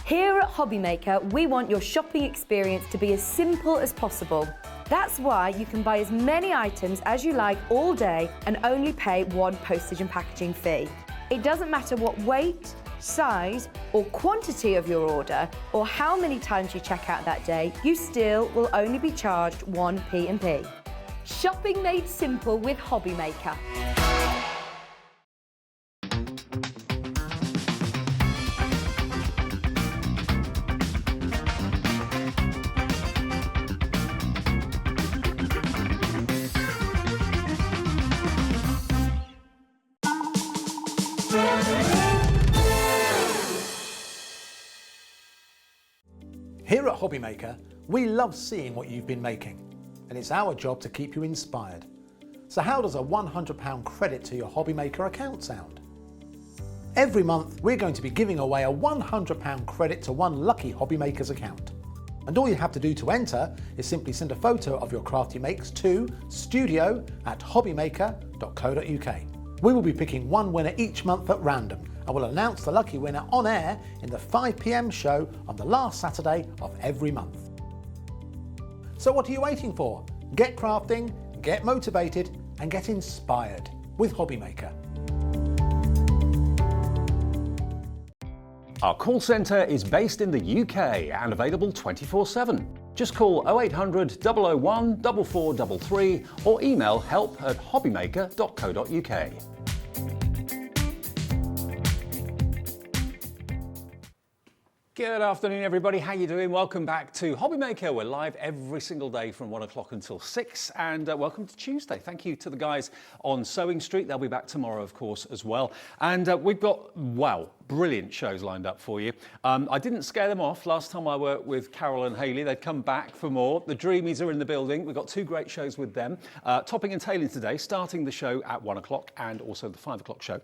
Here at Hobbymaker, we want your shopping experience to be as simple as possible. That's why you can buy as many items as you like all day and only pay one postage and packaging fee. It doesn't matter what weight, size or quantity of your order or how many times you check out that day, you still will only be charged one P&P. Shopping made simple with Hobbymaker. Here at Hobbymaker, we love seeing what you've been making, and it's our job to keep you inspired. So how does a £100 credit to your Hobbymaker account sound? Every month, we're going to be giving away a £100 credit to one lucky Hobbymaker's account. And all you have to do to enter is simply send a photo of your craft you makes to studio@hobbymaker.co.uk. We will be picking one winner each month at random, and we'll announce the lucky winner on air in the 5 PM show on the last Saturday of every month. So what are you waiting for? Get crafting, get motivated, and get inspired with Hobbymaker. Our call centre is based in the UK and available 24/7. Just call 0800 001 4433 or email help@hobbymaker.co.uk. Good afternoon, everybody. How you doing? Welcome back to Hobbymaker. We're live every single day from 1 o'clock until 6, and welcome to Tuesday. Thank you to the guys on Sewing Street. They'll be back tomorrow, of course, as well. And we've got, wow, brilliant shows lined up for you. I didn't scare them off last time I worked with Carol and Hayley. They'd come back for more. The Dreamees are in the building. We've got two great shows with them. Topping and tailing today, starting the show at 1 o'clock and also the 5 o'clock show.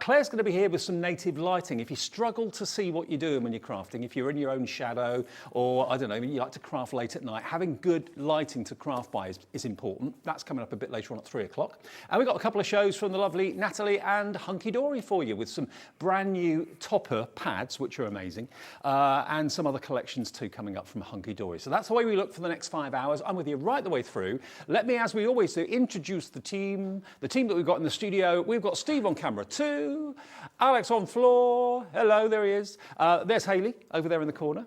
Claire's going to be here with some native lighting. If you struggle to see what you're doing when you're crafting, if you're in your own shadow or, I don't know, you like to craft late at night, having good lighting to craft by is important. That's coming up a bit later on at 3 o'clock. And we've got a couple of shows from the lovely Natalie and Hunkydory for you with some brand new topper pads, which are amazing, and some other collections too coming up from Hunkydory. So that's the way we look for the next 5 hours. I'm with you right the way through. Let me, as we always do, introduce the team that we've got in the studio. We've got Steve on camera too, Alex on floor. Hello, there he is. There's Hayley over there in the corner.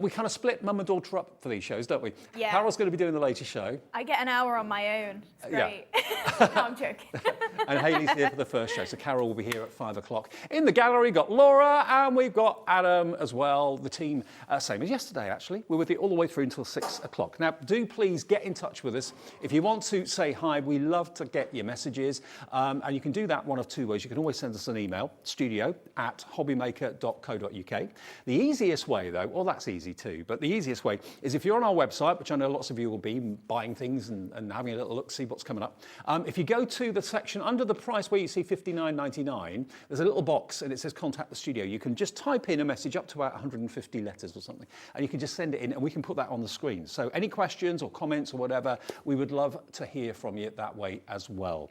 We kind of split mum and daughter up for these shows, don't we? Yeah. Carol's going to be doing the later show. I get an hour on my own. It's great. Yeah. No, I'm joking. And Hayley's here for the first show, so Carol will be here at 5 o'clock. In the gallery, got Laura, and we've got Adam as well. The team, same as yesterday, actually. We're with you all the way through until 6 o'clock. Now, do please get in touch with us. If you want to say hi, we love to get your messages. And you can do that one of two ways. You can always send us an email, studio@hobbymaker.co.uk. The easiest way, though, well, that's easy too, but the easiest way is if you're on our website, which I know lots of you will be buying things and having a little look, see what's coming up. If you go to the section under the price where you see $59.99, there's a little box and it says contact the studio. You can just type in a message up to about 150 letters or something, and you can just send it in and we can put that on the screen. So any questions or comments or whatever, we would love to hear from you that way as well.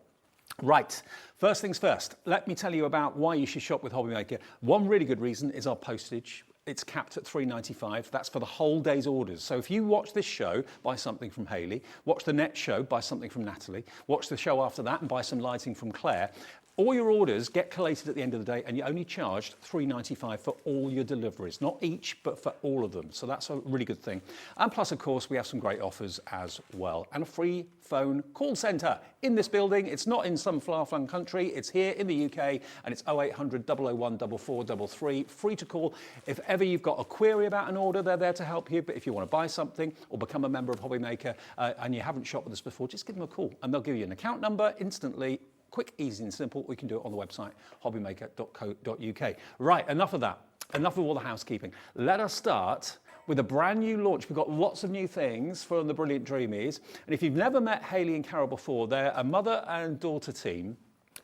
Right, first things first, let me tell you about why you should shop with Hobbymaker. One really good reason is our postage. It's capped at £3.95. That's for the whole day's orders. So if you watch this show, buy something from Hayley, watch the next show, buy something from Natalie, watch the show after that and buy some lighting from Claire, all your orders get collated at the end of the day and you're only charged £3.95 for all your deliveries. Not each, but for all of them. So that's a really good thing. And plus, of course, we have some great offers as well. And a free phone call centre in this building. It's not in some far-flung country. It's here in the UK and it's 0800 001 4433. Free to call. If ever you've got a query about an order, they're there to help you. But if you want to buy something or become a member of Hobbymaker and you haven't shopped with us before, just give them a call and they'll give you an account number instantly. Quick, easy and simple. We can do it on the website, hobbymaker.co.uk. Right, enough of that. Enough of all the housekeeping. Let us start with a brand new launch. We've got lots of new things from the brilliant Dreamees. And if you've never met Hayley and Carol before, they're a mother and daughter team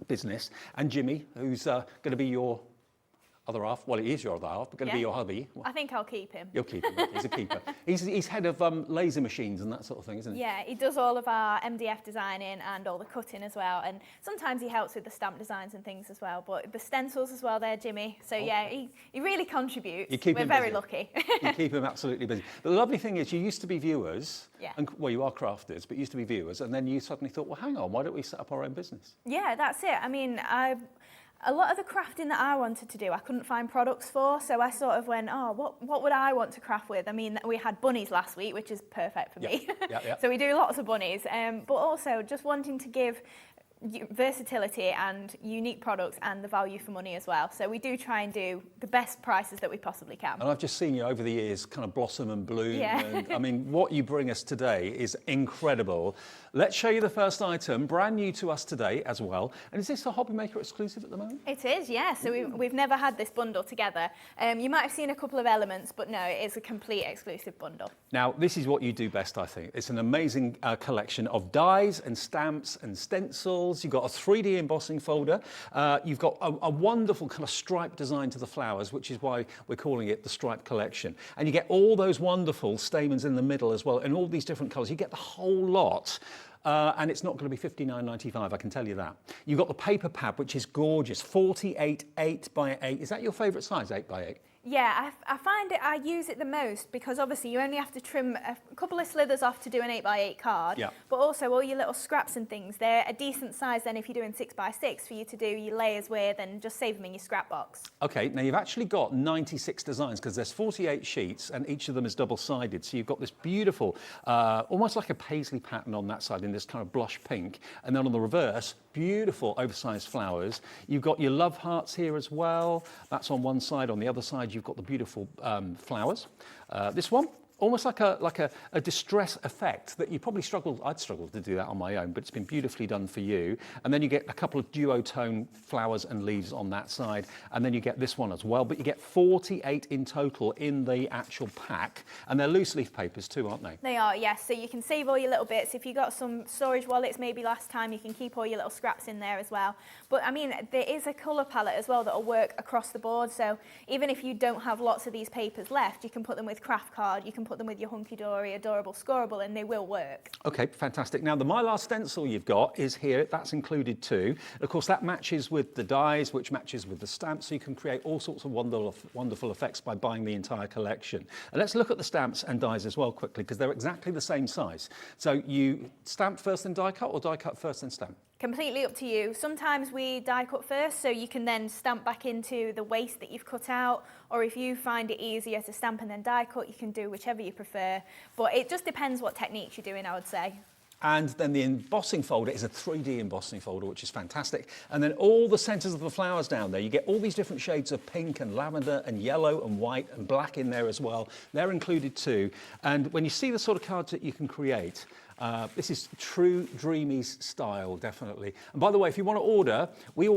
business. And Jimmy, who's going to be your other half, well, he is your other half, but going to be your hubby. I think I'll keep him. You'll keep him. He's a keeper. He's head of laser machines and that sort of thing, isn't he? Yeah, he does all of our MDF designing and all the cutting as well. And sometimes he helps with the stamp designs and things as well. But the stencils as well there, Jimmy. So yeah, he really contributes. You keep We're him very busy. lucky. You keep him absolutely busy. But the lovely thing is you used to be viewers. Yeah. And, well, you are crafters, but you used to be viewers. And then you suddenly thought, well, hang on, why don't we set up our own business? Yeah, that's it. I mean, a lot of the crafting that I wanted to do, I couldn't find products for, so I sort of went, oh, what would I want to craft with? I mean, we had bunnies last week, which is perfect for me. Yeah. So we do lots of bunnies, but also just wanting to give versatility and unique products and the value for money as well. So we do try and do the best prices that we possibly can. And I've just seen you over the years kind of blossom and bloom. Yeah. And, I mean, what you bring us today is incredible. Let's show you the first item, brand new to us today as well. And is this a Hobby Maker exclusive at the moment? It is, yeah. So we've never had this bundle together. You might have seen a couple of elements, but no, it is a complete exclusive bundle. Now, this is what you do best, I think. It's an amazing collection of dies and stamps and stencils. You've got a 3D embossing folder. You've got a wonderful kind of stripe design to the flowers, which is why we're calling it the Stripe Collection. And you get all those wonderful stamens in the middle as well, in all these different colours. You get the whole lot. And it's not going to be $59.95, I can tell you that. You've got the paper pad, which is gorgeous, 48 8x8. Is that your favourite size, 8x8? Yeah, I find I use it the most because obviously you only have to trim a couple of slithers off to do an 8x8 card. Yeah. But also all your little scraps and things, they're a decent size then if you're doing 6x6 for you to do your layers with and just save them in your scrap box. Okay, now you've actually got 96 designs because there's 48 sheets and each of them is double-sided. So you've got this beautiful, almost like a paisley pattern on that side in this kind of blush pink. And then on the reverse, beautiful oversized flowers. You've got your love hearts here as well. That's on one side. On the other side, you've got the beautiful flowers. This one, almost like a distress effect that you probably I'd struggle to do that on my own, but it's been beautifully done for you. And then you get a couple of duotone flowers and leaves on that side. And then you get this one as well, but you get 48 in total in the actual pack. And they're loose leaf papers too, aren't they? They are, yes. So you can save all your little bits. If you got some storage wallets maybe last time, you can keep all your little scraps in there as well. But I mean, there is a colour palette as well that will work across the board. So even if you don't have lots of these papers left, you can put them with craft card, you can put them with your Hunkydory, Adorable Scoreable, and they will work. Okay, fantastic. Now, the Mylar stencil you've got is here. That's included too. Of course, that matches with the dies, which matches with the stamps, so you can create all sorts of wonderful effects by buying the entire collection. And let's look at the stamps and dies as well quickly, because they're exactly the same size. So you stamp first and die cut, or die cut first and stamp? Completely up to you. Sometimes we die cut first, so you can then stamp back into the waste that you've cut out, or if you find it easier to stamp and then die cut, you can do whichever you prefer. But it just depends what techniques you're doing, I would say. And then the embossing folder is a 3D embossing folder, which is fantastic. And then all the centres of the flowers down there, you get all these different shades of pink and lavender and yellow and white and black in there as well. They're included too. And when you see the sort of cards that you can create, this is true Dreamees style, definitely. And by the way, if you want to order, we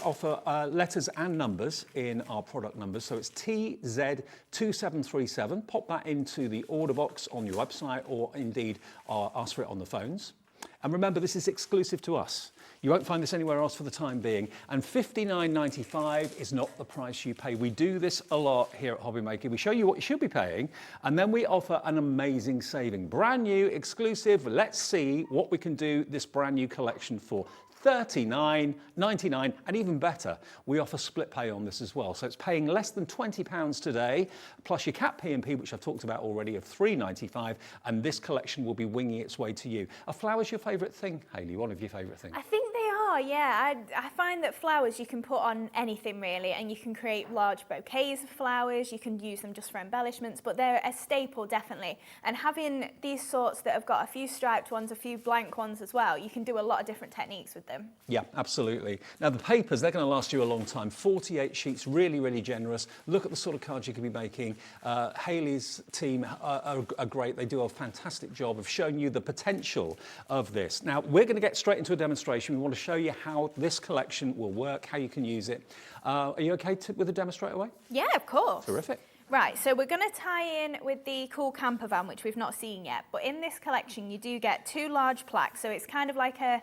offer letters and numbers in our product numbers. So it's TZ2737. Pop that into the order box on your website, or indeed ask for it on the phones. And remember, this is exclusive to us. You won't find this anywhere else for the time being. And $59.95 is not the price you pay. We do this a lot here at Hobby Maker. We show you what you should be paying, and then we offer an amazing saving. Brand new, exclusive. Let's see what we can do this brand new collection for. $39.99, and even better, we offer split pay on this as well. So it's paying less than £20 today, plus your Cat P&P, which I've talked about already, of $3.95, and this collection will be winging its way to you. Are flowers your favourite thing, Hayley? One of your favourite things? I think they are, yeah. I find that flowers you can put on anything really, and you can create large bouquets of flowers, you can use them just for embellishments, but they're a staple definitely. And having these sorts that have got a few striped ones, a few blank ones as well, you can do a lot of different techniques with them. Yeah, absolutely. Now the papers, they're going to last you a long time. 48 sheets, really, really generous. Look at the sort of cards you can be making. Hayley's team are great. They do a fantastic job of showing you the potential of this. Now we're going to get straight into a demonstration. We want to show you how this collection will work, how you can use it. Are you okay with the demo straight away? Yeah, of course. Terrific. Right, so we're going to tie in with the cool camper van, which we've not seen yet. But in this collection, you do get 2 large plaques. So it's kind of like a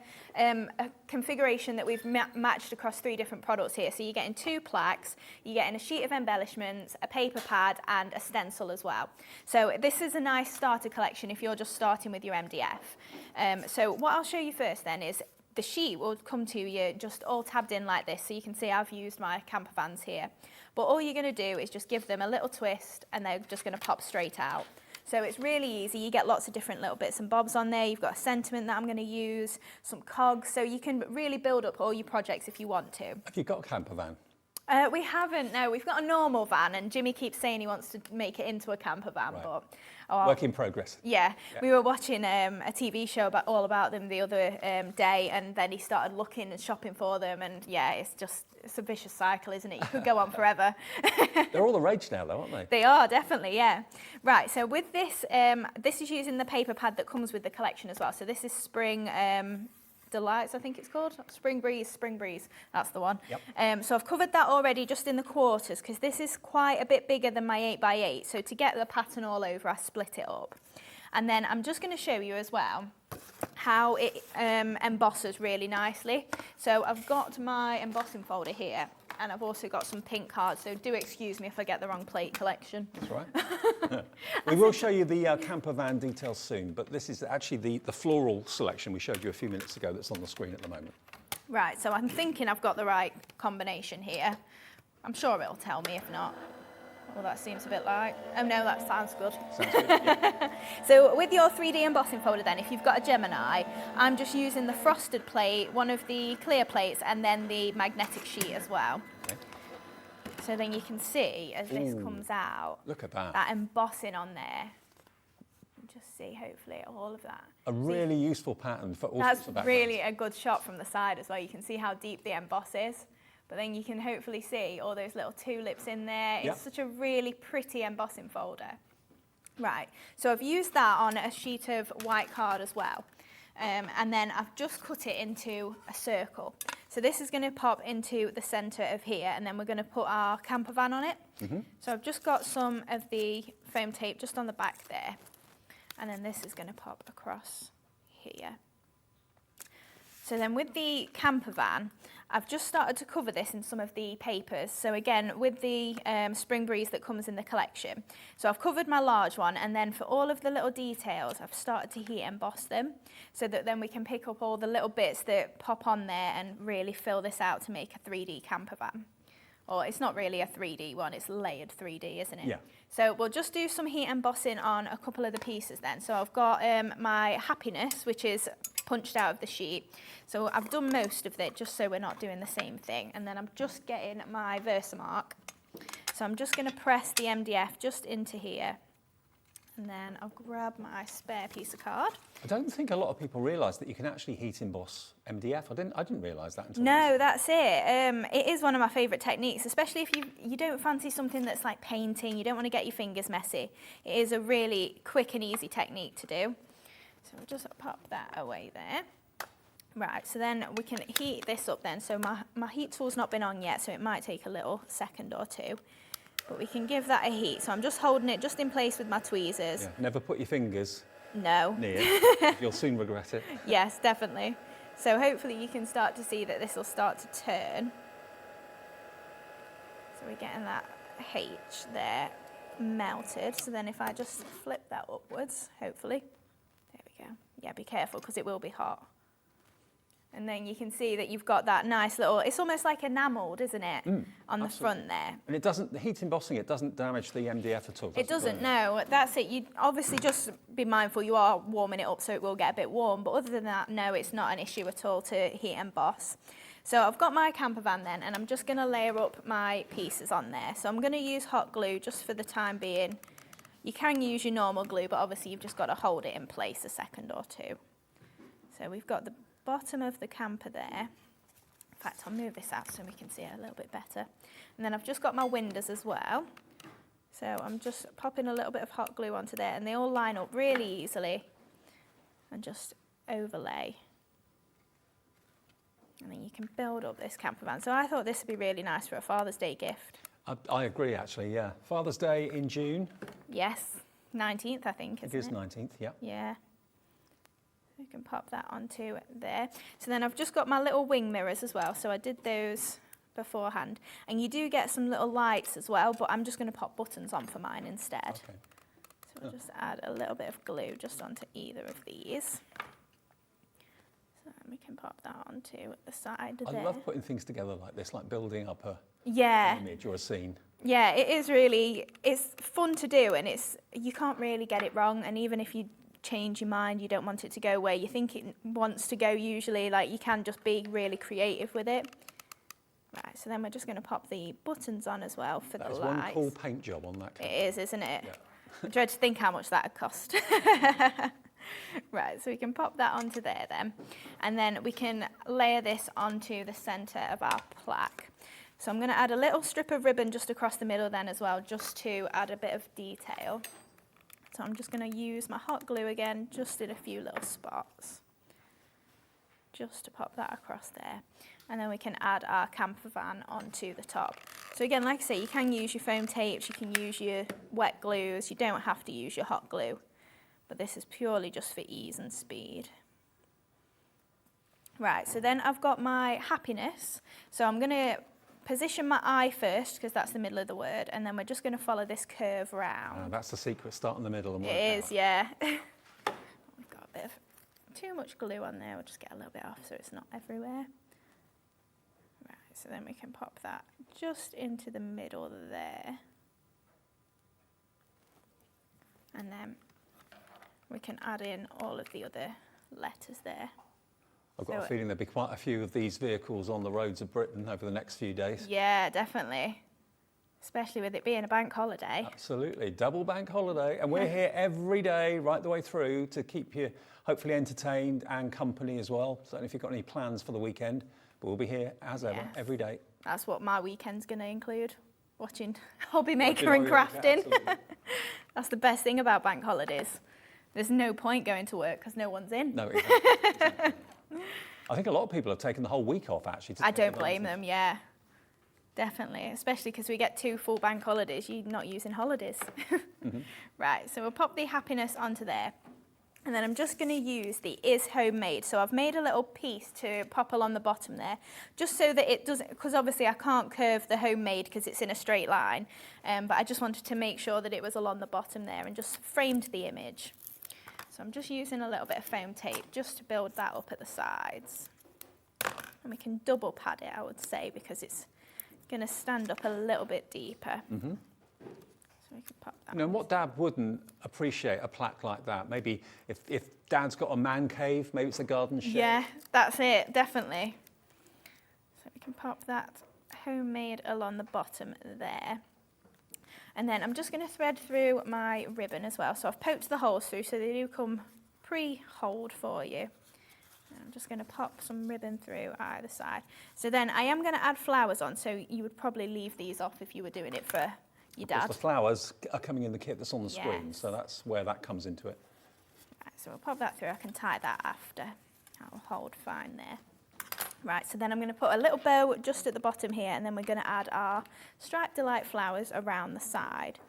configuration that we've matched across 3 different products here. So you're getting 2 plaques, you're getting a sheet of embellishments, a paper pad, and a stencil as well. So this is a nice starter collection if you're just starting with your MDF. So what I'll show you first then is the sheet will come to you just all tabbed in like this. So you can see I've used my camper vans here. But all you're going to do is just give them a little twist and they're just going to pop straight out. So it's really easy. You get lots of different little bits and bobs on there. You've got a sentiment that I'm going to use, some cogs. So you can really build up all your projects if you want to. Have you got a camper van? We haven't, no. We've got a normal van and Jimmy keeps saying he wants to make it into a camper van. Right. But Work in progress. Yeah, we were watching a TV show all about them the other day, and then he started looking and shopping for them, and yeah, it's a vicious cycle, isn't it? You could go on forever. They're all the rage now, though, aren't they? They are, definitely, yeah. Right, so with this, this is using the paper pad that comes with the collection as well. So this is Spring Delights, I think it's called. Spring Breeze, that's the one. Yep. So I've covered that already just in the quarters because this is quite a bit bigger than my 8x8. So to get the pattern all over, I split it up. And then I'm just going to show you as well how it embosses really nicely. So I've got my embossing folder here, and I've also got some pink cards, so do excuse me if I get the wrong plate collection. That's right. We will show you the camper van details soon, but this is actually the floral selection we showed you a few minutes ago that's on the screen at the moment. Right, so I'm thinking I've got the right combination here. I'm sure it'll tell me if not. Well, that seems a bit like... Oh no, that sounds good. Sounds good, yeah. So with your 3D embossing folder then, if you've got a Gemini, I'm just using the frosted plate, one of the clear plates, and then the magnetic sheet as well. Okay. So then you can see as this comes out, Look at that. that embossing on there. Just see, hopefully, all of that. A really useful pattern for all That's sorts of backgrounds. really a good shot from the side as well. You can see how deep the emboss is. But then you can hopefully see all those little tulips in there. Yep. It's such a really pretty embossing folder. Right, so I've used that on a sheet of white card as well. And then I've just cut it into a circle. So this is going to pop into the centre of here, and then we're going to put our camper van on it. Mm-hmm. So I've just got some of the foam tape just on the back there. And then this is going to pop across here. So then with the camper van, I've just started to cover this in some of the papers. So again, with the Spring Breeze that comes in the collection. So I've covered my large one, and then for all of the little details, I've started to heat emboss them so that then we can pick up all the little bits that pop on there and really fill this out to make a 3D camper van. Or it's not really a 3D one, it's layered 3D, isn't it? Yeah. So we'll just do some heat embossing on a couple of the pieces then. So I've got my happiness, which is punched out of the sheet. So I've done most of it just so we're not doing the same thing. And then I'm just getting my Versamark. So I'm just going to press the MDF just into here. And then I'll grab my spare piece of card. I don't think a lot of people realise that you can actually heat emboss MDF. I didn't realise that until No, recently. that's it. It is one of my favourite techniques, especially if you don't fancy something that's like painting, you don't want to get your fingers messy. It is a really quick and easy technique to do. So I'll just pop that away there. Right, so then we can heat this up then. So my heat tool's not been on yet, so it might take a little second or two. But we can give that a heat. So I'm just holding it just in place with my tweezers. Yeah, never put your fingers No. near. You'll soon regret it. Yes, definitely. So hopefully you can start to see that this will start to turn. So we're getting that H there melted. So then if I just flip that upwards, hopefully. There we go. Yeah, be careful because it will be hot. And then you can see that you've got that nice little, it's almost like enamelled, isn't it? On the front there. And it doesn't, the heat embossing, it doesn't damage the MDF at all. It doesn't, no. That's it. You obviously just be mindful you are warming it up so it will get a bit warm. But other than that, no, it's not an issue at all to heat emboss. So I've got my camper van then, and I'm just going to layer up my pieces on there. So I'm going to use hot glue just for the time being. You can use your normal glue, but obviously you've just got to hold it in place a second or two. So we've got the bottom of the camper there. In fact, I'll move this out so we can see it a little bit better. And then I've just got my windows as well. So I'm just popping a little bit of hot glue onto there, and they all line up really easily. And just overlay. And then you can build up this camper van. So I thought this would be really nice for a Father's Day gift. I agree, actually, yeah. Father's Day in June. Yes, 19th, I think, isn't it? It is 19th, yeah. Yeah. You can pop that onto there. So then I've just got my little wing mirrors as well. So I did those beforehand. And you do get some little lights as well, but I'm just going to pop buttons on for mine instead. Okay. So we'll just add a little bit of glue just onto either of these. So we can pop that onto the side there. I love putting things together like this, like building up an Yeah. image or a scene. Yeah, it is really, it's fun to do, and you can't really get it wrong. And even if you change your mind, you don't want it to go where you think it wants to go usually, like you can just be really creative with it. Right, so then we're just going to pop the buttons on as well for the lights. That is one cool paint job on that camera. It is, isn't it? Yeah. I dread to think how much that would cost. Right, so we can pop that onto there then. And then we can layer this onto the centre of our plaque. So I'm going to add a little strip of ribbon just across the middle then as well, just to add a bit of detail. So I'm just going to use my hot glue again, just in a few little spots, just to pop that across there. And then we can add our camper van onto the top. So again, like I say, you can use your foam tapes, you can use your wet glues, you don't have to use your hot glue. But this is purely just for ease and speed. Right, so then I've got my happiness. So I'm going to position my eye first, because that's the middle of the word, and then we're just going to follow this curve round. That's the secret, start in the middle and work It is, out. yeah. We've got a bit of too much glue on there, we'll just get a little bit off so it's not everywhere. Right, so then we can pop that just into the middle there. And then we can add in all of the other letters there. I've got a feeling there'll be quite a few of these vehicles on the roads of Britain over the next few days. Yeah, definitely. Especially with it being a bank holiday. Absolutely, double bank holiday. And we're here every day, right the way through, to keep you hopefully entertained and company as well. So if you've got any plans for the weekend, but we'll be here as ever, every day. That's what my weekend's going to include, watching Hobby Maker and crafting. That's the best thing about bank holidays. There's no point going to work because no one's in. No, exactly. I think a lot of people have taken the whole week off, actually. I don't blame them, yeah. Definitely, especially because we get 2 full bank holidays. You're not using holidays. Right, so we'll pop the happiness onto there. And then I'm just going to use the is homemade. So I've made a little piece to pop along the bottom there, just so that it doesn't, because obviously I can't curve the homemade because it's in a straight line. But I just wanted to make sure that it was along the bottom there and just framed the image. So I'm just using a little bit of foam tape just to build that up at the sides. And we can double pad it, I would say, because it's going to stand up a little bit deeper. So we can pop that. You know, and what Dad wouldn't appreciate a plaque like that? Maybe if Dad's got a man cave, maybe it's a garden shed. Yeah, that's it, definitely. So we can pop that homemade along the bottom there. And then I'm just going to thread through my ribbon as well. So I've poked the holes through so they do come pre-holed for you. And I'm just going to pop some ribbon through either side. So then I am going to add flowers on. So you would probably leave these off if you were doing it for your dad. The flowers are coming in the kit that's on the screen, Yes. so that's where that comes into it. Right, so we'll pop that through. I can tie that after. That will hold fine there. Right, so then I'm going to put a little bow just at the bottom here, and then we're going to add our Striped Delight flowers around the side.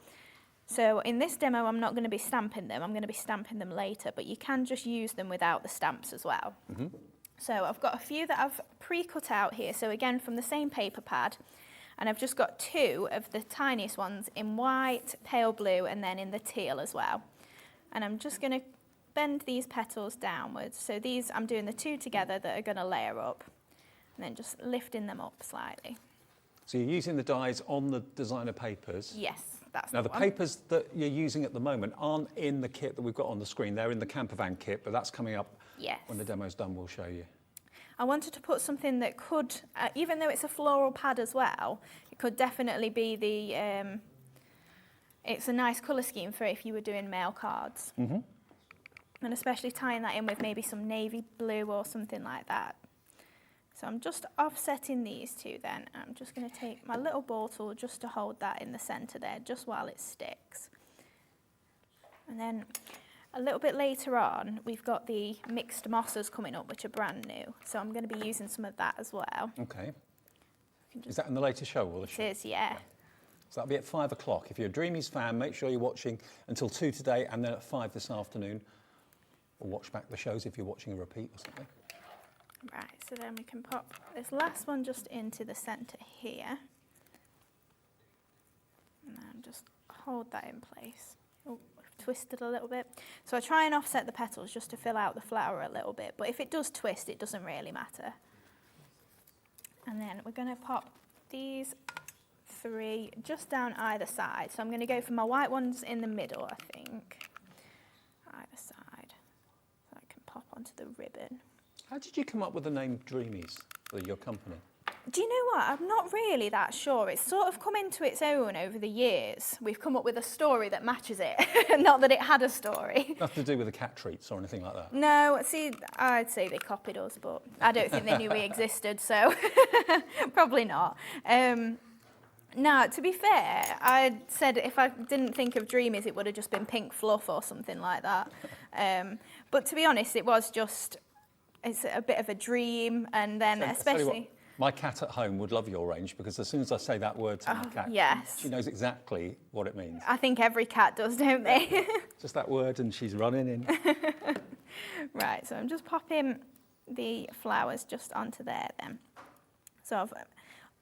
So in this demo, I'm not going to be stamping them. I'm going to be stamping them later, but you can just use them without the stamps as well. So I've got a few that I've pre-cut out here. So again, from the same paper pad, and I've just got 2 of the tiniest ones in white, pale blue, and then in the teal as well. And I'm just going to bend these petals downwards. So these, I'm doing the 2 together that are going to layer up, and then just lifting them up slightly. So you're using the dies on the designer papers. Yes, that's Now the one. papers that you're using at the moment aren't in the kit that we've got on the screen. They're in the camper van kit, but that's coming up Yes. when the demo's done. We'll show you. I wanted to put something that could, even though it's a floral pad as well, it could definitely be the, it's a nice colour scheme for if you were doing mail cards. And especially tying that in with maybe some navy blue or something like that. So I'm just offsetting these 2 then. I'm just going to take my little ball tool just to hold that in the centre there, just while it sticks. And then a little bit later on, we've got the mixed mosses coming up, which are brand new. So I'm going to be using some of that as well. Okay. Is that in the later show or the show? It is, yeah. So that'll be at 5 o'clock. If you're a Dreamees fan, make sure you're watching until 2 today and then at 5 this afternoon. Or watch back the shows if you're watching a repeat or something. Right, so then we can pop this last one just into the centre here. And then just hold that in place. Oh, I've twisted a little bit. So I try and offset the petals just to fill out the flower a little bit, but if it does twist, it doesn't really matter. And then we're going to pop these 3 just down either side. So I'm going to go for my white ones in the middle, I think. Either side. So I can pop onto the ribbon. How did you come up with the name Dreamees for your company? Do you know what? I'm not really that sure. It's sort of come into its own over the years. We've come up with a story that matches it. Not that it had a story. Nothing to do with the cat treats or anything like that? No, see, I'd say they copied us, but I don't think they knew we existed, so probably not. No, to be fair, I said if I didn't think of Dreamees, it would have just been pink fluff or something like that. But to be honest, it was just, it's a bit of a dream, and then especially... My cat at home would love your range because as soon as I say that word to my cat, yes, she knows exactly what it means. I think every cat does, don't they? Just that word and she's running in. Right, so I'm just popping the flowers just onto there then. So I've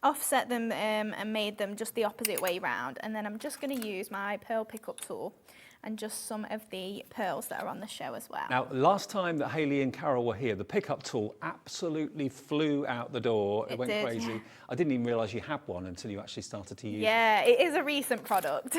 offset them and made them just the opposite way round, and then I'm just going to use my pearl pickup tool and just some of the pearls that are on the show as well. Now, last time that Hayley and Carol were here, the pickup tool absolutely flew out the door. It went did, crazy. yeah. I didn't even realise you had one until you actually started to use it. Yeah, it is a recent product.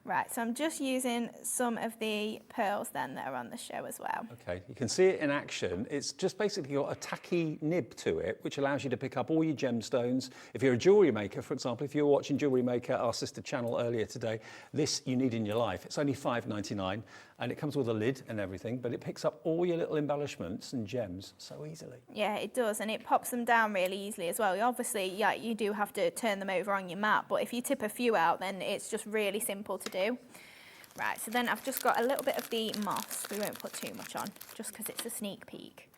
Right, so I'm just using some of the pearls then that are on the show as well. Okay, you can see it in action. It's just basically got a tacky nib to it, which allows you to pick up all your gemstones. If you're a jewellery maker, for example, if you were watching Jewellery Maker, our sister channel earlier today, this you need in your life. It's only $5.99 and it comes with a lid and everything, but it picks up all your little embellishments and gems so easily. Yeah, it does, and it pops them down really easily as well. Obviously, yeah, you do have to turn them over on your mat, but if you tip a few out, then it's just really simple to do. Right, so then I've just got a little bit of the moss. We won't put too much on, just because it's a sneak peek.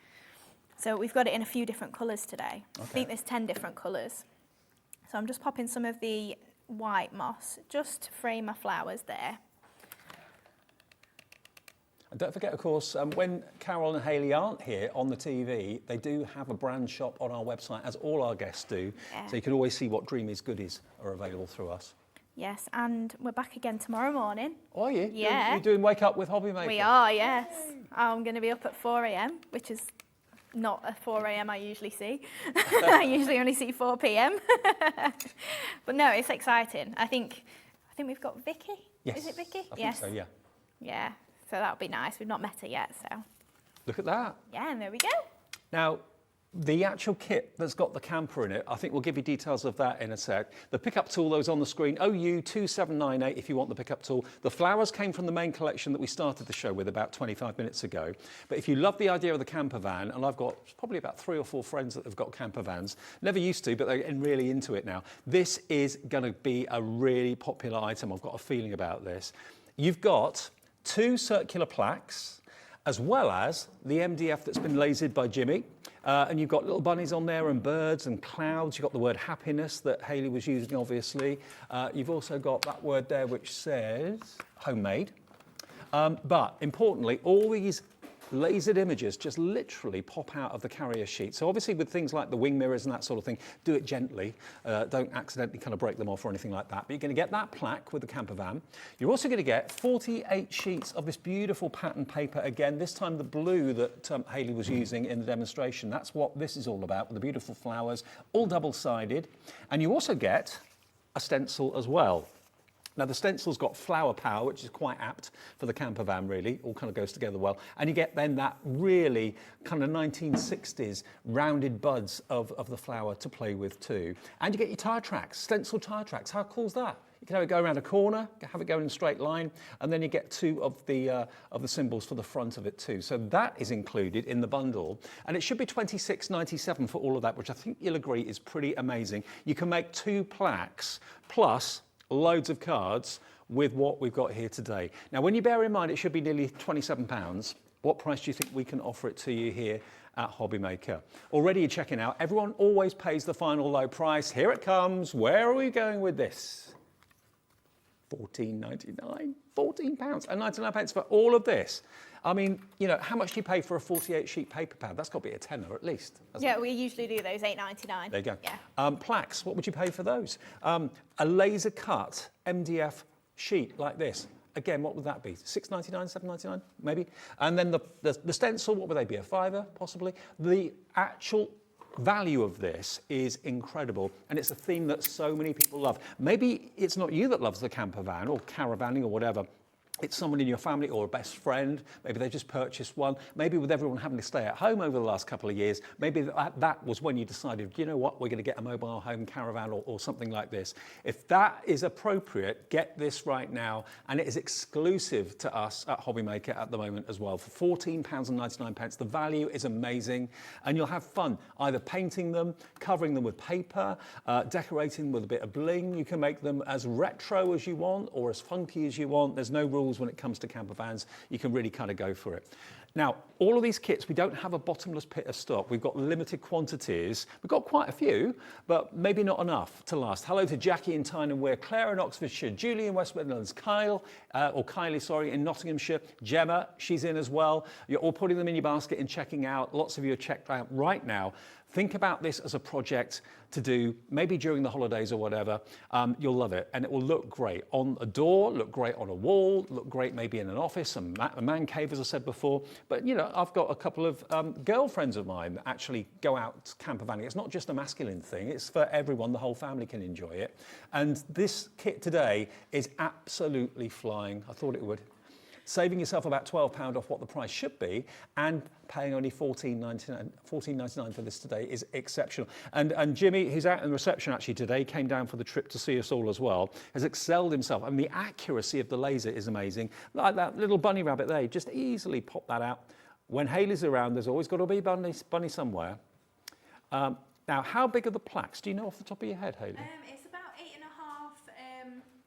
So we've got it in a few different colours today. Okay. I think there's 10 different colours. So I'm just popping some of the white moss, just to frame my flowers there. And don't forget, of course, when Carol and Hayley aren't here on the TV, they do have a brand shop on our website, as all our guests do. Yeah. So you can always see what Dreamees goodies are available through us. Yes, and we're back again tomorrow morning. Oh, are you? Yeah. You're doing Wake Up with Hobby Maker? We are, yes. I'm going to be up at 4 a.m, which is not a 4 a.m. I usually see. I usually only see 4 p.m. But no, it's exciting. I think we've got Vicky. Yes. Is it Vicky? I think so, yeah. Yeah, so that'll be nice. We've not met her yet, so. Look at that. Yeah, and there we go. Now, the actual kit that's got the camper in it, I think we'll give you details of that in a sec. The pickup tool, those on the screen, OU2798 if you want the pickup tool. The flowers came from the main collection that we started the show with about 25 minutes ago. But if you love the idea of the camper van, and I've got probably about 3 or 4 friends that have got camper vans, never used to, but they're getting really into it now. This is going to be a really popular item. I've got a feeling about this. You've got 2 circular plaques, as well as the MDF that's been lasered by Jimmy. And you've got little bunnies on there and birds and clouds. You've got the word happiness that Hayley was using, obviously. You've also got that word there which says homemade. But importantly, all these lasered images just literally pop out of the carrier sheet. So obviously with things like the wing mirrors and that sort of thing, do it gently. Don't accidentally kind of break them off or anything like that. But you're going to get that plaque with the camper van. You're also going to get 48 sheets of this beautiful pattern paper. Again, this time the blue that Hayley was using in the demonstration. That's what this is all about, with the beautiful flowers, all double-sided. And you also get a stencil as well. Now the stencil's got flower power, which is quite apt for the camper van, really. All kind of goes together well. And you get then that really kind of 1960s rounded buds of the flower to play with too. And you get your tyre tracks, stencil tyre tracks. How cool is that? You can have it go around a corner, have it go in a straight line, and then you get 2 of the symbols for the front of it too. So that is included in the bundle. And it should be $26.97 for all of that, which I think you'll agree is pretty amazing. You can make 2 plaques plus loads of cards with what we've got here today. Now, when you bear in mind it should be nearly £27, What price do you think we can offer it to you here at Hobbymaker? Already you're checking out. Everyone always pays the final low price. Here it comes. Where are we going with this? £14.99, £14.99 for all of this. I mean, you know, how much do you pay for a 48 sheet paper pad? That's got to be a tenner at least. Yeah, we usually do those $8.99. There you go. Yeah. Plaques, what would you pay for those? A laser cut MDF sheet like this. Again, what would that be? $6.99, $7.99, maybe? And then the stencil, what would they be? A fiver, possibly? The actual value of this is incredible, and it's a theme that so many people love. Maybe it's not you that loves the camper van or caravanning or whatever. It's someone in your family or a best friend. Maybe they just purchased one. Maybe with everyone having to stay at home over the last couple of years, maybe that was when you decided, you know what, we're going to get a mobile home caravan or something like this. If that is appropriate, get this right now. And it is exclusive to us at Hobbymaker at the moment as well. For £14.99, the value is amazing. And you'll have fun either painting them, covering them with paper, decorating them with a bit of bling. You can make them as retro as you want or as funky as you want. There's no rules when it comes to camper vans. You can really kind of go for it. Now, all of these kits, we don't have a bottomless pit of stock. We've got limited quantities. We've got quite a few, but maybe not enough to last. Hello to Jackie in Tyne and Wear, Claire in Oxfordshire, Julie in West Midlands, Kylie, in Nottinghamshire, Gemma, she's in as well. You're all putting them in your basket and checking out. Lots of you are checked out right now. Think about this as a project to do, maybe during the holidays or whatever. You'll love it, and it will look great on a door, look great on a wall, look great maybe in an office, a man cave, as I said before. But, you know, I've got a couple of girlfriends of mine that actually go out camper vanning. It's not just a masculine thing, it's for everyone. The whole family can enjoy it. And this kit today is absolutely flying. I thought it would. Saving yourself about £12 off what the price should be, and paying only $14.99 for this today is exceptional. And Jimmy, who's out in reception actually today, came down for the trip to see us all as well, has excelled himself. I mean, the accuracy of the laser is amazing. Like that little bunny rabbit there, just easily pop that out. When Hayley's around, there's always got to be a bunny somewhere. Now, how big are the plaques? Do you know off the top of your head, Hayley? It's about 8.5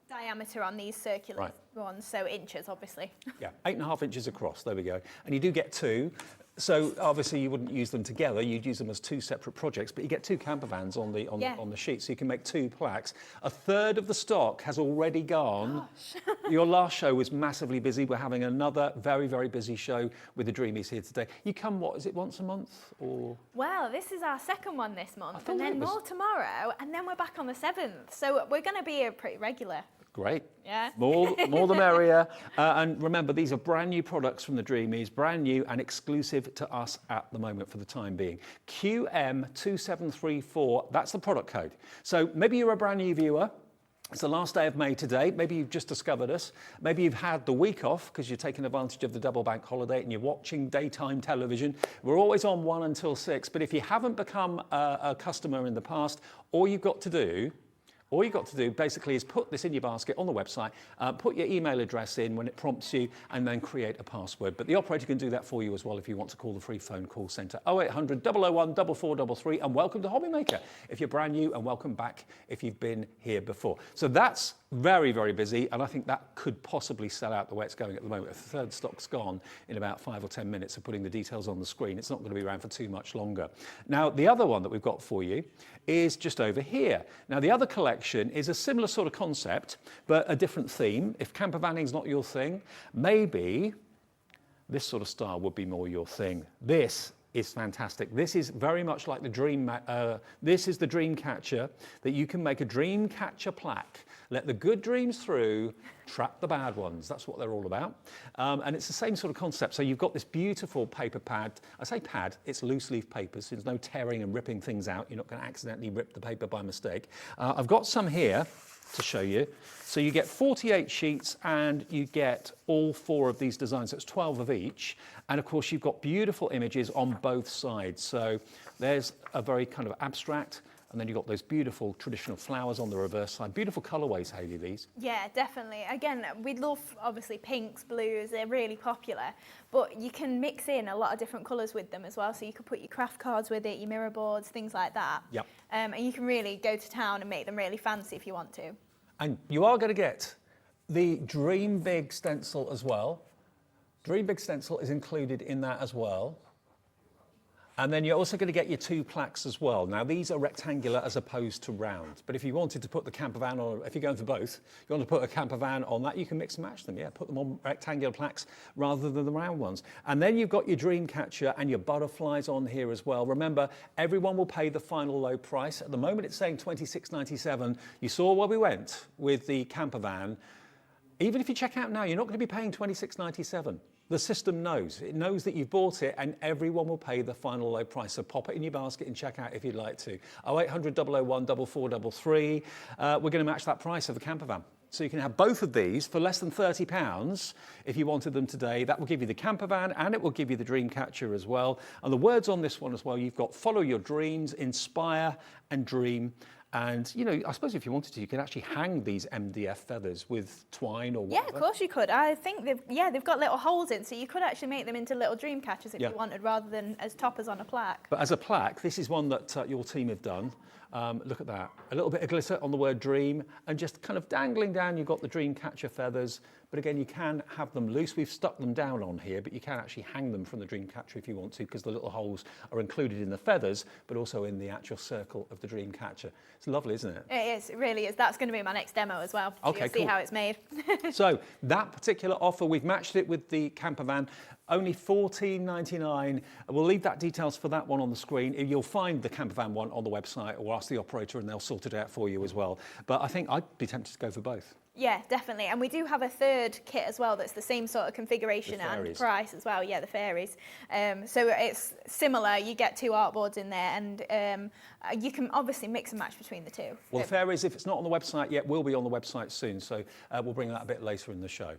diameter on these circular ones, so inches, obviously. Yeah, 8.5 inches across, there we go. And you do get two. So obviously you wouldn't use them together, you'd use them as two separate projects, but you get two camper vans on the sheet, so you can make two plaques. A third of the stock has already gone. Your last show was massively busy. We're having another very, very busy show with the Dreamees here today. You come, what, is it once a month? Or? Well, this is our second one this month, and then more tomorrow, and then we're back on the 7th. So we're going to be pretty regular. Great. Yeah. More the merrier. And remember, these are brand new products from the Dreamees, brand new and exclusive to us at the moment for the time being. QM2734, that's the product code. So maybe you're a brand new viewer. It's the last day of May today. Maybe you've just discovered us. Maybe you've had the week off because you're taking advantage of the double bank holiday and you're watching daytime television. We're always on 1 until 6. But if you haven't become a customer in the past, all you've got to do basically is put this in your basket on the website, put your email address in when it prompts you, and then create a password. But the operator can do that for you as well if you want to call the free phone call centre. 0800 001 4433, and welcome to Hobbymaker if you're brand new, and welcome back if you've been here before. So that's very, very busy, and I think that could possibly sell out the way it's going at the moment. A third stock's gone in about 5 or 10 minutes of putting the details on the screen. It's not going to be around for too much longer. Now, the other one that we've got for you is just over here. Now, the other collection is a similar sort of concept, but a different theme. If camper vanning's not your thing, maybe this sort of style would be more your thing. This is fantastic. This is very much like the this is the dream catcher, that you can make a dream catcher plaque. Let the good dreams through, trap the bad ones. That's what they're all about. And it's the same sort of concept. So you've got this beautiful paper pad. I say pad, it's loose leaf paper, so there's no tearing and ripping things out. You're not going to accidentally rip the paper by mistake. I've got some here to show you. So you get 48 sheets and you get all 4 of these designs. So it's 12 of each. And of course, you've got beautiful images on both sides. So there's a very kind of abstract, and then you've got those beautiful traditional flowers on the reverse side. Beautiful colourways, Hayley, these. Yeah, definitely. Again, we love, obviously, pinks, blues, they're really popular, but you can mix in a lot of different colours with them as well. So you could put your craft cards with it, your mirror boards, things like that. Yep. And you can really go to town and make them really fancy if you want to. And you are going to get the Dream Big stencil as well. Dream Big stencil is included in that as well. And then you're also going to get your 2 plaques as well. Now, these are rectangular as opposed to round. But if you wanted to put the camper van, or if you're going for both, you want to put a camper van on that, you can mix and match them. Yeah, put them on rectangular plaques rather than the round ones. And then you've got your dream catcher and your butterflies on here as well. Remember, everyone will pay the final low price. At the moment, it's saying $26.97. You saw where we went with the camper van. Even if you check out now, you're not going to be paying $26.97. The system knows. It knows that you've bought it and everyone will pay the final low price. So pop it in your basket and check out if you'd like to. 0800 001 4433. We're going to match that price of the camper van. So you can have both of these for less than £30 if you wanted them today. That will give you the camper van and it will give you the dream catcher as well. And the words on this one as well, you've got follow your dreams, inspire and dream. And, you know, I suppose if you wanted to, you could actually hang these MDF feathers with twine or whatever. Yeah, of course you could. I think they've got little holes in, so you could actually make them into little dream catchers if you wanted, rather than as toppers on a plaque. But as a plaque, this is one that your team have done. Look at that. A little bit of glitter on the word dream, and just kind of dangling down, you've got the dream catcher feathers. But again, you can have them loose. We've stuck them down on here, but you can actually hang them from the dream catcher if you want to, because the little holes are included in the feathers, but also in the actual circle of the dream catcher. It's lovely, isn't it? It is, it really is. That's going to be my next demo as well. So Okay, you'll see cool. how it's made. So that particular offer, we've matched it with the camper van, only $14.99. We'll leave that details for that one on the screen. You'll find the camper van one on the website, or ask the operator and they'll sort it out for you as well. But I think I'd be tempted to go for both. Yeah, definitely. And we do have a third kit as well that's the same sort of configuration and price as well. Yeah, the fairies. So it's similar. You get 2 artboards in there, and you can obviously mix and match between the two. Well, the fairies, if it's not on the website yet, will be on the website soon. So we'll bring that a bit later in the show.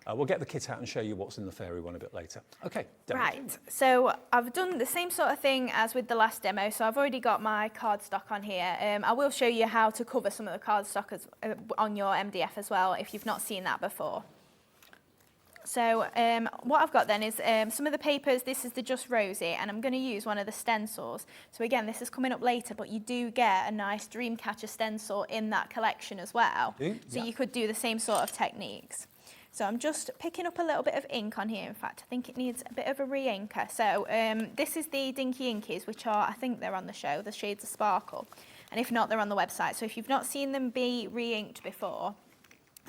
We'll get the kit out and show you what's in the fairy one a bit later. Okay, demo. Right, so I've done the same sort of thing as with the last demo, so I've already got my cardstock on here. I will show you how to cover some of the cardstock on your MDF as well, if you've not seen that before. So what I've got then is some of the papers. This is the Just Rosy, and I'm going to use one of the stencils. So again, this is coming up later, but you do get a nice Dreamcatcher stencil in that collection as well. So you could do the same sort of techniques. So I'm just picking up a little bit of ink on here. In fact, I think it needs a bit of a re-inker. So this is the Dinky Inkies, which are, I think they're on the show, the shades of Sparkle. And if not, they're on the website. So if you've not seen them be re-inked before,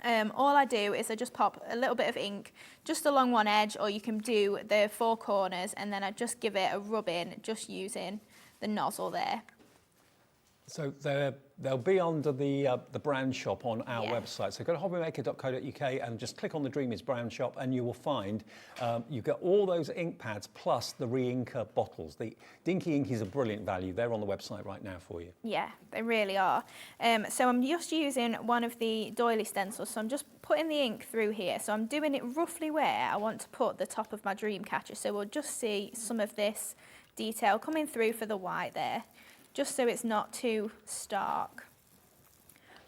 all I do is I just pop a little bit of ink just along one edge, or you can do the 4 corners, and then I just give it a rub in, just using the nozzle there. So they'll be under the brand shop on our website. So go to hobbymaker.co.uk and just click on the Dreamees brand shop, and you will find you've got all those ink pads plus the re-inker bottles. The Dinky Inkies are brilliant value. They're on the website right now for you. Yeah, they really are. So I'm just using one of the doily stencils. So I'm just putting the ink through here. So I'm doing it roughly where I want to put the top of my dream catcher. So we'll just see some of this detail coming through for the white there, just so it's not too stark.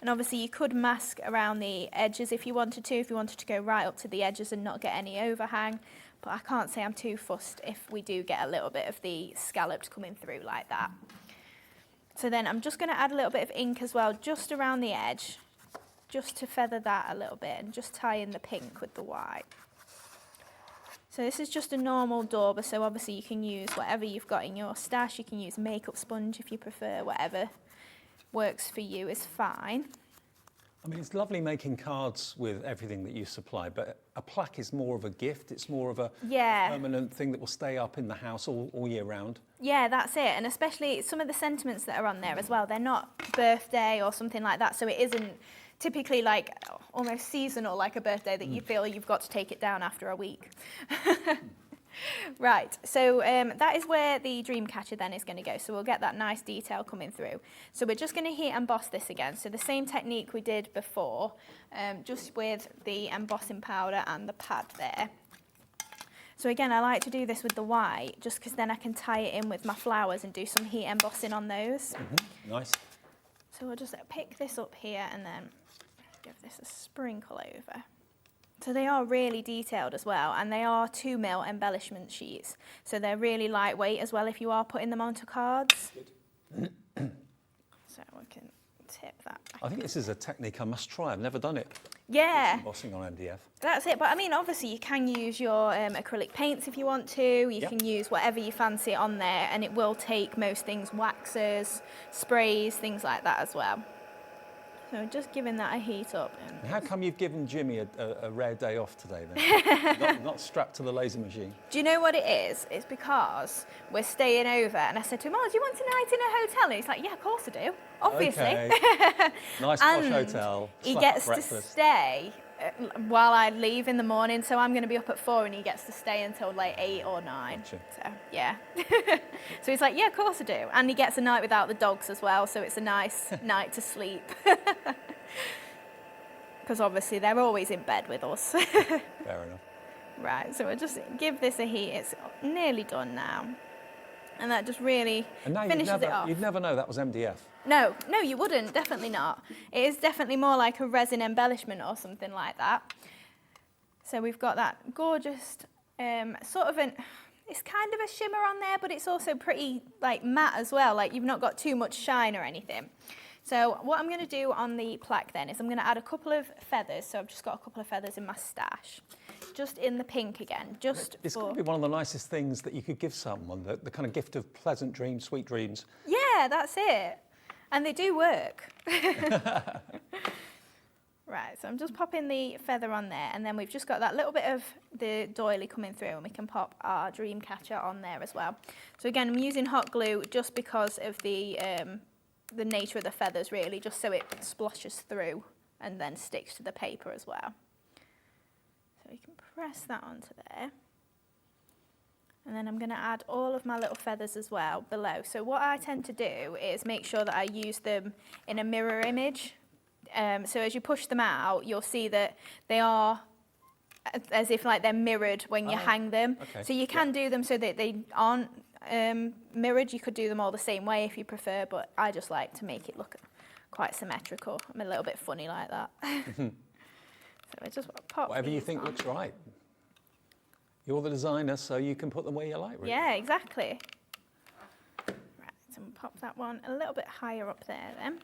And obviously you could mask around the edges if you wanted to go right up to the edges and not get any overhang. But I can't say I'm too fussed if we do get a little bit of the scalloped coming through like that. So then I'm just going to add a little bit of ink as well, just around the edge, just to feather that a little bit, and just tie in the pink with the white. So this is just a normal dauber, so obviously you can use whatever you've got in your stash. You can use makeup sponge if you prefer. Whatever works for you is fine. I mean, it's lovely making cards with everything that you supply, but a plaque is more of a gift. It's more of a permanent thing that will stay up in the house all year round. Yeah, that's it. And especially some of the sentiments that are on there as well. They're not birthday or something like that, so it isn't typically like almost seasonal, like a birthday that you feel you've got to take it down after a week. Right, so that is where the dream catcher then is going to go. So we'll get that nice detail coming through. So we're just going to heat emboss this again. So the same technique we did before, just with the embossing powder and the pad there. So again, I like to do this with the white, just because then I can tie it in with my flowers and do some heat embossing on those. Nice. So we'll just pick this up here and then give this a sprinkle over. So they are really detailed as well, and they are 2mm embellishment sheets. So they're really lightweight as well if you are putting them onto cards. So we can tip that back. I think this is a technique I must try. I've never done it. Yeah. Embossing on MDF. That's it, but I mean, obviously you can use your acrylic paints if you want to. You can use whatever you fancy on there, and it will take most things, waxes, sprays, things like that as well. So just giving that a heat up. And how come you've given Jimmy a rare day off today then? not strapped to the laser machine? Do you know what it is? It's because we're staying over, and I said to him, "Oh, do you want a night in a hotel?" And he's like, "Yeah, of course I do, obviously." Okay. Nice posh And hotel. he slap gets breakfast. to stay while I leave in the morning, so I'm going to be up at 4 and he gets to stay until like 8 or 9. Gotcha. So yeah. So he's like, "Yeah, of course I do," and he gets a night without the dogs as well, so it's a nice night to sleep. Because obviously they're always in bed with us. Fair enough. Right, so we'll just give this a heat. It's nearly done now. And that just really And now finishes it off. you'd never know that was MDF. No, you wouldn't, definitely not. It is definitely more like a resin embellishment or something like that. So we've got that gorgeous sort of it's kind of a shimmer on there, but it's also pretty like matte as well, like you've not got too much shine or anything. So what I'm going to do on the plaque then is I'm going to add a couple of feathers. So I've just got a couple of feathers in my stash, just in the pink again, It's got to be one of the nicest things that you could give someone, the kind of gift of pleasant dreams, sweet dreams. Yeah, that's it. And they do work. Right, so I'm just popping the feather on there, and then we've just got that little bit of the doily coming through, and we can pop our dream catcher on there as well. So again, I'm using hot glue just because of the nature of the feathers, really, just so it splashes through and then sticks to the paper as well. So you can press that onto there. And then I'm going to add all of my little feathers as well below. So what I tend to do is make sure that I use them in a mirror image. So as you push them out, you'll see that they are as if like they're mirrored when you hang them. Okay. So you can do them so that they aren't mirrored. You could do them all the same way if you prefer, but I just like to make it look quite symmetrical. I'm a little bit funny like that. So I just pop Whatever you these think on. looks right. You're the designer, so you can put them where you like, really. Yeah, exactly. Right, so we'll pop that one a little bit higher up there then.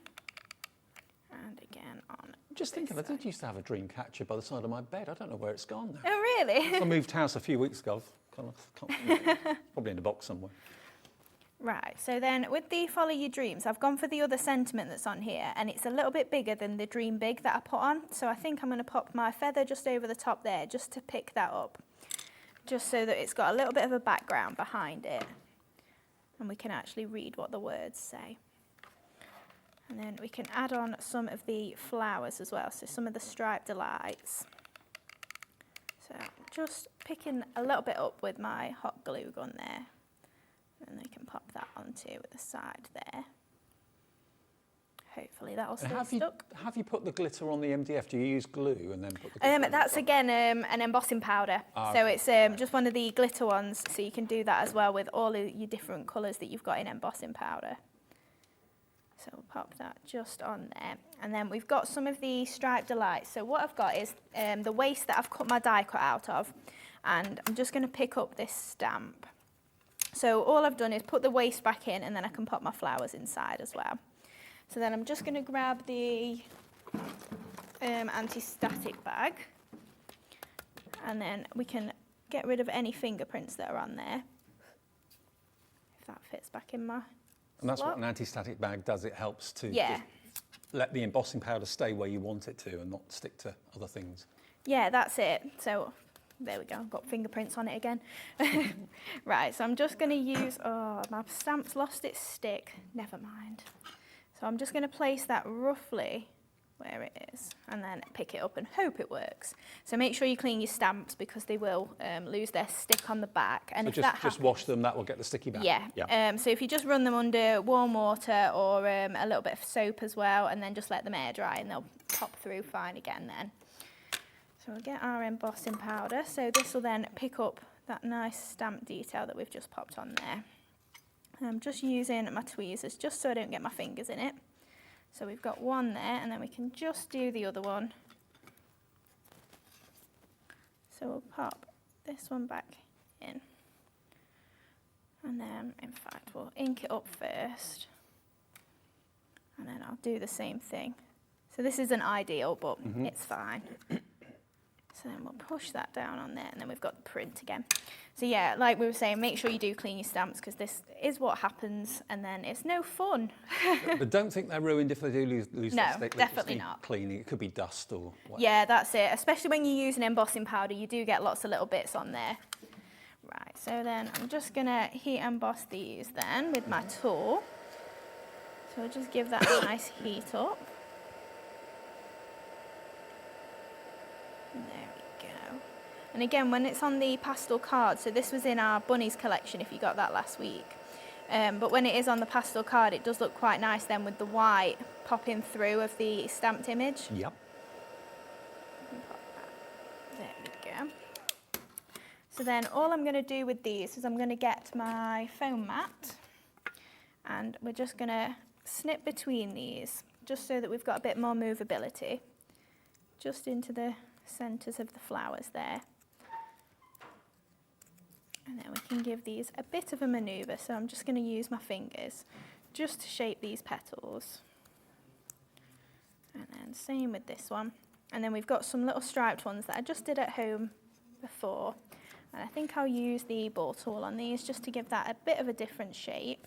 And again on. I'm just thinking, I did used to have a dream catcher by the side of my bed. I don't know where it's gone now. Oh, really? I moved house a few weeks ago. Probably in a box somewhere. Right, so then with the Follow Your Dreams, I've gone for the other sentiment that's on here, and it's a little bit bigger than the Dream Big that I put on. So I think I'm going to pop my feather just over the top there, just to pick that up. Just so that it's got a little bit of a background behind it. And we can actually read what the words say. And then we can add on some of the flowers as well, so some of the striped delights. So just picking a little bit up with my hot glue gun there. And we can pop that onto the side there. Hopefully that'll stay stuck. Have you put the glitter on the MDF? Do you use glue and then put the glitter on That's top? again an embossing powder. So it's just one of the glitter ones, so you can do that as well with all of your different colours that you've got in embossing powder. So we'll pop that just on there. And then we've got some of the striped delights. So what I've got is the waist that I've cut my die cut out of, and I'm just going to pick up this stamp. So all I've done is put the waist back in, and then I can pop my flowers inside as well. So then I'm just going to grab the anti-static bag, and then we can get rid of any fingerprints that are on there, if that fits back in my And that's slot. what an anti-static bag does. It helps to Yeah. just let the embossing powder stay where you want it to and not stick to other things. Yeah, that's it. So there we go, I've got fingerprints on it again. Right, so I'm just going to use, oh, my stamp's lost its stick. Never mind. So I'm just going to place that roughly where it is, and then pick it up and hope it works. So make sure you clean your stamps, because they will lose their stick on the back. And So if just, that just happens, wash them, that will get the sticky back. yeah. So if you just run them under warm water or a little bit of soap as well, and then just let them air dry, and they'll pop through fine again then. So we'll get our embossing powder. So this will then pick up that nice stamp detail that we've just popped on there. And I'm just using my tweezers just so I don't get my fingers in it. So we've got one there, and then we can just do the other one. So we'll pop this one back in. And then, in fact, we'll ink it up first. And then I'll do the same thing. So this isn't ideal, but it's fine. So then we'll push that down on there, and then we've got the print again. So yeah, like we were saying, make sure you do clean your stamps, because this is what happens, and then it's no fun. But don't think they're ruined if they do lose No, that stick. They definitely just need not. cleaning. It could be dust or whatever. Yeah, that's it. Especially when you use an embossing powder, you do get lots of little bits on there. Right, so then I'm just gonna heat emboss these then with my tool. So I'll just give that a nice heat up. There we go. And again, when it's on the pastel card, so this was in our bunnies collection if you got that last week. But when it is on the pastel card, it does look quite nice then with the white popping through of the stamped image. Yep. There we go. So then all I'm going to do with these is I'm going to get my foam mat, and we're just going to snip between these just so that we've got a bit more movability just into the centres of the flowers there. And then we can give these a bit of a manoeuvre, so I'm just going to use my fingers just to shape these petals. And then same with this one. And then we've got some little striped ones that I just did at home before. And I think I'll use the ball tool on these just to give that a bit of a different shape.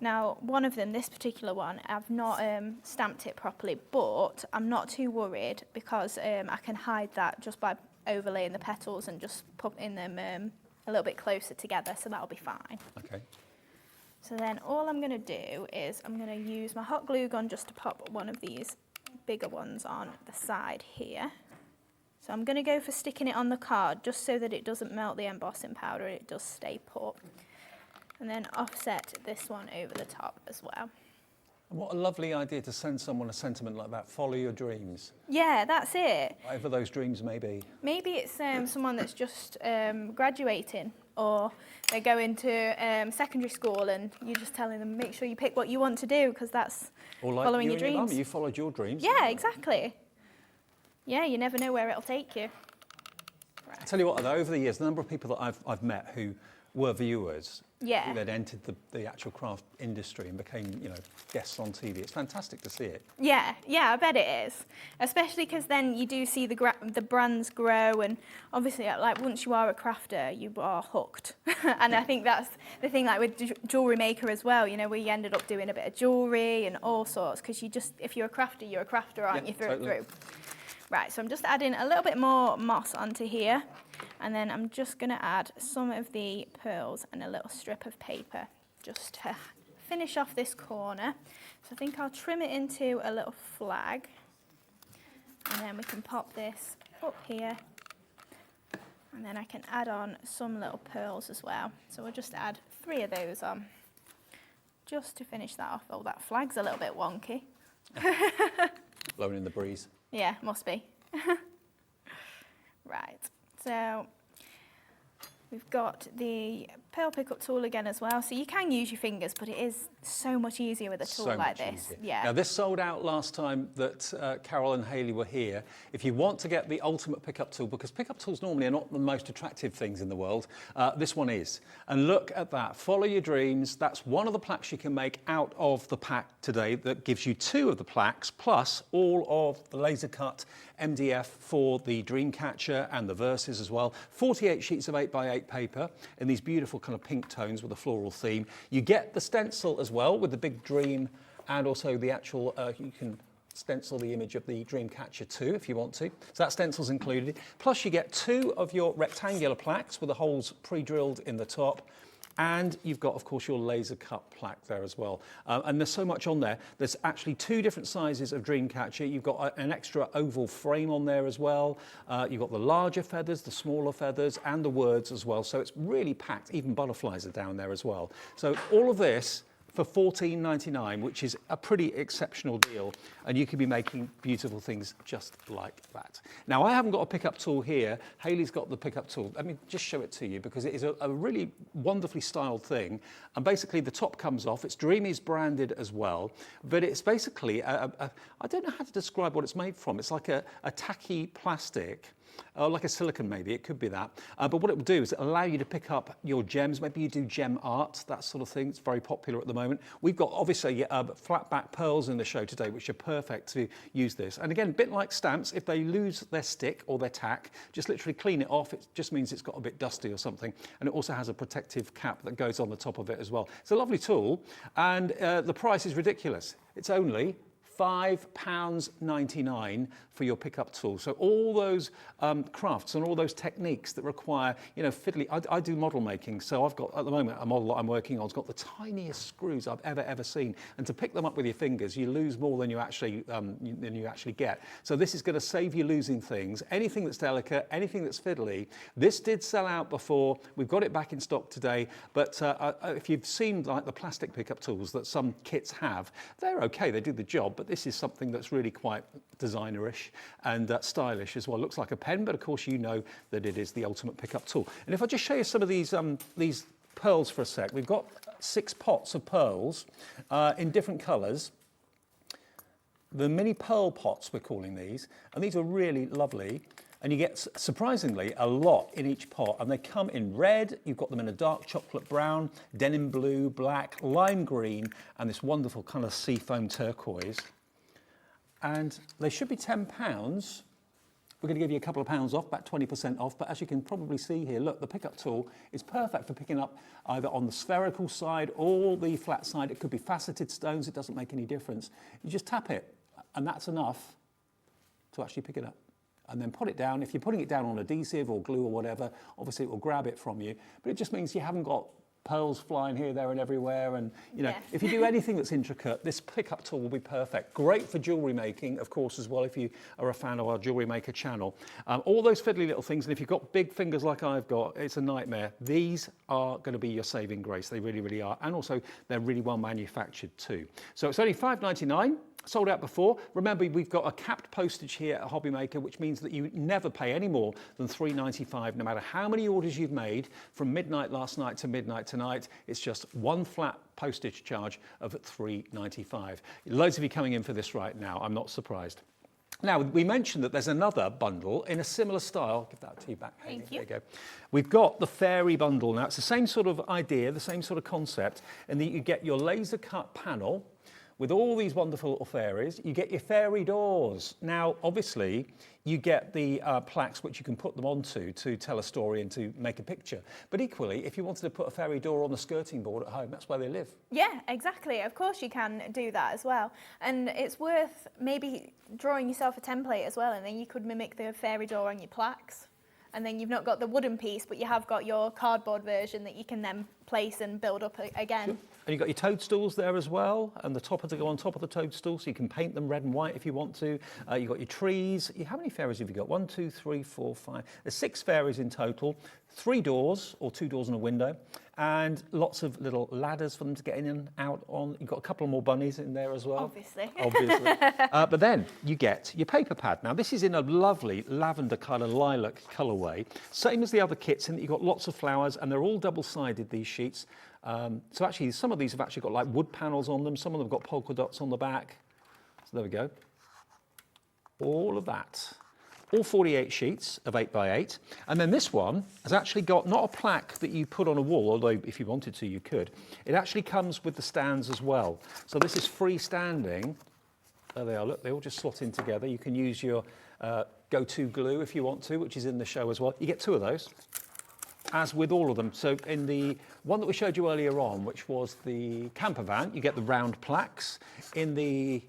Now, one of them, this particular one, I've not stamped it properly, but I'm not too worried because I can hide that just by overlaying the petals and just putting them a little bit closer together, so that'll be fine. Okay. So then all I'm going to do is I'm going to use my hot glue gun just to pop one of these bigger ones on the side here. So I'm going to go for sticking it on the card just so that it doesn't melt the embossing powder and it does stay put. And then offset this one over the top as well. What a lovely idea to send someone a sentiment like that. Follow your dreams. Yeah, that's it. Whatever those dreams may be. Maybe it's someone that's just graduating, or they're going to secondary school and you're just telling them, make sure you pick what you want to do because that's Or like following you your and dreams. Mum, you followed your dreams. Yeah, exactly. Yeah, you never know where it'll take you. I tell you what, though, over the years, the number of people that I've met who were viewers, Yeah. who had entered the actual craft industry and became, guests on TV. It's fantastic to see it. Yeah, I bet it is. Especially because then you do see the brands grow, and obviously, like once you are a crafter, you are hooked. And I think that's the thing, like with Jewellery Maker as well. We ended up doing a bit of jewellery and all sorts because if you're a crafter, aren't you, through totally. and through. Right, so I'm just adding a little bit more moss onto here, and then I'm just going to add some of the pearls and a little strip of paper just to finish off this corner. So I think I'll trim it into a little flag, and then we can pop this up here, and then I can add on some little pearls as well. So we'll just add 3 of those on just to finish that off. Oh, that flag's a little bit wonky. Blowing in the breeze. Yeah, must be. Right, so we've got the pearl pickup tool again as well. So you can use your fingers, but it is so much easier with a tool So like much this. easier. Yeah. Now, this sold out last time that Carol and Hayley were here. If you want to get the ultimate pickup tool, because pickup tools normally are not the most attractive things in the world, this one is. And look at that. Follow your dreams. That's one of the plaques you can make out of the pack today that gives you 2 of the plaques, plus all of the laser cut MDF for the dream catcher and the verses as well. 48 sheets of 8x8 paper in these beautiful kind of pink tones with a floral theme. You get the stencil as well with the big dream, and also the actual, you can stencil the image of the dream catcher too if you want to. So that stencil's included. Plus you get 2 of your rectangular plaques with the holes pre-drilled in the top. And you've got, of course, your laser cut plaque there as well. And there's so much on there. There's actually 2 different sizes of Dreamcatcher. You've got an extra oval frame on there as well. You've got the larger feathers, the smaller feathers, and the words as well. So it's really packed. Even butterflies are down there as well. So all of this for $14.99, which is a pretty exceptional deal, and you can be making beautiful things just like that. Now, I haven't got a pickup tool here. Hayley's got the pickup tool. Let me just show it to you because it is a really wonderfully styled thing. And basically, the top comes off. It's Dreamees branded as well, but it's basically I don't know how to describe what it's made from. It's like a tacky plastic. like a silicone maybe, it could be that. But what it will do is allow you to pick up your gems. Maybe you do gem art, that sort of thing. It's very popular at the moment. We've got obviously flat back pearls in the show today, which are perfect to use this. And again, a bit like stamps, if they lose their stick or their tack, just literally clean it off. It just means it's got a bit dusty or something. And it also has a protective cap that goes on the top of it as well. It's a lovely tool, and the price is ridiculous. It's only £5.99 for your pickup tool. So all those crafts and all those techniques that require, you know, fiddly. I do model making, so I've got at the moment a model that I'm working on. It's got the tiniest screws I've ever seen, and to pick them up with your fingers, you lose more than you actually get. So this is going to save you losing things. Anything that's delicate, anything that's fiddly. This did sell out before. We've got it back in stock today. But if you've seen like the plastic pickup tools that some kits have, they're okay. They do the job. But this is something that's really quite designerish and stylish as well. Looks like a pen, but of course you know that it is the ultimate pickup tool. And if I just show you some of these pearls for a sec. We've got 6 pots of pearls in different colours. The mini pearl pots, we're calling these, and these are really lovely. And you get, surprisingly, a lot in each pot. And they come in red, you've got them in a dark chocolate brown, denim blue, black, lime green, and this wonderful kind of seafoam turquoise. And they should be £10. We're going to give you a couple of pounds off, about 20% off. But as you can probably see here, look, the pickup tool is perfect for picking up either on the spherical side or the flat side. It could be faceted stones. It doesn't make any difference. You just tap it, and that's enough to actually pick it up. And then put it down. If you're putting it down on adhesive or glue or whatever, obviously it will grab it from you. But it just means you haven't got pearls flying here, there and everywhere. And, you know, Yeah. if you do anything that's intricate, this pickup tool will be perfect. Great for jewellery making, of course, as well, if you are a fan of our Jewellery Maker channel. All those fiddly little things, and if you've got big fingers like I've got, it's a nightmare. These are going to be your saving grace. They really, really are. And also, they're really well manufactured too. So it's only £5.99. Sold out before. Remember, we've got a capped postage here at Hobby Maker, which means that you never pay any more than £3.95, no matter how many orders you've made from midnight last night to midnight tonight. It's just one flat postage charge of £3.95. Loads of you coming in for this right now. I'm not surprised. Now, we mentioned that there's another bundle in a similar style. I'll give that to you back. Thank There you. you go. We've got the fairy bundle. Now, it's the same sort of idea, the same sort of concept, in that you get your laser cut panel with all these wonderful little fairies. You get your fairy doors. Now, obviously, you get the plaques which you can put them onto to tell a story and to make a picture. But equally, if you wanted to put a fairy door on the skirting board at home, that's where they live. Yeah, exactly. Of course you can do that as well. And it's worth maybe drawing yourself a template as well, and then you could mimic the fairy door on your plaques. And then you've not got the wooden piece, but you have got your cardboard version that you can then place and build up again. Sure. And you've got your toadstools there as well, and the topper to go on top of the toadstool, so you can paint them red and white if you want to. You've got your trees. How many fairies have you got? 1, 2, 3, 4, 5. There's 6 fairies in total. 3 doors, or 2 doors and a window, and lots of little ladders for them to get in and out on. You've got a couple more bunnies in there as well. Obviously. But then you get your paper pad. Now, this is in a lovely lavender colour, lilac colourway. Same as the other kits in that you've got lots of flowers, and they're all double-sided, these sheets. So actually, some of these have actually got like wood panels on them. Some of them have got polka dots on the back. So there we go. All of that. All 48 sheets of 8x8. And then this one has actually got not a plaque that you put on a wall, although if you wanted to, you could. It actually comes with the stands as well. So this is freestanding. There they are, look, they all just slot in together. You can use your go-to glue if you want to, which is in the show as well. You get 2 of those, as with all of them. So in the one that we showed you earlier on, which was the camper van, you get the round plaques. In the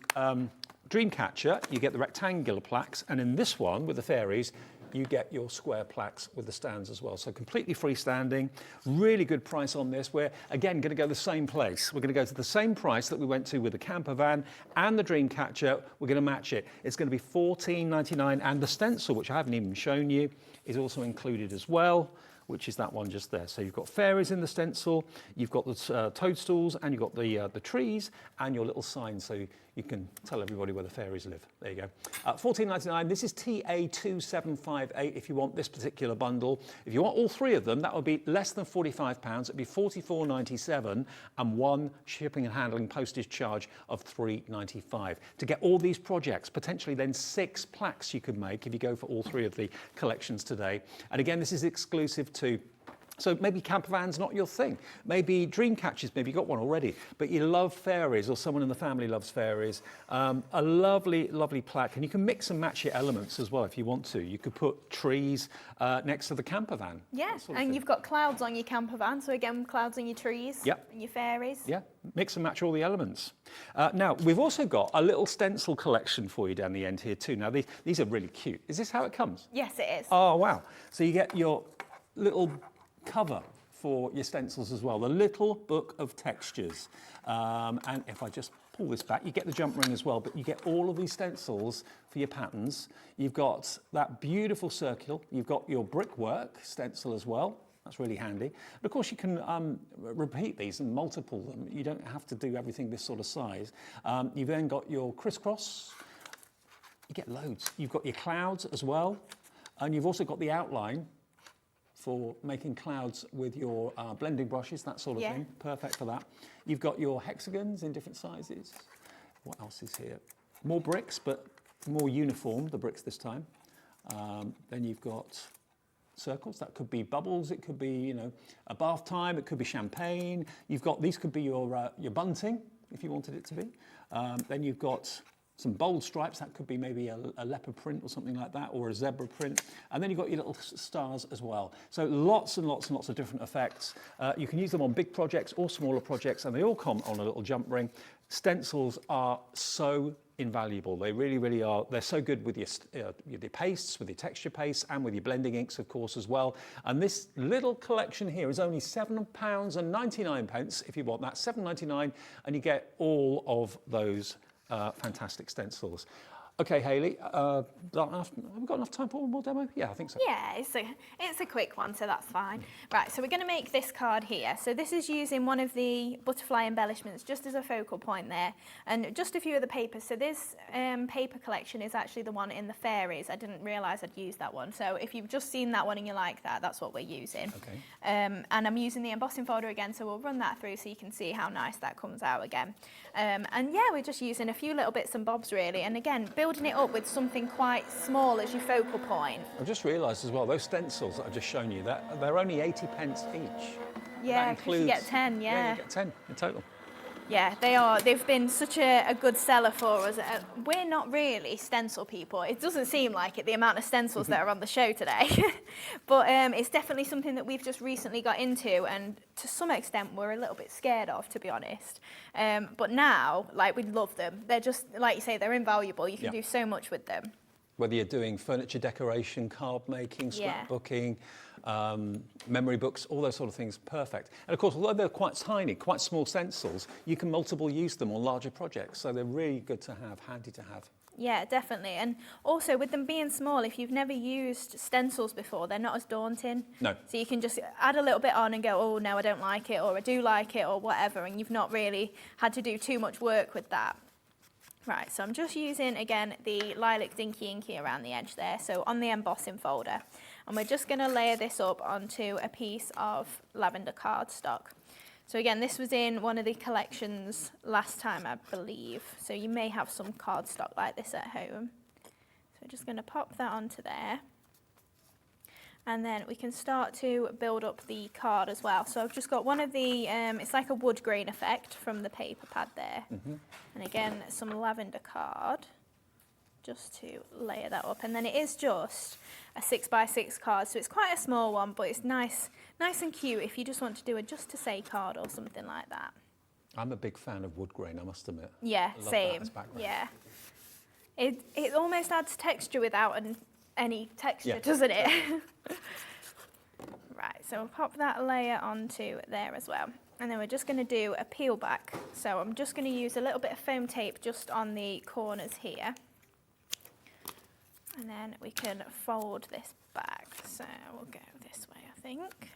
Dreamcatcher, you get the rectangular plaques, and in this one with the fairies, you get your square plaques with the stands as well. So completely freestanding, really good price on this. We're, again, going to go the same place. We're going to go to the same price that we went to with the camper van and the Dreamcatcher. We're going to match it. It's going to be $14.99, and the stencil, which I haven't even shown you, is also included as well, which is that one just there. So you've got fairies in the stencil, you've got the toadstools, and you've got the trees and your little signs. So You can tell everybody where the fairies live. There you go. $14.99. This is TA2758 if you want this particular bundle. If you want all three of them, that would be less than £45. It'd be $44.97 and one shipping and handling postage charge of $3.95. To get all these projects, potentially then 6 plaques you could make if you go for all three of the collections today. And again, this is exclusive to, so maybe camper van's not your thing. Maybe dream catchers, maybe you got one already, but you love fairies or someone in the family loves fairies. A lovely, lovely plaque. And you can mix and match your elements as well if you want to. You could put trees next to the camper van. Yeah, and you've got clouds on your camper van. So again, clouds on your trees. Yep. And your fairies. Yeah, mix and match all the elements. Now, we've also got a little stencil collection for you down the end here too. Now, these are really cute. Is this how it comes? Yes, it is. Oh, wow. So you get your little cover for your stencils as well, the little book of textures. And if I just pull this back, you get the jump ring as well, but you get all of these stencils for your patterns. You've got that beautiful circle. You've got your brickwork stencil as well. That's really handy. And of course, you can repeat these and multiple them. You don't have to do everything this sort of size. You've then got your crisscross. You get loads. You've got your clouds as well. And you've also got the outline for making clouds with your blending brushes, that sort of thing. Perfect for that. You've got your hexagons in different sizes. What else is here? More bricks, but more uniform, the bricks this time. Then you've got circles. That could be bubbles. It could be, you know, a bath time. It could be champagne. You've got, these could be your bunting, if you wanted it to be. Then you've got some bold stripes. That could be maybe a leopard print or something like that, or a zebra print. And then you've got your little stars as well. So lots and lots and lots of different effects. You can use them on big projects or smaller projects, and they all come on a little jump ring. Stencils are so invaluable. They really, really are. They're so good with your pastes, with your texture pastes, and with your blending inks, of course, as well. And this little collection here is only £7.99 if you want that. £7.99, and you get all of those fantastic stencils. Okay, Hayley, have we got enough time for one more demo? Yeah, I think so. Yeah, it's a quick one, so that's fine. Right, so we're going to make this card here. So this is using one of the butterfly embellishments just as a focal point there, and just a few of the papers. So this paper collection is actually the one in the fairies. I didn't realise I'd used that one. So if you've just seen that one and you like that, that's what we're using. Okay. And I'm using the embossing folder again, so we'll run that through so you can see how nice that comes out again. And yeah, we're just using a few little bits and bobs really, and again, building it up with something quite small as your focal point. I've just realised as well, those stencils that I've just shown you, they're only 80p each. Yeah, because you get 10, Yeah, you get 10 in total. Yeah, they are. They've been such a good seller for us. We're not really stencil people. It doesn't seem like it, the amount of stencils that are on the show today. But it's definitely something that we've just recently got into, and to some extent we're a little bit scared of, to be honest. But now, like, we love them. They're just, like you say, they're invaluable. You can do so much with them. Whether you're doing furniture decoration, card making, scrapbooking, memory books, all those sort of things, perfect. And of course, although they're quite tiny, quite small stencils, you can multiple use them on larger projects. So they're really good to have, handy to have. Yeah, definitely. And also with them being small, if you've never used stencils before, they're not as daunting. No. So you can just add a little bit on and go, oh, no, I don't like it, or I do like it, or whatever. And you've not really had to do too much work with that. Right, so I'm just using, again, the lilac dinky inky around the edge there, so on the embossing folder. And we're just going to layer this up onto a piece of lavender cardstock. So again, this was in one of the collections last time, I believe. So you may have some cardstock like this at home. So we're just going to pop that onto there. And then we can start to build up the card as well. So I've just got one of the, it's like a wood grain effect from the paper pad there. Mm-hmm. And again, some lavender card, just to layer that up. And then it is just a 6x6 card, so it's quite a small one, but it's nice and cute if you just want to do a just to say card or something like that. I'm a big fan of wood grain, I must admit. Yeah, same. Yeah. It almost adds texture without any texture, doesn't it? Right, so we'll pop that layer onto there as well. And then we're just going to do a peel back. So I'm just going to use a little bit of foam tape just on the corners here. And then we can fold this back. So we'll go this way, I think.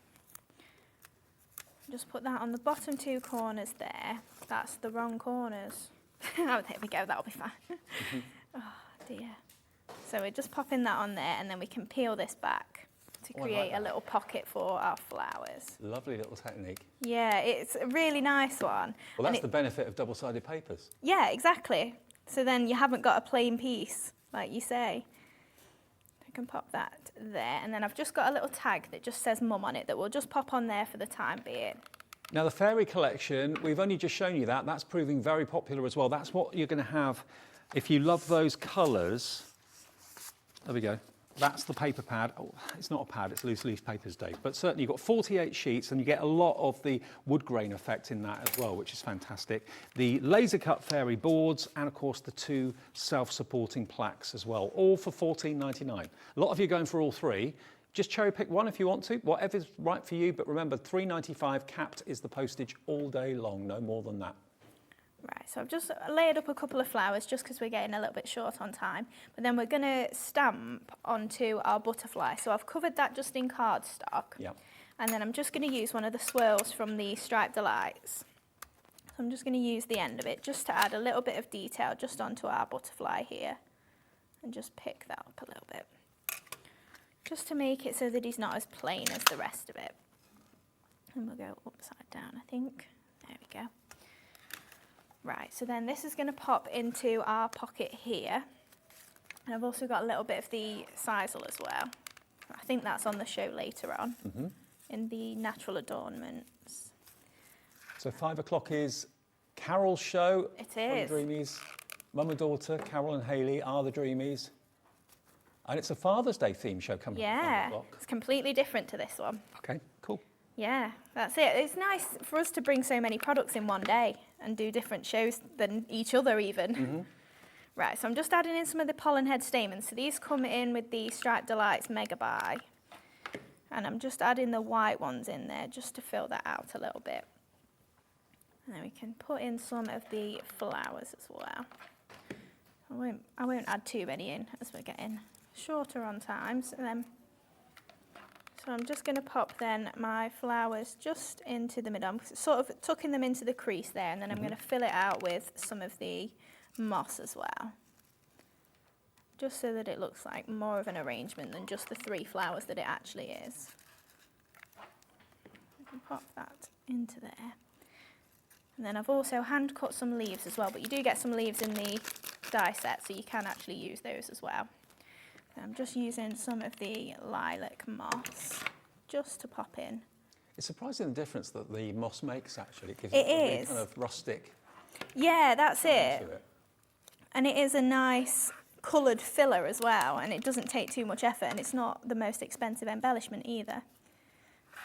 Just put that on the bottom two corners there. That's the wrong corners. Oh, there we go, that'll be fine. Oh dear. So we're just popping that on there, and then we can peel this back to create a little pocket for our flowers. Lovely little technique. Yeah, it's a really nice one. Well, that's the benefit of double-sided papers. Yeah, exactly. So then you haven't got a plain piece, like you say. I can pop that there, and then I've just got a little tag that just says Mum on it that we'll just pop on there for the time being. Now, the fairy collection, we've only just shown you that. That's proving very popular as well. That's what you're going to have if you love those colours. There we go. That's the paper pad. Oh, it's not a pad, it's loose leaf papers, Dave. But certainly you've got 48 sheets, and you get a lot of the wood grain effect in that as well, which is fantastic. The laser cut fairy boards, and of course the 2 self-supporting plaques as well, all for $14.99. A lot of you are going for all 3. Just cherry pick one if you want to, whatever's right for you. But remember, $3.95 capped is the postage all day long, no more than that. Right, so I've just layered up a couple of flowers just because we're getting a little bit short on time. But then we're going to stamp onto our butterfly. So I've covered that just in cardstock. Yeah. And then I'm just going to use one of the swirls from the Striped Delights. So I'm just going to use the end of it just to add a little bit of detail just onto our butterfly here. And just pick that up a little bit. Just to make it so that he's not as plain as the rest of it. And we'll go upside down, I think. There we go. Right, so then this is going to pop into our pocket here. And I've also got a little bit of the sisal as well. I think that's on the show later on in the natural adornments. So 5 o'clock is Carol's show. It is. From Dreamees. Mum and daughter, Carol and Hayley, are the Dreamees. And it's a Father's Day theme show coming up at 5 o'clock. It's completely different to this one. Okay, cool. Yeah, that's it. It's nice for us to bring so many products in one day and do different shows than each other even. Right, so I'm just adding in some of the pollen head stamens. So these come in with the Striped Delights Mega Buy. And I'm just adding the white ones in there just to fill that out a little bit. And then we can put in some of the flowers as well. I won't add too many in as we're getting shorter on time. So I'm just going to pop then my flowers just into the middle. I'm sort of tucking them into the crease there, and then I'm going to fill it out with some of the moss as well. Just so that it looks like more of an arrangement than just the 3 flowers that it actually is. I can pop that into there. And then I've also hand cut some leaves as well, but you do get some leaves in the die set, so you can actually use those as well. I'm just using some of the lilac moss just to pop in. It's surprising the difference that the moss makes, actually. It gives It it a really is. kind of rustic Yeah, that's it. to it. And it is a nice coloured filler as well, and it doesn't take too much effort, and it's not the most expensive embellishment either.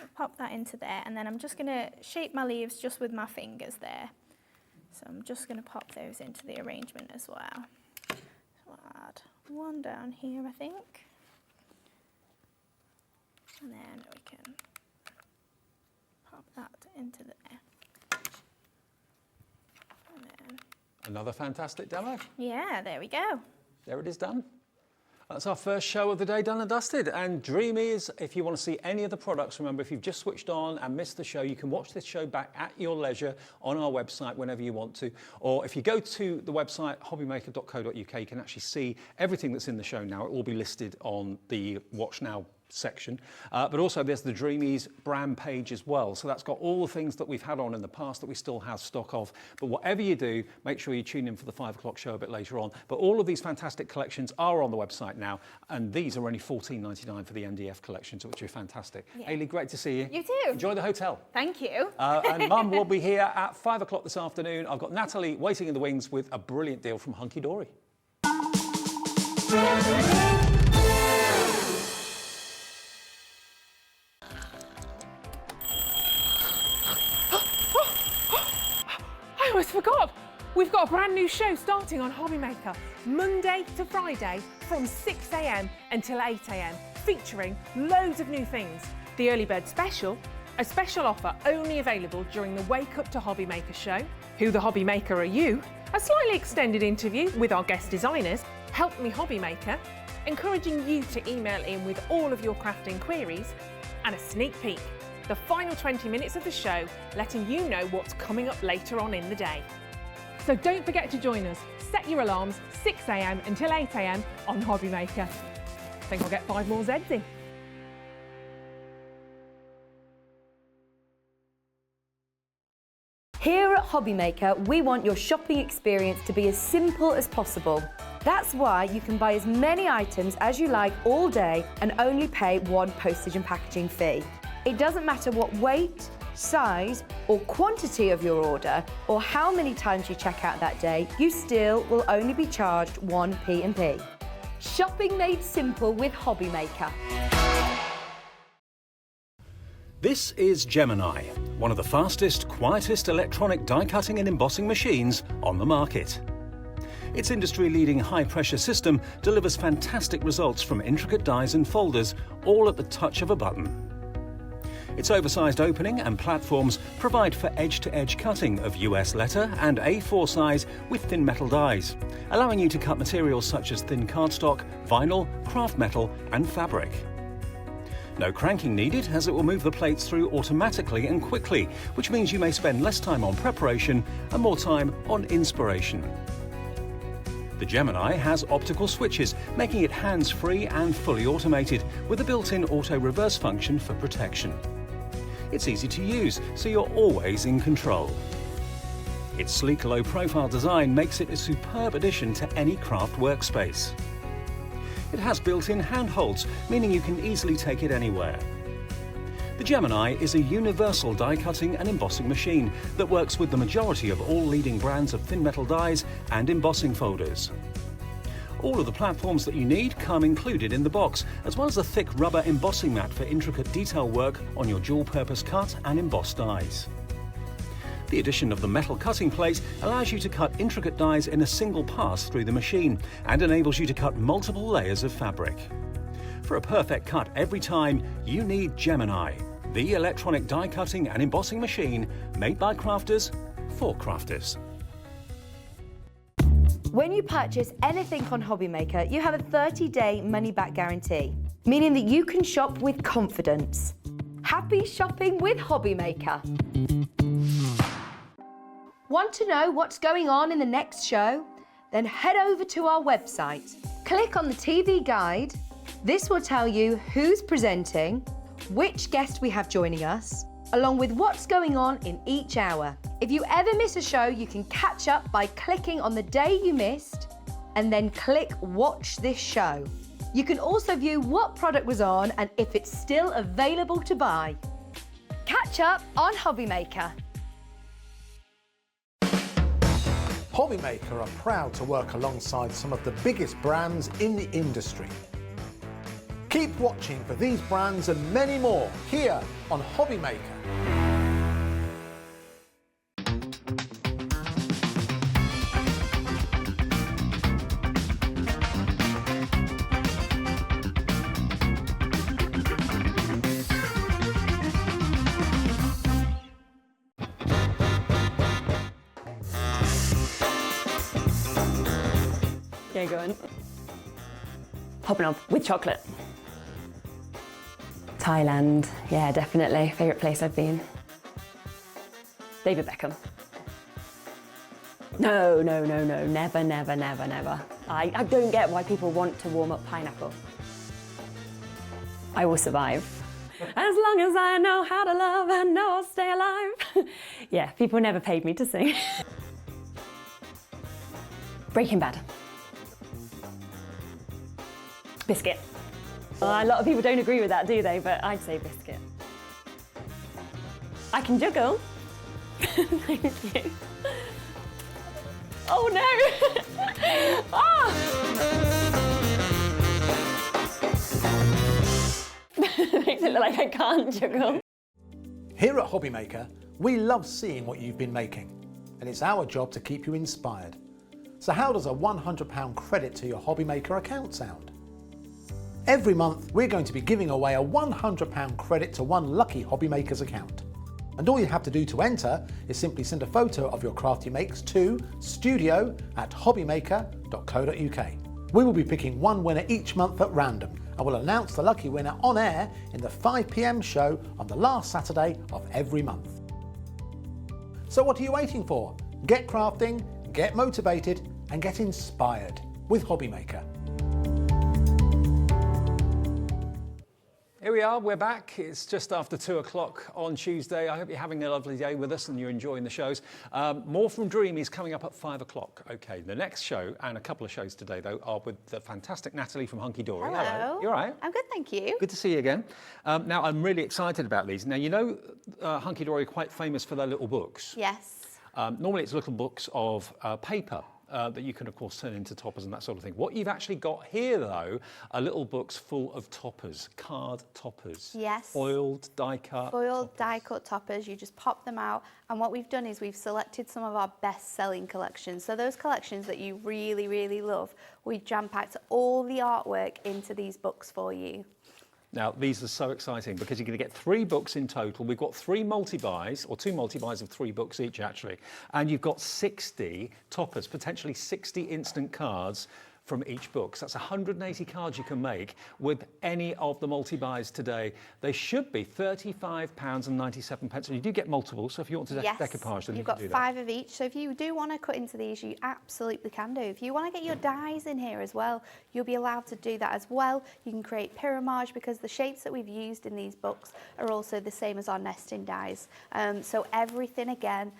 So pop that into there, and then I'm just going to shape my leaves just with my fingers there. So I'm just going to pop those into the arrangement as well. So I'll add one down here, I think. And then we can pop that into there. And then, Another fantastic demo. yeah, there we go. There it is done. That's our first show of the day done and dusted. And Dreamees, if you want to see any of the products, remember, if you've just switched on and missed the show, you can watch this show back at your leisure on our website whenever you want to. Or if you go to the website, hobbymaker.co.uk, you can actually see everything that's in the show now. It will be listed on the Watch Now section. But also there's the Dreamees brand page as well. So that's got all the things that we've had on in the past that we still have stock of. But whatever you do, make sure you tune in for the 5 o'clock show a bit later on. But all of these fantastic collections are on the website now. And these are only $14.99 for the MDF collections, which are fantastic. Yeah. Hayley, great to see you. You too. Enjoy the hotel. Thank you. And Mum will be here at 5 o'clock this afternoon. I've got Natalie waiting in the wings with a brilliant deal from Hunkydory. I almost forgot. We've got a brand new show starting on Hobbymaker, Monday to Friday from 6 a.m. until 8 a.m, featuring loads of new things. The Early Bird Special, a special offer only available during the Wake Up to Hobbymaker show. Who the Hobbymaker Are You? A slightly extended interview with our guest designers, Help Me Hobbymaker, encouraging you to email in with all of your crafting queries, and a sneak peek, the final 20 minutes of the show, letting you know what's coming up later on in the day. So don't forget to join us. Set your alarms 6 a.m. until 8 a.m. on Hobby Maker. I think I'll get 5 more Zs in. Here at Hobby Maker, we want your shopping experience to be as simple as possible. That's why you can buy as many items as you like all day and only pay one postage and packaging fee. It doesn't matter what weight, size or quantity of your order or how many times you check out that day, you still will only be charged one P&P. Shopping made simple with Hobby Maker. This is Gemini, one of the fastest, quietest electronic die cutting and embossing machines on the market. Its industry-leading high-pressure system delivers fantastic results from intricate dies and folders, all at the touch of a button. Its oversized opening and platforms provide for edge-to-edge cutting of US letter and A4 size with thin metal dies, allowing you to cut materials such as thin cardstock, vinyl, craft metal and fabric. No cranking needed, as it will move the plates through automatically and quickly, which means you may spend less time on preparation and more time on inspiration. The Gemini has optical switches, making it hands-free and fully automated, with a built-in auto-reverse function for protection. It's easy to use, so you're always in control. Its sleek, low-profile design makes it a superb addition to any craft workspace. It has built-in handholds, meaning you can easily take it anywhere. The Gemini is a universal die-cutting and embossing machine that works with the majority of all leading brands of thin metal dies and embossing folders. All of the platforms that you need come included in the box, as well as a thick rubber embossing mat for intricate detail work on your dual-purpose cut and embossed dies. The addition of the metal cutting plate allows you to cut intricate dies in a single pass through the machine and enables you to cut multiple layers of fabric. For a perfect cut every time, you need Gemini, the electronic die cutting and embossing machine made by crafters for crafters. When you purchase anything on Hobby Maker, you have a 30-day money-back guarantee, meaning that you can shop with confidence. Happy shopping with Hobby Maker. Want to know what's going on in the next show? Then head over to our website. Click on the TV guide. This will tell you who's presenting, which guest we have joining us, along with what's going on in each hour. If you ever miss a show, you can catch up by clicking on the day you missed and then click Watch This Show. You can also view what product was on and if it's still available to buy. Catch up on Hobby Maker. Hobby Maker are proud to work alongside some of the biggest brands in the industry. Keep watching for these brands and many more here on Hobby Maker. Yeah, go on. Popping off with chocolate. Thailand, yeah, definitely. Favourite place I've been. David Beckham. No, never. I don't get why people want to warm up pineapple. I will survive. As long as I know how to love, I know I'll stay alive. Yeah, people never paid me to sing. Breaking Bad. Biscuit. A lot of people don't agree with that, do they? But I'd say biscuit. I can juggle. Thank you. Oh no! Oh! Makes it look like I can't juggle. Here at Hobby Maker, we love seeing what you've been making, and it's our job to keep you inspired. So how does a £100 credit to your Hobby Maker account sound? Every month, we're going to be giving away a £100 credit to one lucky Hobby Maker's account. And all you have to do to enter is simply send a photo of your craft you makes to studio@hobbymaker.co.uk. We will be picking one winner each month at random, and we'll announce the lucky winner on air in the 5 PM show on the last Saturday of every month. So what are you waiting for? Get crafting, Get motivated and get inspired with Hobbymaker. Here we are, we're back. It's just after 2 o'clock on Tuesday. I hope you're having a lovely day with us and you're enjoying the shows. More from Dreamees coming up at 5 o'clock. Okay, the next show, and a couple of shows today though, are with the fantastic Natalie from Hunkydory. Hello. You're right. I'm good, thank you. Good to see you again. Now, I'm really excited about these. Now, you know Hunkydory are quite famous for their little books. Yes. Normally it's little books of paper. That you can, of course, turn into toppers and that sort of thing. What you've actually got here, though, are little books full of toppers, card toppers. Yes. Foiled, die-cut. Foiled, die-cut toppers. You just pop them out. And what we've done is we've selected some of our best-selling collections. So those collections that you really, really love, we've jam-packed all the artwork into these books for you. Now, these are so exciting because you're going to get 3 books in total. We've got 3 multi-buys, or 2 multi-buys of 3 books each, actually. And you've got 60 toppers, potentially 60 instant cards from each book. So that's 180 cards you can make with any of the multi-buys today. They should be £35.97. And you do get multiple, so if you want to decoupage them, you can do that. You've got 5 of each, so if you do want to cut into these, you absolutely can do. If you want to get your dies in here as well, you'll be allowed to do that as well. You can create pyramage because the shapes that we've used in these books are also the same as our nesting dies. So everything, again,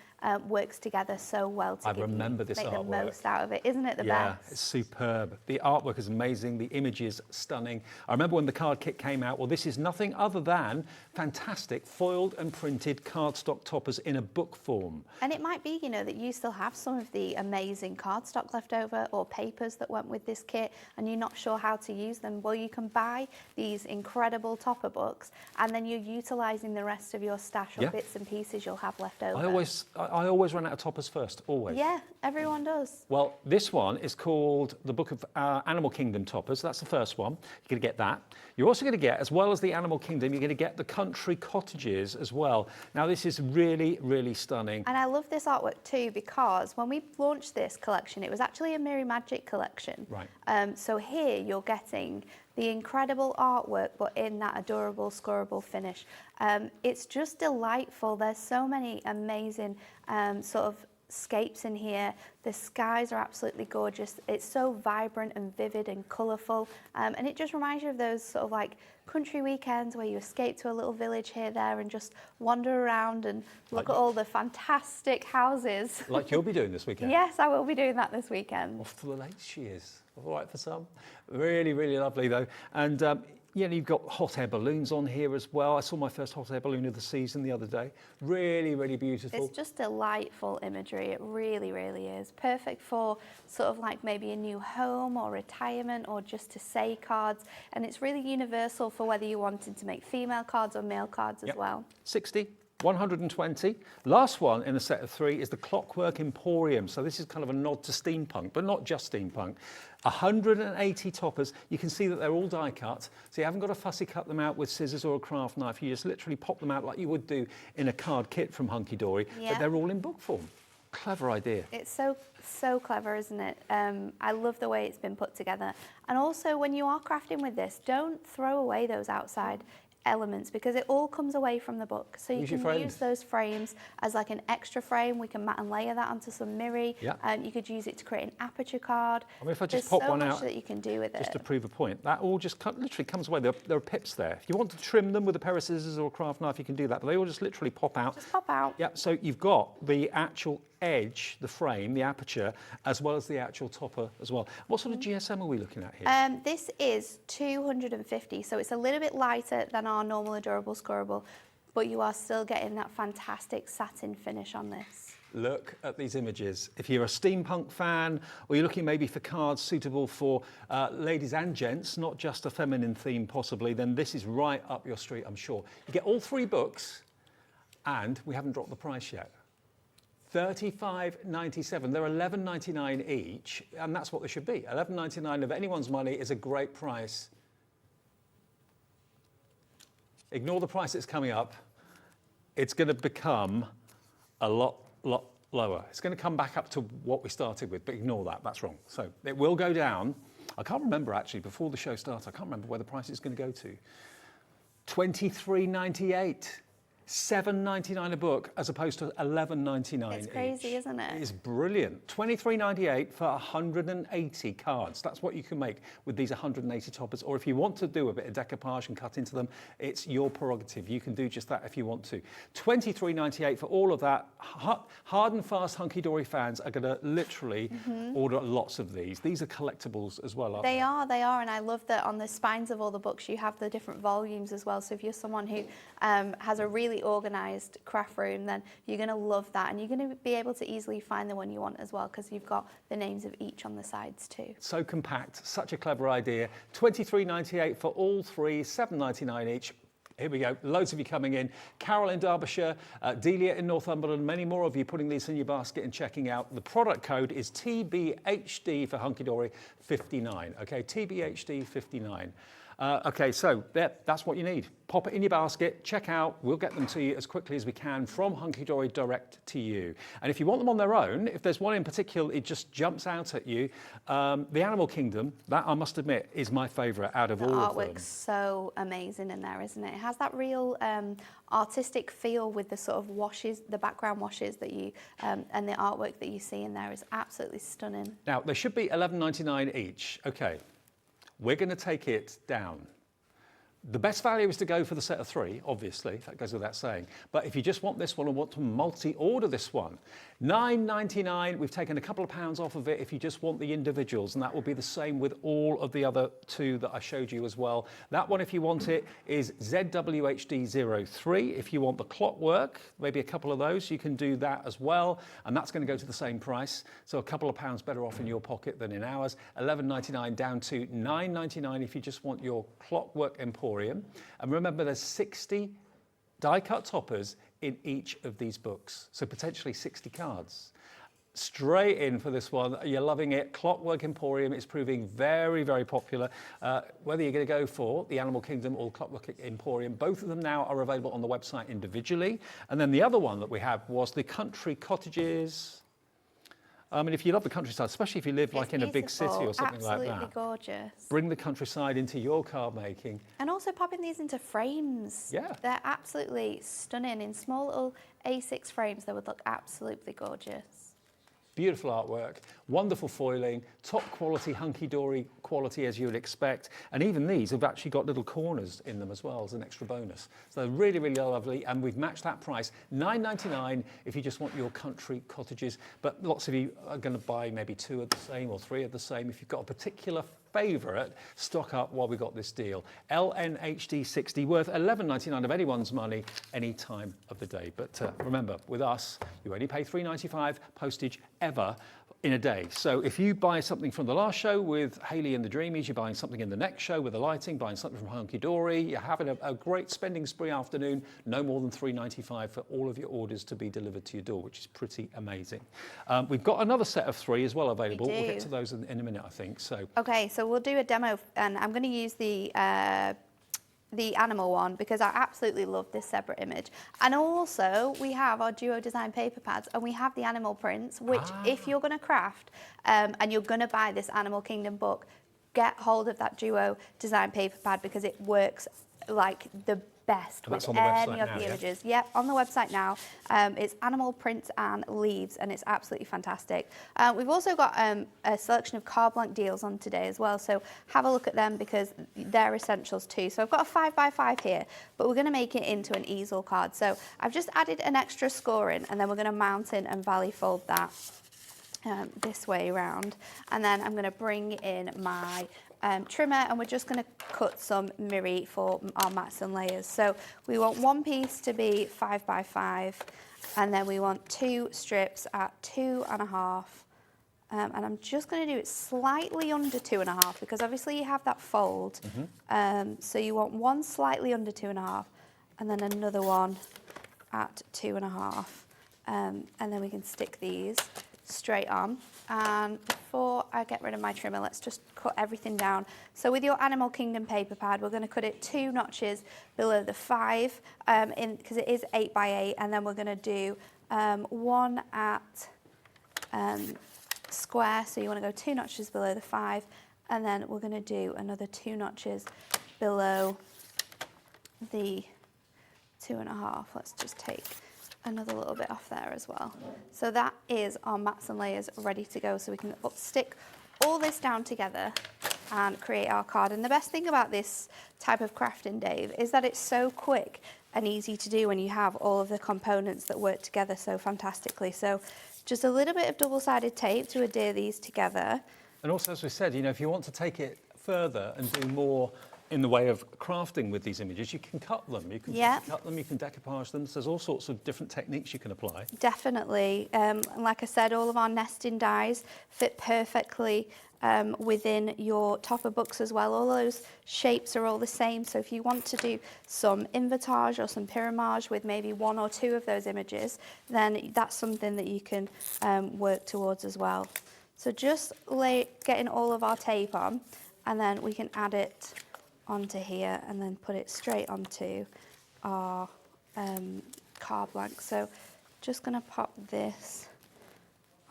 works together so well to make the most out of it. Isn't it the best? Yeah, it's superb. The artwork is amazing. The image is stunning. I remember when the card kit came out, well, this is nothing other than fantastic foiled and printed cardstock toppers in a book form. And it might be, you know, that you still have some of the amazing cardstock left over or papers that went with this kit and you're not sure how to use them. Well, you can buy these incredible topper books and then you're utilising the rest of your stash or bits and pieces you'll have left over. I always run out of toppers first, always. Yeah, everyone does. Well, this one is called the Book of Animal Kingdom toppers. That's the first one. You're going to get that. You're also going to get, as well as the Animal Kingdom, you're going to get the country cottages as well. Now, this is really, really stunning. And I love this artwork too because when we launched this collection, it was actually a Merry Magic collection. Right. So here you're getting the incredible artwork, but in that adorable, scorable finish. It's just delightful. There's so many amazing sort of scapes in here. The skies are absolutely gorgeous. It's so vibrant and vivid and colourful. And it just reminds you of those sort of like country weekends where you escape to a little village here, there, and just wander around and look at all the fantastic houses. Like you'll be doing this weekend. Yes, I will be doing that this weekend. Off to the lakes she is. All right for some. Really, really lovely though. And yeah, you've got hot air balloons on here as well. I saw my first hot air balloon of the season the other day. Really, really beautiful. It's just delightful imagery. It really, really is. Perfect for sort of like maybe a new home or retirement or just to say cards. And it's really universal for whether you're wanting to make female cards or male cards as well. 60. 120. Last one in a set of 3 is the Clockwork Emporium. So this is kind of a nod to steampunk, but not just steampunk. 180 toppers. You can see that they're all die cut. So you haven't got to fussy cut them out with scissors or a craft knife. You just literally pop them out like you would do in a card kit from Hunkydory, but they're all in book form. Clever idea. It's so clever, isn't it? I love the way it's been put together. And also when you are crafting with this, don't throw away those outside elements because it all comes away from the book. So you can use those frames as like an extra frame. We can mat and layer that onto some mirror. You could use it to create an aperture card. I mean, if I just There's pop so one much out, that you can do with just it. to prove a point, that all just literally comes away. There are pips there. If you want to trim them with a pair of scissors or a craft knife, you can do that, but they all just literally pop out. Just pop out. Yeah, so you've got the actual edge, the frame, the aperture, as well as the actual topper as well. What sort of GSM are we looking at here? This is 250, so it's a little bit lighter than our normal adorable scorable, but you are still getting that fantastic satin finish on this. Look at these images. If you're a steampunk fan, or you're looking maybe for cards suitable for ladies and gents, not just a feminine theme possibly, then this is right up your street, I'm sure. You get all 3 books, and we haven't dropped the price yet. $35.97. They're $11.99 each, and that's what they should be. $11.99 of anyone's money is a great price. Ignore the price that's coming up. It's going to become a lot lower. It's going to come back up to what we started with, but ignore that. That's wrong. So it will go down. I can't remember actually before the show started. I can't remember where the price is going to go to. $23.98. $7.99 a book as opposed to $11.99 It's crazy, each. isn't it? It's brilliant. $23.98 for 180 cards. That's what you can make with these 180 toppers. Or if you want to do a bit of decoupage and cut into them, it's your prerogative. You can do just that if you want to. $23.98 for all of that. Hard and fast Hunkydory fans are going to literally order lots of these. These are collectibles as well, aren't they? They are, and I love that on the spines of all the books you have the different volumes as well. So if you're someone who has a really organised craft room, then you're going to love that, and you're going to be able to easily find the one you want as well because you've got the names of each on the sides too. So compact, such a clever idea. $23.98 for all three, $7.99 each. Here we go, loads of you coming in. Carol in Derbyshire, Delia in Northumberland, many more of you putting these in your basket and checking out. The product code is TBHD for Hunkydory 59, okay, TBHD 59. Okay, so that's what you need. Pop it in your basket, check out, we'll get them to you as quickly as we can from Hunkydory direct to you. And if you want them on their own, if there's one in particular, it just jumps out at you. The Animal Kingdom, that I must admit is my favourite out of all of them. The artwork's so amazing in there, isn't it? It has that real artistic feel with the sort of washes, the background washes that you, and the artwork that you see in there is absolutely stunning. Now, they should be $11.99 each. Okay. We're going to take it down. The best value is to go for the set of three, obviously, that goes without saying. But if you just want this one and want to multi-order this one, $9.99, we've taken a couple of pounds off of it if you just want the individuals, and that will be the same with all of the other two that I showed you as well. That one, if you want it, is ZWHD03. If you want the clockwork, maybe a couple of those, you can do that as well, and that's going to go to the same price. So a couple of pounds better off in your pocket than in ours. $11.99 down to $9.99 if you just want your clockwork Emporium. And remember, there's 60 die-cut toppers in each of these books, so potentially 60 cards. Straight in for this one, you're loving it. Clockwork Emporium is proving very, very popular. Whether you're going to go for the Animal Kingdom or Clockwork Emporium, both of them now are available on the website individually. And then the other one that we had was the Country Cottages. I mean, if you love the countryside, especially if you live like in a big city or something like that. Absolutely gorgeous. Bring the countryside into your card making. And also popping these into frames. Yeah. They're absolutely stunning. In small little A6 frames, they would look absolutely gorgeous. Beautiful artwork, wonderful foiling, top quality Hunkydory quality as you would expect. And even these have actually got little corners in them as well as an extra bonus. So they're really, really lovely. And we've matched that price, $9.99 if you just want your country cottages. But lots of you are going to buy maybe 2 of the same or 3 of the same. If you've got a particular favourite, stock up while we got this deal. LNHD 60, worth $11.99 of anyone's money any time of the day. But remember, with us, you only pay $3.95 postage ever in a day. So if you buy something from the last show with Hayley and the Dreamies, you're buying something in the next show with the lighting, buying something from Hunkydory, you're having a great spending spree afternoon, no more than $3.95 for all of your orders to be delivered to your door, which is pretty amazing. We've got another set of 3 as well available. We'll get to those in a minute, I think. So okay, so we'll do a demo, and I'm going to use the animal one because I absolutely love this separate image. And also we have our duo design paper pads, and we have the animal prints, which if you're going to craft and you're going to buy this Animal Kingdom book, get hold of that duo design paper pad because it works like the best with any of the images. Yep, on the website now. It's animal prints and leaves, and it's absolutely fantastic. We've also got a selection of carte blanche deals on today as well, so have a look at them because they're essentials too. So I've got a 5x5 here, but we're going to make it into an easel card. So I've just added an extra score in, and then we're going to mount in and valley fold that this way around. And then I'm going to bring in my trimmer, and we're just going to cut some mirri for our mats and layers. So we want one piece to be 5x5, and then we want 2 strips at 2.5. And I'm just going to do it slightly under 2.5 because obviously you have that fold. So you want one slightly under 2.5, and then another one at 2.5. And then we can stick these straight on. And before I get rid of my trimmer, let's just cut everything down. So with your Animal Kingdom paper pad, we're going to cut it 2 notches below the 5 because it is 8x8, and then we're going to do 1 at square, so you want to go 2 notches below the 5, and then we're going to do another 2 notches below the 2.5. Let's just take another little bit off there as well. So that is our mats and layers ready to go. So we can stick all this down together and create our card. And the best thing about this type of crafting, Dave, is that it's so quick and easy to do when you have all of the components that work together so fantastically. So just a little bit of double-sided tape to adhere these together. And also, as we said, you know, if you want to take it further and do more in the way of crafting with these images, you can cut them. You can cut them, you can decoupage them. So there's all sorts of different techniques you can apply. Definitely. And like I said, all of our nesting dies fit perfectly within your topper books as well. All those shapes are all the same. So if you want to do some invertage or some pyramage with maybe 1 or 2 of those images, then that's something that you can work towards as well. So just getting all of our tape on, and then we can add it onto here and then put it straight onto our card blank. So just going to pop this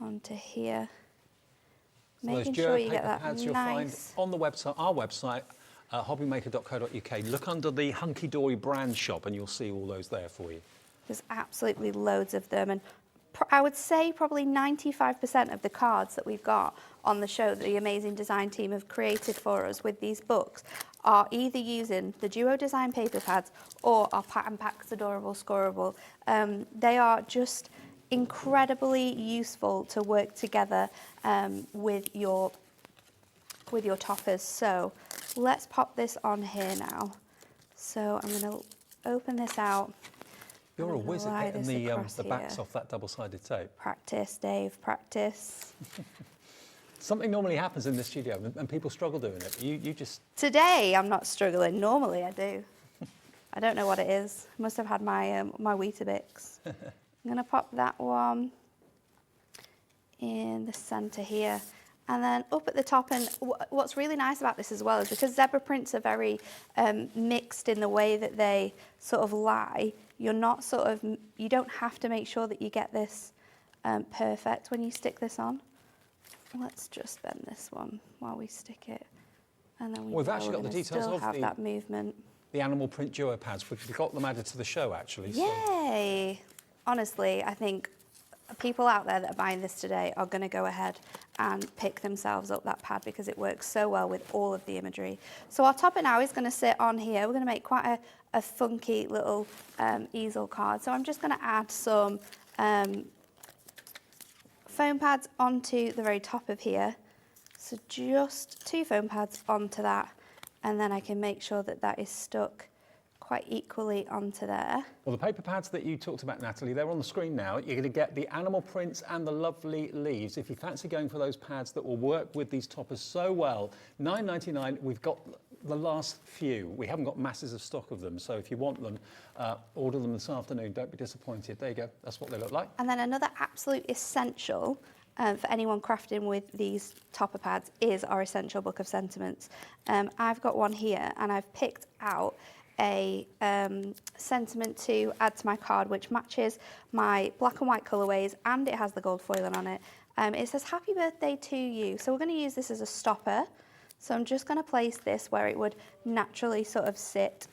onto here, So making those sure duo you get paper that pads nice. you'll find on the website, our website, hobbymaker.co.uk. Look under the Hunkydory brand shop and you'll see all those there for you. There's absolutely loads of them, and I would say probably 95% of the cards that we've got on the show that the amazing design team have created for us with these books are either using the Duo Design paper pads or our Pattern Packs Adorable Scoreable. They are just incredibly useful to work together with your toppers. So let's pop this on here now. So I'm going to open this out. You're a whiz at getting the backs off that double-sided tape. Practice, Dave, practice. Something normally happens in the studio and people struggle doing it. You just... Today I'm not struggling. Normally I do. I don't know what it is. Must have had my my Weetabix. I'm going to pop that one in the centre here. And then up at the top, and what's really nice about this as well is because zebra prints are very mixed in the way that they sort of lie, you're not sort of, you don't have to make sure that you get this perfect when you stick this on. Let's just bend this one while we stick it. And then we've actually got the details still of have that movement. The animal print duo pads. We've got them added to the show, actually. Yay! So. Honestly, I think people out there that are buying this today are going to go ahead and pick themselves up that pad because it works so well with all of the imagery. So our topper now is going to sit on here. We're going to make quite a funky little easel card. So I'm just going to add some foam pads onto the very top of here. So just 2 foam pads onto that, and then I can make sure that that is stuck quite equally onto there. Well, the paper pads that you talked about, Natalie, they're on the screen now. You're going to get the animal prints and the lovely leaves. If you fancy going for those pads that will work with these toppers so well, $9.99. We've got the last few. We haven't got masses of stock of them, so if you want them, order them this afternoon. Don't be disappointed. There you go. That's what they look like. And then another absolute essential for anyone crafting with these topper pads is our essential book of sentiments. I've got one here, and I've picked out a sentiment to add to my card, which matches my black and white colourways, and it has the gold foiling on it. It says happy birthday to you. So we're going to use this as a stopper. So I'm just going to place this where it would naturally sort of sit,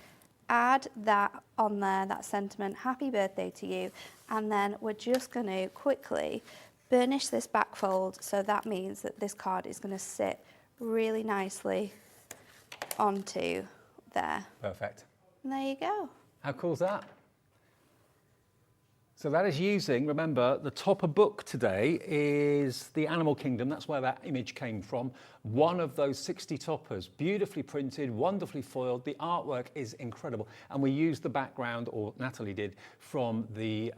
add that on there, that sentiment, happy birthday to you, and then we're just going to quickly burnish this back fold. So that means that this card is going to sit really nicely onto there. Perfect. And there you go. How cool is that? So that is using, remember, the topper book today is the Animal Kingdom. That's where that image came from. One of those 60 toppers, beautifully printed, wonderfully foiled. The artwork is incredible. And we used the background, or Natalie did, from the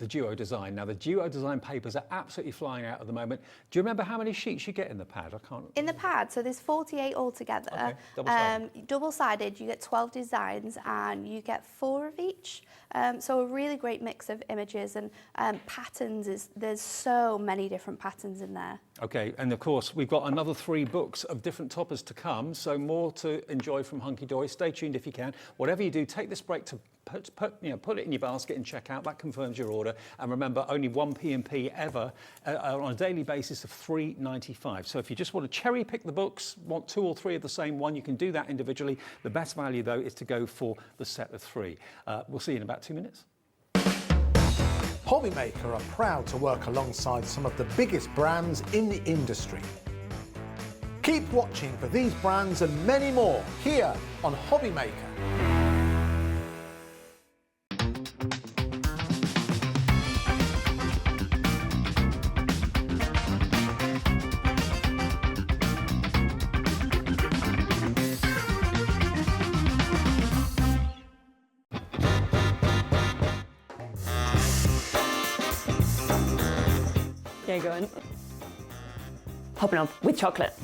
Duo Design. Now, the Duo Design papers are absolutely flying out at the moment. Do you remember how many sheets you get in the pad? I can't... In the pad, so there's 48 altogether. Okay, double-sided. Double-sided, you get 12 designs and you get 4 of each. So a really great mix of images. images and patterns. There's so many different patterns in there. Okay, and of course we've got another 3 books of different toppers to come, so more to enjoy from Hunkydory. Stay tuned if you can. Whatever you do, take this break to put it in your basket and check out. That confirms your order. And remember, only 1 P&P ever on a daily basis of $3.95. So if you just want to cherry pick the books, want 2 or 3 of the same one, you can do that individually. The best value though is to go for the set of 3. We'll see you in about 2 minutes. Hobbymaker are proud to work alongside some of the biggest brands in the industry. Keep watching for these brands and many more here on Hobbymaker. Yeah, go on. Popping up with chocolate.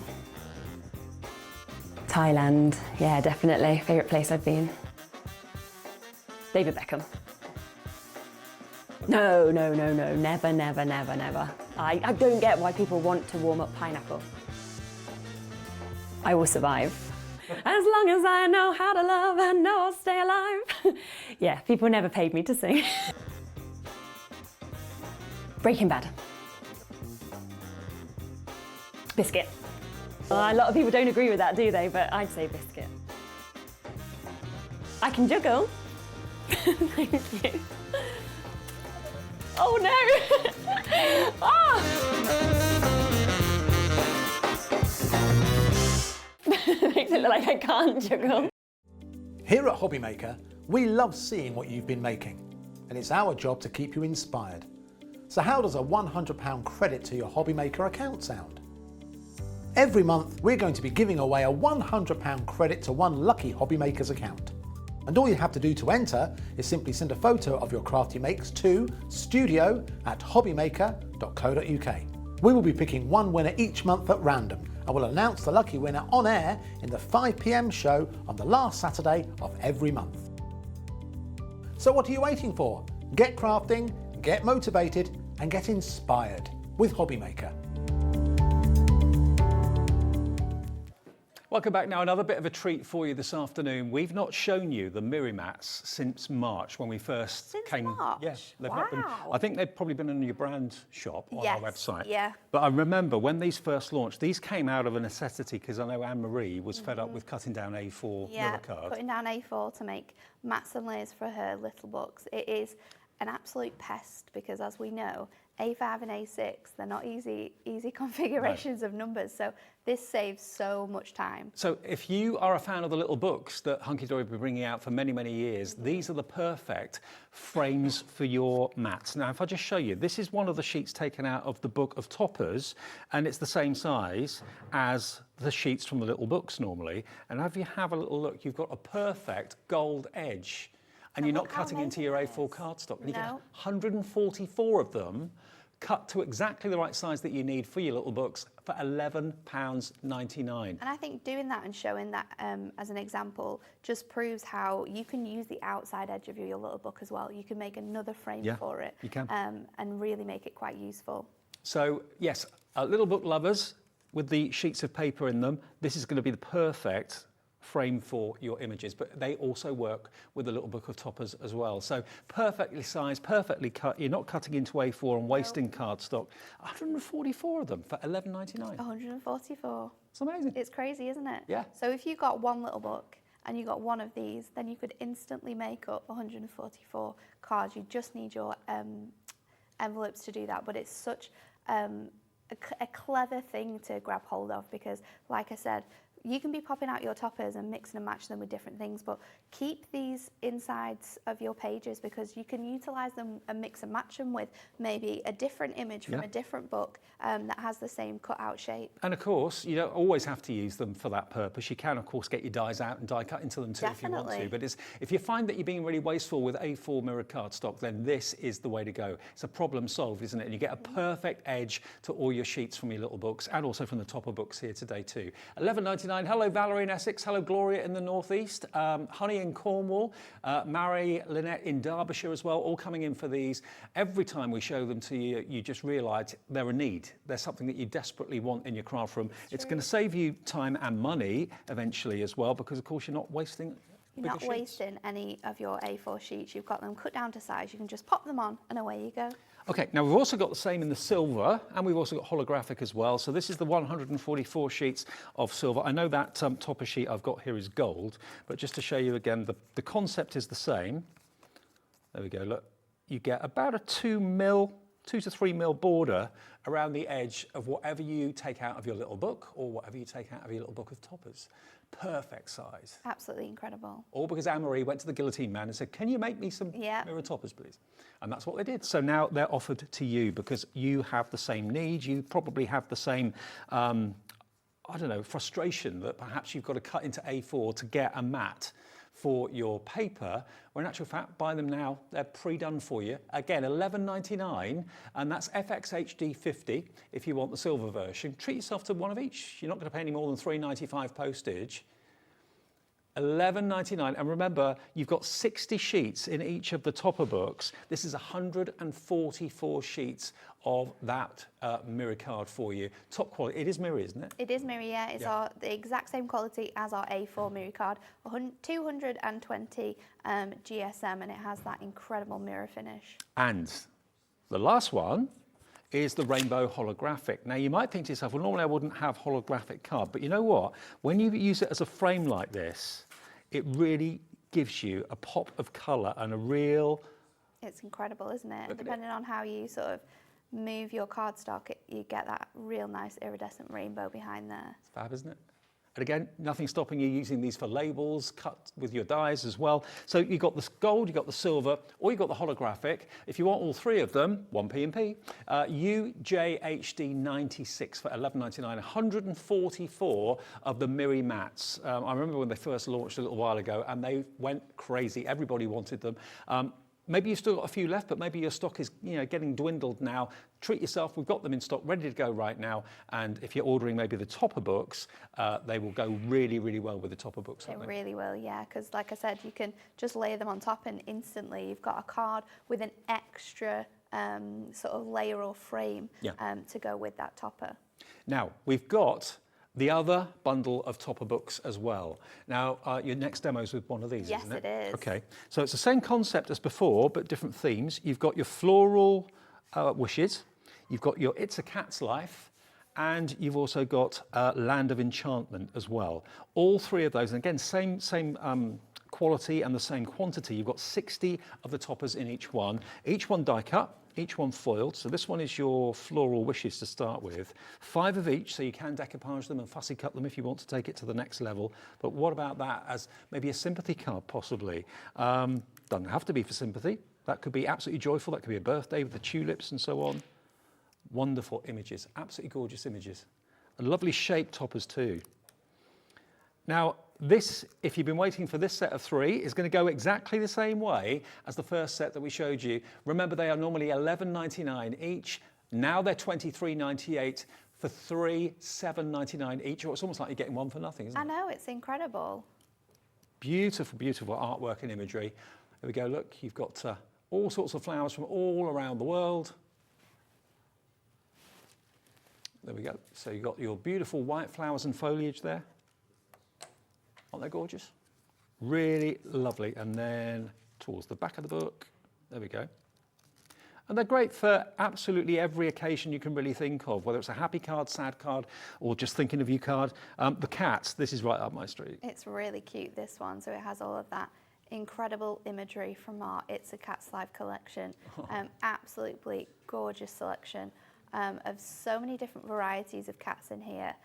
Thailand, yeah, definitely. Favourite place I've been. David Beckham. No, never. I don't get why people want to warm up pineapple. I will survive. As long as I know how to love, I know I'll stay alive. Yeah, people never paid me to sing. Breaking Bad. Biscuit. A lot of people don't agree with that, do they? But I'd say biscuit. I can juggle. Thank you. Oh no! Ah! Makes it look like I can't juggle. Here at Hobbymaker, we love seeing what you've been making, and it's our job to keep you inspired. So how does a £100 credit to your Hobbymaker account sound? Every month, we're going to be giving away a £100 credit to one lucky Hobbymaker's account. And all you have to do to enter is simply send a photo of your crafty makes to studio@hobbymaker.co.uk. We will be picking one winner each month at random, and we'll announce the lucky winner on air in the 5 PM show on the last Saturday of every month. So what are you waiting for? Get crafting, get motivated, and get inspired with Hobbymaker. Welcome back now. Another bit of a treat for you this afternoon. We've not shown you the mirror mats since March when we first came. March? Yeah, they've Wow. not been. I think they've probably been in your brand shop on our website. Yeah. But I remember when these first launched, these came out of a necessity because I know Anne-Marie was fed up with cutting down A4 mirror cards. Putting down A4 to make mats and layers for her little books. It is an absolute pest because, as we know, A5 and A6, they're not easy configurations of numbers. So this saves so much time. So if you are a fan of the little books that Hunkydory have been bringing out for many, many years, these are the perfect frames for your mats. Now, if I just show you, this is one of the sheets taken out of the book of toppers, and it's the same size as the sheets from the little books normally. And if you have a little look, you've got a perfect gold edge. And you're not cutting into your A4 cardstock. And you get 144 of them cut to exactly the right size that you need for your little books for £11.99. And I think doing that and showing that as an example just proves how you can use the outside edge of your little book as well. You can make another frame for it. You can. And really make it quite useful. So, yes, little book lovers with the sheets of paper in them, this is going to be the perfect frame for your images, but they also work with the little book of toppers as well. So perfectly sized, perfectly cut. You're not cutting into A4 and wasting cardstock. 144 of them for £11.99. 144. It's amazing. It's crazy, isn't it? Yeah. So if you got one little book and you got one of these, then you could instantly make up 144 cards. You just need your envelopes to do that. But it's such a clever thing to grab hold of because, like I said, you can be popping out your toppers and mixing and matching them with different things, but keep these insides of your pages because you can utilise them and mix and match them with maybe a different image from a different book that has the same cut-out shape. And of course, you don't always have to use them for that purpose. You can, of course, get your dies out and die cut into them too if you want to. But if you find that you're being really wasteful with A4 mirrored cardstock, then this is the way to go. It's a problem solved, isn't it? And you get a perfect edge to all your sheets from your little books and also from the topper books here today too. £11.99 £11.99. Hello, Valerie in Essex. Hello, Gloria in the northeast. Honey in Cornwall. Mary Lynette in Derbyshire as well, all coming in for these. Every time we show them to you, you just realise they're a need. They're something that you desperately want in your craft room. It's going to save you time and money eventually as well, because of course you're not wasting. You're not wasting any of your A4 sheets. You've got them cut down to size. You can just pop them on and away you go. Okay, now we've also got the same in the silver, and we've also got holographic as well. So this is the 144 sheets of silver. I know that topper sheet I've got here is gold, but just to show you again, the concept is the same. There we go, look. You get about a 2 to 3 mil border around the edge of whatever you take out of your little book or whatever you take out of your little book of toppers. Perfect size. Absolutely incredible. All because Anne-Marie went to the guillotine man and said, can you make me some mirror toppers, please? And that's what they did. So now they're offered to you because you have the same need. You probably have the same, I don't know, frustration that perhaps you've got to cut into A4 to get a mat for your paper, where in actual fact, buy them now, they're pre-done for you. Again, $11.99, and that's FXHD 50 if you want the silver version. Treat yourself to one of each. You're not going to pay any more than $3.95 postage. $11.99, and remember, you've got 60 sheets in each of the topper books. This is 144 sheets of that mirror card for you. Top quality. It is mirror, isn't it? It is mirror, yeah. It's the exact same quality as our A4 mirror card. 220 GSM, and it has that incredible mirror finish. And the last one is the rainbow holographic. Now you might think to yourself, well, normally I wouldn't have holographic card, but you know what? When you use it as a frame like this, it really gives you a pop of colour and a real... It's incredible, isn't it? Depending on how you sort of move your cardstock, you get that real nice iridescent rainbow behind there. It's fab, isn't it? And again, nothing stopping you using these for labels, cut with your dies as well. So you've got the gold, you've got the silver, or you've got the holographic. If you want all three of them, 1p&p. UJHD 96 for $11.99, 144 of the Miri mats. I remember when they first launched a little while ago, and they went crazy. Everybody wanted them. Maybe you've still got a few left, but maybe your stock is getting dwindled now. Treat yourself. We've got them in stock, ready to go right now. And if you're ordering maybe the topper books, they will go really, really well with the topper books. They really will, yeah, because like I said, you can just layer them on top and instantly you've got a card with an extra sort of layer or frame to go with that topper. Now, we've got the other bundle of topper books as well. Now, your next demo is with one of these, isn't it? Yes, it is. Okay, so it's the same concept as before, but different themes. You've got your floral wishes, you've got your It's a Cat's Life, and you've also got Land of Enchantment as well. All three of those, and again, same quality and the same quantity. You've got 60 of the toppers in each one die cut. Each one foiled. So this one is your floral wishes to start with. 5 of each, so you can decoupage them and fussy cut them if you want to take it to the next level. But what about that as maybe a sympathy card, possibly? Doesn't have to be for sympathy. That could be absolutely joyful. That could be a birthday with the tulips and so on. Wonderful images, absolutely gorgeous images. And lovely shaped toppers too. Now, this, if you've been waiting for this set of 3, is going to go exactly the same way as the first set that we showed you. Remember, they are normally $11.99 each. Now they're $23.98 for 3, $7.99 each. Or it's almost like you're getting one for nothing, isn't it? I know, it's incredible. Beautiful, beautiful artwork and imagery. There we go, look, you've got all sorts of flowers from all around the world. There we go. So you've got your beautiful white flowers and foliage there. Aren't they gorgeous? Really lovely. And then towards the back of the book, there we go. And they're great for absolutely every occasion you can really think of, whether it's a happy card, sad card, or just thinking of you card. The cats, this is right up my street. It's really cute, this one. So it has all of that incredible imagery from our It's a Cat's Life collection. Absolutely gorgeous selection of so many different varieties of cats in here.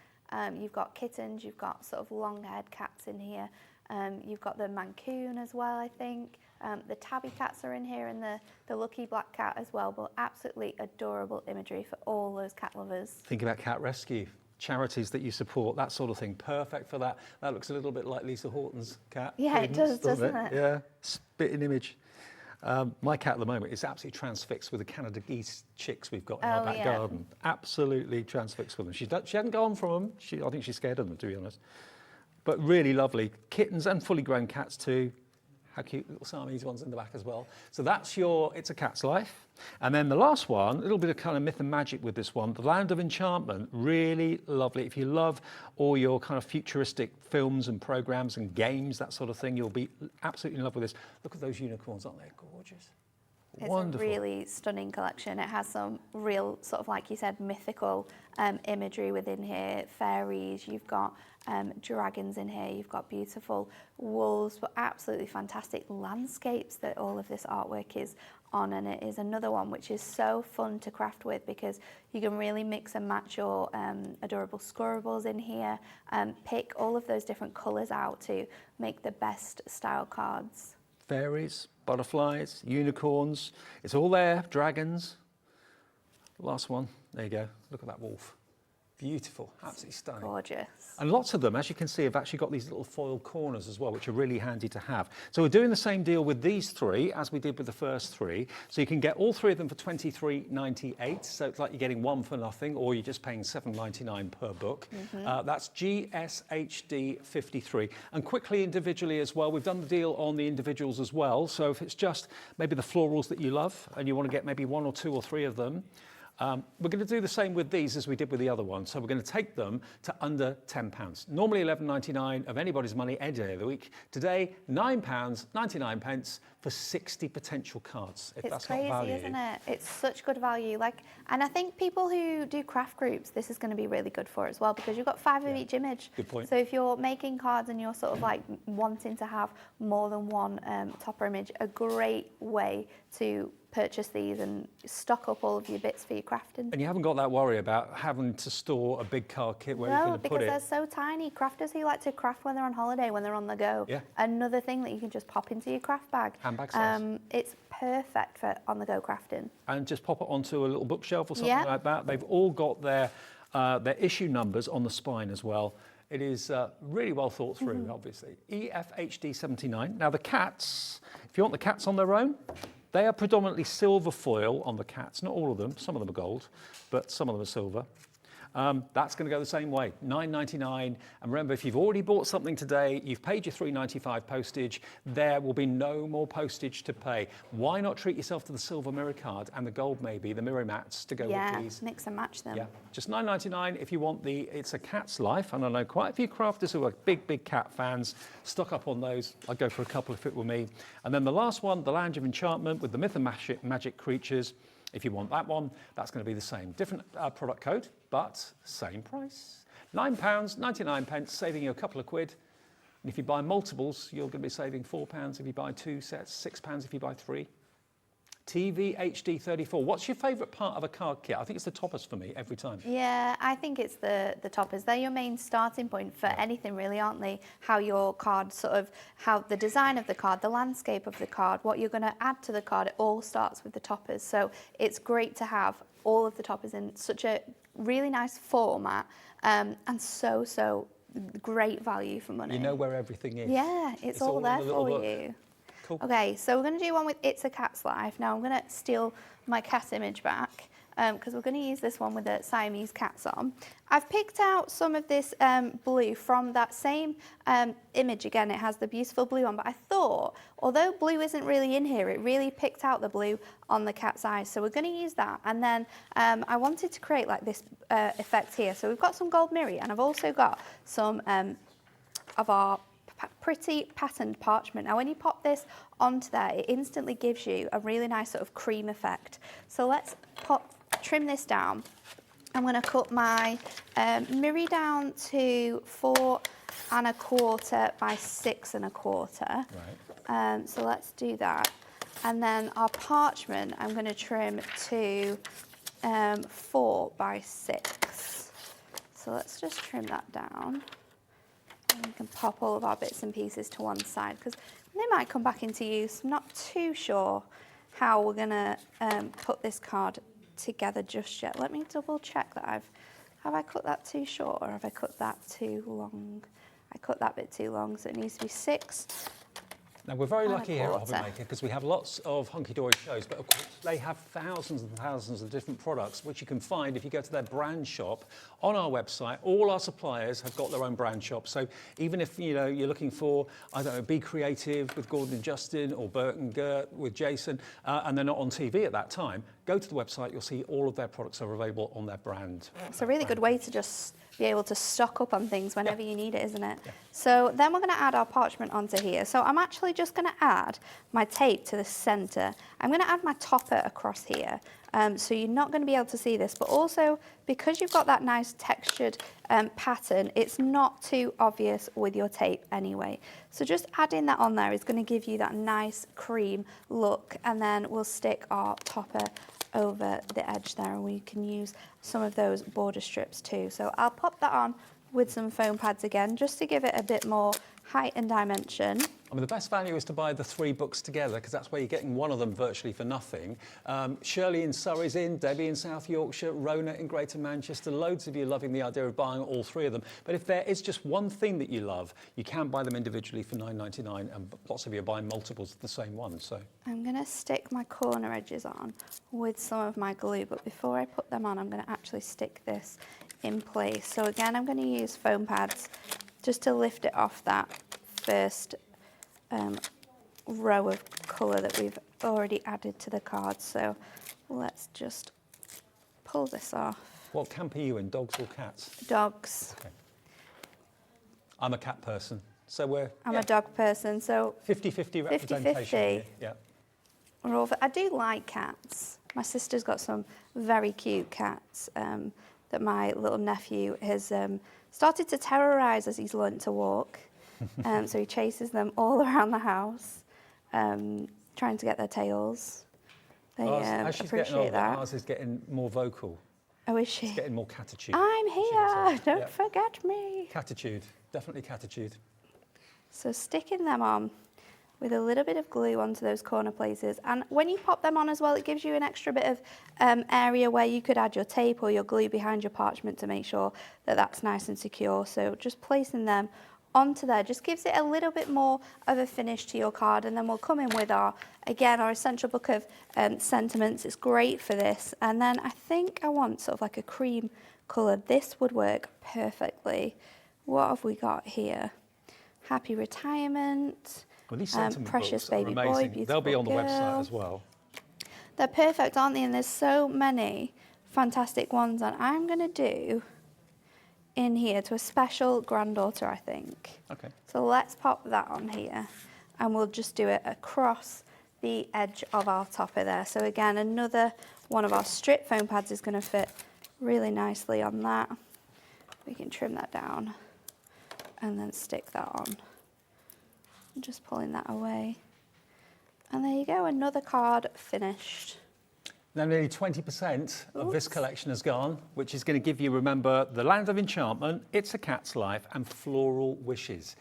You've got kittens, you've got sort of long-haired cats in here. You've got the Mancoon as well, I think. The tabby cats are in here and the lucky black cat as well, but absolutely adorable imagery for all those cat lovers. Think about cat rescue, charities that you support, that sort of thing. Perfect for that. That looks a little bit like Lisa Horton's cat. Yeah, it does, doesn't it? Yeah, spitting image. My cat at the moment is absolutely transfixed with the Canada geese chicks we've got in our back garden. Absolutely transfixed with them. She hasn't gone from them. I think she's scared of them, to be honest. but really lovely. Kittens and fully grown cats too. How cute, little Siamese ones in the back as well. So that's your It's a Cat's Life. And then the last one, a little bit of kind of myth and magic with this one, The Land of Enchantment, really lovely. If you love all your kind of futuristic films and programs and games, that sort of thing, you'll be absolutely in love with this. Look at those unicorns, aren't they gorgeous? It's Wonderful. a really stunning collection. It has some real, sort of like you said, mythical imagery within here. Fairies, you've got dragons in here, you've got beautiful wolves, but absolutely fantastic landscapes that all of this artwork is on. And it is another one which is so fun to craft with because you can really mix and match your adorable scorables in here, pick all of those different colours out to make the best style cards. Fairies, butterflies, unicorns, it's all there, dragons. Last one, there you go, look at that wolf. Beautiful, absolutely stunning. Gorgeous. And lots of them, as you can see, have actually got these little foil corners as well, which are really handy to have. So we're doing the same deal with these three as we did with the first three. So you can get all three of them for $23.98. So it's like you're getting one for nothing, or you're just paying $7.99 per book. That's GSHD 53. And quickly individually as well, we've done the deal on the individuals as well. So if it's just maybe the florals that you love and you want to get maybe one or two or three of them, we're going to do the same with these as we did with the other one. So we're going to take them to under £10. Normally £11.99 of anybody's money any day of the week. Today, £9.99 for 60 potential cards. If It's that's crazy, not value. isn't it? It's such good value. And I think people who do craft groups, this is going to be really good for as well because you've got 5 of each image. Good point. So if you're making cards and you're sort of like wanting to have more than one topper image, a great way to purchase these and stock up all of your bits for your crafting. And you haven't got that worry about having to store a big card kit where you're going to put it. No, because they're so tiny. Crafters who like to craft when they're on holiday, when they're on the go. Yeah. Another thing that you can just pop into your craft bag. Handbag size. It's perfect for on-the-go crafting. And just pop it onto a little bookshelf or something Yeah. like that. They've all got their issue numbers on the spine as well. It is really well thought through, obviously. EFHD 79. Now the cats, if you want the cats on their own, they are predominantly silver foil on the cats. Not all of them. Some of them are gold, but some of them are silver. That's going to go the same way, $9.99. And remember, if you've already bought something today, you've paid your $3.95 postage, there will be no more postage to pay. Why not treat yourself to the silver mirror card and the gold maybe, the mirror mats to go with these? Mix and match them. Yeah, just $9.99 if you want the It's a Cat's Life. And I know quite a few crafters who are big cat fans. Stock up on those. I'd go for a couple if it were me. And then the last one, The Land of Enchantment with the Myth and Magic creatures. If you want that one, that's going to be the same. Different product code, but same price. £9.99, saving you a couple of quid. And if you buy multiples, you're going to be saving £4 if you buy 2 sets, £6 if you buy 3. TV HD 34. What's your favourite part of a card kit? I think it's the toppers for me every time. Yeah, I think it's the toppers. They're your main starting point for anything really, aren't they? How your card how the design of the card, the landscape of the card, what you're going to add to the card, it all starts with the toppers. So it's great to have all of the toppers in such a really nice format and so great value for money. You know where everything is. Yeah, it's all there for you. Cool. Okay, so we're going to do one with It's a Cat's Life. Now I'm going to steal my cat image back because we're going to use this one with the Siamese cats on. I've picked out some of this blue from that same image again. It has the beautiful blue on, but I thought, although blue isn't really in here, it really picked out the blue on the cat's eyes. So we're going to use that. And then I wanted to create like this effect here. So we've got some gold mirror, and I've also got some of our pretty patterned parchment. Now when you pop this onto there, it instantly gives you a really nice sort of cream effect. So let's trim this down. I'm going to cut my mirror down to 4 1/4 by 6 1/4. Right. So let's do that. And then our parchment, I'm going to trim to 4 by 6. So let's just trim that down. And we can pop all of our bits and pieces to one side because they might come back into use. I'm not too sure how we're going to put this card together just yet. Let me double check that have I cut that too short or have I cut that too long? I cut that bit too long, so it needs to be 6 Now, we're very And a lucky here at quarter. Hobbymaker because we have lots of hunky-dory shows, but of course they have thousands and thousands of different products which you can find if you go to their brand shop on our website. All our suppliers have got their own brand shop, so even if you're looking for, I don't know, Be Creative with Gordon and Justin or Bert and Gert with Jason, and they're not on TV at that time, go to the website, you'll see all of their products are available on their brand. It's a really good way to just be able to stock up on things whenever you need it, isn't it? So then we're going to add our parchment onto here. So I'm actually just going to add my tape to the centre. I'm going to add my topper across here. So you're not going to be able to see this, but also because you've got that nice textured pattern, it's not too obvious with your tape anyway. So just adding that on there is going to give you that nice cream look, and then we'll stick our topper over the edge there, and we can use some of those border strips too. So I'll pop that on with some foam pads again, just to give it a bit more height and dimension. I mean, the best value is to buy the 3 books together because that's where you're getting one of them virtually for nothing. Shirley in Surrey's in, Debbie in South Yorkshire, Rona in Greater Manchester, loads of you loving the idea of buying all 3 of them. But if there is just one thing that you love, you can buy them individually for $9.99, and lots of you are buying multiples of the same one. So I'm going to stick my corner edges on with some of my glue, but before I put them on, I'm going to actually stick this in place. So again, I'm going to use foam pads just to lift it off that first row of colour that we've already added to the card. So let's just pull this off. what camp are you in, dogs or cats? Dogs. Okay. I'm a cat person, so we're... I'm a dog person, so 50-50 representation 50-50. here. Yeah. we're all I do like cats. My sister's got some very cute cats that my little nephew has started to terrorise as he's learnt to walk. So he chases them all around the house, trying to get their tails. They As she's getting appreciate older, that. ours is getting more vocal. Oh, is she? It's getting more catitude. I'm here, don't Yeah. forget me. Catitude, definitely catitude. So sticking them on with a little bit of glue onto those corner places. And when you pop them on as well, it gives you an extra bit of area where you could add your tape or your glue behind your parchment to make sure that that's nice and secure. So just placing them onto there just gives it a little bit more of a finish to your card. And then we'll come in with our essential book of sentiments. It's great for this. And then I think I want sort of like a cream colour. This would work perfectly. What have we got here? Happy retirement. Well, these sentiment Precious books are baby boy, amazing. beautiful They'll be on the girl. website as well. They're perfect, aren't they? And there's so many fantastic ones. And I'm going to do in here to a special granddaughter, I think. Okay. So let's pop that on here. And we'll just do it across the edge of our topper there. So again, another one of our strip foam pads is going to fit really nicely on that. We can trim that down and then stick that on. Just pulling that away. And there you go, another card finished. Now nearly 20% of this collection has gone, which is going to give you, remember, The Land of Enchantment, It's a Cat's Life, and Floral Wishes.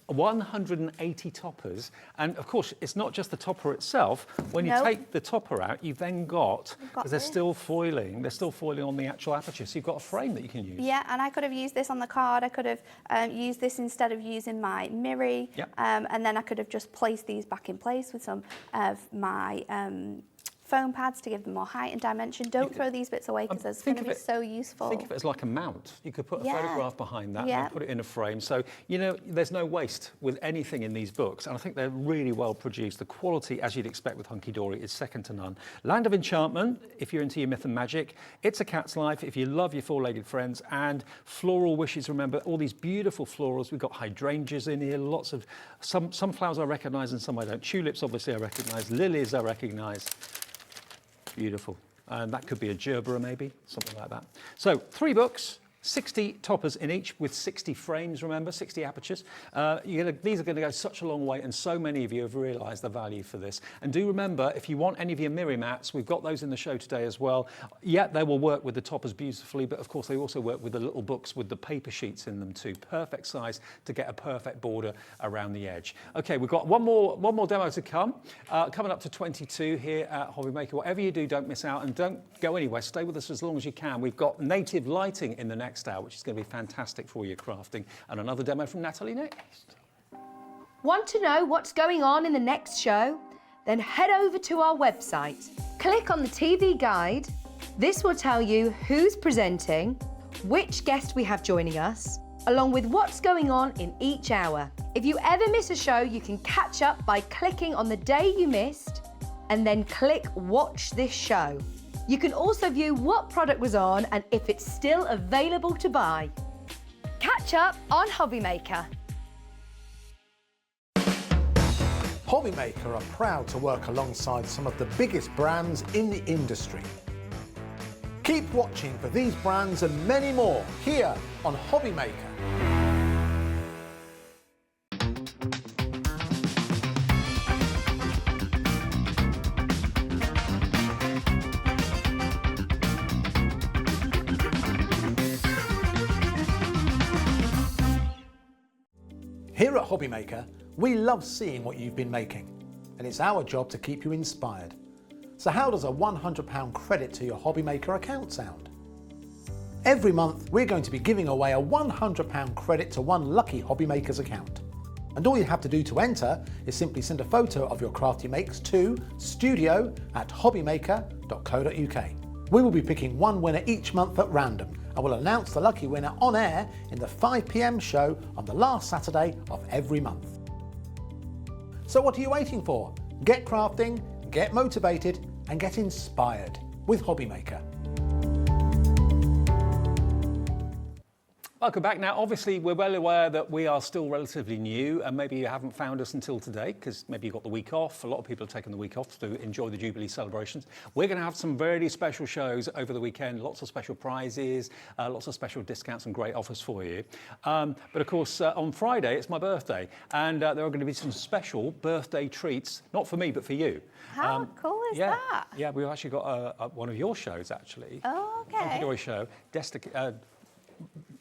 180 toppers, and of course it's not just the topper itself. When you take the topper out, you've then got, because they're still foiling on the actual aperture, so you've got a frame that you can use. Yeah, and I could have used this on the card. I could have used this instead of using my mirror, and then I could have just placed these back in place with some of my foam pads to give them more height and dimension. Don't throw these bits away because it's going to be so useful. Think of it as like a mount. You could put a photograph behind that and then put it in a frame. So, you know, there's no waste with anything in these books. And I think they're really well produced. The quality, as you'd expect with Hunkydory, is second to none. Land of Enchantment, if you're into your myth and magic. It's a Cat's Life, if you love your four-legged friends. And Floral Wishes, remember, all these beautiful florals. We've got hydrangeas in here, lots of, some flowers I recognise and some I don't. Tulips, obviously, I recognise. Lilies, I recognise. Beautiful. And that could be a gerbera maybe, something like that. So 3 books, 60 toppers in each with 60 frames, remember, 60 apertures. These are going to go such a long way, and so many of you have realised the value for this. And do remember, if you want any of your mirror mats, we've got those in the show today as well. Yeah, they will work with the toppers beautifully, but of course they also work with the little books with the paper sheets in them too. Perfect size to get a perfect border around the edge. Okay, we've got one more demo to come. Coming up to 22 here at Hobbymaker. Whatever you do, don't miss out and don't go anywhere. Stay with us as long as you can. We've got native lighting in the next hour, which is going to be fantastic for your crafting, and another demo from Natalie next. Want to know what's going on in the next show? Then head over to our website. Click on the TV guide. This will tell you who's presenting, which guest we have joining us, along with what's going on in each hour. If you ever miss a show, you can catch up by clicking on the day you missed and then click Watch This Show. You can also view what product was on and if it's still available to buy. Catch up on Hobby Maker. Hobby Maker are proud to work alongside some of the biggest brands in the industry. Keep watching for these brands and many more here on Hobby Maker. Here at Hobby Maker, we love seeing what you've been making, and it's our job to keep you inspired. So how does a £100 credit to your Hobby Maker account sound? Every month, we're going to be giving away a £100 credit to one lucky Hobby Maker's account. And all you have to do to enter is simply send a photo of your craft you makes to studio@hobbymaker.co.uk. We will be picking one winner each month at random, and we'll announce the lucky winner on air in the 5 p.m. show on the last Saturday of every month. So what are you waiting for? Get crafting, get motivated, and get inspired with Hobby Maker. Welcome back. Now, obviously, we're well aware that we are still relatively new, and maybe you haven't found us until today because maybe you got the week off. A lot of people have taken the week off to enjoy the Jubilee celebrations. We're going to have some very special shows over the weekend, lots of special prizes, lots of special discounts and great offers for you. But of course, on Friday, it's my birthday, and there are going to be some special birthday treats, not for me, but for you. How cool is that? Yeah, we've actually got one of your shows, actually. Oh, okay. Hunkydory show.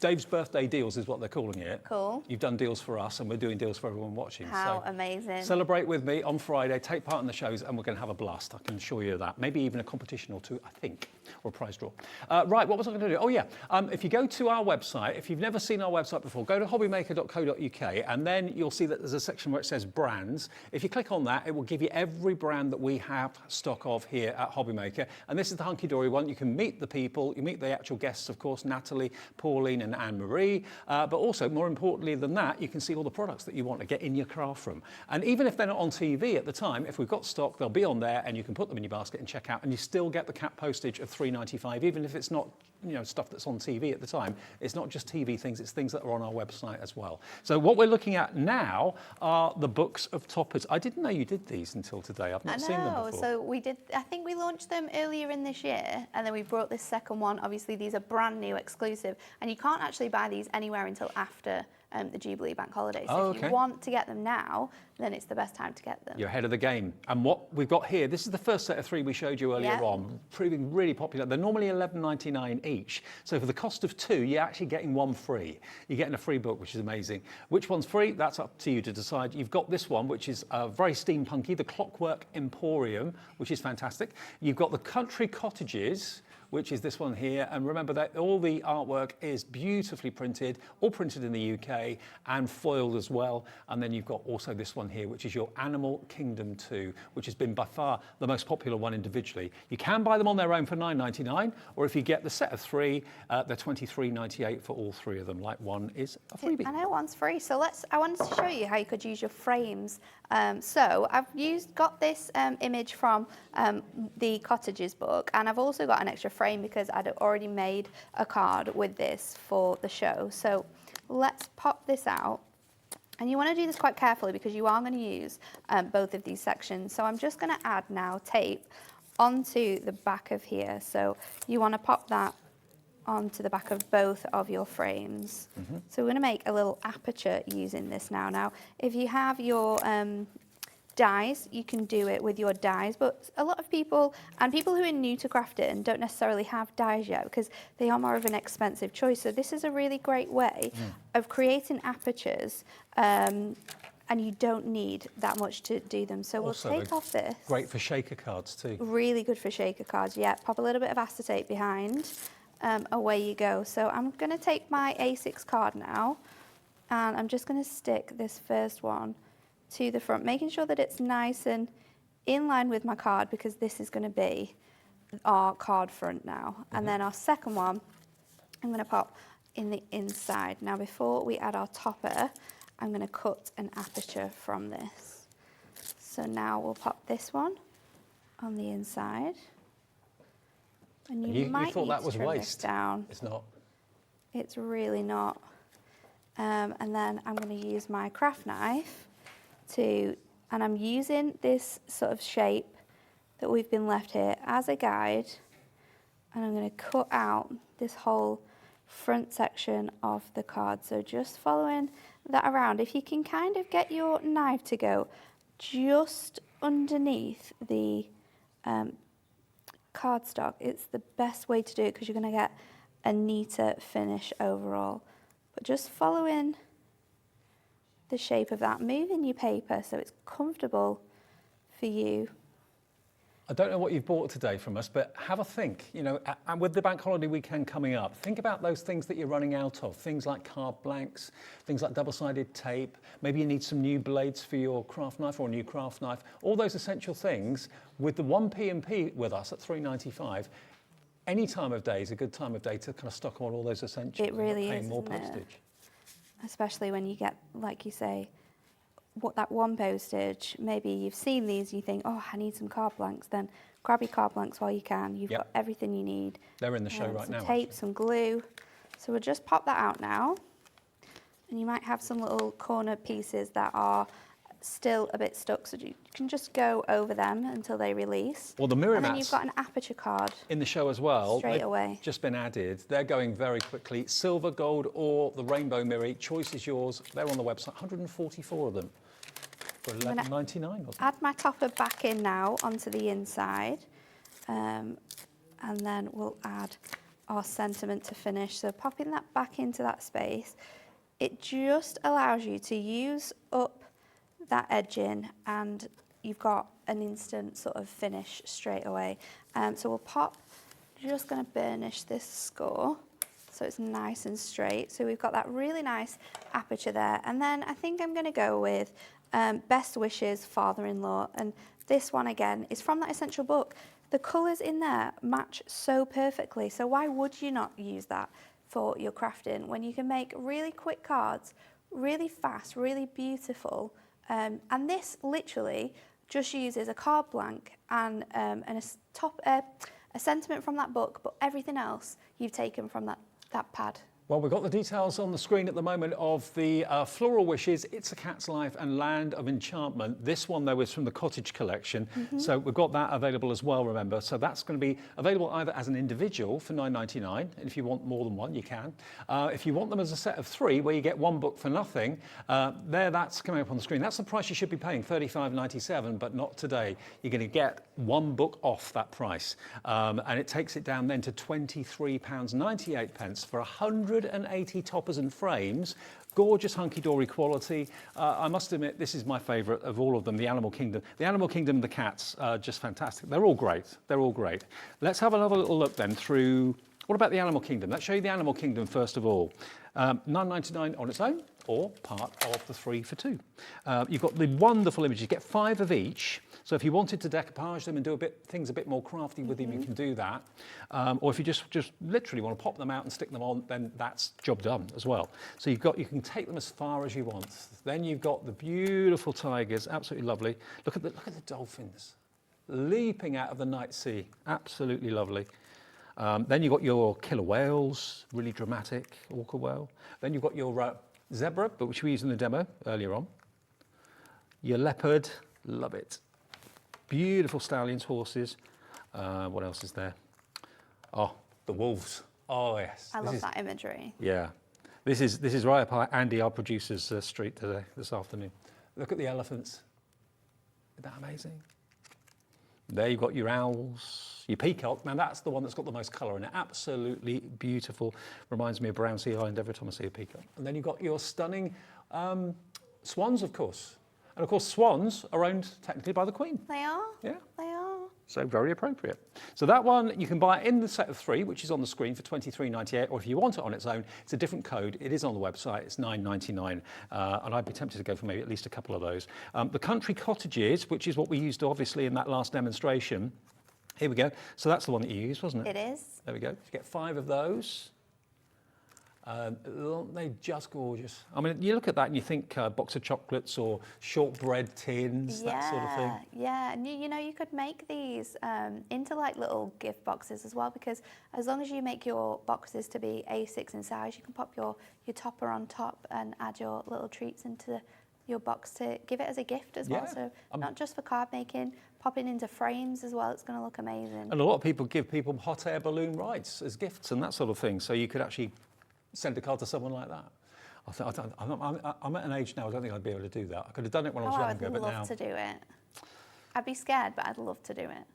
Dave's birthday deals is what they're calling it. Cool. You've done deals for us and we're doing deals for everyone watching. How so amazing. Celebrate with me on Friday, take part in the shows and we're going to have a blast. I can assure you that. Maybe even a competition or two, I think, or a prize draw. Right, what was I going to do? Oh yeah, if you go to our website, if you've never seen our website before, go to hobbymaker.co.uk and then you'll see that there's a section where it says brands. If you click on that, it will give you every brand that we have stock of here at Hobby Maker. And this is the Hunkydory one. You can meet the people, you meet the actual guests, of course, Natalie, Pauline and Anne-Marie, but also, more importantly than that, you can see all the products that you want to get in your craft room. And even if they're not on TV at the time, if we've got stock, they'll be on there and you can put them in your basket and check out, and you still get the cap postage of £3.95, even if it's not, you know, stuff that's on TV at the time. It's not just TV things, it's things that are on our website as well. So what we're looking at now are the books of toppers. I didn't know you did these until today. I've not seen them before. So we did, I think we launched them earlier in this year, and then we brought this second one. Obviously, these are brand new, exclusive, and you can't actually buy these anywhere until after the Jubilee bank holiday. So if you want to get them now, then it's the best time to get them. You're ahead of the game. And what we've got here, this is the first set of three we showed you earlier on, proving really popular. They're normally £11.99 each. So for the cost of two, you're actually getting one free. You're getting a free book, which is amazing. Which one's free? That's up to you to decide. You've got this one, which is very steampunky, the Clockwork Emporium, which is fantastic. You've got the Country Cottages, which is this one here. And remember that all the artwork is beautifully printed, all printed in the UK and foiled as well. And then you've got also this one here, which is your Animal Kingdom 2, which has been by far the most popular one individually. You can buy them on their own for £9.99, or if you get the set of three, they're £23.98 for all three of them. Like one is a freebie. I know one's free. So I wanted to show you how you could use your frames. So I've got this image from the Cottages book, and I've also got an extra frame because I'd already made a card with this for the show. So let's pop this out. And you want to do this quite carefully because you are going to use both of these sections. So I'm just going to add now tape onto the back of here. So you want to pop that onto the back of both of your frames. So we're going to make a little aperture using this now. Now, if you have your dies, you can do it with your dies, but a lot of people, and people who are new to crafting, don't necessarily have dies yet because they are more of an expensive choice. So this is a really great way of creating apertures, and you don't need that much to do them. So Also, we'll take off this. Great for shaker cards too. Really good for shaker cards, yeah. Pop a little bit of acetate behind, away you go. So I'm going to take my A6 card now, and I'm just going to stick this first one to the front, making sure that it's nice and in line with my card, because this is going to be our card front now. And then our second one, I'm going to pop in the inside. Now, before we add our topper, I'm going to cut an aperture from this. So now we'll pop this one on the inside. And you might thought need that to was trim this waste. down. It's not. It's really not. And then I'm going to use my craft knife and I'm using this sort of shape that we've been left here as a guide, and I'm going to cut out this whole front section of the card. So just following that around, if you can kind of get your knife to go just underneath the cardstock, it's the best way to do it, because you're going to get a neater finish overall. But just following the shape of that, moving your paper so it's comfortable for you. I don't know what you've bought today from us, but have a think. You know, and with the bank holiday weekend coming up, think about those things that you're running out of. Things like card blanks, things like double-sided tape. Maybe you need some new blades for your craft knife, or a new craft knife. All those essential things with the 1p&p with us at $3.95. Any time of day is a good time of day to kind of stock on all those essentials. It really and is, more isn't it? postage. Especially when you get, like you say, what that one postage, maybe you've seen these, you think, oh, I need some card blanks, then grab your card blanks while you can. You've got everything you need. They're in the show right some now. Some tape, actually. some glue. So we'll just pop that out now. And you might have some little corner pieces that are still a bit stuck, so you can just go over them until they release. Well, the mirror and then mats you've got an aperture card in the show as well. straight They've away. just been added. They're going very quickly. Silver, gold, or the rainbow mirror. Choice is yours. They're on the website. 144 of them for $11.99. Add my topper back in now onto the inside, and then we'll add our sentiment to finish. So popping that back into that space, it just allows you to use up that edging, and you've got an instant sort of finish straight away. So we'll pop, just going to burnish this score so it's nice and straight. So we've got that really nice aperture there. And then I think I'm going to go with Best Wishes Father-in-Law. And this one again is from that essential book. The colours in there match so perfectly. So why would you not use that for your crafting when you can make really quick cards, really fast, really beautiful? And this literally just uses a card blank and a sentiment from that book, but everything else you've taken from that pad. Well, we've got the details on the screen at the moment of the Floral Wishes, It's a Cat's Life and Land of Enchantment. This one, though, is from the Cottage collection. So we've got that available as well, remember. So that's going to be available either as an individual for $9.99, and if you want more than one, you can. If you want them as a set of 3, where you get 1 book for nothing, that's coming up on the screen. That's the price you should be paying, $35.97, but not today. You're going to get 1 book off that price. And it takes it down then to £23.98 for 180 toppers and frames. Gorgeous hunky-dory quality. I must admit, this is my favourite of all of them, the Animal Kingdom. The Animal Kingdom and the cats are just fantastic. They're all great. They're all great. Let's have another little look then through, what about the Animal Kingdom? Let's show you the Animal Kingdom first of all. $9.99 on its own, or part of the 3 for 2. You've got the wonderful images. You get 5 of each. So if you wanted to decoupage them and do things a bit more crafty with them, you can do that. Or if you just literally want to pop them out and stick them on, then that's job done as well. So you can take them as far as you want. Then you've got the beautiful tigers, absolutely lovely. Look at the dolphins leaping out of the night sea, absolutely lovely. Then you've got your killer whales, really dramatic, orca whale. Then you've got your zebra, but which we used in the demo earlier on. Your leopard, love it. Beautiful stallions, horses. What else is there? Oh, the wolves. Oh yes. I love that imagery. Yeah, this is right up Andy, our producer's street today, this afternoon. Look at the elephants. Isn't that amazing? There you've got your owls, your peacock. Now that's the one that's got the most colour in it. Absolutely beautiful. Reminds me of Brown Sea Island every time I see a peacock. And then you've got your stunning swans, of course. And of course, swans are owned technically by the Queen. They are? Yeah. They are. So very appropriate. So that one, you can buy it in the set of 3, which is on the screen for $23.98, or if you want it on its own, it's a different code. It is on the website, it's $9.99, and I'd be tempted to go for maybe at least a couple of those. The country cottages, which is what we used obviously in that last demonstration. Here we go. So that's the one that you used, wasn't it? It is. There we go. You get 5 of those. They're just gorgeous. I mean, you look at that and you think box of chocolates or shortbread tins, that sort of thing. Yeah, and you know, you could make these into like little gift boxes as well, because as long as you make your boxes to be A6 in size, you can pop your topper on top and add your little treats into your box to give it as a gift as well. So not just for card making, popping into frames as well, it's going to look amazing. And a lot of people give people hot air balloon rides as gifts and that sort of thing, so you could actually send a card to someone like that. I'm at an age now, I don't think I'd be able to do that. I could have done it when I was younger, but now... I'd love to do it. I'd be scared, but I'd love to do it.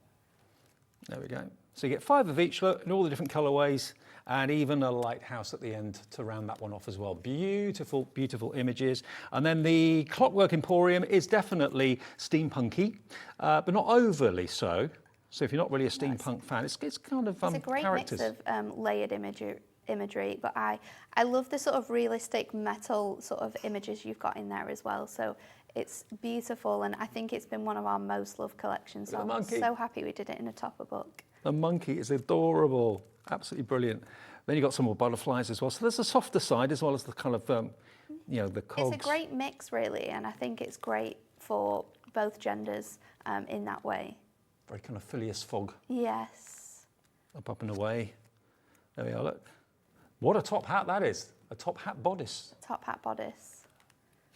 There we go. So you get 5 of each, look, in all the different colourways, and even a lighthouse at the end to round that one off as well. Beautiful, beautiful images. And then the Clockwork Emporium is definitely steampunky, but not overly so. So if you're not really a steampunk fan, it's kind of it's a great characters. mix of layered imagery, but I love the sort of realistic metal sort of images you've got in there as well. So it's beautiful, and I think it's been one of our most loved collections. So I'm so happy we did it in a topper book. The monkey is adorable, absolutely brilliant. Then you've got some more butterflies as well. So there's a softer side as well as the kind of, you know, the cogs. It's a great mix, really, and I think it's great for both genders in that way. Very kind of Phileas Fogg. Yes. Up and away. There we are, look. What a top hat that is. A top hat bodice. Top hat bodice.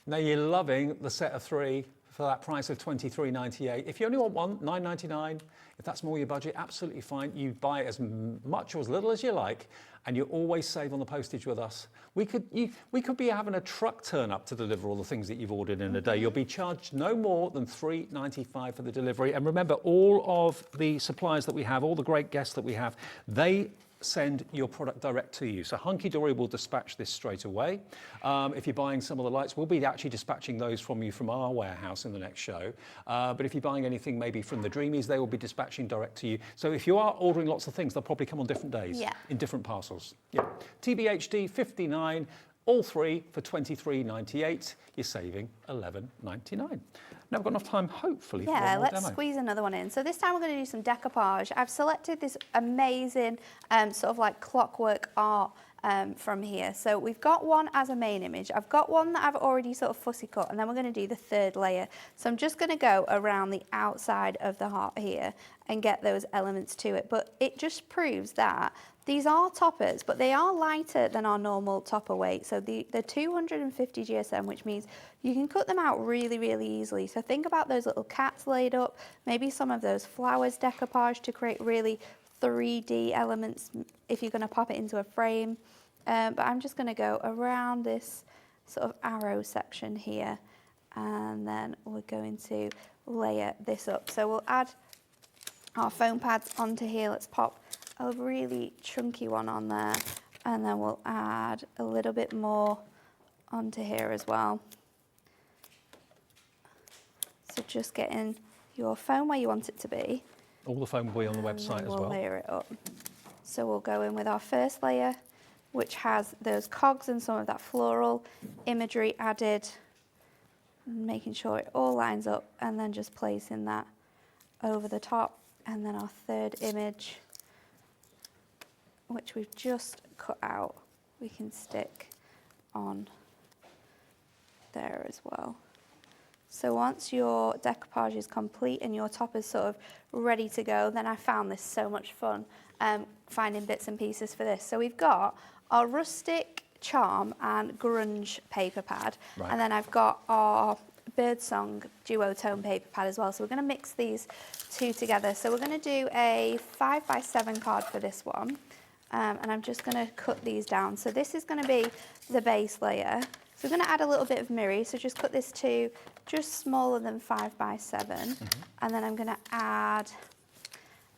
Now you're loving the set of 3 for that price of $23.98. If you only want one, $9.99. If that's more your budget, absolutely fine. You buy as much or as little as you like, and you always save on the postage with us. We could be having a truck turn up to deliver all the things that you've ordered in a day. You'll be charged no more than $3.95 for the delivery. And remember, all of the suppliers that we have, all the great guests that we have, they send your product direct to you. So Hunkydory will dispatch this straight away. If you're buying some of the lights, we'll be actually dispatching those from you from our warehouse in the next show. But if you're buying anything maybe from the Dreamees, they will be dispatching direct to you. So if you are ordering lots of things, they'll probably come on different days in different parcels. Yeah. TBHD 59, all 3 for $23.98. You're saving $11.99. Now we've got enough time, hopefully, for one more let's demo. Squeeze another one in. So this time we're going to do some decoupage. I've selected this amazing sort of like clockwork art from here. So we've got one as a main image. I've got one that I've already sort of fussy cut, and then we're going to do the 3rd layer. So I'm just going to go around the outside of the heart here and get those elements to it. But it just proves that these are toppers, but they are lighter than our normal topper weight. So they're 250 GSM, which means you can cut them out really, really easily. So think about those little cats laid up, maybe some of those flowers decoupage to create really 3D elements if you're going to pop it into a frame. But I'm just going to go around this sort of arrow section here, and then we're going to layer this up. So we'll add our foam pads onto here. Let's pop a really chunky one on there, and then we'll add a little bit more onto here as well. So just getting your foam where you want it to be. All the foam will be on the website as well. We'll layer it up. So we'll go in with our first layer, which has those cogs and some of that floral imagery added, making sure it all lines up, and then just placing that over the top. And then our 3rd image, which we've just cut out, we can stick on there as well. So once your decoupage is complete and your top is sort of ready to go, then I found this so much fun, finding bits and pieces for this. So we've got our rustic charm and grunge paper pad, and then I've got our birdsong duotone paper pad as well. So we're going to mix these 2 together. So we're going to do a 5x7 card for this one. And I'm just going to cut these down. So this is going to be the base layer. So we're going to add a little bit of mirri. So just cut this to just smaller than 5x7. And then I'm going to add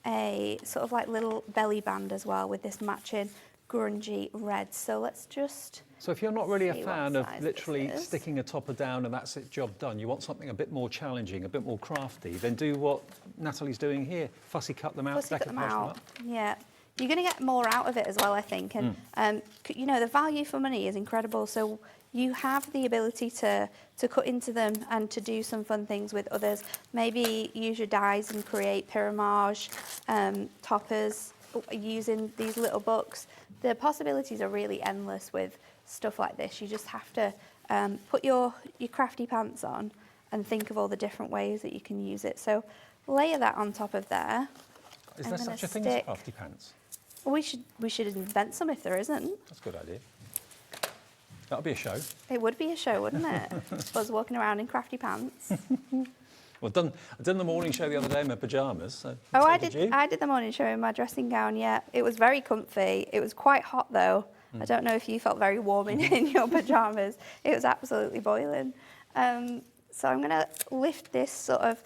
a sort of like little belly band as well with this matching grungy red. So let's just So if you're not really a See what fan of size literally this is. sticking a topper down and that's it, job done, you want something a bit more challenging, a bit more crafty, then do what Natalie's doing here. Fussy cut them out, Fussy cut them decoupage out. up. Yeah. You're going to get more out of it as well, I think. And, you know, the value for money is incredible. So you have the ability to cut into them and to do some fun things with others. Maybe use your dies and create pyramage toppers using these little books. The possibilities are really endless with stuff like this. You just have to put your crafty pants on and think of all the different ways that you can use it. So layer that on top of there. Is I'm there gonna such a thing as stick- crafty pants? We should invent some if there isn't. That's a good idea. That would be a show. It would be a show, wouldn't it? Us walking around in crafty pants. Well, I've done the morning show the other day in my pyjamas. So Oh, so I you? did. I did the morning show in my dressing gown. Yeah, it was very comfy. It was quite hot though. I don't know if you felt very warm in your pajamas. It was absolutely boiling. So I'm going to lift this sort of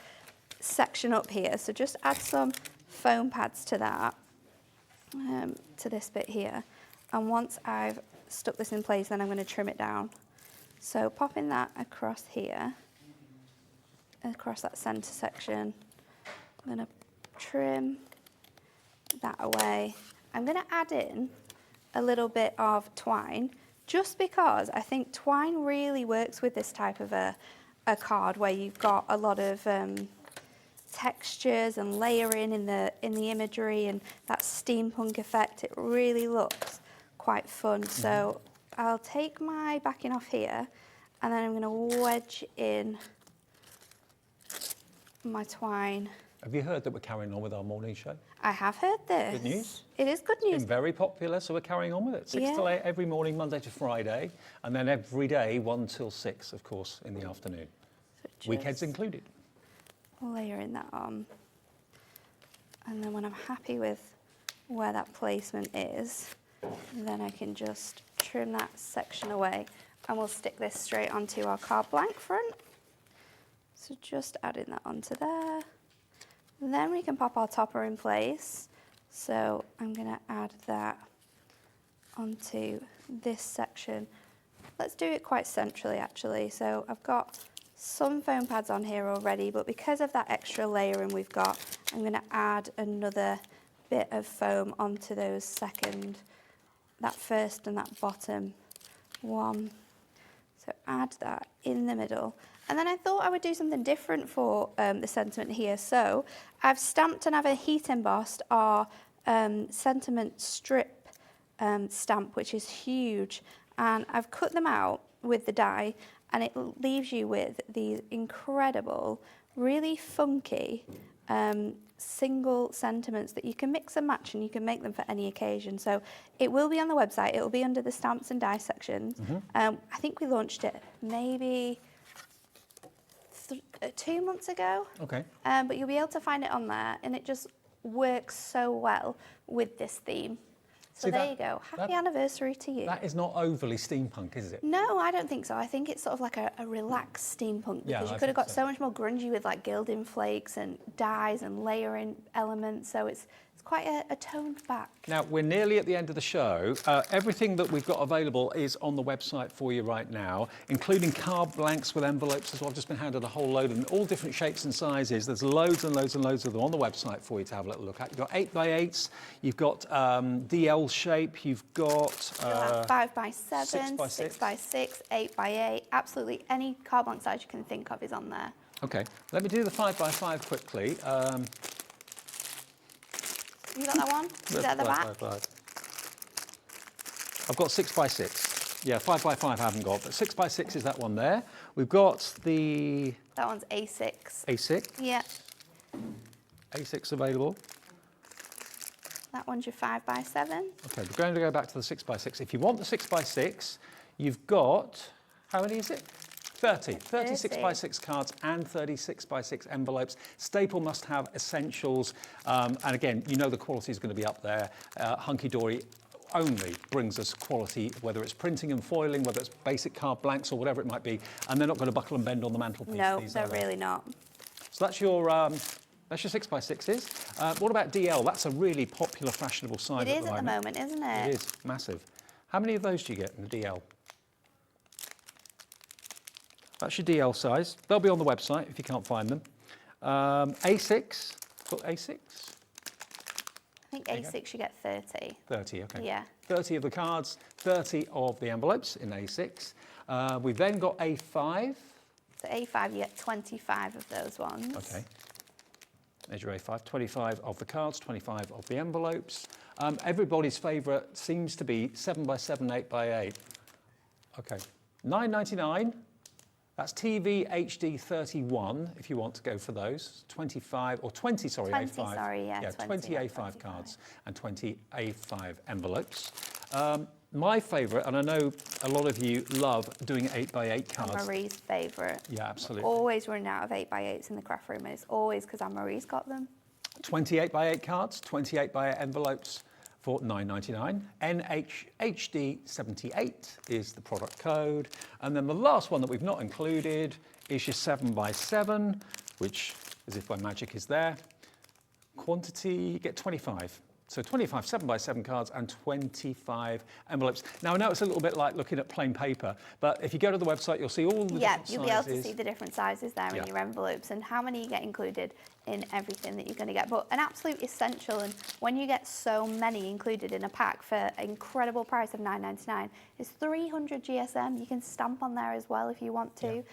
section up here. So just add some foam pads to that, to this bit here. And once I've stuck this in place, then I'm going to trim it down. So popping that across here, across that centre section. I'm going to trim that away. I'm going to add in a little bit of twine, just because I think twine really works with this type of a card where you've got a lot of textures and layering in the imagery and that steampunk effect. It really looks quite fun. So I'll take my backing off here and then I'm going to wedge in my twine. Have you heard that we're carrying on with our morning show? I have heard this. Good news. It is good It's news. been very popular, so we're carrying on with it. 6 till 8 every morning, Monday to Friday, and then every day 1 till 6, of course, in the afternoon. So Weekends just included. layering that on. And then when I'm happy with where that placement is, then I can just trim that section away and we'll stick this straight onto our card blank front. So just adding that onto there. Then we can pop our topper in place. So I'm going to add that onto this section. Let's do it quite centrally actually. So I've got some foam pads on here already, but because of that extra layering we've got, I'm going to add another bit of foam onto those that first and that bottom one. So add that in the middle. And then I thought I would do something different for the sentiment here. So I've stamped and I've heat embossed our sentiment strip stamp, which is huge. And I've cut them out with the die and it leaves you with these incredible, really funky single sentiments that you can mix and match and you can make them for any occasion. So it will be on the website. It will be under the stamps and die sections. I think we launched it maybe 2 months ago. Okay. But you'll be able to find it on there and it just works so well with this theme. So See, there you go. Happy anniversary to you. That is not overly steampunk, is it? No, I don't think so. I think it's sort of like a relaxed steampunk Yeah, because I you could have think got so. so much more grungy with like gilding flakes and dyes and layering elements. So it's quite a toned back. Now, we're nearly at the end of the show. Everything that we've got available is on the website for you right now, including card blanks with envelopes as well. I've just been handed a whole load of them, all different shapes and sizes. There's loads and loads and loads of them on the website for you to have a little look at. You've got 8x8s, you've got DL shape, you've got... 5x7, 6x6. 6x6, 8x8. Absolutely any card blank size you can think of is on there. Okay, let me do the 5x5 quickly. You got that one? Is that at the back? I've got 6x6. Yeah, 5x5 I haven't got, but 6x6 is that one there. We've got the That one's A6. A6. Yeah, A6 available. that one's your 5x7. Okay, we're going to go back to the 6x6. If you want the 6x6, you've got, how many is it? 30. 30 6x6 cards and 30 6x6 envelopes. Staple must-have essentials. And again, you know the quality is going to be up there. Hunkydory only brings us quality, whether it's printing and foiling, whether it's basic card blanks or whatever it might be. And they're not going to buckle and bend on the mantelpiece. No, these, they're are they? really not. So that's your 6x6s. What about DL? That's a really popular, fashionable size It is at at the moment, isn't it? It is massive. How many of those do you get in the DL? That's your DL size. They'll be on the website if you can't find them. A6, got A6? I think A6 you get 30. 30, okay. Yeah. 30 of the cards, 30 of the envelopes in A6. We've then got A5. So A5 you get 25 of those ones. Okay. There's your A5, 25 of the cards, 25 of the envelopes. Everybody's favourite seems to be 7x7, 8x8. Okay, £9.99. That's TV HD 31 if you want to go for those. 25 or 20, sorry, 20, A5. sorry, yeah, 20 A5 25. cards and 20 A5 envelopes. My favourite, and I know a lot of you love doing 8x8 cards. Marie's favourite. Yeah, absolutely. Always running out of 8x8s in the craft room, and it's always because Anne-Marie's got them. 28 by 8 cards, 28 by 8 envelopes for £9.99. NHD78 is the product code. And then the last one that we've not included is your 7x7, which, as if by magic, is there. Quantity, you get 25. So 25 7x7 cards and 25 envelopes. Now, I know it's a little bit like looking at plain paper, but if you go to the website, you'll see all the different you'll sizes. be able to see the different sizes there in your envelopes and how many you get included in everything that you're going to get. But an absolute essential, and when you get so many included in a pack for an incredible price of £9.99, is 300 GSM. You can stamp on there as well if you want to.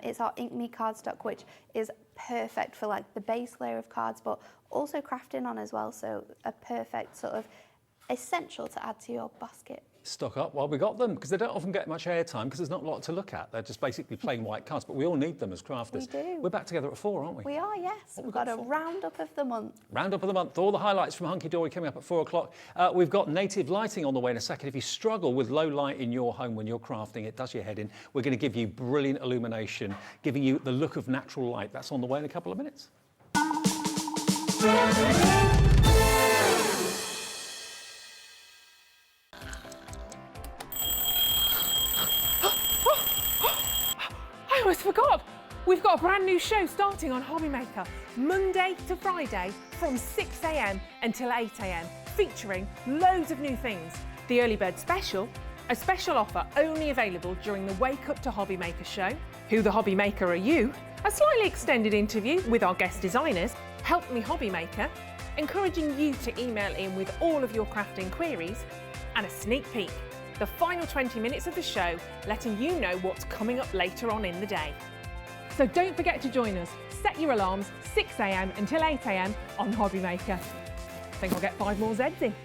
It's our Ink Me cardstock, which is perfect for like the base layer of cards, but also crafting on as well, so a perfect sort of essential to add to your basket. Stock up while we got them, because they don't often get much airtime because there's not a lot to look at. They're just basically plain white cards, but we all need them as crafters. We do. We're back together at 4, aren't we? We are, yes. We've got a roundup of the month. Roundup of the month, all the highlights from Hunkydory coming up at 4 o'clock. We've got native lighting on the way in a second. If you struggle with low light in your home when you're crafting, it does your head in. We're going to give you brilliant illumination, giving you the look of natural light. That's on the way in a couple of minutes. I almost forgot. We've got a brand new show starting on Hobbymaker, Monday to Friday from 6 a.m. until 8 a.m, featuring loads of new things. The Early Bird Special, a special offer only available during the Wake Up to Hobbymaker show. Who the Hobbymaker Are You? A slightly extended interview with our guest designers, Help Me Hobbymaker, encouraging you to email in with all of your crafting queries, and a sneak peek, the final 20 minutes of the show, letting you know what's coming up later on in the day. So don't forget to join us. Set your alarms 6 a.m. until 8 a.m. on Hobbymaker. I think I'll get 5 more Zeds in.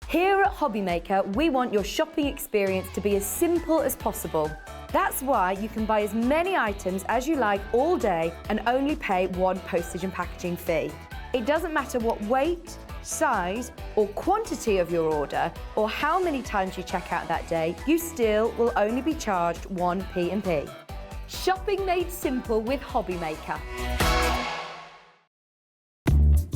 Here at Hobbymaker, we want your shopping experience to be as simple as possible. That's why you can buy as many items as you like all day and only pay one postage and packaging fee. It doesn't matter what weight, size or quantity of your order or how many times you check out that day, you still will only be charged one P&P. Shopping made simple with Hobbymaker.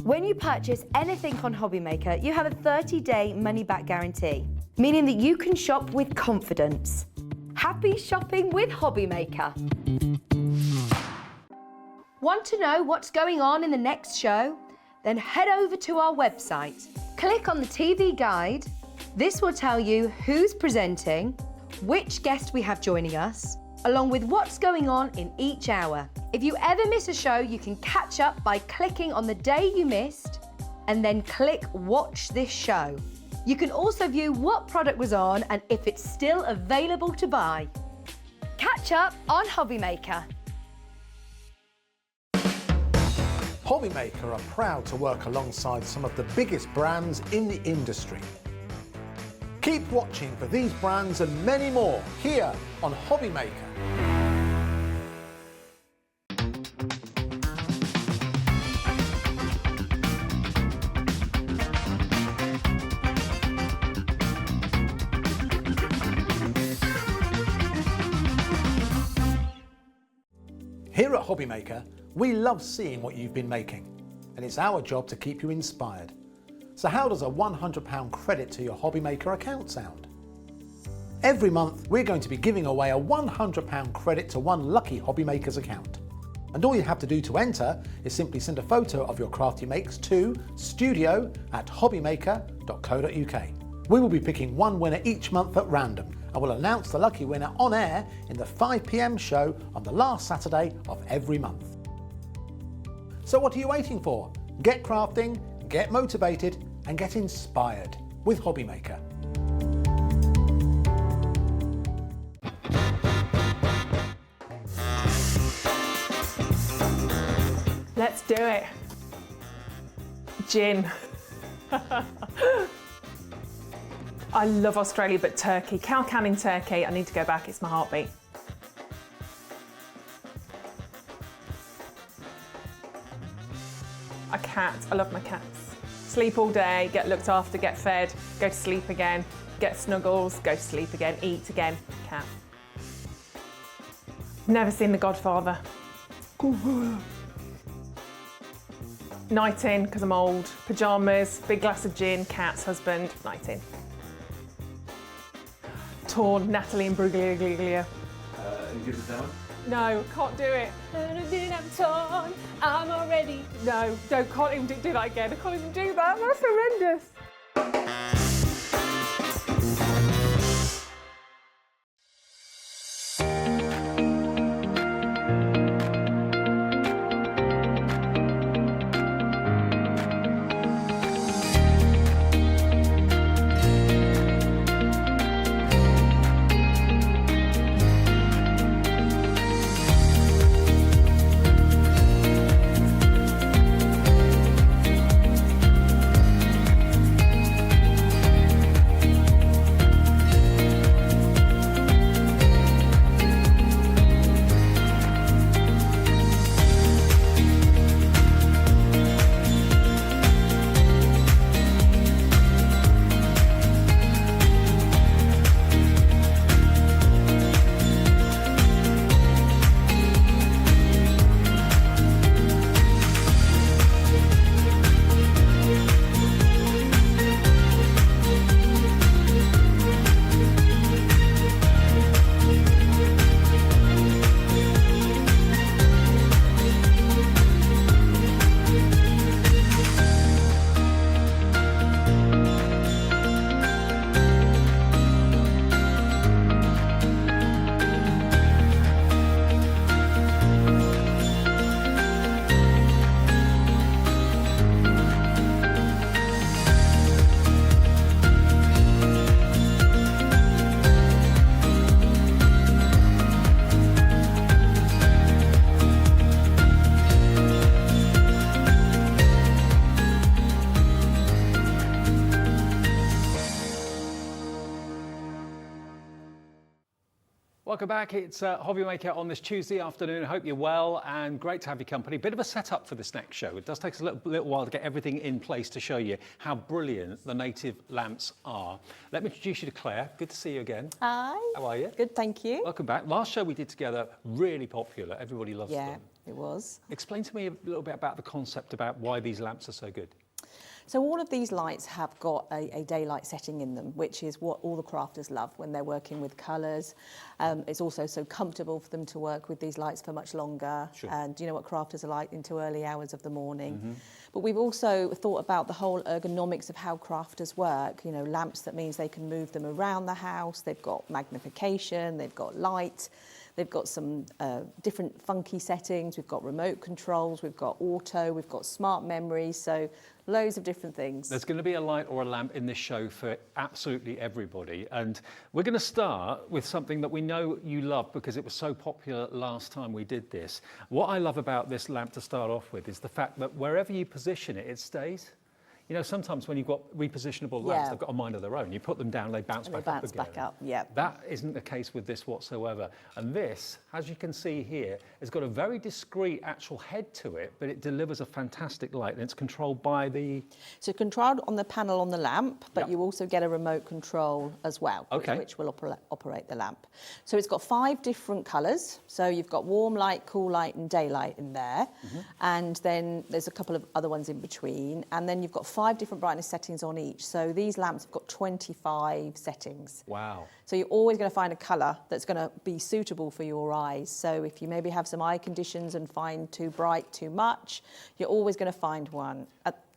When you purchase anything on Hobbymaker, you have a 30-day money-back guarantee, meaning that you can shop with confidence. Happy shopping with Hobbymaker. Want to know what's going on in the next show? Then head over to our website. Click on the TV guide. This will tell you who's presenting, which guest we have joining us, along with what's going on in each hour. If you ever miss a show, you can catch up by clicking on the day you missed and then click Watch This Show. You can also view what product was on and if it's still available to buy. Catch up on Hobbymaker. Hobbymaker are proud to work alongside some of the biggest brands in the industry. Keep watching for these brands and many more here on Hobbymaker. Here at Hobbymaker, we love seeing what you've been making, and it's our job to keep you inspired. So how does a £100 credit to your Hobbymaker account sound? Every month, we're going to be giving away a £100 credit to one lucky Hobbymaker's account. And all you have to do to enter is simply send a photo of your craft you makes to studio@hobbymaker.co.uk. We will be picking one winner each month at random and will announce the lucky winner on air in the 5 p.m. show on the last Saturday of every month. So what are you waiting for? Get crafting, get motivated and get inspired with Hobbymaker. Let's do it. Gin. I love Australia, but Turkey. Cow Canning Turkey, I need to go back, it's my heartbeat. A cat, I love my cats. Sleep all day, get looked after, get fed, go to sleep again, get snuggles, go to sleep again, eat again, cat. Never seen The Godfather. Night in, because I'm old. Pyjamas, big glass of gin, cats, husband, night in. Torn, Natalie and Bruglia. You give us that one? No, can't do it. I'm torn, I'm already. No, can't even do that again. I can't even do that, that's horrendous. Welcome back. It's Hobbymaker on this Tuesday afternoon. I hope you're well and great to have your company. Bit of a setup for this next show. It does take us a little while to get everything in place to show you how brilliant the native lamps are. Let me introduce you to Claire. Good to see you again. Hi. How are you? Good, thank you. Welcome back. Last show we did together, really popular. Everybody loves Yeah, them. it was. Explain to me a little bit about the concept about why these lamps are so good. So all of these lights have got a daylight setting in them, which is what all the crafters love when they're working with colours. It's also so comfortable for them to work with these lights for much longer. Sure. And you know what crafters are like into early hours of the morning. But we've also thought about the whole ergonomics of how crafters work. You know, lamps, that means they can move them around the house. They've got magnification, they've got light. They've got some different funky settings. We've got remote controls, we've got auto, we've got smart memory, so loads of different things. There's going to be a light or a lamp in this show for absolutely everybody. And we're going to start with something that we know you love because it was so popular last time we did this. What I love about this lamp to start off with is the fact that wherever you position it, it stays. You know, sometimes when you've got repositionable lamps, they've got a mind of their own. You put them down, they bounce back up again. Back up, yeah. That isn't the case with this whatsoever. And this, as you can see here, has got a very discreet actual head to it, but it delivers a fantastic light, and it's controlled by the... So controlled on the panel on the lamp, but you also get a remote control as well, which will operate the lamp. So it's got 5 different colours. So you've got warm light, cool light, and daylight in there. And then there's a couple of other ones in between. And then you've got 5 different brightness settings on each. So these lamps have got 25 settings. Wow. So you're always going to find a colour that's going to be suitable for your eyes. So if you maybe have some eye conditions and find too bright, too much, you're always going to find one.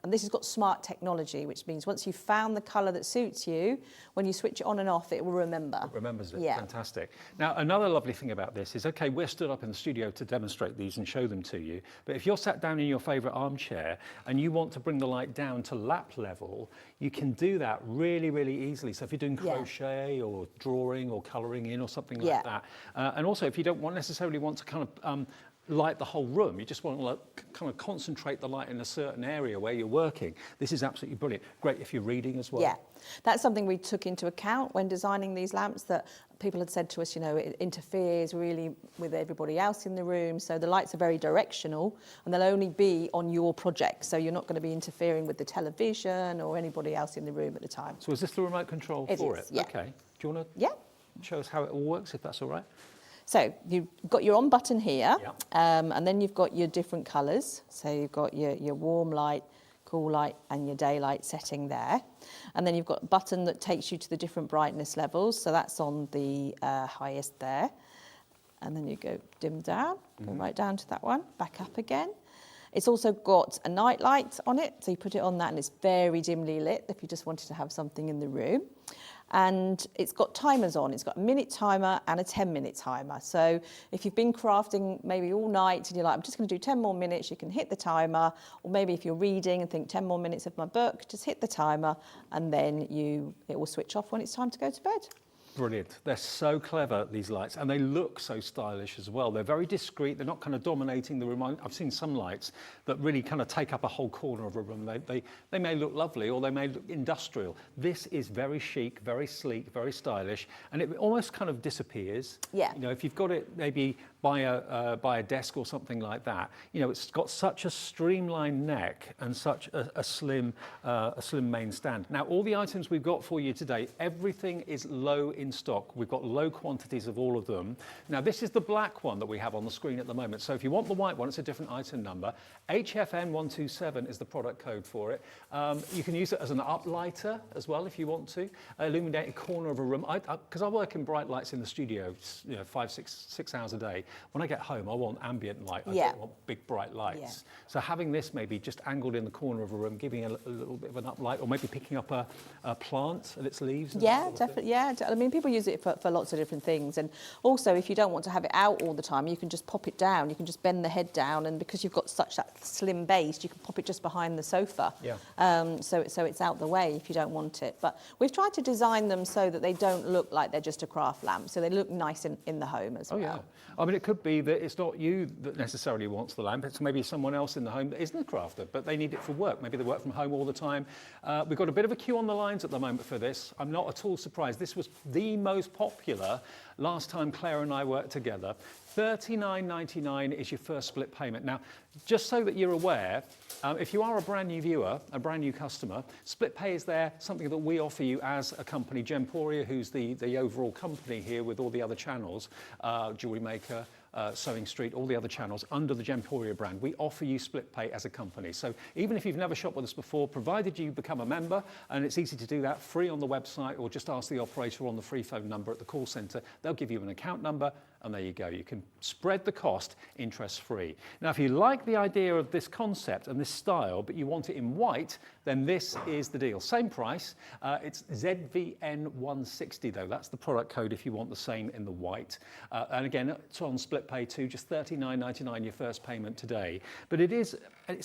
And this has got smart technology, which means once you've found the colour that suits you, when you switch it on and off, it will remember. It remembers it. Yeah. Fantastic. Now, another lovely thing about this is, okay, we're stood up in the studio to demonstrate these and show them to you, but if you're sat down in your favourite armchair and you want to bring the light down to lap level, you can do that really, really easily. So if you're doing crochet or drawing or colouring in or something like that, and also if you don't necessarily want to kind of light the whole room, you just want to kind of concentrate the light in a certain area where you're working. This is absolutely brilliant. Great if you're reading as well. Yeah, that's something we took into account when designing these lamps, that people had said to us, you know, it interferes really with everybody else in the room. So the lights are very directional and they'll only be on your project. So you're not going to be interfering with the television or anybody else in the room at the time. So is this the remote control for it? Yeah. Okay. Do you want to show us how it all works, if that's all right? So you've got your on button here, and then you've got your different colours. So you've got your warm light, cool light, and your daylight setting there. And then you've got a button that takes you to the different brightness levels. So that's on the highest there. And then you go dim down, go right down to that one, back up again. It's also got a night light on it. So you put it on that and it's very dimly lit if you just wanted to have something in the room. And it's got timers on. It's got a minute timer and a 10-minute timer. So if you've been crafting maybe all night and you're like, I'm just going to do 10 more minutes, you can hit the timer. Or maybe if you're reading and think 10 more minutes of my book, just hit the timer and then it will switch off when it's time to go to bed. Brilliant. They're so clever, these lights, and they look so stylish as well. They're very discreet. They're not kind of dominating the room. I've seen some lights that really kind of take up a whole corner of a room. They may look lovely or they may look industrial. This is very chic, very sleek, very stylish, and it almost kind of disappears. Yeah. You know, if you've got it maybe by a desk or something like that, you know, it's got such a streamlined neck and such a slim main stand. Now, all the items we've got for you today, everything is low in stock. We've got low quantities of all of them. Now, this is the black one that we have on the screen at the moment. So if you want the white one, it's a different item number. HFN127 is the product code for it. You can use it as an uplighter as well if you want to, illuminate a corner of a room. Because I work in bright lights in the studio, you know, 6 hours a day. When I get home, I want ambient light. I don't want big bright lights. Yeah. So having this maybe just angled in the corner of a room, giving a little bit of an uplight, or maybe picking up a plant and its leaves. Yeah, definitely. Yeah, I mean, people use it for lots of different things. And also, if you don't want to have it out all the time, you can just pop it down. You can just bend the head down, and because you've got such that slim base, you can pop it just behind the sofa. Yeah. So it's out the way if you don't want it. But we've tried to design them so that they don't look like they're just a craft lamp. So they look nice in the home as well. Yeah. I mean, it could be that it's not you that necessarily wants the lamp. It's maybe someone else in the home that isn't a crafter, but they need it for work. Maybe they work from home all the time. We've got a bit of a queue on the lines at the moment for this. I'm not at all surprised. This was the most popular last time Claire and I worked together. $39.99 is your first split payment. Now, just so that you're aware, if you are a brand new viewer, a brand new customer, split pay is there, something that we offer you as a company. Gemporia, who's the overall company here with all the other channels, Jewelry Maker, Sewing Street, all the other channels under the Gemporia brand, we offer you split pay as a company. So even if you've never shopped with us before, provided you become a member, and it's easy to do that, free on the website, or just ask the operator on the free phone number at the call centre, they'll give you an account number, and there you go. You can spread the cost interest-free. Now, if you like the idea of this concept and this style, but you want it in white, then this is the deal. Same price. It's ZVN160, though. That's the product code if you want the same in the white. And again, it's on split pay too, just $39.99 your first payment today. But it's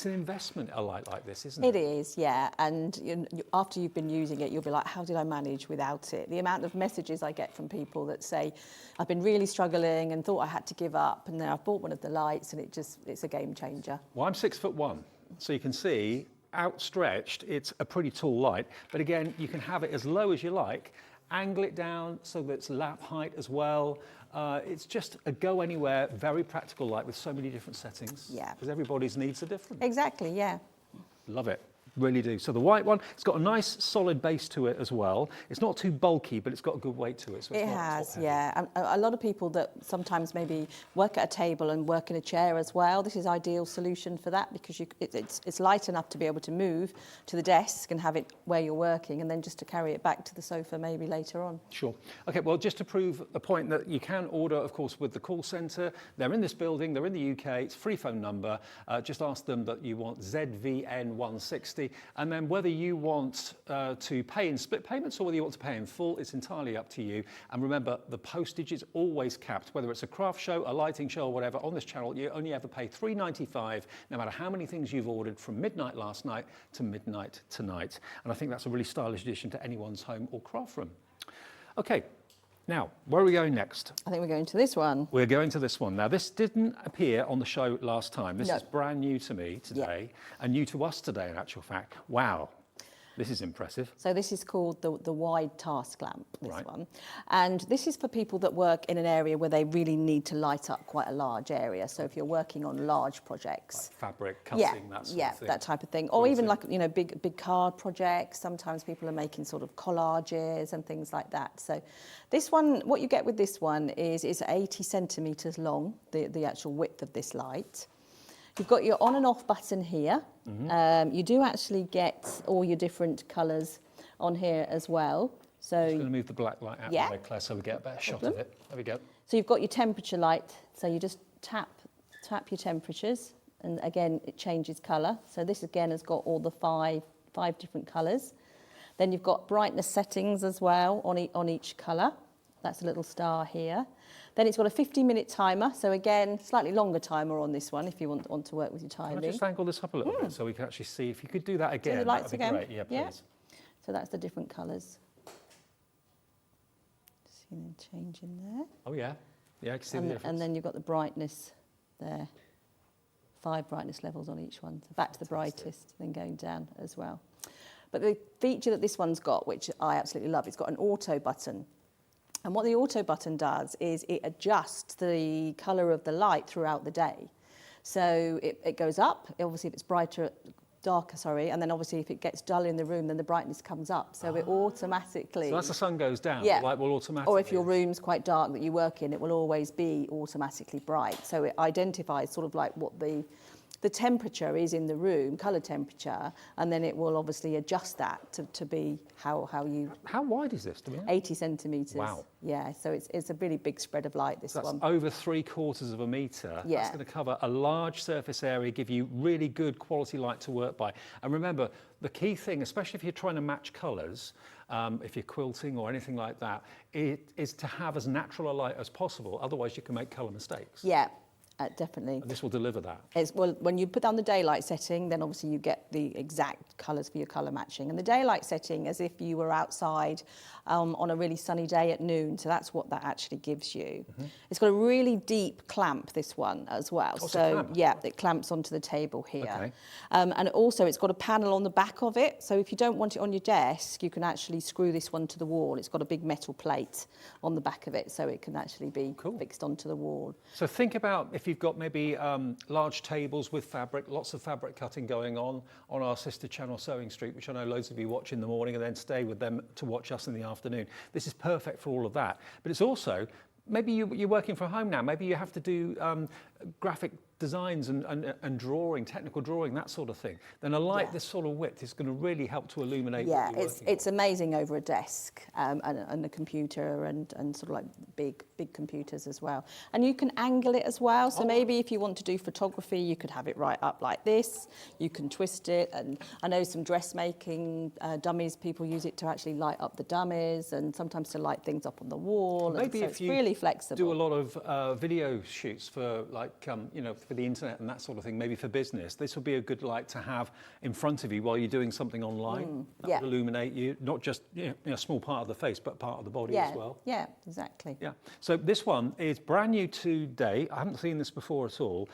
an investment, a light like this, isn't it? It is, yeah. And after you've been using it, you'll be like, how did I manage without it? The amount of messages I get from people that say, I've been really struggling and thought I had to give up, and then I've bought one of the lights and it's a game changer. Well, I'm 6'1", so you can see outstretched, it's a pretty tall light, but again, you can have it as low as you like, angle it down so that it's lap height as well. It's just a go anywhere, very practical light with so many different settings. Yeah. Because everybody's needs are different. Exactly, yeah. Love it. Really do. So the white one, it's got a nice solid base to it as well. It's not too bulky, but it's got a good weight to it. So it has, yeah. And a lot of people that sometimes maybe work at a table and work in a chair as well, this is ideal solution for that, because it's light enough to be able to move to the desk and have it where you're working, and then just to carry it back to the sofa maybe later on. Sure. Okay, well, just to prove the point that you can order, of course, with the call centre. They're in this building, they're in the UK, it's free phone number. Just ask them that you want ZVN160. £60, and then whether you want to pay in split payments or whether you want to pay in full, it's entirely up to you. And remember, the postage is always capped. Whether it's a craft show, a lighting show, or whatever, on this channel, you only ever pay £3.95, no matter how many things you've ordered from midnight last night to midnight tonight. And I think that's a really stylish addition to anyone's home or craft room. Okay. Now, where are we going next? I think we're going to this one. We're going to this one. Now, this didn't appear on the show last time. This is brand new to me today, and new to us today, in actual fact. Wow. This is impressive. So this is called the wide task lamp, this one. And this is for people that work in an area where they really need to light up quite a large area. So if you're working on large projects. Like fabric cutting, that sort of thing. That type of thing. Or even like, you know, big card projects. Sometimes people are making sort of collages and things like that. So this one, what you get with this one is 80 centimetres long, the actual width of this light. You've got your on and off button here. You do actually get all your different colours on here as well. So I'm just going to move the black light out of the way, Claire, so we get a better shot of it. There we go. So you've got your temperature light. So you just tap your temperatures, and again it changes colour. So this again has got all the five different colours. Then you've got brightness settings as well on each colour. That's a little star here. Then it's got a 50-minute timer. So again, slightly longer timer on this one if you want to work with your timing. Can I just angle this up a little bit so we can actually see? If you could do that again, the lights that would be again. great. Yeah, please. So that's the different colours. See them changing there. Oh yeah, I can see the difference. And then you've got the brightness there. 5 brightness levels on each one. So back to the brightest, then going down as well. But the feature that this one's got, which I absolutely love, it's got an auto button. And what the auto button does is it adjusts the colour of the light throughout the day. So it goes up, obviously if it's darker, and then obviously if it gets dull in the room, then the brightness comes up. So it automatically... So as the sun goes down, the light will automatically... Or if your room's quite dark that you work in, it will always be automatically bright. So it identifies sort of like what the temperature is in the room, colour temperature, and then it will obviously adjust that to be how you... How wide is this? 80 centimetres. Wow. Yeah, so it's a really big spread of light, this one. That's over 3/4 of a metre. Yeah. That's going to cover a large surface area, give you really good quality light to work by. And remember, the key thing, especially if you're trying to match colours, if you're quilting or anything like that, it is to have as natural a light as possible. Otherwise, you can make colour mistakes. Yeah. Definitely. And this will deliver that. Well, when you put down the daylight setting, then obviously you get the exact colours for your colour matching. And the daylight setting, as if you were outside on a really sunny day at noon. So that's what that actually gives you. It's got a really deep clamp, this one, as well. Oh, so, yeah, it clamps onto the table here. Okay. And also, it's got a panel on the back of it. So if you don't want it on your desk, you can actually screw this one to the wall. It's got a big metal plate on the back of it, so it can actually be fixed onto the wall. So think about if you've got maybe large tables with fabric, lots of fabric cutting going on our sister channel Sewing Street, which I know loads of you watch in the morning and then stay with them to watch us in the afternoon. This is perfect for all of that. But it's also, maybe you're working from home now, maybe you have to do graphic designs and drawing, technical drawing, that sort of thing, then a light this sort of width is going to really help to illuminate what you're working it's amazing over a desk and a computer and sort of like big computers as well. And you can angle it as well, so maybe if you want to do photography, you could have it right up like this, you can twist it, and I know some dressmaking dummies, people use it to actually light up the dummies and sometimes to light things up on the wall. Maybe so if it's you really flexible. do a lot of video shoots for like, for the internet and that sort of thing, maybe for business, this would be a good light to have in front of you while you're doing something online. That would illuminate you, not just a small part of the face, but part of the body as well. Yeah, exactly. Yeah. So this one is brand new today. I haven't seen this before at all.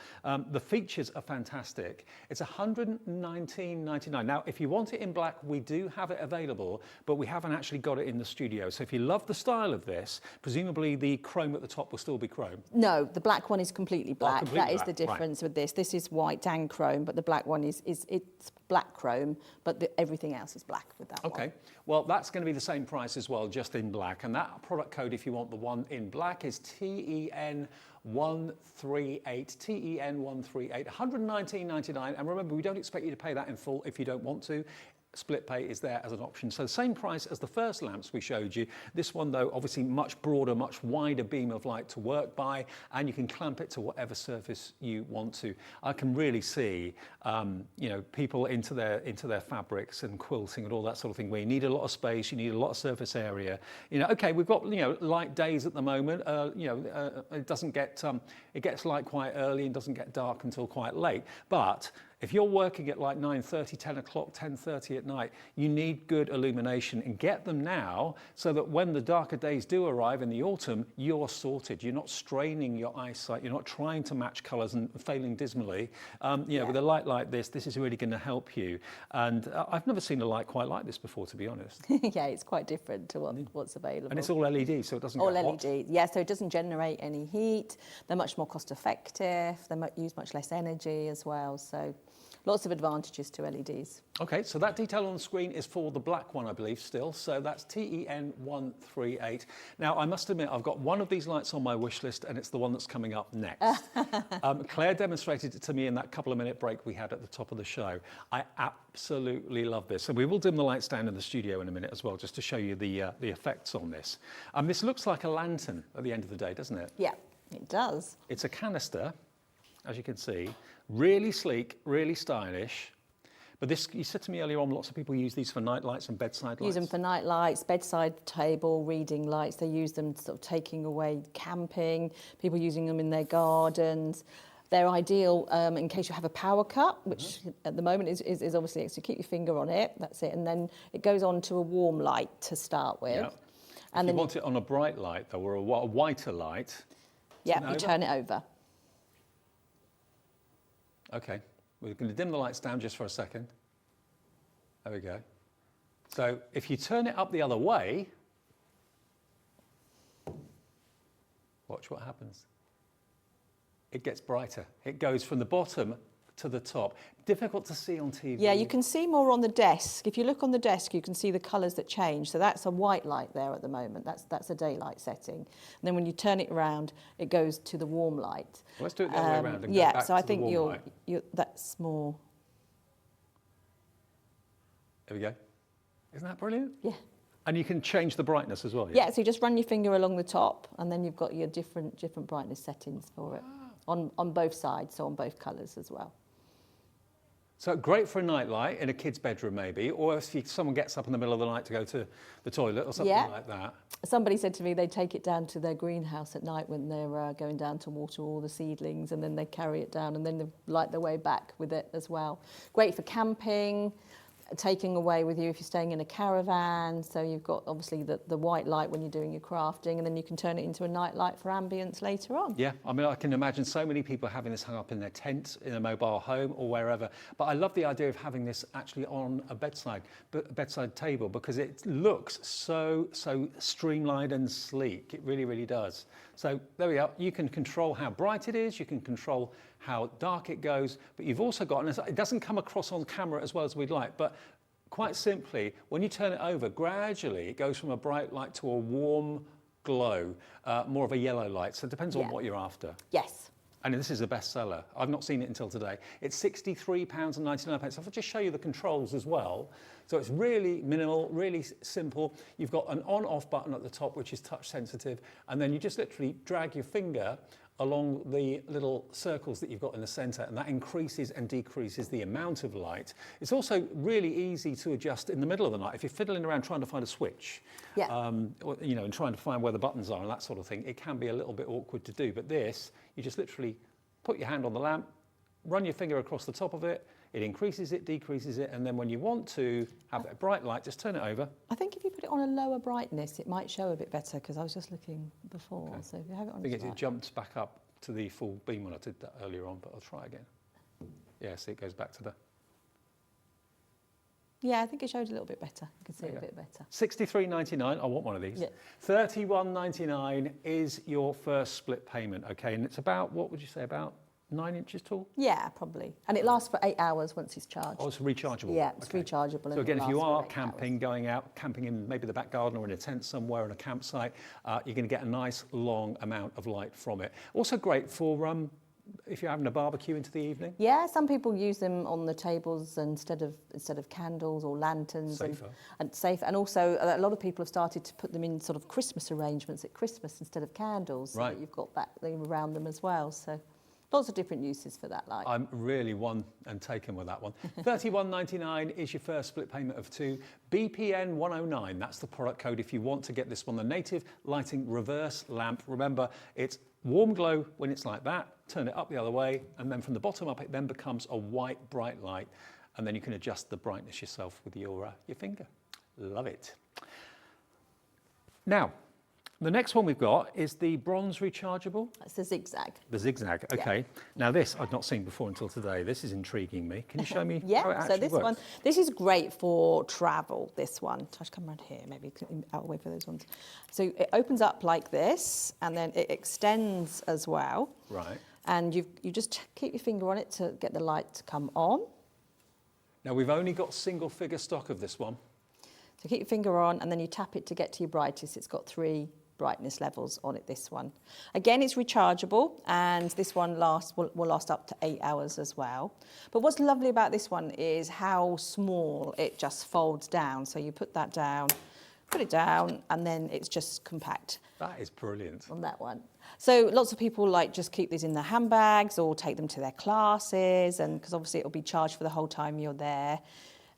The features are fantastic. It's $119.99. Now, if you want it in black, we do have it available, but we haven't actually got it in the studio. So if you love the style of this, presumably the chrome at the top will still be chrome. No, the black one is completely black. That is the black, difference with this. This is white and chrome, but the black one it's black chrome, but everything else is black with that one. Okay, well, that's going to be the same price as well, just in black. And that product code, if you want the one in black, is TEN138, TEN138, $119.99. And remember, we don't expect you to pay that in full if you don't want to. split pay is there as an option. So the same price as the first lamps we showed you. This one though, obviously much broader, much wider beam of light to work by, and you can clamp it to whatever surface you want to. I can really see, you know, people into their fabrics and quilting and all that sort of thing, where you need a lot of space, you need a lot of surface area. You know, okay, we've got, you know, light days at the moment. You know, it doesn't get, it gets light quite early and doesn't get dark until quite late. But if you're working at like 9:30, 10 o'clock, 10:30 at night, you need good illumination, and get them now so that when the darker days do arrive in the autumn, you're sorted. You're not straining your eyesight. You're not trying to match colours and failing dismally. You know, with a light like this is really going to help you. And I've never seen a light quite like this before, to be honest. Yeah, it's quite different to what's available. And it's all LED, so it doesn't all get hot. LED, yeah, so it doesn't generate any heat. They're much more cost effective. They use much less energy as well. So lots of advantages to LEDs. Okay, so that detail on the screen is for the black one, I believe, still. So that's TEN138. Now, I must admit, I've got one of these lights on my wish list, and it's the one that's coming up next. Claire demonstrated it to me in that couple of minute break we had at the top of the show. I absolutely love this. And we will dim the lights down in the studio in a minute as well, just to show you the effects on this. This looks like a lantern at the end of the day, doesn't it? Yeah, it does. It's a canister, as you can see. Really sleek, really stylish. But this, you said to me earlier on, lots of people use these for night lights and bedside lights. Use them for night lights, bedside table, reading lights. They use them sort of taking away camping, people using them in their gardens. They're ideal in case you have a power cut, which at the moment is obviously, so keep your finger on it, that's it. And then it goes on to a warm light to start with. Yeah. And if you want it on a bright light, though, or a whiter light. Yeah, you turn it over. Okay, we're going to dim the lights down just for a second. There we go. So if you turn it up the other way, watch what happens. It gets brighter. It goes from the bottom to the top. Difficult to see on TV. Yeah, you can see more on the desk. If you look on the desk, you can see the colours that change. So that's a white light there at the moment. That's a daylight setting. And then when you turn it around, it goes to the warm light. Well, let's do it the other way around. And yeah, go back so to I think the warm light. that's more. There we go. Isn't that brilliant? Yeah. And you can change the brightness as well. Yeah, so you just run your finger along the top, and then you've got your different brightness settings for it on both sides, so on both colours as well. So great for a night light in a kid's bedroom maybe, or if someone gets up in the middle of the night to go to the toilet or something like that. Somebody said to me they take it down to their greenhouse at night when they're going down to water all the seedlings, and then they carry it down and then they light their way back with it as well. Great for camping, taking away with you if you're staying in a caravan. So you've got obviously the white light when you're doing your crafting, and then you can turn it into a night light for ambience later on. Yeah, I mean, I can imagine so many people having this hung up in their tent, in a mobile home or wherever. But I love the idea of having this actually on a bedside table, because it looks so streamlined and sleek. It really, really does. So there we are. You can control how bright it is. You can control how dark it goes. But you've also got, and it doesn't come across on camera as well as we'd like, but quite simply, when you turn it over, gradually it goes from a bright light to a warm glow, more of a yellow light. So it depends on what you're after. Yes. And this is a bestseller. I've not seen it until today. It's £63.99. I'll just show you the controls as well. So it's really minimal, really simple. You've got an on-off button at the top, which is touch sensitive. And then you just literally drag your finger along the little circles that you've got in the center, and that increases and decreases the amount of light. It's also really easy to adjust in the middle of the night. If you're fiddling around trying to find a switch, or, you know, and trying to find where the buttons are and that sort of thing, it can be a little bit awkward to do. But this, you just literally put your hand on the lamp, run your finger across the top of it, it increases it, decreases it, and then when you want to have a bright light, just turn it over. I think if you put it on a lower brightness, it might show a bit better, because I was just looking before. Okay. So if you have it on, it jumped back up to the full beam when I did that earlier on, but I'll try again. Yeah, see, it goes back to the. Yeah, I think it showed a little bit better. You can see it a bit better. £63.99. I want one of these. Yeah. £31.99 is your first split payment. Okay, and it's about, what would you say, about 9 inches tall? Yeah, probably. And it lasts for 8 hours once it's charged. Oh, it's rechargeable? Yeah, it's rechargeable. So again, if you are camping, going out, camping in maybe the back garden or in a tent somewhere in a campsite, you're going to get a nice long amount of light from it. Also great for if you're having a barbecue into the evening? Yeah, some people use them on the tables instead of candles or lanterns. Safer. And safe. And also, a lot of people have started to put them in sort of Christmas arrangements at Christmas instead of candles, so Right. that you've got that thing around them as well. So lots of different uses for that light. I'm really one and taken with that one. $31.99 is your first split payment of 2. BPN 109, that's the product code if you want to get this one. The native lighting reverse lamp. Remember, it's warm glow when it's like that. Turn it up the other way, and then from the bottom up, it then becomes a white bright light. And then you can adjust the brightness yourself with your finger. Love it. Now, the next one we've got is the bronze rechargeable. That's the zigzag. The zigzag, okay. Now this I've not seen before until today. This is intriguing me. Can you show me how it Yeah, actually so this works? one, this is great for travel, this one. So I should come around here, maybe out of the way for those ones. So it opens up like this, and then it extends as well. Right. And you just keep your finger on it to get the light to come on. Now we've only got single figure stock of this one. So keep your finger on, and then you tap it to get to your brightest. It's got 3 brightness levels on it, this one. Again, it's rechargeable, and this one will last up to 8 hours as well. But what's lovely about this one is how small it just folds down. So you put that down, put it down, and then it's just compact That is brilliant. on that one. So lots of people like just keep these in their handbags or take them to their classes, and because obviously it'll be charged for the whole time you're there.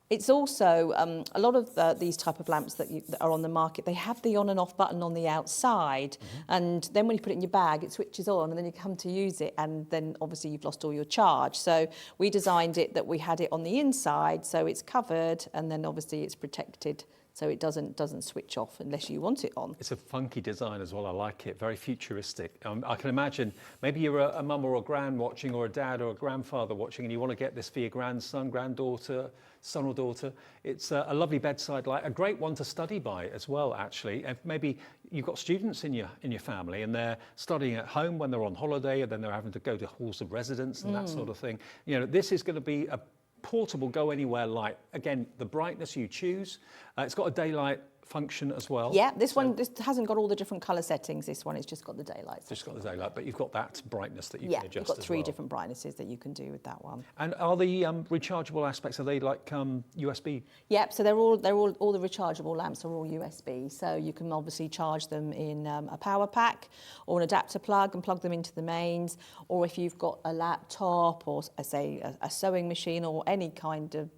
It's also, a lot of these type of lamps that are on the market, they have the on and off button on the outside. And then when you put it in your bag, it switches on, and then you come to use it, and then obviously you've lost all your charge. So we designed it that we had it on the inside, so it's covered, and then obviously it's protected, so it doesn't switch off unless you want it on. It's a funky design as well. I like it. Very futuristic. I can imagine maybe you're a mum or a gran watching, or a dad or a grandfather watching, and you want to get this for your grandson, granddaughter, son or daughter. It's a lovely bedside light, a great one to study by as well, actually. If maybe you've got students in your family and they're studying at home when they're on holiday, and then they're having to go to halls of residence and that sort of thing. You know, this is going to be a portable go anywhere light. Again, the brightness you choose. It's got a daylight function as well. Yeah, this hasn't got all the different colour settings. This one, it's just got the daylight. Just got the daylight, but you've got that brightness that you Yeah, can adjust you've got as 3 well. different brightnesses that you can do with that one. And are the rechargeable aspects, are they like USB? Yep, so all the rechargeable lamps are all USB. So you can obviously charge them in a power pack or an adapter plug and plug them into the mains. Or if you've got a laptop or, say, a sewing machine or any kind of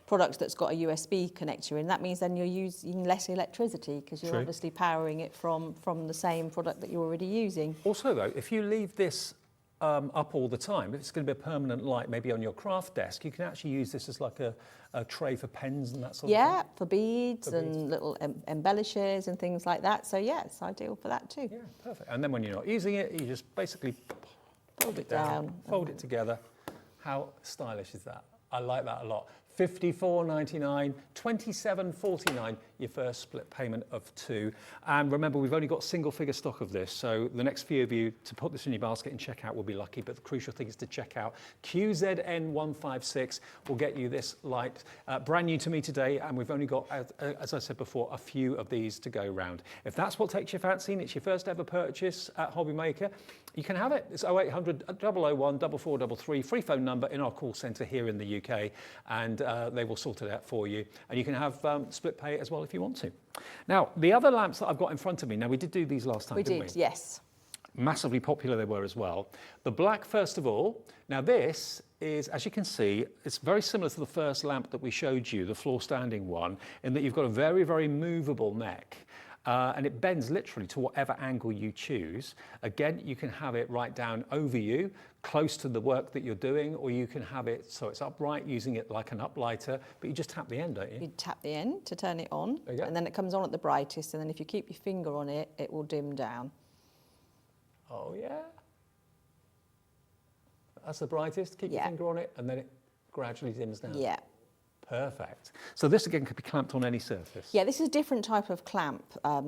product that's got a USB connector in, that means then you're using less electricity because you're True. obviously powering it from the same product that you're already using. Also though, if you leave this up all the time, if it's going to be a permanent light maybe on your craft desk, you can actually use this as like a tray for pens and that sort of thing. Yeah, for beads and little embellishers and things like that. So yeah, it's ideal for that too. Yeah, perfect. And then when you're not using it, you just basically fold it down, fold it together. How stylish is that? I like that a lot. $54.99, $27.49, your first split payment of 2. And remember, we've only got single figure stock of this, so the next few of you to put this in your basket and check out will be lucky, but the crucial thing is to check out QZN156 will get you this light. Brand new to me today, and we've only got, as I said before, a few of these to go round. If that's what takes your fancy and it's your first ever purchase at Hobby Maker, you can have it. It's 0800 001 4433, free phone number in our call centre here in the UK, and they will sort it out for you. And you can have split pay as well if you want to. Now, the other lamps that I've got in front of me, now we did do these last time, didn't we? Yes. Massively popular they were as well. The black, first of all. Now this is, as you can see, it's very similar to the first lamp that we showed you, the floor standing one, in that you've got a very, very movable neck. And it bends literally to whatever angle you choose. Again, you can have it right down over you, close to the work that you're doing, or you can have it so it's upright, using it like an uplighter, but you just tap the end, don't you? You tap the end to turn it on, There you go. and then it comes on at the brightest, and then if you keep your finger on it, it will dim down. Oh yeah. That's the brightest, keep your Yeah. finger on it, and then it gradually dims down. Yeah. Perfect. So this again could be clamped on any surface. Yeah, this is a different type of clamp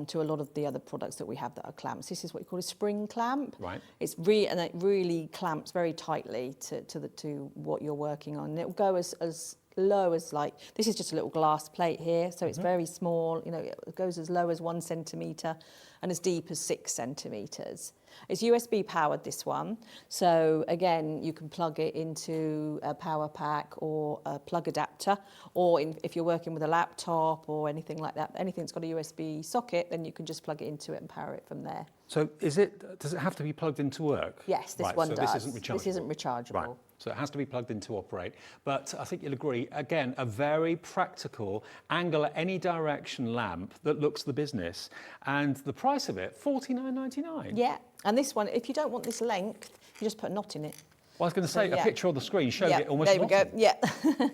to a lot of the other products that we have that are clamps. This is what you call a spring clamp. Right. And it really clamps very tightly to what you're working on. And it will go as low as this is just a little glass plate here, so it's very small, you know, it goes as low as 1 centimetre and as deep as 6 centimetres. It's USB powered, this one, so again you can plug it into a power pack or a plug adapter, or if you're working with a laptop or anything like that, anything that's got a USB socket, then you can just plug it into it and power it from there. So does it have to be plugged into work? Yes, this right, one so does. This isn't rechargeable. This isn't rechargeable. Right. So it has to be plugged in to operate. But I think you'll agree, again, a very practical angle at any direction lamp that looks the business. And the price of it, $49.99. Yeah, and this one, if you don't want this length, you just put a knot in it. Well, I was going to say, a picture on the screen shows it almost there we go. knotted. Yeah,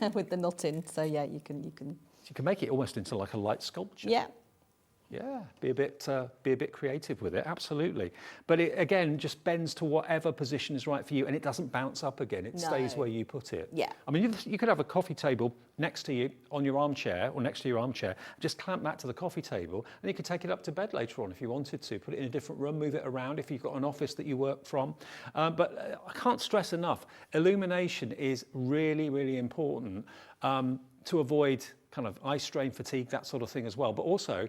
with the knot in. So yeah, you can. You can make it almost into like a light sculpture. Yeah. Yeah, be a bit creative with it, absolutely. But it, again, just bends to whatever position is right for you, and it doesn't bounce up again. It stays where you put it. Yeah. I mean, you could have a coffee table next to you on your armchair, or next to your armchair, just clamp that to the coffee table, and you could take it up to bed later on if you wanted to. Put it in a different room, move it around if you've got an office that you work from. But I can't stress enough, illumination is really, really important to avoid kind of eye strain, fatigue, that sort of thing as well. But also,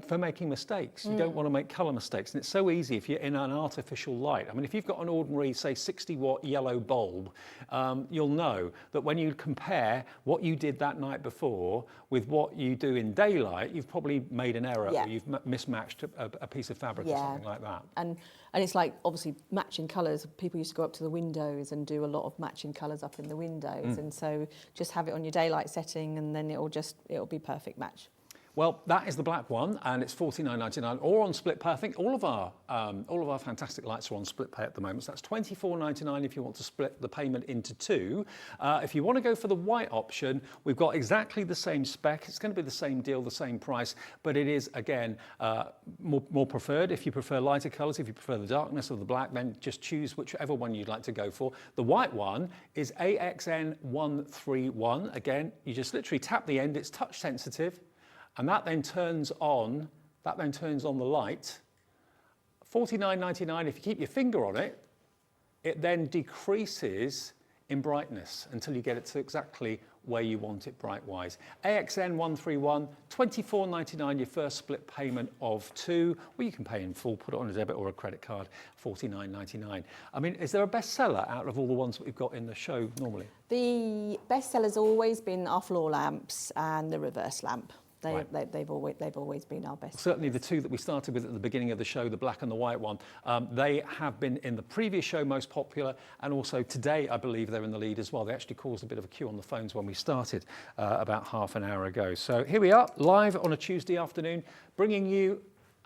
for making mistakes. You don't want to make colour mistakes. And it's so easy if you're in an artificial light. I mean, if you've got an ordinary, say, 60-watt yellow bulb, you'll know that when you compare what you did that night before with what you do in daylight, you've probably made an error or you've mismatched a piece of fabric or something like that. And it's like, obviously, matching colours. People used to go up to the windows and do a lot of matching colours up in the windows. And so just have it on your daylight setting and then it'll be perfect match. Well, that is the black one, and it's $49.99, or on split pay. I think all of our fantastic lights are on split pay at the moment. So that's $24.99 if you want to split the payment into two. If you want to go for the white option, we've got exactly the same spec. It's going to be the same deal, the same price, but it is again more preferred. If you prefer lighter colours, if you prefer the darkness of the black, then just choose whichever one you'd like to go for. The white one is AXN131. Again, you just literally tap the end. It's touch sensitive. And that then turns on the light. $49.99, if you keep your finger on it, it then decreases in brightness until you get it to exactly where you want it bright-wise. AXN131, $24.99, your first split payment of two. Well, you can pay in full, put it on a debit or a credit card, $49.99. I mean, is there a bestseller out of all the ones that we've got in the show normally? The bestseller's always been our floor lamps and the reverse lamp. They've always been our best. Certainly the two that we started with at the beginning of the show, the black and the white one, they have been in the previous show most popular, and also today I believe they're in the lead as well. They actually caused a bit of a queue on the phones when we started about half an hour ago. So here we are, live on a Tuesday afternoon, bringing you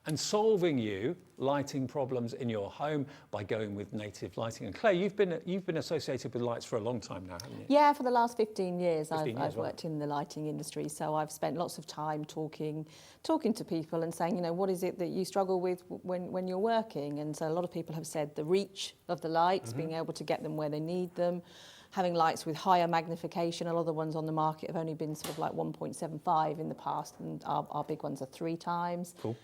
and solving you lighting problems in your home by going with native lighting. And Claire, you've been associated with lights for a long time now, haven't you? Yeah, for the last 15 years. 15 years, I've worked in the lighting industry, so I've spent lots of time talking to people and saying, you know, what is it that you struggle with when you're working? And so a lot of people have said the reach of the lights, being able to get them where they need them, having lights with higher magnification. A lot of the ones on the market have only been sort of like 1.75 in the past, and our big ones are 3 times. Cool.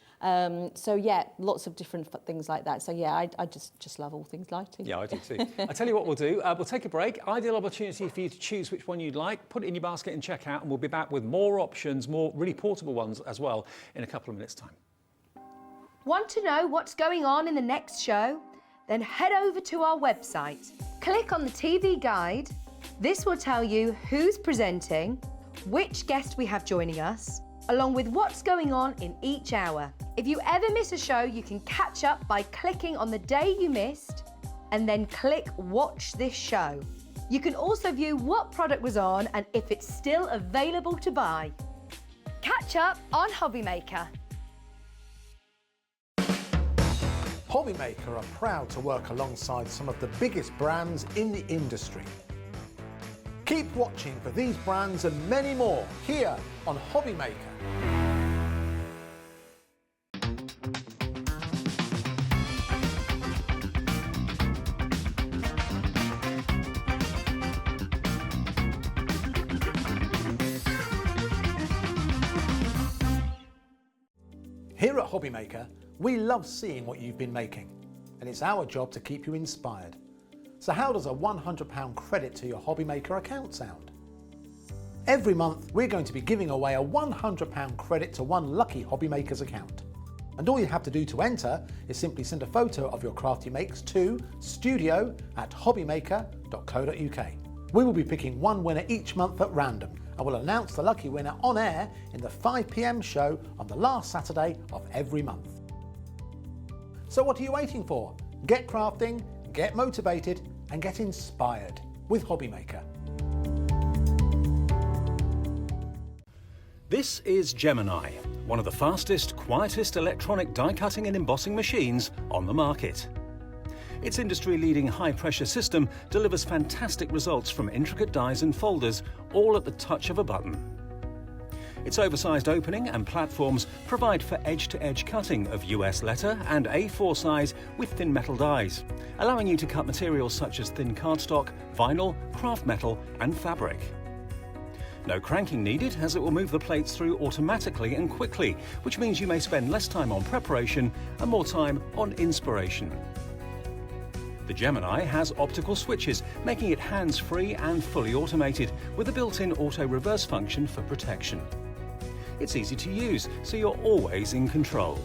So yeah, lots of different things like that. So yeah, I just love all things lighting. Yeah, I do too. I tell you what we'll do. We'll take a break. Ideal opportunity for you to choose which one you'd like. Put it in your basket and check out, and we'll be back with more options, more really portable ones as well, in a couple of minutes' time. Want to know what's going on in the next show? Then head over to our website. Click on the TV guide. This will tell you who's presenting, which guest we have joining us, along with what's going on in each hour. If you ever miss a show, you can catch up by clicking on the day you missed and then click Watch This Show. You can also view what product was on and if it's still available to buy. Catch up on Hobbymaker. Hobbymaker are proud to work alongside some of the biggest brands in the industry. Keep watching for these brands and many more here on Hobbymaker. Here at Hobbymaker, we love seeing what you've been making, and it's our job to keep you inspired. So how does a £100 credit to your Hobbymaker account sound? Every month, we're going to be giving away a £100 credit to one lucky hobby maker's account. And all you have to do to enter is simply send a photo of your crafty makes to studio@hobbymaker.co.uk. We will be picking one winner each month at random and will announce the lucky winner on air in the 5 PM show on the last Saturday of every month. So what are you waiting for? Get crafting, get motivated and get inspired with Hobbymaker. This is Gemini, one of the fastest, quietest electronic die cutting and embossing machines on the market. Its industry-leading high-pressure system delivers fantastic results from intricate dies and folders, all at the touch of a button. Its oversized opening and platforms provide for edge-to-edge cutting of US letter and A4 size with thin metal dies, allowing you to cut materials such as thin cardstock, vinyl, craft metal and fabric. No cranking needed, as it will move the plates through automatically and quickly, which means you may spend less time on preparation and more time on inspiration. The Gemini has optical switches, making it hands-free and fully automated, with a built-in auto-reverse function for protection. It's easy to use, so you're always in control.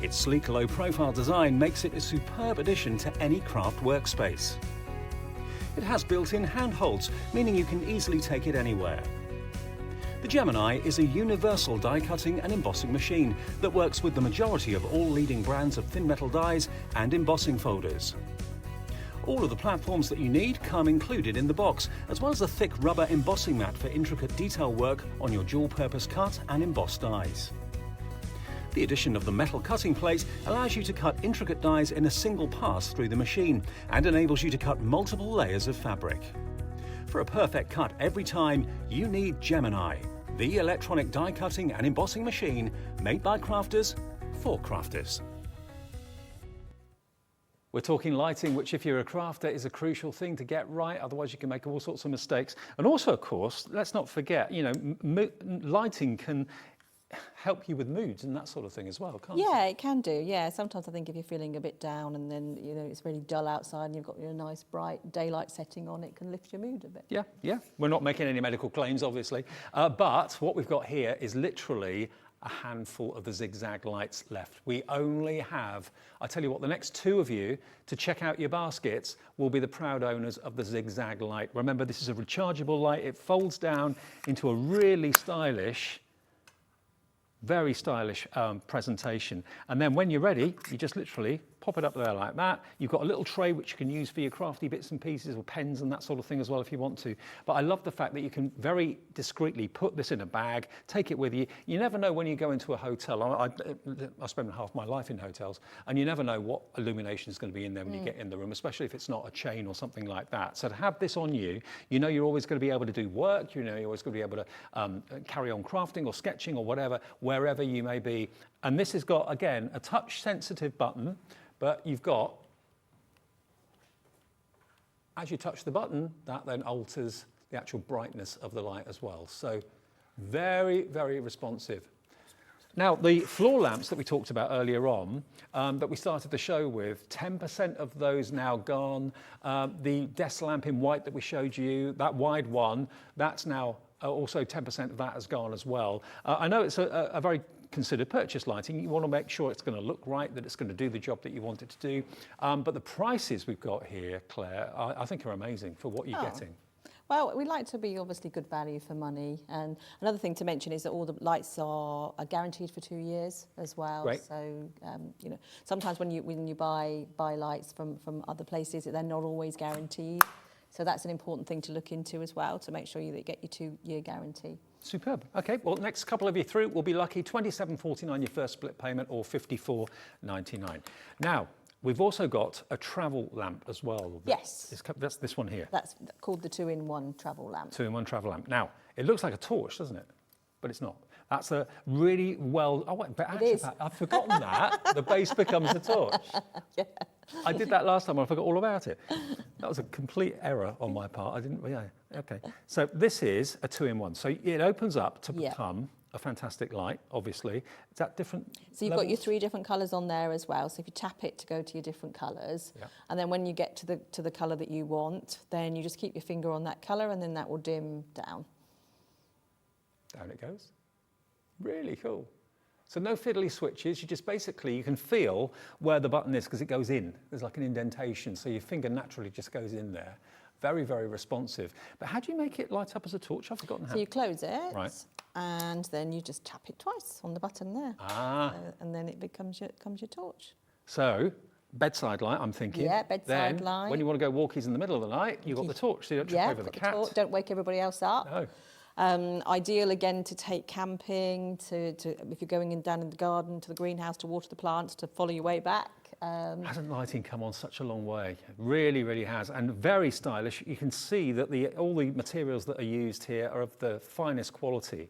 Its sleek, low-profile design makes it a superb addition to any craft workspace. It has built-in handholds, meaning you can easily take it anywhere. The Gemini is a universal die-cutting and embossing machine that works with the majority of all leading brands of thin metal dies and embossing folders. All of the platforms that you need come included in the box, as well as a thick rubber embossing mat for intricate detail work on your dual-purpose cut and embossed dies. The addition of the metal cutting plate allows you to cut intricate dies in a single pass through the machine and enables you to cut multiple layers of fabric. For a perfect cut every time, you need Gemini, the electronic die cutting and embossing machine made by crafters for crafters. We're talking lighting, which if you're a crafter is a crucial thing to get right, otherwise you can make all sorts of mistakes. And also, of course, let's not forget, lighting can help you with moods and that sort of thing as well, can't it? Yeah, it can do. Yeah, sometimes I think if you're feeling a bit down and then it's really dull outside and you've got your nice bright daylight setting on, it can lift your mood a bit. Yeah. We're not making any medical claims, obviously, but what we've got here is literally a handful of the zigzag lights left. We only have, I tell you what, the next two of you to check out your baskets will be the proud owners of the zigzag light. Remember, this is a rechargeable light. It folds down into a really stylish, very stylish presentation. And then when you're ready, you just literally pop it up there like that. You've got a little tray which you can use for your crafty bits and pieces or pens and that sort of thing as well if you want to. But I love the fact that you can very discreetly put this in a bag, take it with you. You never know when you go into a hotel. I spend half my life in hotels, and you never know what illumination is going to be in there when you get in the room, especially if it's not a chain or something like that. So to have this on you, you're always going to be able to do work, you're always going to be able to carry on crafting or sketching or whatever, wherever you may be. And this has got, again, a touch-sensitive button, but you've got, as you touch the button, that then alters the actual brightness of the light as well. So very, very responsive. Now, the floor lamps that we talked about earlier on, that we started the show with, 10% of those now gone. The desk lamp in white that we showed you, that wide one, that's now also 10% of that has gone as well. I know it's a very considered purchase lighting. You want to make sure it's going to look right, that it's going to do the job that you want it to do. But the prices we've got here, Claire, I think are amazing for what you're getting. Well, we like to be obviously good value for money. And another thing to mention is that all the lights are guaranteed for 2 years as well. Great. So, sometimes when you buy lights from other places, they're not always guaranteed. So that's an important thing to look into as well, to make sure you get your 2-year guarantee. Superb. Okay, well, next couple of you through will be lucky. £27.49 your first split payment, or £54.99. Now, we've also got a travel lamp as well. Yes. That's this one here. That's called the 2-in-1 travel lamp. 2-in-1 travel lamp. Now, it looks like a torch, doesn't it? But it's not. That's a really well... Oh, wait, but actually, I've forgotten that. The base becomes a torch. Yeah. I did that last time and I forgot all about it. That was a complete error on my part. I didn't... Yeah, okay. So this is a 2-in-1. So it opens up to become a fantastic light, obviously. Is that different So you've got your 3 different colours on there as well. So if you tap it to go to your different colours, and then when you get to the colour that you want, then you just keep your finger on that colour and then that will dim down. Down it goes. Really cool. So no fiddly switches, you just basically, you can feel where the button is because it goes in. There's like an indentation, so your finger naturally just goes in there. Very, very responsive. But how do you make it light up as a torch? I've forgotten how. So you close it, Right. and then you just tap it twice on the button there. Ah. And then it becomes your torch. So, bedside light, I'm thinking. Yeah, bedside then, light. when you want to go walkies in the middle of the night, you've got the torch, so you don't trip over the put cat. Don't wake everybody else up. No. Ideal again to take camping, to if you're going down in the garden to the greenhouse to water the plants, to follow your way back. Hasn't lighting come on such a long way? It really, really has, and very stylish. You can see that all the materials that are used here are of the finest quality.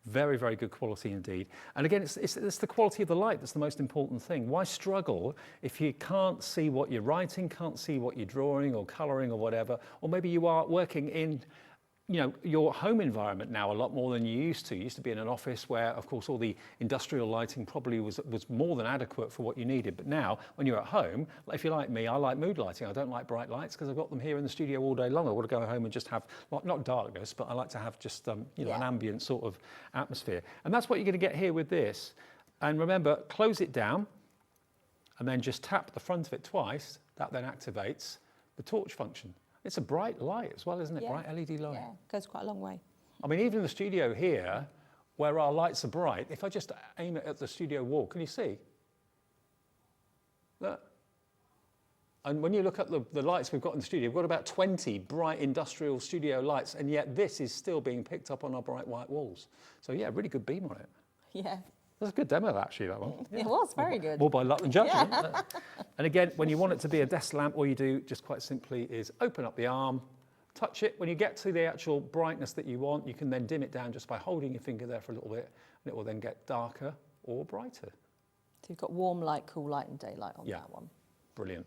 Very, very good quality indeed. And again, it's the quality of the light that's the most important thing. Why struggle if you can't see what you're writing, can't see what you're drawing or colouring or whatever, or maybe you are working in your home environment now a lot more than you used to. You used to be in an office where, of course, all the industrial lighting probably was more than adequate for what you needed. But now, when you're at home, if you're like me, I like mood lighting. I don't like bright lights because I've got them here in the studio all day long. I want to go home and just have, not darkness, but I like to have just, an ambient sort of atmosphere. And that's what you're going to get here with this. And remember, close it down and then just tap the front of it twice. That then activates the torch function. It's a bright light as well, isn't it? Yeah. Bright LED light. Yeah, goes quite a long way. I mean, even in the studio here, where our lights are bright, if I just aim it at the studio wall, can you see? Look. And when you look at the lights we've got in the studio, we've got about 20 bright industrial studio lights, and yet this is still being picked up on our bright white walls. So yeah, really good beam on it. Yeah. That's a good demo, actually, that one. Yeah. It was very good. More by luck than judgment. Yeah. And again, when you want it to be a desk lamp, all you do, just quite simply, is open up the arm, touch it. When you get to the actual brightness that you want, you can then dim it down just by holding your finger there for a little bit, and it will then get darker or brighter. So you've got warm light, cool light, and daylight on that one. Brilliant.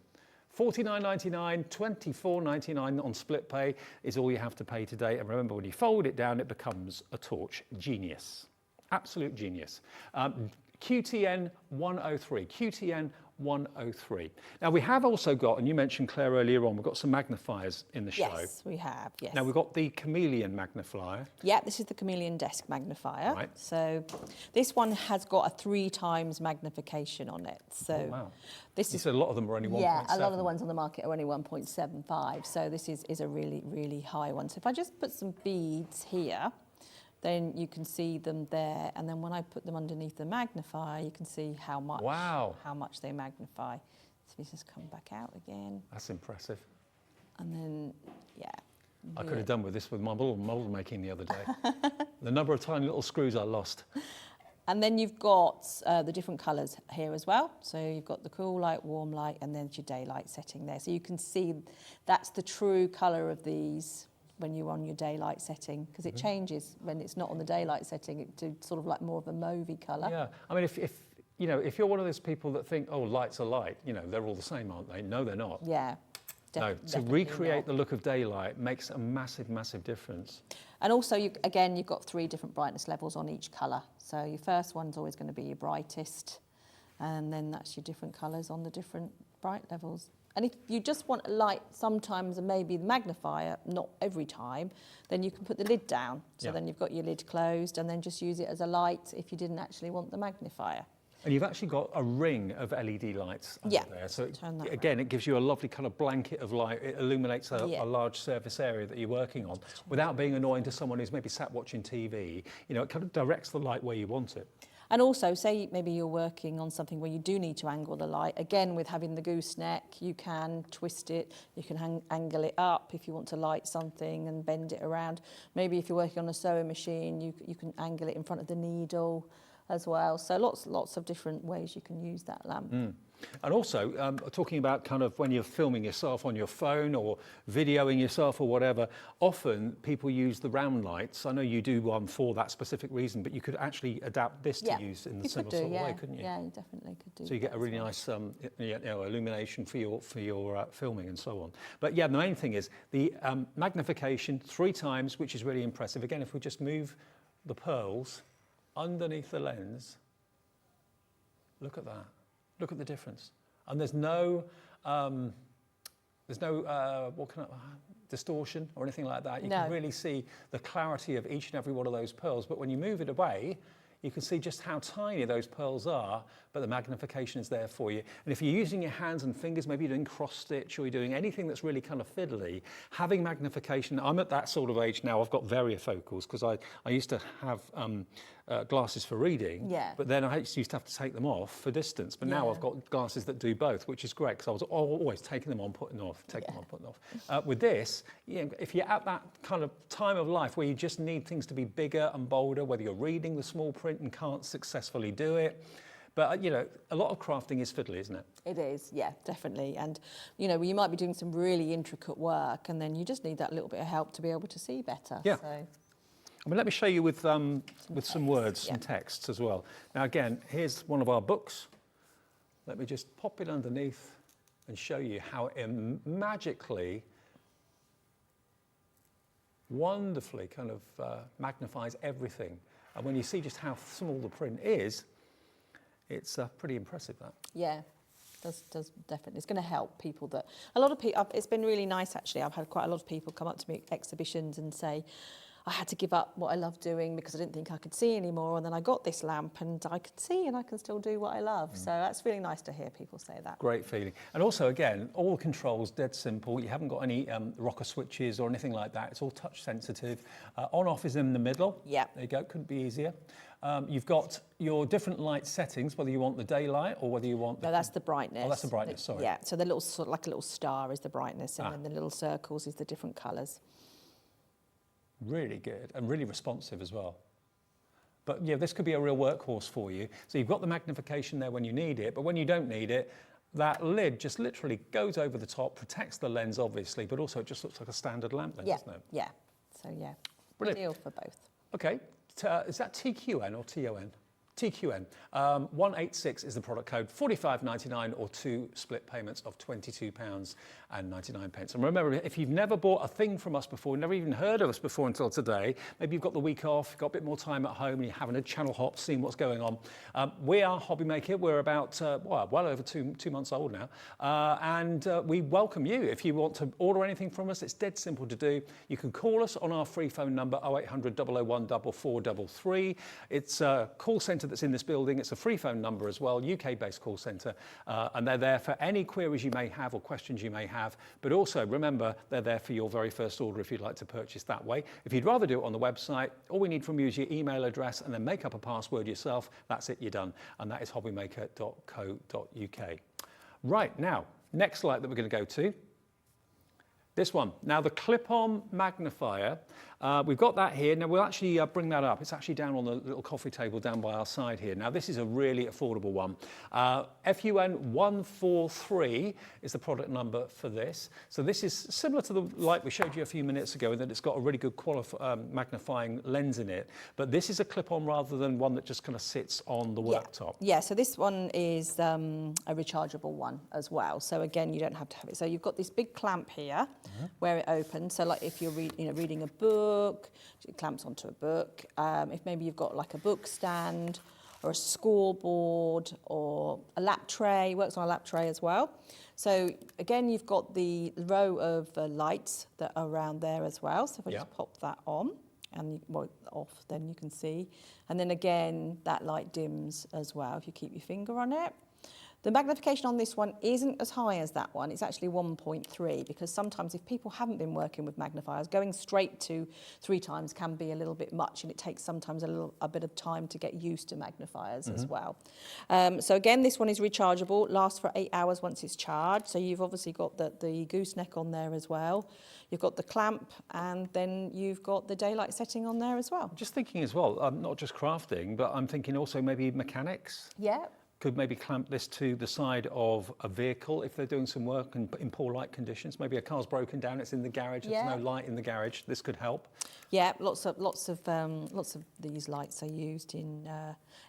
$49.99, $24.99 on split pay is all you have to pay today. And remember, when you fold it down, it becomes a torch. Genius. Absolute genius. QTN 103. QTN 103. Now we have also got, and you mentioned Claire earlier on, we've got some magnifiers in the show. Yes, we have, yes. Now we've got the chameleon magnifier. Yeah, this is the chameleon desk magnifier. Right. So this one has got a 3 times magnification on it. So wow. This is a lot of them are only 1.7. Yeah, a lot of the ones on the market are only 1.75. So this is a really, really high one. So if I just put some beads here, then you can see them there, and then when I put them underneath the magnifier, you can see how much they magnify. So we just come back out again. That's impressive. And then, yeah. I could have done with this with my model making the other day. The number of tiny little screws I lost. And then you've got the different colours here as well. So you've got the cool light, warm light, and then your daylight setting there. So you can see that's the true colour of these when you're on your daylight setting, because it changes when it's not on the daylight setting to sort of like more of a mauvey colour. Yeah, I mean, if if you're one of those people that think, oh, light's a light, they're all the same, aren't they? No, they're not. Yeah. No, to recreate the look of daylight makes a massive, massive difference. And also, you've got 3 different brightness levels on each colour. So your first one's always going to be your brightest, and then that's your different colours on the different bright levels. And if you just want a light sometimes, and maybe the magnifier, not every time, then you can put the lid down. So then you've got your lid closed, and then just use it as a light if you didn't actually want the magnifier. And you've actually got a ring of LED lights under there. So again, it gives you a lovely kind of blanket of light. It illuminates a large surface area that you're working on without being annoying to someone who's maybe sat watching TV. It kind of directs the light where you want it. And also, say maybe you're working on something where you do need to angle the light. Again, with having the gooseneck, you can twist it, you can angle it up if you want to light something and bend it around. Maybe if you're working on a sewing machine, you can angle it in front of the needle as well. So lots of different ways you can use that lamp. And also, talking about kind of when you're filming yourself on your phone or videoing yourself or whatever, often people use the round lights. I know you do one for that specific reason, but you could actually adapt this to use in the similar sort of way, couldn't you? Yeah, you definitely could do. So you get a really nice illumination for your filming and so on. But yeah, the main thing is the magnification 3 times, which is really impressive. Again, if we just move the pearls underneath the lens, look at that. Look at the difference. And there's no There's no distortion or anything like that. You can really see the clarity of each and every one of those pearls. But when you move it away, you can see just how tiny those pearls are, but the magnification is there for you. And if you're using your hands and fingers, maybe you're doing cross stitch or you're doing anything that's really kind of fiddly, having magnification, I'm at that sort of age now, I've got variofocals because I used to have glasses for reading, but then I used to have to take them off for distance. But now I've got glasses that do both, which is great because I was always taking them on, putting them off, taking them on, putting them off. With this, you know, if you're at that kind of time of life where you just need things to be bigger and bolder, whether you're reading the small print and can't successfully do it, but you know, a lot of crafting is fiddly, isn't it? It is, yeah, definitely. And you know, you might be doing some really intricate work, and then you just need that little bit of help to be able to see better. Yeah. So. I mean, let me show you with some words, some texts as well. Now, again, here's one of our books. Let me just pop it underneath and show you how it magically, wonderfully kind of magnifies everything. And when you see just how small the print is, it's pretty impressive, that. Yeah. Does definitely. It's going to help people that... A lot of people... It's been really nice, actually. I've had quite a lot of people come up to me at exhibitions and say, I had to give up what I love doing because I didn't think I could see anymore, and then I got this lamp and I could see and I can still do what I love. So that's really nice to hear people say that. Great feeling. And also, again, all the controls, dead simple. You haven't got any rocker switches or anything like that. It's all touch sensitive. On-off is in the middle. Yeah. There you go, couldn't be easier. You've got your different light settings, whether you want the daylight or whether you want... No, that's the brightness. Oh, that's the brightness, sorry. Yeah, so the little, sort of like a little star is the brightness, and then the little circles is the different colours. Really good and really responsive as well. But yeah, this could be a real workhorse for you. So you've got the magnification there when you need it, but when you don't need it, that lid just literally goes over the top, protects the lens obviously, but also it just looks like a standard lamp lens, doesn't it? Yeah, so yeah, brilliant. Ideal for both. Okay, is that TQN or TON? TQN. 186 is the product code, £45.99 or 2 split payments of £22.99. And remember, if you've never bought a thing from us before, never even heard of us before until today, maybe you've got the week off, you've got a bit more time at home and you're having a channel hop, seeing what's going on. We are Hobby Maker. We're about, well over two months old now. And we welcome you. If you want to order anything from us, it's dead simple to do. You can call us on our free phone number, 0800 001 4433. It's a call centre that's in this building. It's a free phone number as well, UK-based call centre, and they're there for any queries you may have or questions you may have. But also remember, they're there for your very first order if you'd like to purchase that way. If you'd rather do it on the website, all we need from you is your email address and then make up a password yourself. That's it, you're done. And that is hobbymaker.co.uk. Right, now, next light that we're going to go to, this one. Now the clip-on magnifier, we've got that here. Now we'll actually bring that up. It's actually down on the little coffee table down by our side here. Now this is a really affordable one. FUN 143 is the product number for this. So this is similar to the light we showed you a few minutes ago in that it's got a really good magnifying lens in it. But this is a clip-on rather than one that just kind of sits on the worktop. Yeah, so this one is a rechargeable one as well. So again, you don't have to have it. So you've got this big clamp here where it opens. So like if you're reading a book, it clamps onto a book. If maybe you've got like a book stand or a scoreboard or a lap tray, works on a lap tray as well. So again, you've got the row of lights that are around there as well. So if I just pop that on and off, then you can see. And then again, that light dims as well if you keep your finger on it. The magnification on this one isn't as high as that one. It's actually 1.3 because sometimes if people haven't been working with magnifiers, going straight to 3 times can be a little bit much, and it takes sometimes a bit of time to get used to magnifiers as well. So again, this one is rechargeable, lasts for 8 hours once it's charged. So you've obviously got the gooseneck on there as well. You've got the clamp, and then you've got the daylight setting on there as well. Just thinking as well, not just crafting, but I'm thinking also maybe mechanics. Yeah. Could maybe clamp this to the side of a vehicle if they're doing some work in poor light conditions. Maybe a car's broken down, it's in the garage, there's no light in the garage. This could help. Yeah, lots of these lights are used in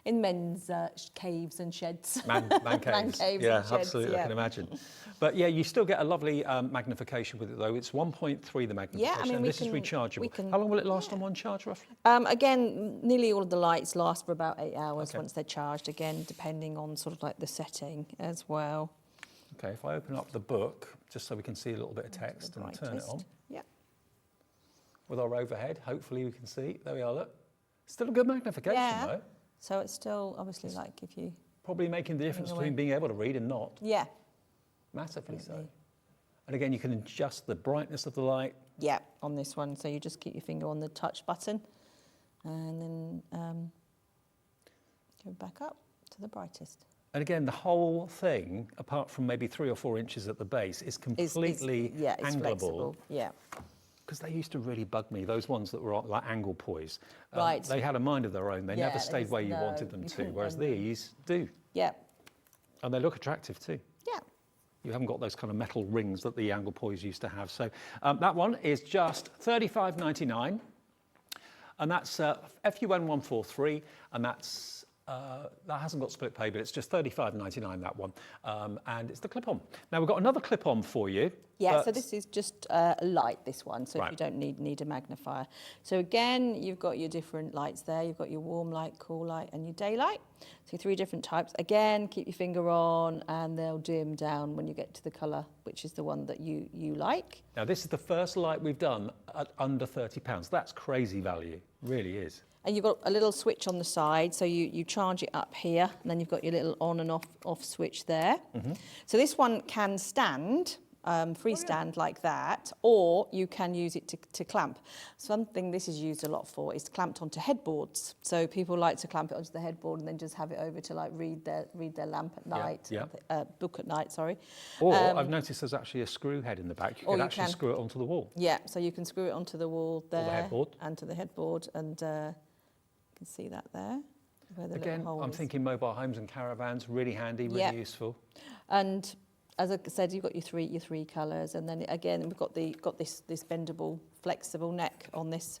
men's caves and sheds. Man caves. Yeah, and sheds, absolutely. I can imagine. But yeah, you still get a lovely magnification with it though. It's 1.3 the magnification. Yeah, I mean, this is rechargeable. How long will it last on one charge roughly? Again, nearly all of the lights last for about 8 hours once they're charged. Again, depending on sort of like the setting as well. Okay, if I open up the book, just so we can see a little bit of text and turn it on. Yeah. With our overhead, hopefully we can see. There we are, look. Still a good magnification though. So it's still, obviously, like if you... Probably making the difference between being able to read and not. Yeah. Massively so. Definitely. And again, you can adjust the brightness of the light. Yeah, on this one. So you just keep your finger on the touch button and then go back up to the brightest. And again, the whole thing, apart from maybe 3 or 4 inches at the base, is completely it's angleable. flexible. Yeah. Because they used to really bug me, those ones that were like angle poise. Right. They had a mind of their own. They never they stayed just- where you no, wanted them you to, couldn't whereas bend them. these do. Yeah. And they look attractive too. Yeah. You haven't got those kind of metal rings that the angle poise used to have. So that one is just $35.99. And that's FUN143, and that's that hasn't got split pay, but it's just $35.99, that one. And it's the clip-on. Now, we've got another clip-on for you. Yeah, so this is just a light, this one, so Right. if you don't need a magnifier. So again, you've got your different lights there. You've got your warm light, cool light, and your daylight. So 3 different types. Again, keep your finger on, and they'll dim down when you get to the colour, which is the one that you like. Now, this is the first light we've done at under £30. That's crazy value, really is. And you've got a little switch on the side, so you charge it up here, and then you've got your little on and off switch there. So this one can stand, freestand like that, or you can use it to clamp. Something this is used a lot for is clamped onto headboards. So people like to clamp it onto the headboard and then just have it over to like read their lamp at night, book at night, sorry. Or I've noticed there's actually a screw head in the back. You Or can you actually can. screw it onto the wall. Yeah, so you can screw it onto the wall there, headboard. and to the headboard, and you can see that there. Where the Again, little hole I'm is. thinking mobile homes and caravans, really handy, really Yeah. useful. And as I said, you've got your three colours, and then again we've got this bendable, flexible neck on this.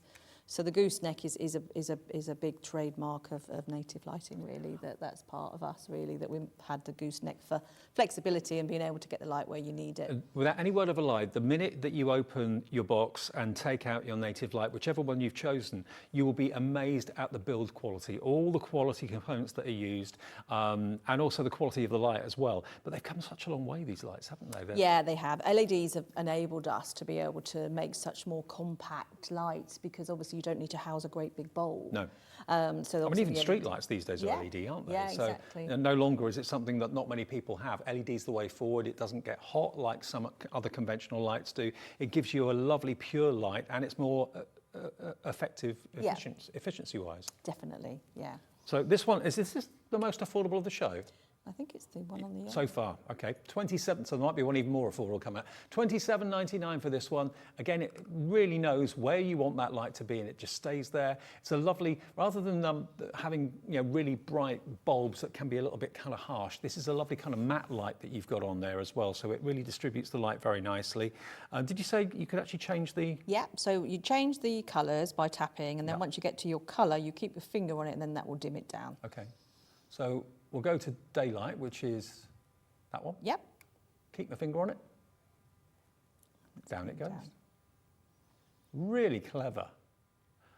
So the gooseneck is a big trademark of native lighting, really. That's part of us, really, that we've had the gooseneck for flexibility and being able to get the light where you need it. Without any word of a lie, the minute that you open your box and take out your native light, whichever one you've chosen, you will be amazed at the build quality, all the quality components that are used, and also the quality of the light as well. But they've come such a long way, these lights, haven't they? Yeah, they have. LEDs have enabled us to be able to make such more compact lights, because obviously you don't need to house a great big bulb. No. So I mean, obviously even you- street lights these days are Yeah. LED, aren't they? Yeah, so exactly. no longer is it something that not many people have. LED's the way forward. It doesn't get hot like some other conventional lights do. It gives you a lovely pure light, and it's more effective efficiency-wise. Definitely, yeah. So this one, is this the most affordable of the show? I think it's the one on the end. So far, okay. 27, so there might be one even more affordable come out. $27.99 for this one. Again, it really knows where you want that light to be, and it just stays there. It's a lovely, rather than having really bright bulbs that can be a little bit kind of harsh, this is a lovely kind of matte light that you've got on there as well. So it really distributes the light very nicely. Did you say you could actually change the? Yeah, so you change the colours by tapping, and then once you get to your colour, you keep your finger on it, and then that will dim it down. Okay. So we'll go to daylight, which is that one. Yep. Keep my finger on it. Down it goes. Down. Really clever.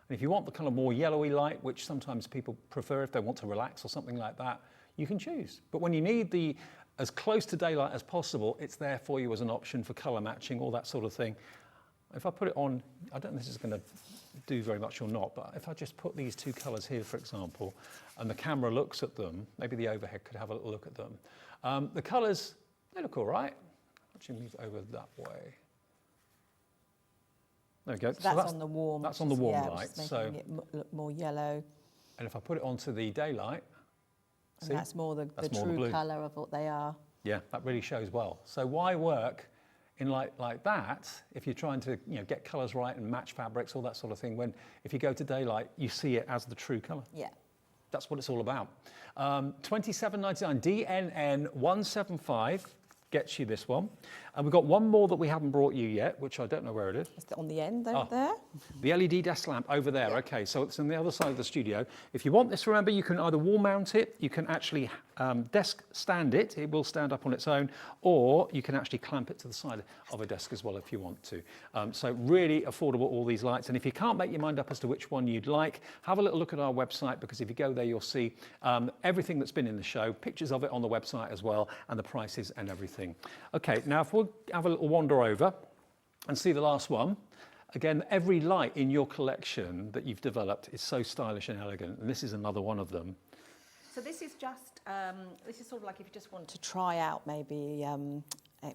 And if you want the kind of more yellowy light, which sometimes people prefer if they want to relax or something like that, you can choose. But when you need as close to daylight as possible, it's there for you as an option for colour matching, all that sort of thing. If I put it on, I don't know if this is going to do very much or not, but if I just put these 2 colours here, for example, and the camera looks at them, maybe the overhead could have a little look at them. The colours, they look all right. Actually move over that way. There we go. So that's on the warm. That's on the warm which light. is making So, it look more yellow. and if I put it onto the daylight, And see? that's more the That's more the true blue. colour of what they are. Yeah, that really shows well. So why work in light like that if you're trying to get colours right and match fabrics, all that sort of thing, when if you go to daylight, you see it as the true colour. Yeah. That's what it's all about. $27.99, DNN 175 gets you this one. And we've got one more that we haven't brought you yet, which I don't know where it is. It's on the end over there. The LED desk lamp over there. Okay, so it's on the other side of the studio. If you want this, remember, you can either wall mount it, you can actually desk stand it, it will stand up on its own, or you can actually clamp it to the side of a desk as well if you want to. So really affordable, all these lights. And if you can't make your mind up as to which one you'd like, have a little look at our website, because if you go there, you'll see everything that's been in the show, pictures of it on the website as well, and the prices and everything. Okay, now if we'll have a little wander over and see the last one. Again, every light in your collection that you've developed is so stylish and elegant, and this is another one of them. So this is just, this is sort of like if you just want to try out maybe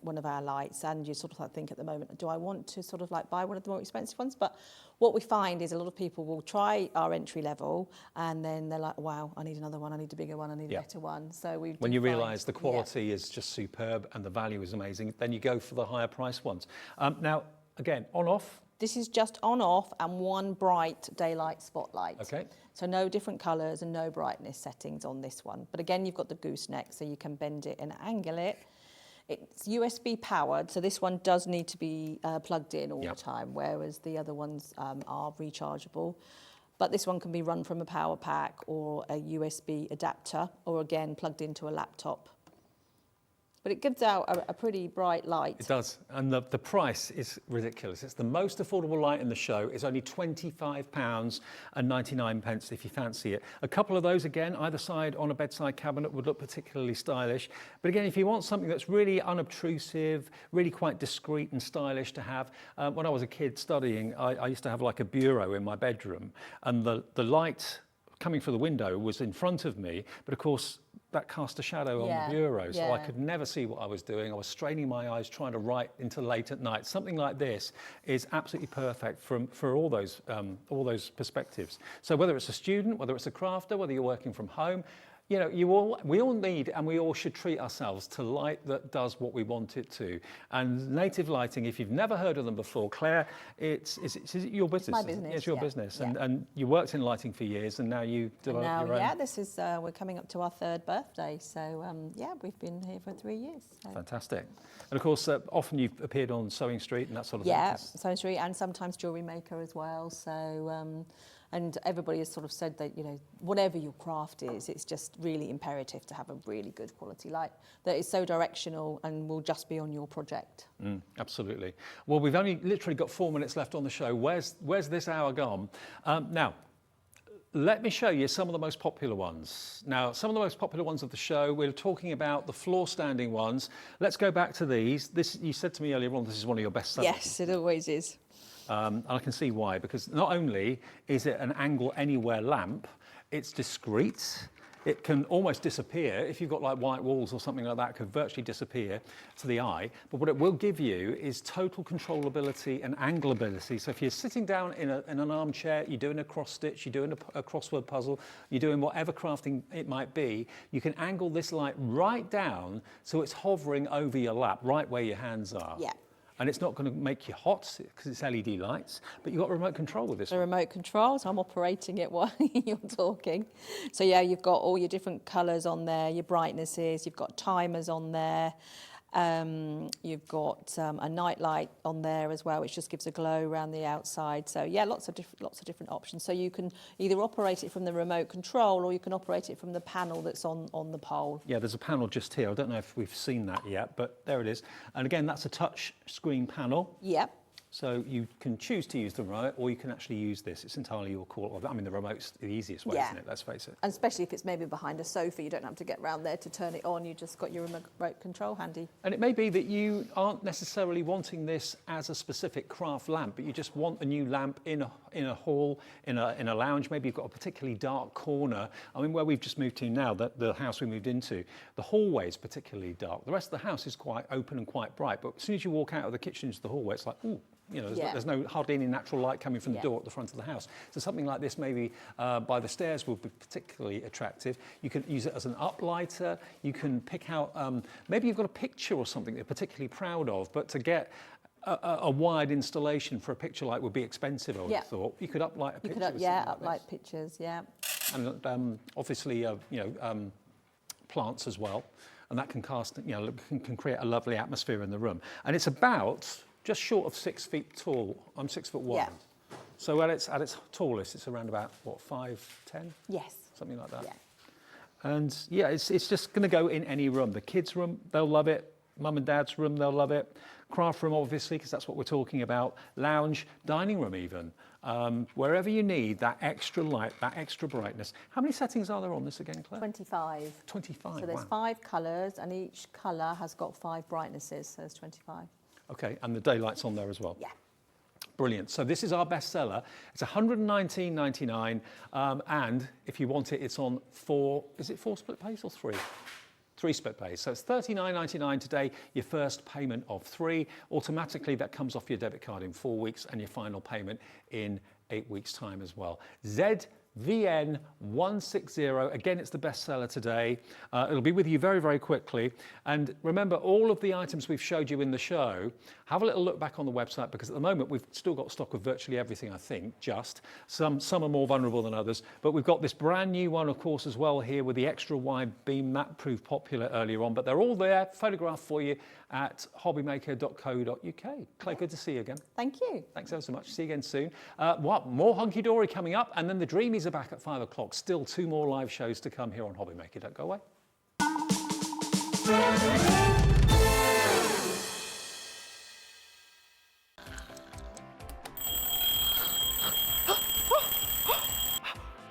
one of our lights, and you sort of like think at the moment, do I want to sort of like buy one of the more expensive ones? But what we find is a lot of people will try our entry level, and then they're like, wow, I need another one, I need a bigger one, I need a better one. So when you realise the quality is just superb and the value is amazing, then you go for the higher price ones. Now, again, on off. This is just on off and one bright daylight spotlight. Okay. So no different colours and no brightness settings on this one. But again, you've got the gooseneck, so you can bend it and angle it. It's USB powered, so this one does need to be plugged in all the time, whereas the other ones are rechargeable. But this one can be run from a power pack or a USB adapter, or again, plugged into a laptop. But it gives out a pretty bright light. It does, and the price is ridiculous. It's the most affordable light in the show. It's only £25.99 if you fancy it. A couple of those, again, either side on a bedside cabinet would look particularly stylish. But again, if you want something that's really unobtrusive, really quite discreet and stylish to have, when I was a kid studying, I used to have like a bureau in my bedroom, and the light coming through the window was in front of me, but of course, that cast a shadow on the bureau, so I could never see what I was doing. I was straining my eyes trying to write until late at night. Something like this is absolutely perfect for all those perspectives. So whether it's a student, whether it's a crafter, whether you're working from home, you know, we all need, and we all should treat ourselves to light that does what we want it to. And Native Lighting, if you've never heard of them before, Claire, is it your business? It's my business. It's your business, and you worked in lighting for years, and now you develop your own. Yeah, this is we're coming up to our 3rd birthday, so yeah, we've been here for 3 years. So. Fantastic. And of course, often you've appeared on Sewing Street and that sort of thing. Yeah, Sewing Street, and sometimes Jewellery Maker as well. So. And everybody has sort of said that, you know, whatever your craft is, it's just really imperative to have a really good quality light that is so directional and will just be on your project. Absolutely. Well, we've only literally got 4 minutes left on the show. Where's this hour gone? Now, let me show you some of the most popular ones. Now, some of the most popular ones of the show, we're talking about the floor standing ones. Let's go back to these. This, you said to me earlier on, this is one of your best sellers. Yes, it always is. And I can see why, because not only is it an angle anywhere lamp, it's discreet. It can almost disappear. If you've got like white walls or something like that, it could virtually disappear to the eye. But what it will give you is total controllability and angleability. So if you're sitting down in an armchair, you're doing a cross stitch, you're doing a crossword puzzle, you're doing whatever crafting it might be, you can angle this light right down so it's hovering over your lap, right where your hands are. Yeah. And it's not going to make you hot because it's LED lights, but you've got remote control with this The one. remote control, so I'm operating it while you're talking. So yeah, you've got all your different colours on there, your brightnesses, you've got timers on there. You've got a night light on there as well, which just gives a glow around the outside. So yeah, lots of different options. So you can either operate it from the remote control, or you can operate it from the panel that's on the pole. Yeah, there's a panel just here. I don't know if we've seen that yet, but there it is. And again, that's a touch screen panel. Yep. So you can choose to use the remote, or you can actually use this. It's entirely your call. I mean, the remote's the easiest way, isn't it? Let's face it. And especially if it's maybe behind a sofa, you don't have to get round there to turn it on. You just got your remote control handy. And it may be that you aren't necessarily wanting this as a specific craft lamp, but you just want a new lamp in a hall, in a lounge. Maybe you've got a particularly dark corner. I mean, where we've just moved to now, the house we moved into, the hallway is particularly dark. The rest of the house is quite open and quite bright. But as soon as you walk out of the kitchen into the hallway, it's like, ooh. You know, there's no hardly any natural light coming from the door at the front of the house. So something like this, maybe by the stairs, will be particularly attractive. You can use it as an uplighter. You can pick out, maybe you've got a picture or something that you're particularly proud of, but to get a wide installation for a picture light would be expensive, I would have thought. You could uplight a picture. You could, uplight pictures, yeah. And obviously, plants as well. and that can cast, can create a lovely atmosphere in the room. And it's about just short of 6 feet tall. I'm 6 foot 1. Yeah. So at its tallest, it's around about, what, 5'10"? Yes. Something like that. Yeah. And yeah, it's just going to go in any room. The kids' room, they'll love it. Mum and dad's room, they'll love it. Craft room, obviously, because that's what we're talking about. Lounge, dining room even. Wherever you need that extra light, that extra brightness. How many settings are there on this again, Claire? 25. 25, So there's 5 colours, and each colour has got 5 brightnesses, so there's 25. Okay, and the daylight's on there as well? Yeah. Brilliant. So this is our bestseller. It's $119.99, and if you want it, it's on 4 split pays or 3? 3 split pays. So it's $39.99 today, your first payment of 3. Automatically, that comes off your debit card in 4 weeks, and your final payment in 8 weeks' time as well. ZVN160. Again, it's the bestseller today. It'll be with you very, very quickly. And remember, all of the items we've showed you in the show, have a little look back on the website, because at the moment we've still got stock of virtually everything, I think, just. Some are more vulnerable than others. But we've got this brand new one, of course, as well here with the extra wide beam. That proved popular earlier on. But they're all there, photographed for you at hobbymaker.co.uk. Claire, good to see you again. Thank you. Thanks ever so much. See you again soon. More Hunkydory coming up, and then the Dreamees are back at 5 o'clock. Still 2 more live shows to come here on Hobbymaker. Don't go away.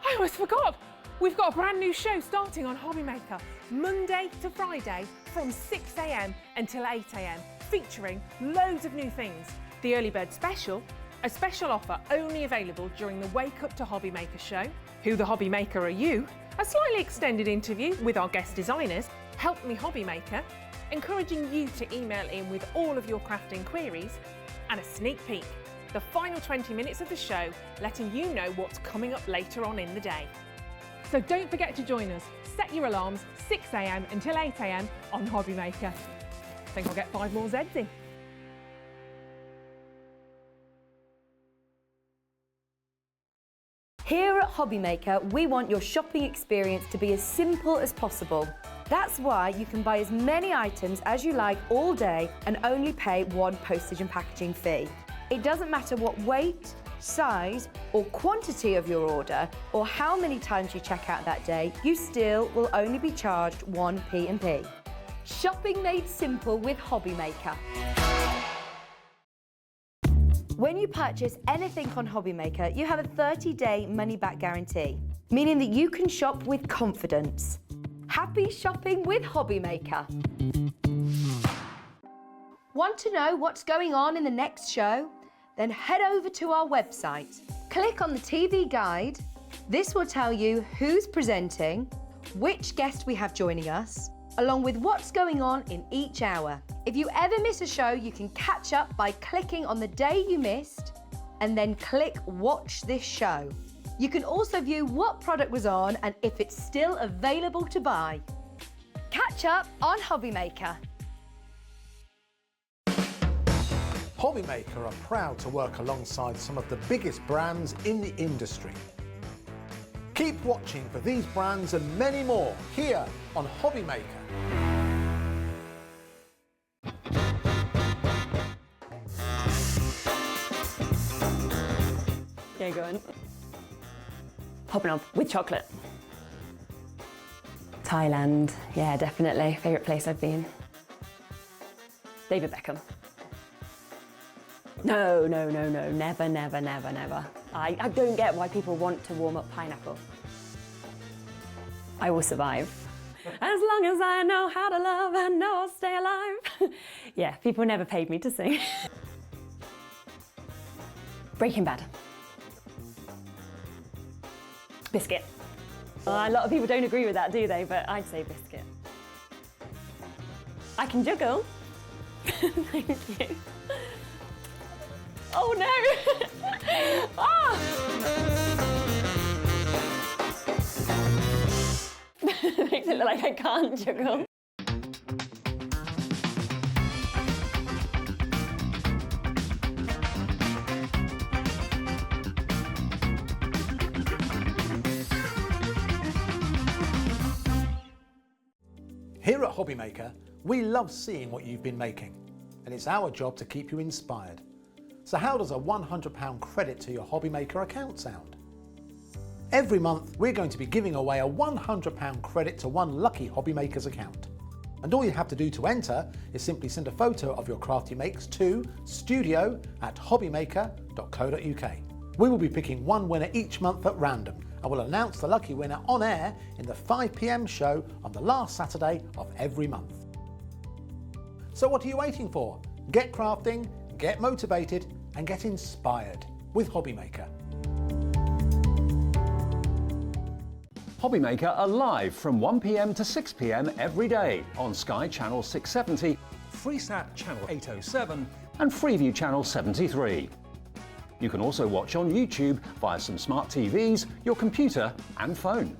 I almost forgot. We've got a brand new show starting on Hobbymaker, Monday to Friday from 6 a.m. until 8 a.m, featuring loads of new things. The Early Bird Special, a special offer only available during the Wake Up to Hobbymaker show. Who the Hobbymaker Are You? A slightly extended interview with our guest designers, Help Me Hobbymaker, encouraging you to email in with all of your crafting queries, and a sneak peek, the final 20 minutes of the show, letting you know what's coming up later on in the day. So don't forget to join us. Set your alarms 6 a.m. until 8 a.m. on Hobbymaker. I think I'll get 5 more Zeds in. Here at Hobbymaker, we want your shopping experience to be as simple as possible. That's why you can buy as many items as you like all day and only pay 1 postage and packaging fee. It doesn't matter what weight, size or quantity of your order or how many times you check out that day, you still will only be charged 1 P&P. Shopping made simple with Hobbymaker. When you purchase anything on Hobbymaker, you have a 30-day money-back guarantee, meaning that you can shop with confidence. Happy shopping with Hobbymaker. Want to know what's going on in the next show? Then head over to our website. Click on the TV guide. This will tell you who's presenting, which guest we have joining us, along with what's going on in each hour. If you ever miss a show, you can catch up by clicking on the day you missed and then click Watch This Show. You can also view what product was on and if it's still available to buy. Catch up on Hobbymaker. Hobbymaker are proud to work alongside some of the biggest brands in the industry. Keep watching for these brands and many more here on Hobbymaker. Yeah, go on. Hopping up with chocolate. Thailand, yeah, definitely. Favourite place I've been. David Beckham. No, never. I don't get why people want to warm up pineapple. I will survive. As long as I know how to love, I know I'll stay alive. Yeah, people never paid me to sing. Breaking Bad. Biscuit. A lot of people don't agree with that, do they? But I'd say biscuit. I can juggle. Thank you. Oh no! Ah! Makes it look like I can't juggle. Here at Hobbymaker, we love seeing what you've been making, and it's our job to keep you inspired. So how does a £100 credit to your Hobbymaker account sound? Every month, we're going to be giving away a £100 credit to one lucky Hobbymaker's account. And all you have to do to enter is simply send a photo of your craft you makes to studio@hobbymaker.co.uk. We will be picking one winner each month at random, and we'll announce the lucky winner on air in the 5 PM show on the last Saturday of every month. So what are you waiting for? Get crafting, get motivated, and get inspired with Hobbymaker. Hobbymaker are live from 1 PM to 6 PM every day on Sky Channel 670, Freesat Channel 807 and Freeview Channel 73. You can also watch on YouTube via some smart TVs, your computer and phone.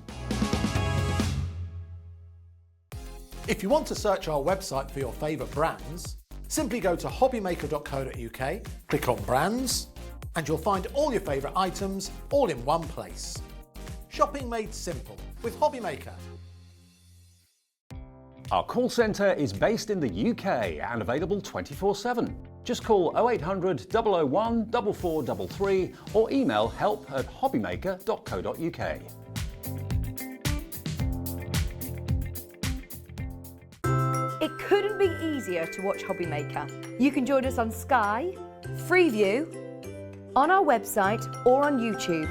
If you want to search our website for your favourite brands, simply go to hobbymaker.co.uk, click on brands, and you'll find all your favourite items all in one place. Shopping made simple with Hobbymaker. Our call centre is based in the UK and available 24/7. Just call 0800 001 4433 or email help@hobbymaker.co.uk. It couldn't be easier to watch Hobbymaker. You can join us on Sky, Freeview, on our website or on YouTube,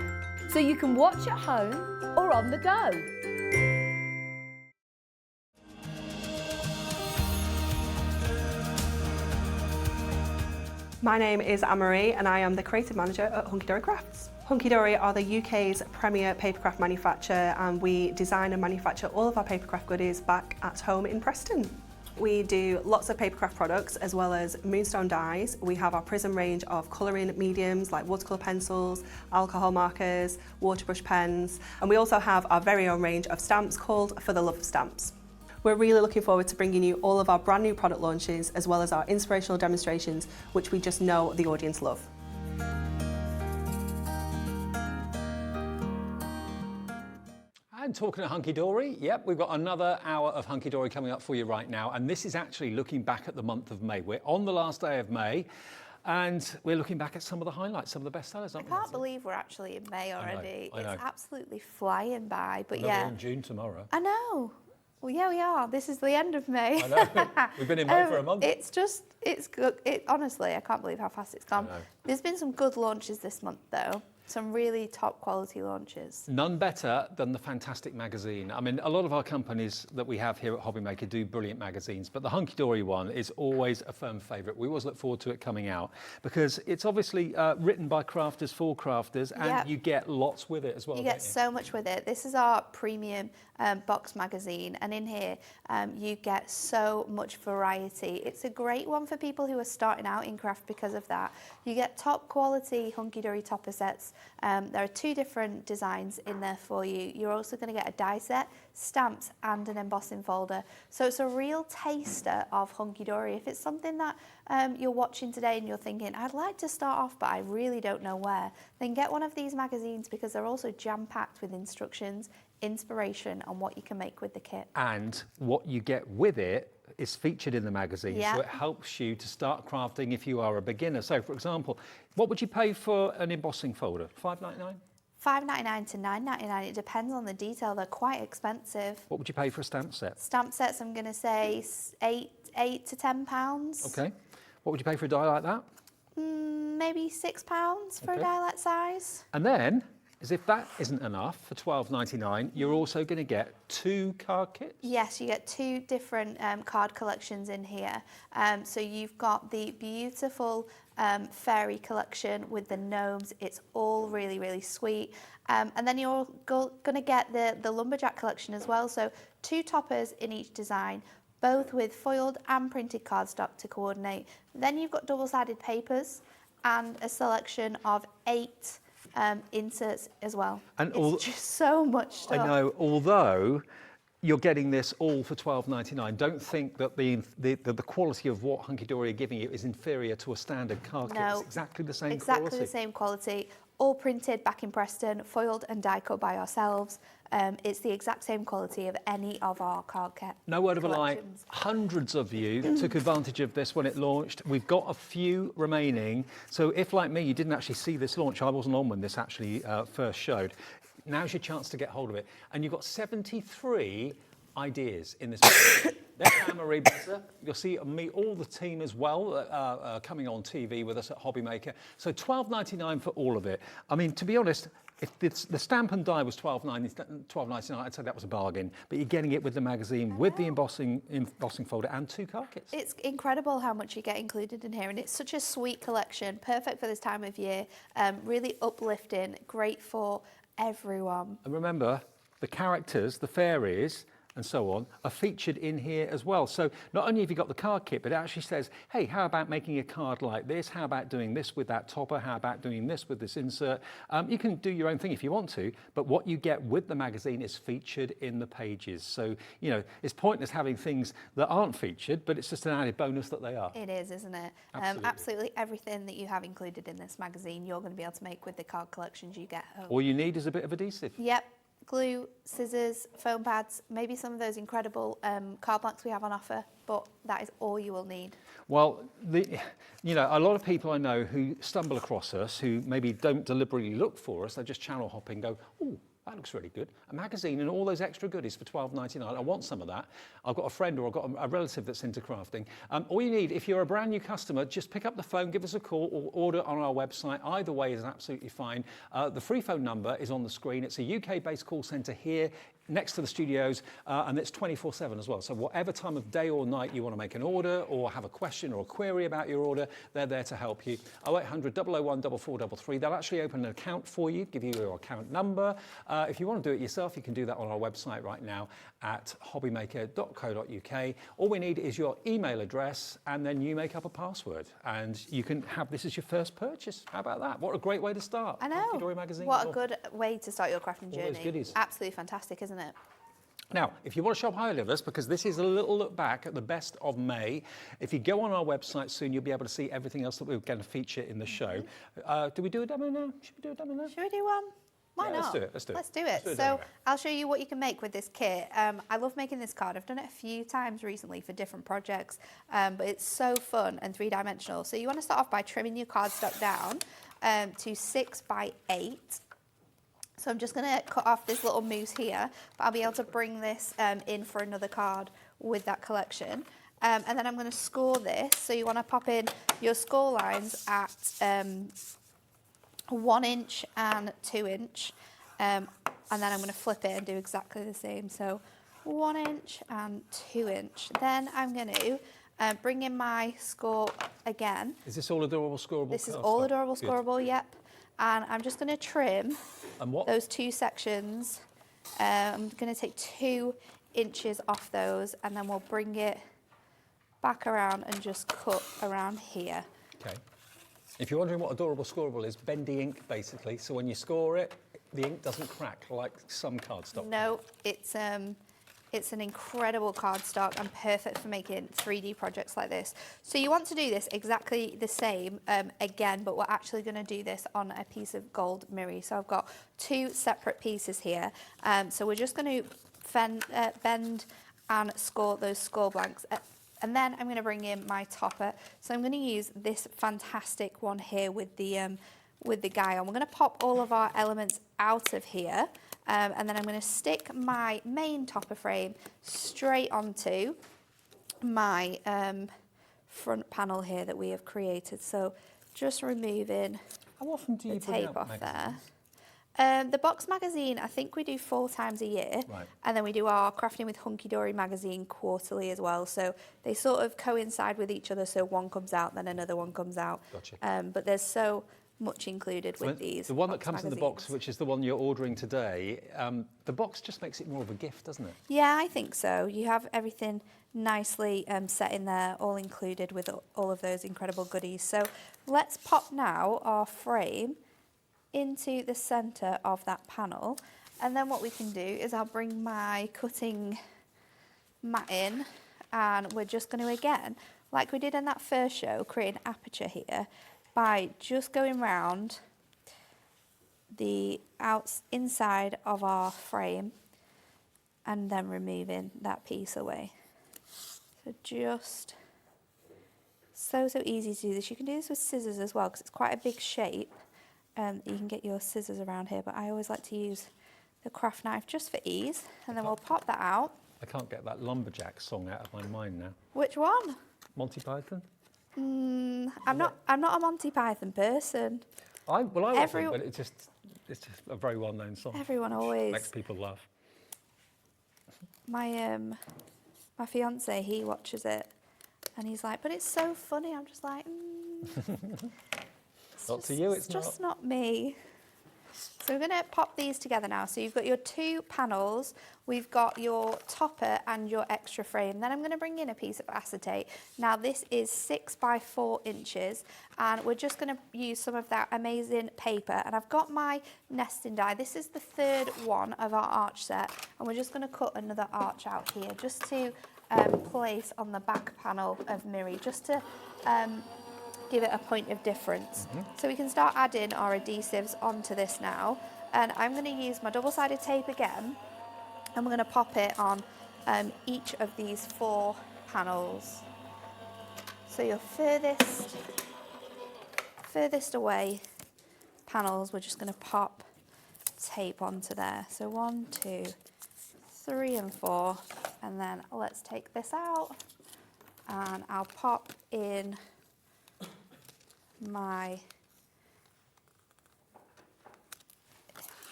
so you can watch at home or on the go. My name is Anne-Marie and I am the creative manager at Hunkydory Crafts. Hunkydory are the UK's premier papercraft manufacturer, and we design and manufacture all of our papercraft goodies back at home in Preston. We do lots of papercraft products as well as moonstone dyes. We have our Prism range of colouring mediums like watercolour pencils, alcohol markers, waterbrush pens, and we also have our very own range of stamps called For the Love of Stamps. We're really looking forward to bringing you all of our brand new product launches as well as our inspirational demonstrations, which we just know the audience love. And talking of Hunkydory, yep, we've got another hour of Hunkydory coming up for you right now. And this is actually looking back at the month of May. We're on the last day of May, and we're looking back at some of the highlights, some of the best sellers, aren't we? I can't believe we're actually in May already. I know. It's absolutely flying by, but We're yeah. in June tomorrow. I know. Well, yeah, we are. This is the end of May. I know. We've been in May for a month. It's good. Honestly, I can't believe how fast it's gone. I know. There's been some good launches this month, though. Some really top quality launches. None better than the fantastic magazine. I mean, a lot of our companies that we have here at Hobbymaker do brilliant magazines, but the Hunkydory one is always a firm favourite. We always look forward to it coming out because it's obviously written by crafters for crafters, and Yep. you get lots with it as well. You don't get so much with it. This is our premium box magazine, and in here you get so much variety. It's a great one for people who are starting out in craft because of that. You get top quality Hunkydory topper sets. There are 2 different designs in there for you. You're also going to get a die set, stamps and an embossing folder. So it's a real taster of Hunkydory. If it's something that you're watching today and you're thinking, I'd like to start off but I really don't know where, then get one of these magazines because they're also jam-packed with instructions, inspiration on what you can make with the kit. And what you get with it is featured in the magazine, Yeah. so it helps you to start crafting if you are a beginner. So, for example, what would you pay for an embossing folder? $5.99? $5.99 to $9.99. It depends on the detail. They're quite expensive. What would you pay for a stamp set? Stamp sets, I'm going to say £8 to £10. Okay. What would you pay for a die like that? Maybe £6 for a Okay. die that size. And then, as if that isn't enough, for $12.99, you're also going to get 2 card kits. Yes, you get 2 different card collections in here. So you've got the beautiful fairy collection with the gnomes. It's all really, really sweet. And then you're going to get the lumberjack collection as well. So 2 toppers in each design, both with foiled and printed cardstock to coordinate. Then you've got double-sided papers and a selection of 8 inserts as well. And it's just so much stuff. I know, although you're getting this all for $12.99, don't think that the quality of what Hunkydory are giving you is inferior to a standard card kit. No, It's exactly the same exactly quality. the same quality. all printed back in Preston, foiled and die cut by ourselves. It's the exact same quality of any of our card No word of a lie, collections. hundreds of you took advantage of this when it launched. We've got a few remaining. So if, like me, you didn't actually see this launch, I wasn't on when this actually first showed, now's your chance to get hold of it. And you've got 73 ideas in this. There's Anne-Marie Besser. You'll see me, all the team as well, coming on TV with us at Hobby Maker. So $12.99 for all of it. I mean, to be honest, if the stamp and die was $12.99, I'd say that was a bargain. But you're getting it with the magazine, with the embossing folder, and 2 card kits. It's incredible how much you get included in here, and it's such a sweet collection, perfect for this time of year, really uplifting, great for everyone. And remember, the characters, the fairies, and so on, are featured in here as well. So not only have you got the card kit, but it actually says, hey, how about making a card like this? How about doing this with that topper? How about doing this with this insert? You can do your own thing if you want to, but what you get with the magazine is featured in the pages. So, you know, it's pointless having things that aren't featured, but it's just an added bonus that they are. It is, isn't it? Absolutely everything that you have included in this magazine, you're going to be able to make with the card collections you get home. All you need is a bit of adhesive. Yep. Glue, scissors, foam pads, maybe some of those incredible card blanks we have on offer, but that is all you will need. Well, you know, a lot of people I know who stumble across us, who maybe don't deliberately look for us, they just channel hop and go, oh, that looks really good. A magazine and all those extra goodies for $12.99. I want some of that. I've got a friend or I've got a relative that's into crafting. All you need, if you're a brand new customer, just pick up the phone, give us a call or order on our website. Either way is absolutely fine. The free phone number is on the screen. It's a UK-based call centre here next to the studios, and it's 24/7 as well. So whatever time of day or night you want to make an order or have a question or a query about your order, they're there to help you. 0800 001 4433. They'll actually open an account for you, give you your account number. If you want to do it yourself, you can do that on our website right now at hobbymaker.co.uk. All we need is your email address, and then you make up a password, and you can have this as your first purchase. How about that? What a great way to start. I know. Hunkydory magazine. What a good way to start your crafting All those journey. goodies. Absolutely fantastic, isn't it? Now, if you want to shop highly with us, because this is a little look back at the best of May, if you go on our website soon, you'll be able to see everything else that we're going to feature in the show. Do we do a demo now? Should we do a demo now? Should we do one? Why not? Let's do it. Let's do it. Let's do it. do a So demo. I'll show you what you can make with this kit. I love making this card. I've done it a few times recently for different projects, but it's so fun and three-dimensional. So you want to start off by trimming your cardstock down to 6 by 8. So I'm just going to cut off this little mousse here, but I'll be able to bring this in for another card with that collection. And then I'm going to score this. So you want to pop in your score lines at 1 inch and 2 inch. And then I'm going to flip it and do exactly the same. So 1 inch and 2 inch. Then I'm going to bring in my score again. Is this all adorable scoreable? This is cardstock? all adorable Good. scoreable, yep. And I'm just going to trim And what? those 2 sections. I'm going to take 2 inches off those, and then we'll bring it back around and just cut around here. Okay. If you're wondering what adorable scoreable is, bendy ink basically. So when you score it, the ink doesn't crack like some cardstock. No, it's an incredible cardstock and perfect for making 3D projects like this. So you want to do this exactly the same again, but we're actually going to do this on a piece of gold mirror. So I've got 2 separate pieces here. So we're just going to bend and score those score blanks. And then I'm going to bring in my topper. So I'm going to use this fantastic one here with the guy on. We're going to pop all of our elements out of here. And then I'm going to stick my main topper frame straight onto my front panel here that we have created. So just removing How often do you the bring tape out off magazines? there. The box magazine, I think we do 4 times a year. Right. And then we do our Crafting with Hunkydory magazine quarterly as well. So they sort of coincide with each other. So one comes out, then another one comes out. Gotcha. But there's so much included with these. The one that box comes in the box, magazines. which is the one you're ordering today, the box just makes it more of a gift, doesn't it? Yeah, I think so. You have everything nicely set in there, all included with all of those incredible goodies. So let's pop now our frame into the centre of that panel. And then what we can do is I'll bring my cutting mat in, and we're just going to, again, like we did in that first show, create an aperture here by just going round the inside of our frame and then removing that piece away. So just so easy to do this. You can do this with scissors as well because it's quite a big shape. You can get your scissors around here, but I always like to use the craft knife just for ease, and then we'll pop that out. I can't get that lumberjack song out of my mind now. Which one? Monty Python? I'm not a Monty Python person. I like it, but it's just a very well-known song. Everyone always makes people laugh. My fiance, he watches it, and he's like, "But it's so funny." I'm just like, Not to you, it's just not me. So we're going to pop these together now. So you've got your 2 panels, we've got your topper and your extra frame. Then I'm going to bring in a piece of acetate. Now this is 6 by 4 inches, and we're just going to use some of that amazing paper. And I've got my nesting die. This is the 3rd one of our arch set, and we're just going to cut another arch out here just to place on the back panel of Miri, just to give it a point of difference. So we can start adding our adhesives onto this now, and I'm going to use my double-sided tape again, and we're going to pop it on each of these 4 panels. So your furthest away panels, we're just going to pop tape onto there. So 1, 2, 3 and 4, and then let's take this out, and I'll pop in my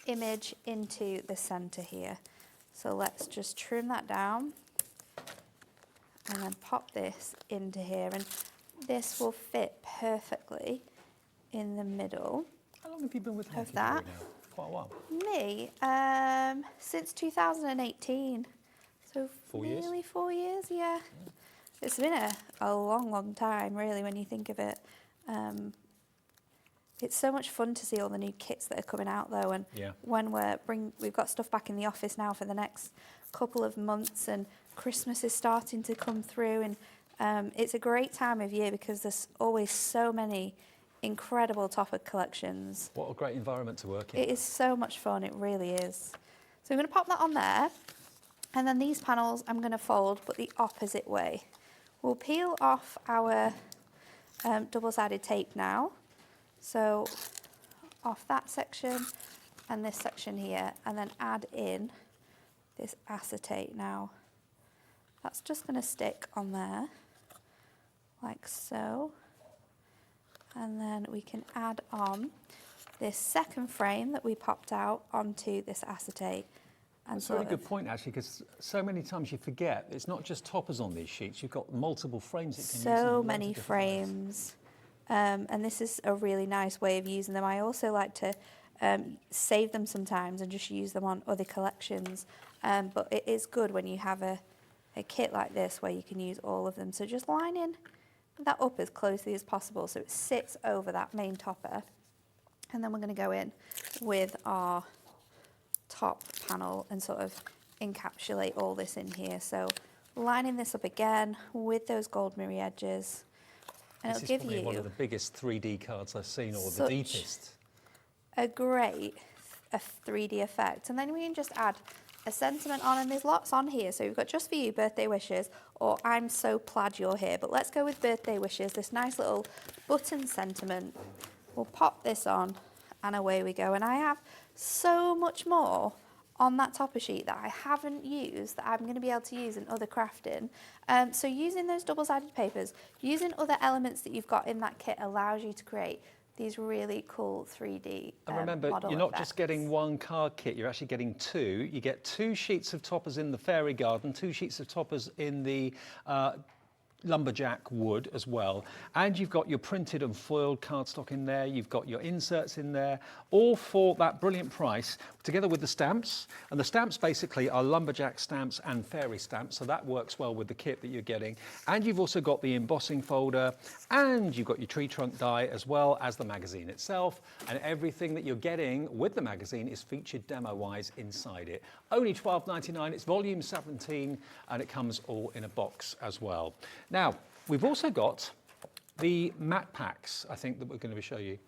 image into the center here. So let's just trim that down and then pop this into here, and this will fit perfectly in the middle. How long have you been with of Hunkydory that? now? Quite a while. Me, since 2018. So 4 years? nearly 4 years, yeah. It's been a long time, really, when you think of it. It's so much fun to see all the new kits that are coming out, though, and when we've got stuff back in the office now for the next couple of months, and Christmas is starting to come through, and it's a great time of year because there's always so many incredible topper collections. What a great environment to work in. It is so much fun, it really is. So I'm going to pop that on there, and then these panels I'm going to fold, but the opposite way. We'll peel off our double-sided tape now. So off that section and this section here, and then add in this acetate now. That's just going to stick on there, like so. And then we can add on this second frame that we popped out onto this acetate. And That's a really good point, actually, because so many times you forget it's not just toppers on these sheets. You've got multiple frames that you can use. So many frames. And this is a really nice way of using them. I also like to save them sometimes and just use them on other collections. But it is good when you have a kit like this where you can use all of them. So just lining that up as closely as possible so it sits over that main topper. And then we're going to go in with our top panel and sort of encapsulate all this in here. So lining this up again with those gold mirror edges. And This it'll is give probably you one of the biggest 3D cards I've seen, or the deepest. a great 3D effect. And then we can just add a sentiment on, and there's lots on here. So we've got just for you birthday wishes, or I'm so plaid you're here. But let's go with birthday wishes, this nice little button sentiment. We'll pop this on, and away we go. And I have so much more on that topper sheet that I haven't used that I'm going to be able to use in other crafting. So using those double-sided papers, using other elements that you've got in that kit allows you to create these really cool 3D And remember, model you're not effects. just getting one card kit, you're actually getting 2. You get 2 sheets of toppers in the fairy garden, 2 sheets of toppers in the lumberjack wood as well, and you've got your printed and foiled cardstock in there, you've got your inserts in there, all for that brilliant price, together with the stamps. And the stamps basically are lumberjack stamps and fairy stamps, so that works well with the kit that you're getting. And you've also got the embossing folder, and you've got your tree trunk die, as well as the magazine itself, and everything that you're getting with the magazine is featured demo-wise inside it. Only $12.99, it's volume 17, and it comes all in a box as well. Now, we've also got the matte packs, I think, that we're going to show you.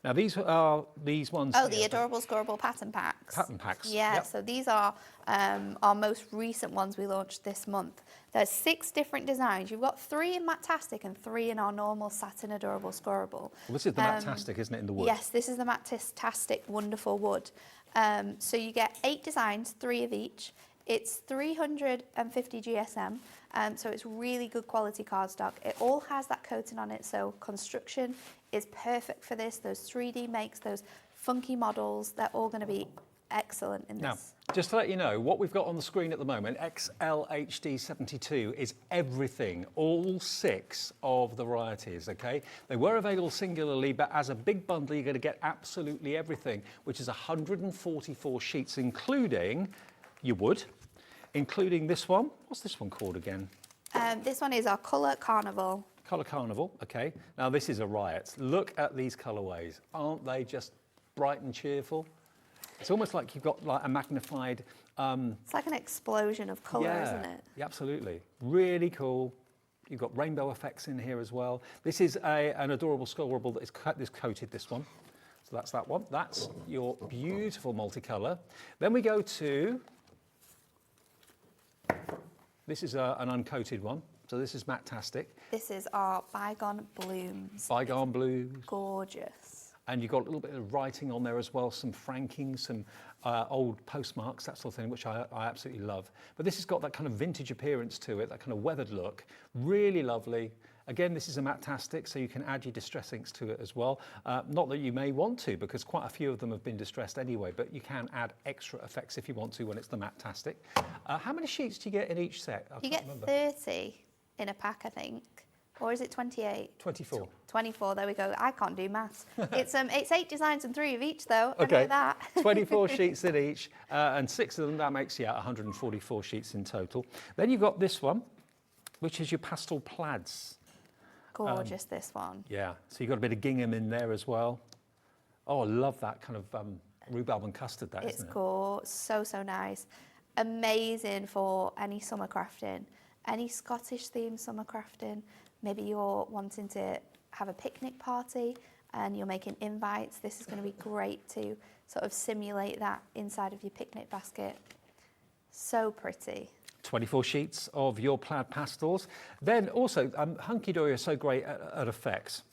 Now these are these ones. Oh, the adorable scorable pattern packs. Pattern packs. Yeah, Yep. so these are our most recent ones we launched this month. There's 6 different designs. You've got 3 in Matastic and 3 in our normal satin adorable scorable. Well, this is the Matastic, isn't it, in the wood? Yes, this is the Matastic wonderful wood. So you get 8 designs, 3 of each. It's 350 GSM, so it's really good quality cardstock. It all has that coating on it, so construction is perfect for this. Those 3D makes, those funky models, they're all going to be excellent in this. Now, just to let you know, what we've got on the screen at the moment, XLHD72, is everything, all 6 of the varieties, okay? They were available singularly, but as a big bundle, you're going to get absolutely everything, which is 144 sheets, including your wood, including this one. What's this one called again? This one is our Colour Carnival. Colour Carnival, okay. Now, this is a riot. Look at these colourways. Aren't they just bright and cheerful? It's almost like you've got like a magnified... It's like an explosion of colour, yeah, isn't it? Yeah, absolutely. Really cool. You've got rainbow effects in here as well. This is an adorable scorable that is coated, this one. So that's that one. That's your beautiful multicolour. Then we go to... This is an uncoated one. So this is Matastic. This is our Bygone Blooms. Bygone Blues. Gorgeous. And you've got a little bit of writing on there as well, some franking, some old postmarks, that sort of thing, which I absolutely love. But this has got that kind of vintage appearance to it, that kind of weathered look. Really lovely. Again, this is a Matastic, so you can add your distress inks to it as well. Not that you may want to, because quite a few of them have been distressed anyway, but you can add extra effects if you want to when it's the Matastic. How many sheets do you get in each set? You get 30 in a pack, I think. Or is it 28? 24. 24, there we go. I can't do maths. It's 8 designs and 3 of each, though. I Okay, know that. 24 sheets in each, and 6 of them, that makes, 144 sheets in total. Then you've got this one, which is your pastel plaids. Gorgeous, this one. Yeah, so you've got a bit of gingham in there as well. Oh, I love that kind of rhubarb and custard, that, It's isn't it? gorgeous, so nice. Amazing for any summer crafting, any Scottish themed summer crafting. Maybe you're wanting to have a picnic party and you're making invites. This is going to be great to sort of simulate that inside of your picnic basket. So pretty. 24 sheets of your plaid pastels. Then also, Hunkydory are so great at effects.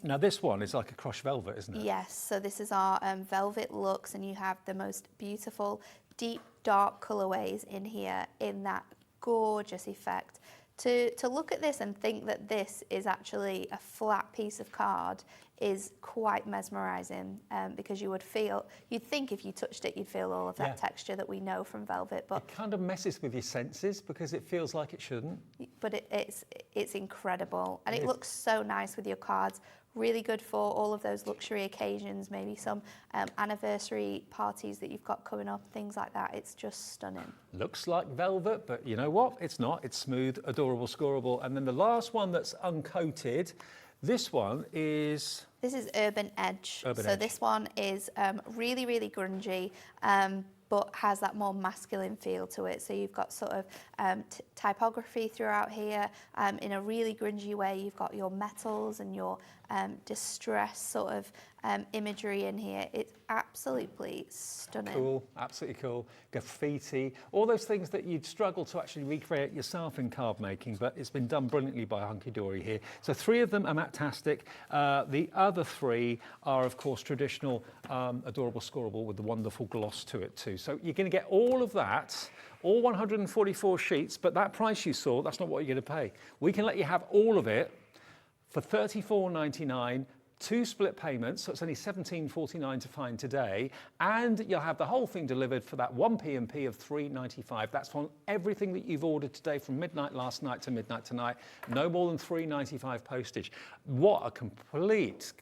Now this one is like a crushed velvet, isn't it? Yes, so this is our velvet looks, and you have the most beautiful deep dark colourways in here in that gorgeous effect. To look at this and think that this is actually a flat piece of card is quite mesmerising, because you'd think if you touched it, you'd feel all of that texture that we know from velvet. But it kind of messes with your senses because it feels like it shouldn't. But it's incredible, and it looks so nice with your cards. Really good for all of those luxury occasions, maybe some anniversary parties that you've got coming up, things like that. It's just stunning. Looks like velvet, but you know what? It's not. It's smooth, adorable, scorable. And then the last one that's uncoated, this one is... This is Urban Edge. This one is really, really grungy, but has that more masculine feel to it. So you've got sort of typography throughout here in a really grungy way. You've got your metals and your distress sort of imagery in here. It's absolutely stunning. Cool, absolutely cool. Graffiti, all those things that you'd struggle to actually recreate yourself in card making, but it's been done brilliantly by Hunkydory here. So 3 of them are Matastic. The other 3 are, of course, traditional adorable scorable with the wonderful gloss to it too. So you're going to get all of that, all 144 sheets, but that price you saw, that's not what you're going to pay. We can let you have all of it for $34.99, 2 split payments, so it's only $17.49 to find today, and you'll have the whole thing delivered for that 1 P&P of $3.95. That's on everything that you've ordered today from midnight last night to midnight tonight. No more than $3.95 postage. What a complete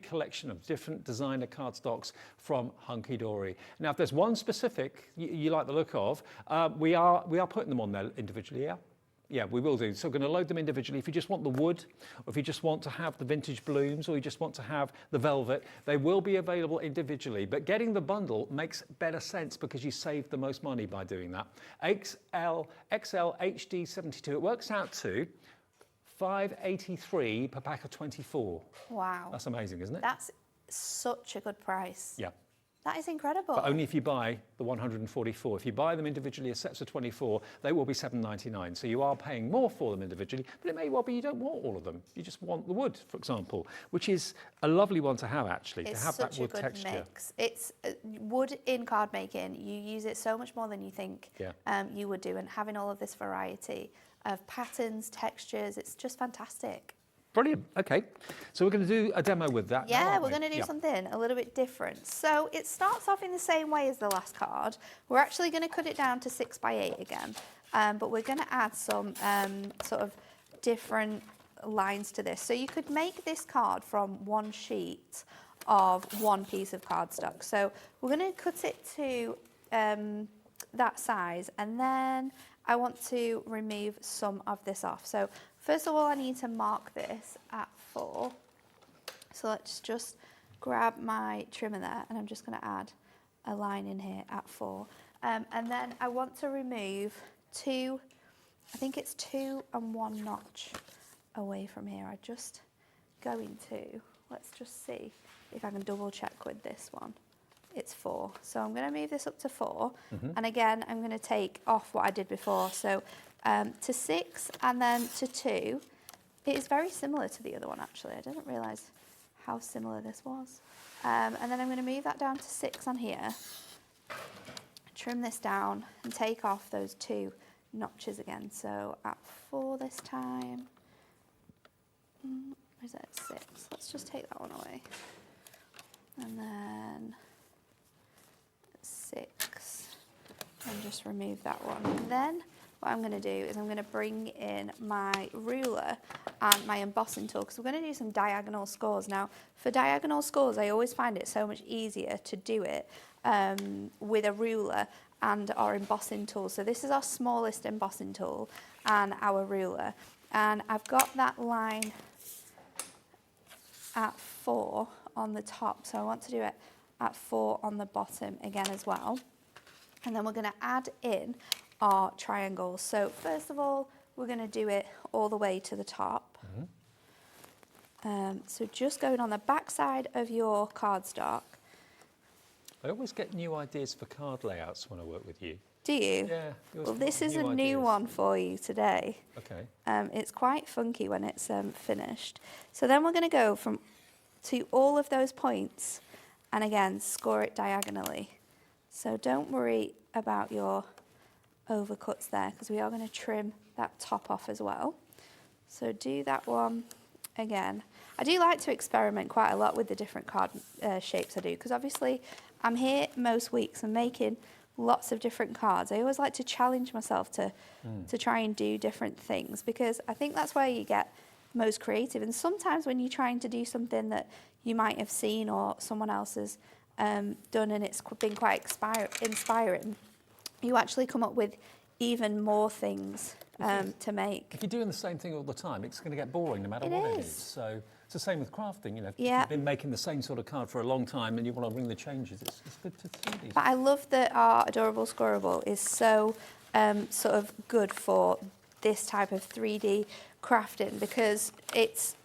collection of different designer cardstocks from Hunkydory. Now, if there's one specific you like the look of, we are putting them on there individually, yeah? Yeah, we will do. So we're going to load them individually. If you just want the wood, or if you just want to have the vintage blooms, or you just want to have the velvet, they will be available individually. But getting the bundle makes better sense because you save the most money by doing that. XL HD 72, it works out to $5.83 per pack of 24. Wow. That's amazing, isn't it? That's such a good price. Yeah. That is incredible. But only if you buy the 144. If you buy them individually as sets of 24, they will be $7.99. So you are paying more for them individually, but it may well be you don't want all of them. You just want the wood, for example, which is a lovely one to have, actually, It's to have that such wood a good texture. mix. It's wood in card making. You use it so much more than you think you would do, and having all of this variety of patterns, textures, it's just fantastic. Brilliant. Okay, so we're going to do a demo with that. Yeah, now, aren't we're we? going to do something a little bit different. So it starts off in the same way as the last card. We're actually going to cut it down to 6 by 8 again, but we're going to add some sort of different lines to this. So you could make this card from one sheet of one piece of cardstock. So we're going to cut it to that size, and then I want to remove some of this off. So first of all, I need to mark this at 4. So let's just grab my trimmer there, and I'm just going to add a line in here at 4. And then I want to remove 2, I think it's 2 and 1 notch away from here. I'm just going to, let's just see if I can double check with this one. It's 4. So I'm going to move this up to 4. And again, I'm going to take off what I did before. So to 6 and then to 2. It is very similar to the other one, actually. I didn't realise how similar this was. And then I'm going to move that down to 6 on here. Trim this down and take off those 2 notches again. So at 4 this time. Or is it at 6? Let's just take that one away. And then 6, and just remove that one. And then what I'm going to do is I'm going to bring in my ruler and my embossing tool, because we're going to do some diagonal scores. Now, for diagonal scores, I always find it so much easier to do it with a ruler and our embossing tool. So this is our smallest embossing tool and our ruler. And I've got that line at 4 on the top, so I want to do it at 4 on the bottom again as well. And then we're going to add in our triangles. So first of all, we're going to do it all the way to the top. So just going on the back side of your cardstock. I always get new ideas for card layouts when I work with you. Do you? Yeah. Well, this is a new one for you today. Okay. It's quite funky when it's finished. So then we're going to go to all of those points, and again, score it diagonally. So don't worry about your overcuts there, because we are going to trim that top off as well. So do that one again. I do like to experiment quite a lot with the different card shapes I do, because obviously I'm here most weeks and making lots of different cards. I always like to challenge myself to try and do different things, because I think that's where you get most creative. And sometimes when you're trying to do something that you might have seen or someone else has done and it's been quite inspiring, you actually come up with even more things to make. If you're doing the same thing all the time, it's going to get boring no matter what it is. So it's the same with crafting, you know. If you've been making the same sort of card for a long time and you want to bring the changes, it's good to see these. But I love that our Adorable Scoreable is so sort of good for this type of 3D crafting, because it's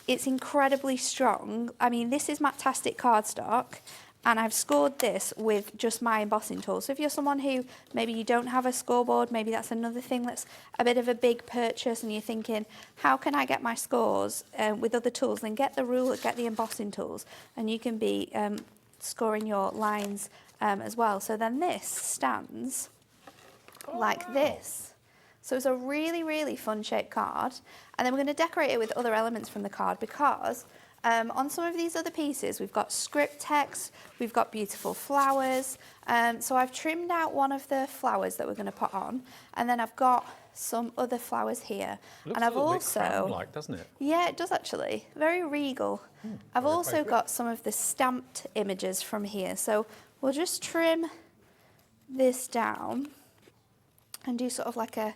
incredibly strong. I mean, this is Matastic cardstock, and I've scored this with just my embossing tool. So if you're someone who maybe you don't have a scoreboard, maybe that's another thing that's a bit of a big purchase, and you're thinking, how can I get my scores with other tools? Then get the ruler, get the embossing tools, and you can be scoring your lines as well. So then this stands like this. So it's a really, really fun shaped card. And then we're going to decorate it with other elements from the card, because on some of these other pieces, we've got script text, we've got beautiful flowers. So I've trimmed out one of the flowers that we're going to put on, and then I've got some other flowers here. Looks and I've a little also, bit crown-like, doesn't it? Yeah, it does actually. Very regal. I've also got some of the stamped images from here. So we'll just trim this down and do sort of like a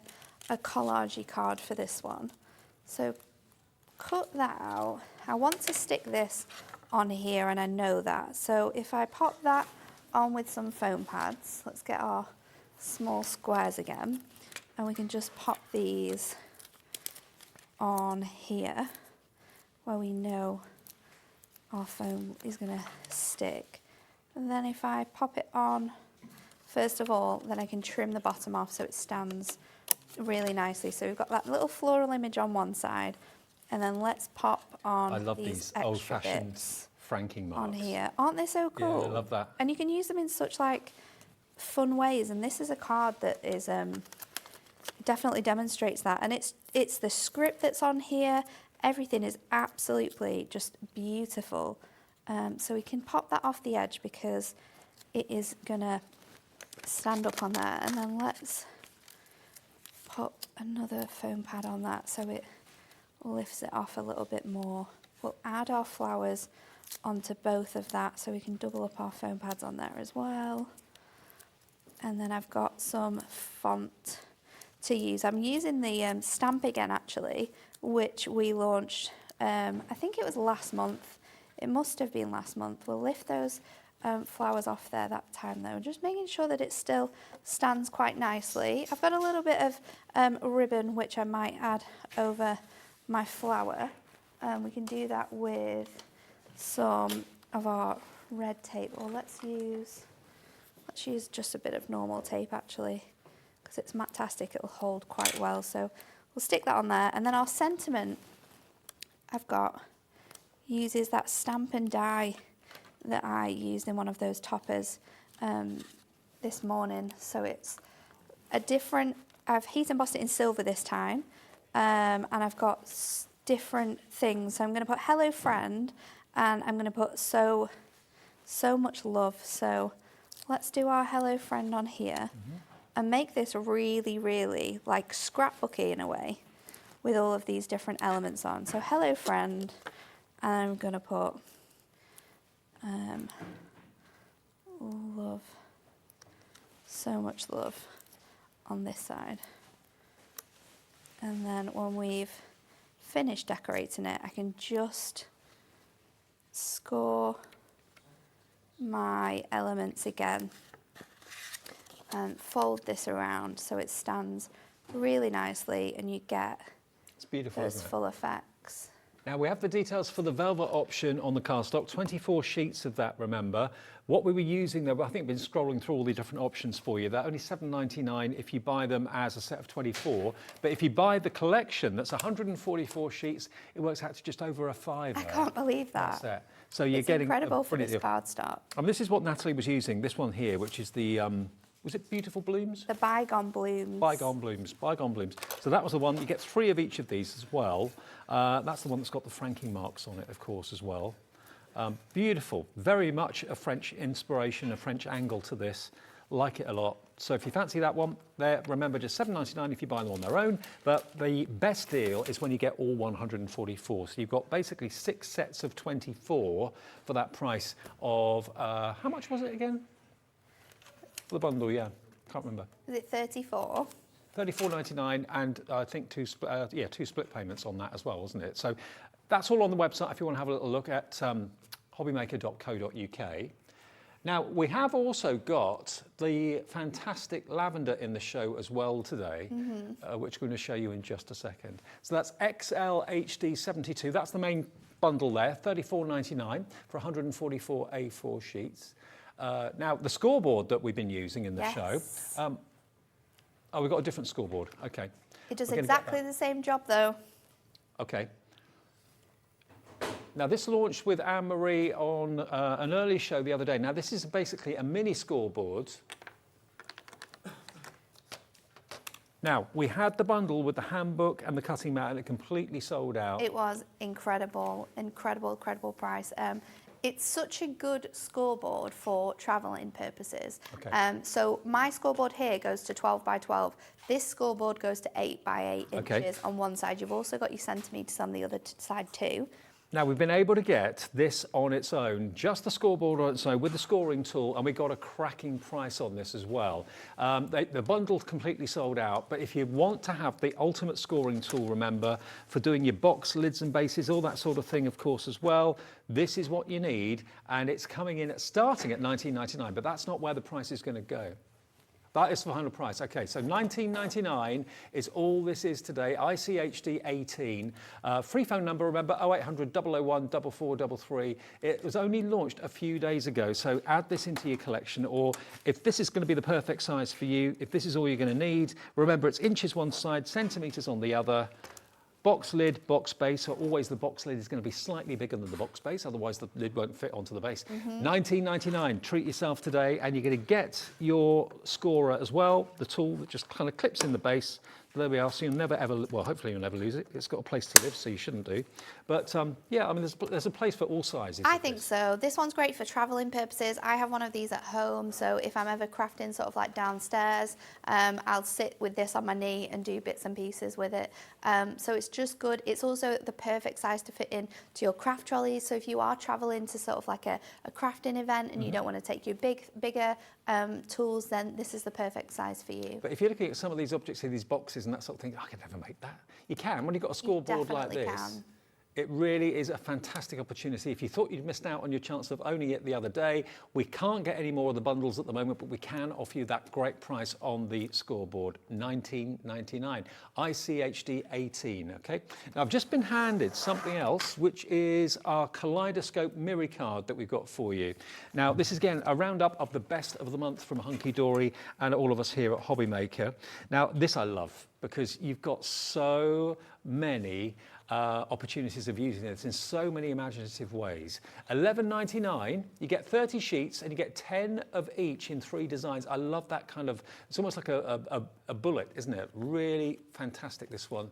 collage-y card for this one. So cut that out. I want to stick this on here, and I know that. So if I pop that on with some foam pads, let's get our small squares again, and we can just pop these on here where we know our foam is going to stick. And then if I pop it on, first of all, then I can trim the bottom off so it stands really nicely. So we've got that little floral image on one side, and then let's pop on I love these these extra old-fashioned bits franking marks. on here. Aren't they so cool? Yeah, I love that. And you can use them in such like fun ways. And this is a card that is definitely demonstrates that. And it's the script that's on here. Everything is absolutely just beautiful. So we can pop that off the edge because it is gonna stand up on there. And then let's put another foam pad on that so it lifts it off a little bit more. We'll add our flowers onto both of that so we can double up our foam pads on there as well. And then I've got some font to use. I'm using the stamp again actually, which we launched, I think it was last month. It must have been last month. We'll lift those flowers off there that time though, just making sure that it still stands quite nicely. I've got a little bit of ribbon which I might add over my flower. We can do that with some of our red tape, or let's use just a bit of normal tape actually, because it's matastic, it'll hold quite well. So we'll stick that on there, and then our sentiment I've got uses that stamp and die that I used in one of those toppers this morning. So it's a different, I've heat embossed it in silver this time, and I've got different things. So I'm going to put hello friend, and I'm going to put so much love. So let's do our hello friend on here and make this really, really like scrapbooky in a way with all of these different elements on. So hello friend, and I'm going to put love, so much love on this side. And then when we've finished decorating it, I can just score my elements again and fold this around so it stands really nicely and you get It's beautiful, those isn't it? full effects. Now we have the details for the velvet option on the cardstock, 24 sheets of that, remember. What we were using though, I think we've been scrolling through all the different options for you. They're only $7.99 if you buy them as a set of 24. But if you buy the collection, that's 144 sheets, it works out to just over a £5. I can't believe that. That's it. So you're It's getting incredible for this brilliant deal. cardstock. I mean, this is what Natalie was using, this one here, which is the, was it Beautiful Blooms? The Bygone Blooms. Bygone Blooms, Bygone Blooms. So that was the one, you get 3 of each of these as well. That's the one that's got the franking marks on it, of course, as well. Beautiful, very much a French inspiration, a French angle to this. Like it a lot. So if you fancy that one, there, remember just $7.99 if you buy them on their own. But the best deal is when you get all 144. So you've got basically 6 sets of 24 for that price of, how much was it again? For the bundle, yeah, can't remember. Is it 34? $34.99, and I think two split payments on that as well, wasn't it? So that's all on the website if you want to have a little look at hobbymaker.co.uk. Now, we have also got the fantastic lavender in the show as well today, which we're going to show you in just a second. So that's XL HD 72. That's the main bundle there, $34.99 for 144 A4 sheets. Now, the scoreboard that we've been using in the show, oh, we've got a different scoreboard. Okay. It does exactly the same job, though. Okay. Now, this launched with Anne-Marie on an early show the other day. Now, this is basically a mini scoreboard. Now, we had the bundle with the handbook and the cutting mat, and it completely sold out. It was incredible, incredible price. It's such a good scoreboard for travelling purposes. Okay. So my scoreboard here goes to 12 by 12. This scoreboard goes to 8 by 8 inches on one side. You've also got your centimetres on the other side too. Now, we've been able to get this on its own, just the scoreboard on its own with the scoring tool, and we got a cracking price on this as well. The bundle's completely sold out, but if you want to have the ultimate scoring tool, remember, for doing your box lids and bases, all that sort of thing, of course, as well, this is what you need, and it's coming in starting at $19.99, but that's not where the price is going to go. That is the final price. Okay, so $19.99 is all this is today. ICHD 18. Free phone number, remember, 0800 001 4433. It was only launched a few days ago, so add this into your collection, or if this is going to be the perfect size for you, if this is all you're going to need, remember it's inches one side, centimetres on the other. Box lid, box base, so always the box lid is going to be slightly bigger than the box base, otherwise the lid won't fit onto the base. $19.99, treat yourself today, and you're going to get your scorer as well, the tool that just kind of clips in the base. There we are, so you'll never ever, well, hopefully you'll never lose it. It's got a place to live, so you shouldn't do. But yeah, I mean, there's a place for all sizes. I think so. This one's great for travelling purposes. I have one of these at home, so if I'm ever crafting sort of like downstairs, I'll sit with this on my knee and do bits and pieces with it. So it's just good. It's also the perfect size to fit in to your craft trolleys. So if you are travelling to sort of like a crafting event and you don't want to take your bigger tools, then this is the perfect size for you. But if you're looking at some of these objects in these boxes and that sort of thing, I could never make that. You can, when you've got a scoreboard like this. Can. It really is a fantastic opportunity. If you thought you'd missed out on your chance of owning it the other day, we can't get any more of the bundles at the moment, but we can offer you that great price on the scoreboard, $19.99, ICHD 18, okay? Now, I've just been handed something else, which is our Kaleidoscope Mirror card that we've got for you. Now, this is, again, a roundup of the best of the month from Hunkydory and all of us here at Hobbymaker. Now, this I love, because you've got so many opportunities of using this in so many imaginative ways. $11.99, you get 30 sheets and you get 10 of each in 3 designs. I love that kind of, it's almost like a bullet, isn't it? Really fantastic, this one.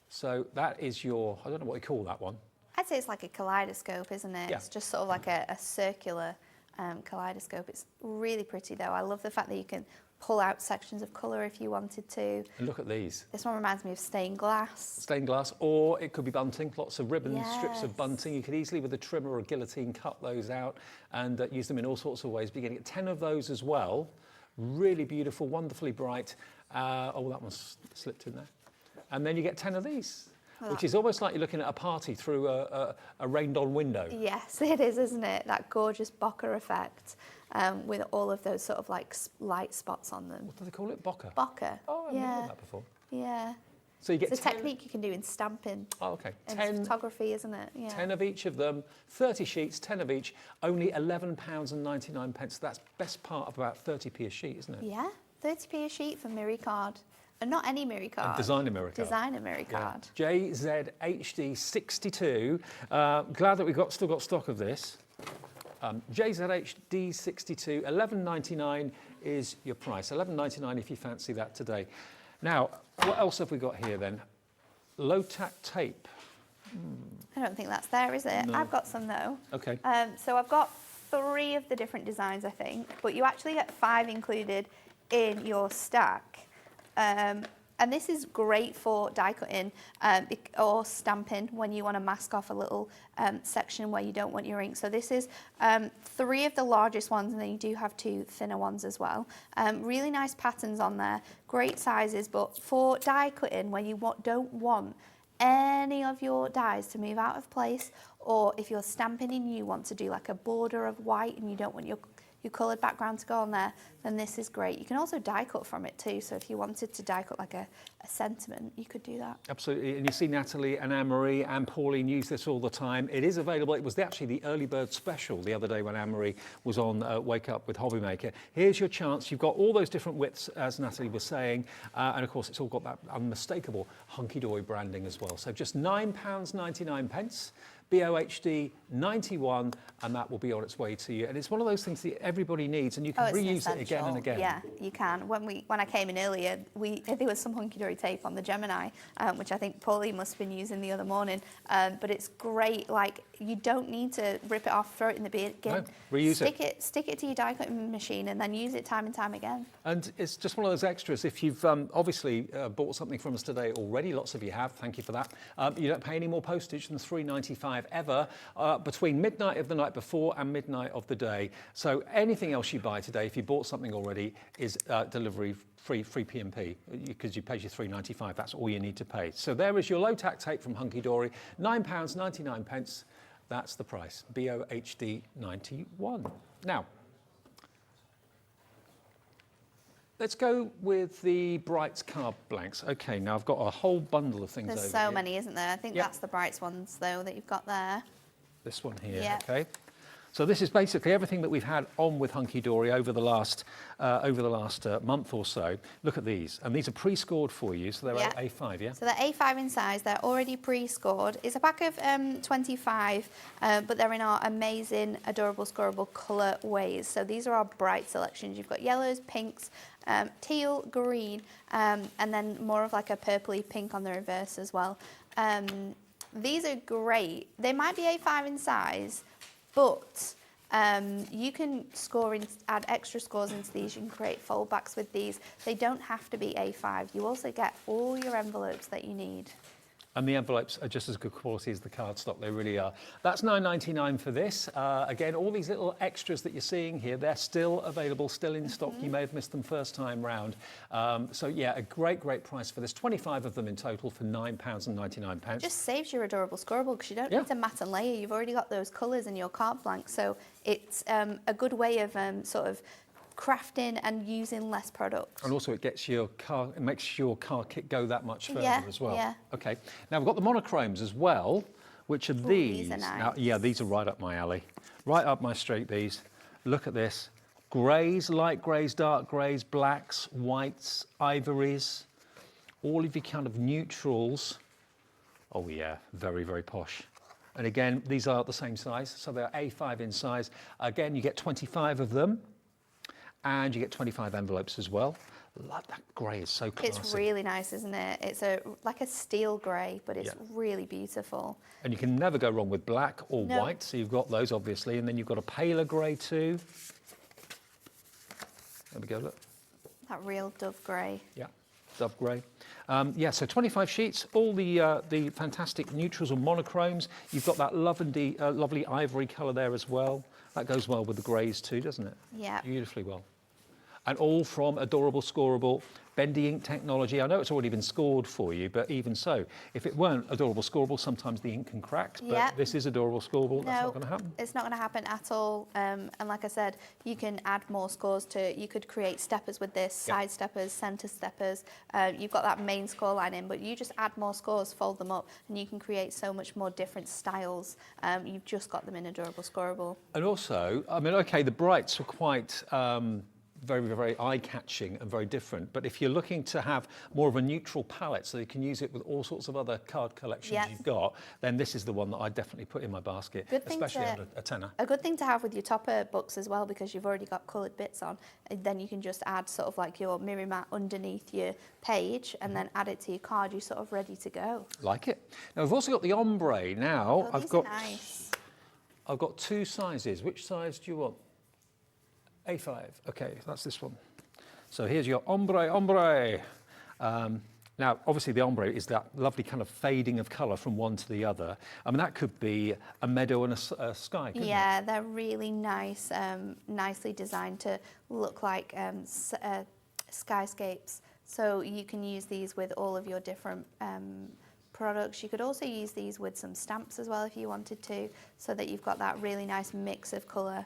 So that is your, I don't know what you call that one. I'd say it's like a kaleidoscope, isn't it? Yeah. It's just sort of like a circular kaleidoscope. It's really pretty though. I love the fact that you can pull out sections of colour if you wanted to. And look at these. This one reminds me of stained glass. Stained glass, or it could be bunting, lots of ribbon strips of Yes. bunting. You could easily, with a trimmer or a guillotine, cut those out and use them in all sorts of ways. But you're going to get 10 of those as well. Really beautiful, wonderfully bright. Oh, that one's slipped in there. And then you get 10 of these, which is almost like you're looking at a party through a rained-on window. Yes, it is, isn't it? That gorgeous bokeh effect with all of those sort of like light spots on them. What do they call it? Bokeh? Bokeh. Oh, I've never heard that before. Yeah. So you get It's a 10. technique you can do in stamping. Oh, okay. And 10, photography, isn't it? Yeah. 10 of each of them, 30 sheets, 10 of each, only £11.99. That's best part of about 30p a sheet, isn't it? Yeah, 30p a sheet for Mirror card. And not any Mirror card. Designer Mirror card. Designer Mirror card. JZHD62. Glad that we've still got stock of this. JZHD62, $11.99 is your price. $11.99 if you fancy that today. Now, what else have we got here then? Low-tack tape. I don't think that's there, is it? No. I've got some though. Okay. So I've got 3 of the different designs, I think, but you actually get 5 included in your stack. And this is great for die cutting or stamping when you want to mask off a little section where you don't want your ink. So this is 3 of the largest ones, and then you do have 2 thinner ones as well. Really nice patterns on there, great sizes, but for die cutting where you don't want any of your dies to move out of place, or if you're stamping and you want to do like a border of white and you don't want your coloured background to go on there, then this is great. You can also die cut from it too, so if you wanted to die cut like a sentiment, you could do that. Absolutely, and you see Natalie and Anne-Marie and Pauline use this all the time. It is available. It was actually the early bird special the other day when Anne-Marie was on Wake Up with Hobbymaker. Here's your chance. You've got all those different widths, as Natalie was saying, and of course it's all got that unmistakable Hunkydory branding as well. So just £9.99. BOHD 91, and that will be on its way to you. And it's one of those things that everybody needs, and you can reuse it again and again. Yeah, you can. When I came in earlier, there was some Hunkydory tape on the Gemini, which I think Pauline must have been using the other morning. But it's great. Like, you don't need to rip it off, throw it in the bin. No, reuse it. Stick it to your die cutting machine, and then use it time and time again. And it's just one of those extras. If you've obviously bought something from us today already, lots of you have, thank you for that. You don't pay any more postage than $3.95 ever between midnight of the night before and midnight of the day. So anything else you buy today, if you bought something already, is delivery free P&P, because you paid your $3.95. That's all you need to pay. So there is your low-tack tape from Hunkydory, £9.99. That's the price, BOHD 91. Now, Let's go with the Brights card blanks. Okay, now I've got a whole bundle of things over There's here. so many, isn't there? I think Yep. that's the Brights ones, though, that you've got there. This one here, Yep. okay. So this is basically everything that we've had on with Hunkydory over the last month or so. Look at these, and these are pre-scored for you, so they're Yeah. A5, yeah? So they're A5 in size, they're already pre-scored. It's a pack of 25, but they're in our amazing, adorable, scoreable colour ways. So these are our bright selections. You've got yellows, pinks, teal, green, and then more of like a purpley pink on the reverse as well. These are great. They might be A5 in size, but you can add extra scores into these. You can create foldbacks with these. They don't have to be A5. You also get all your envelopes that you need. And the envelopes are just as good quality as the cardstock, they really are. That's $9.99 for this. Again, all these little extras that you're seeing here, they're still available, still in stock. You may have missed them first time round. So yeah, a great, great price for this. 25 of them in total for £9.99. Just saves your adorable scoreable because you don't need to mat and layer. You've already got those colours in your card blank. So it's a good way of sort of crafting and using less products. And also it makes your card kit go that much further as well. Yeah. Okay, now we've got the monochromes as well, which are these. These are nice. Now, yeah, these are right up my alley, right up my street, these. Look at this. Greys, light greys, dark greys, blacks, whites, ivories, all of your kind of neutrals. Oh yeah, very, very posh. And again, these are the same size, so they're A5 in size. Again, you get 25 of them. And you get 25 envelopes as well. Love that grey, it's so classy. It's really nice, isn't it? It's like a steel grey, but it's really beautiful. And you can never go wrong with black or No. white, so you've got those obviously, and then you've got a paler grey too. There we go, look. That real dove grey. Yeah, dove grey. Yeah, so 25 sheets, all the fantastic neutrals or monochromes. You've got that lovely ivory colour there as well. That goes well with the greys too, doesn't it? Yeah. Beautifully well. And all from adorable, scoreable, bendy ink technology. I know it's already been scored for you, but even so, if it weren't adorable, scoreable, sometimes the ink can crack. But this is adorable, scoreable. That's not going to happen. It's not going to happen at all. And like I said, you can add more scores to. You could create steppers with this, side steppers, centre steppers. You've got that main score line in, but you just add more scores, fold them up, and you can create so much more different styles. You've just got them in adorable, scoreable. And also, I mean, okay, the brights were quite very, very eye-catching and very different. But if you're looking to have more of a neutral palette so you can use it with all sorts of other card collections you've got, then this is the one that I definitely put in my basket, especially on a tenner. A good thing to have with your topper books as well, because you've already got coloured bits on. And then you can just add sort of like your mirror mat underneath your page and then add it to your card. You're sort of ready to go. Like it. Now, we've also got the ombre. Now, These are nice. I've got two sizes. Which size do you want? A5, okay, that's this one. So here's your ombre. Now, obviously the ombre is that lovely kind of fading of colour from one to the other. I mean, that could be a meadow and a sky, couldn't it? They're really nice, nicely designed to look like skyscapes. So you can use these with all of your different products. You could also use these with some stamps as well if you wanted to, so that you've got that really nice mix of colour.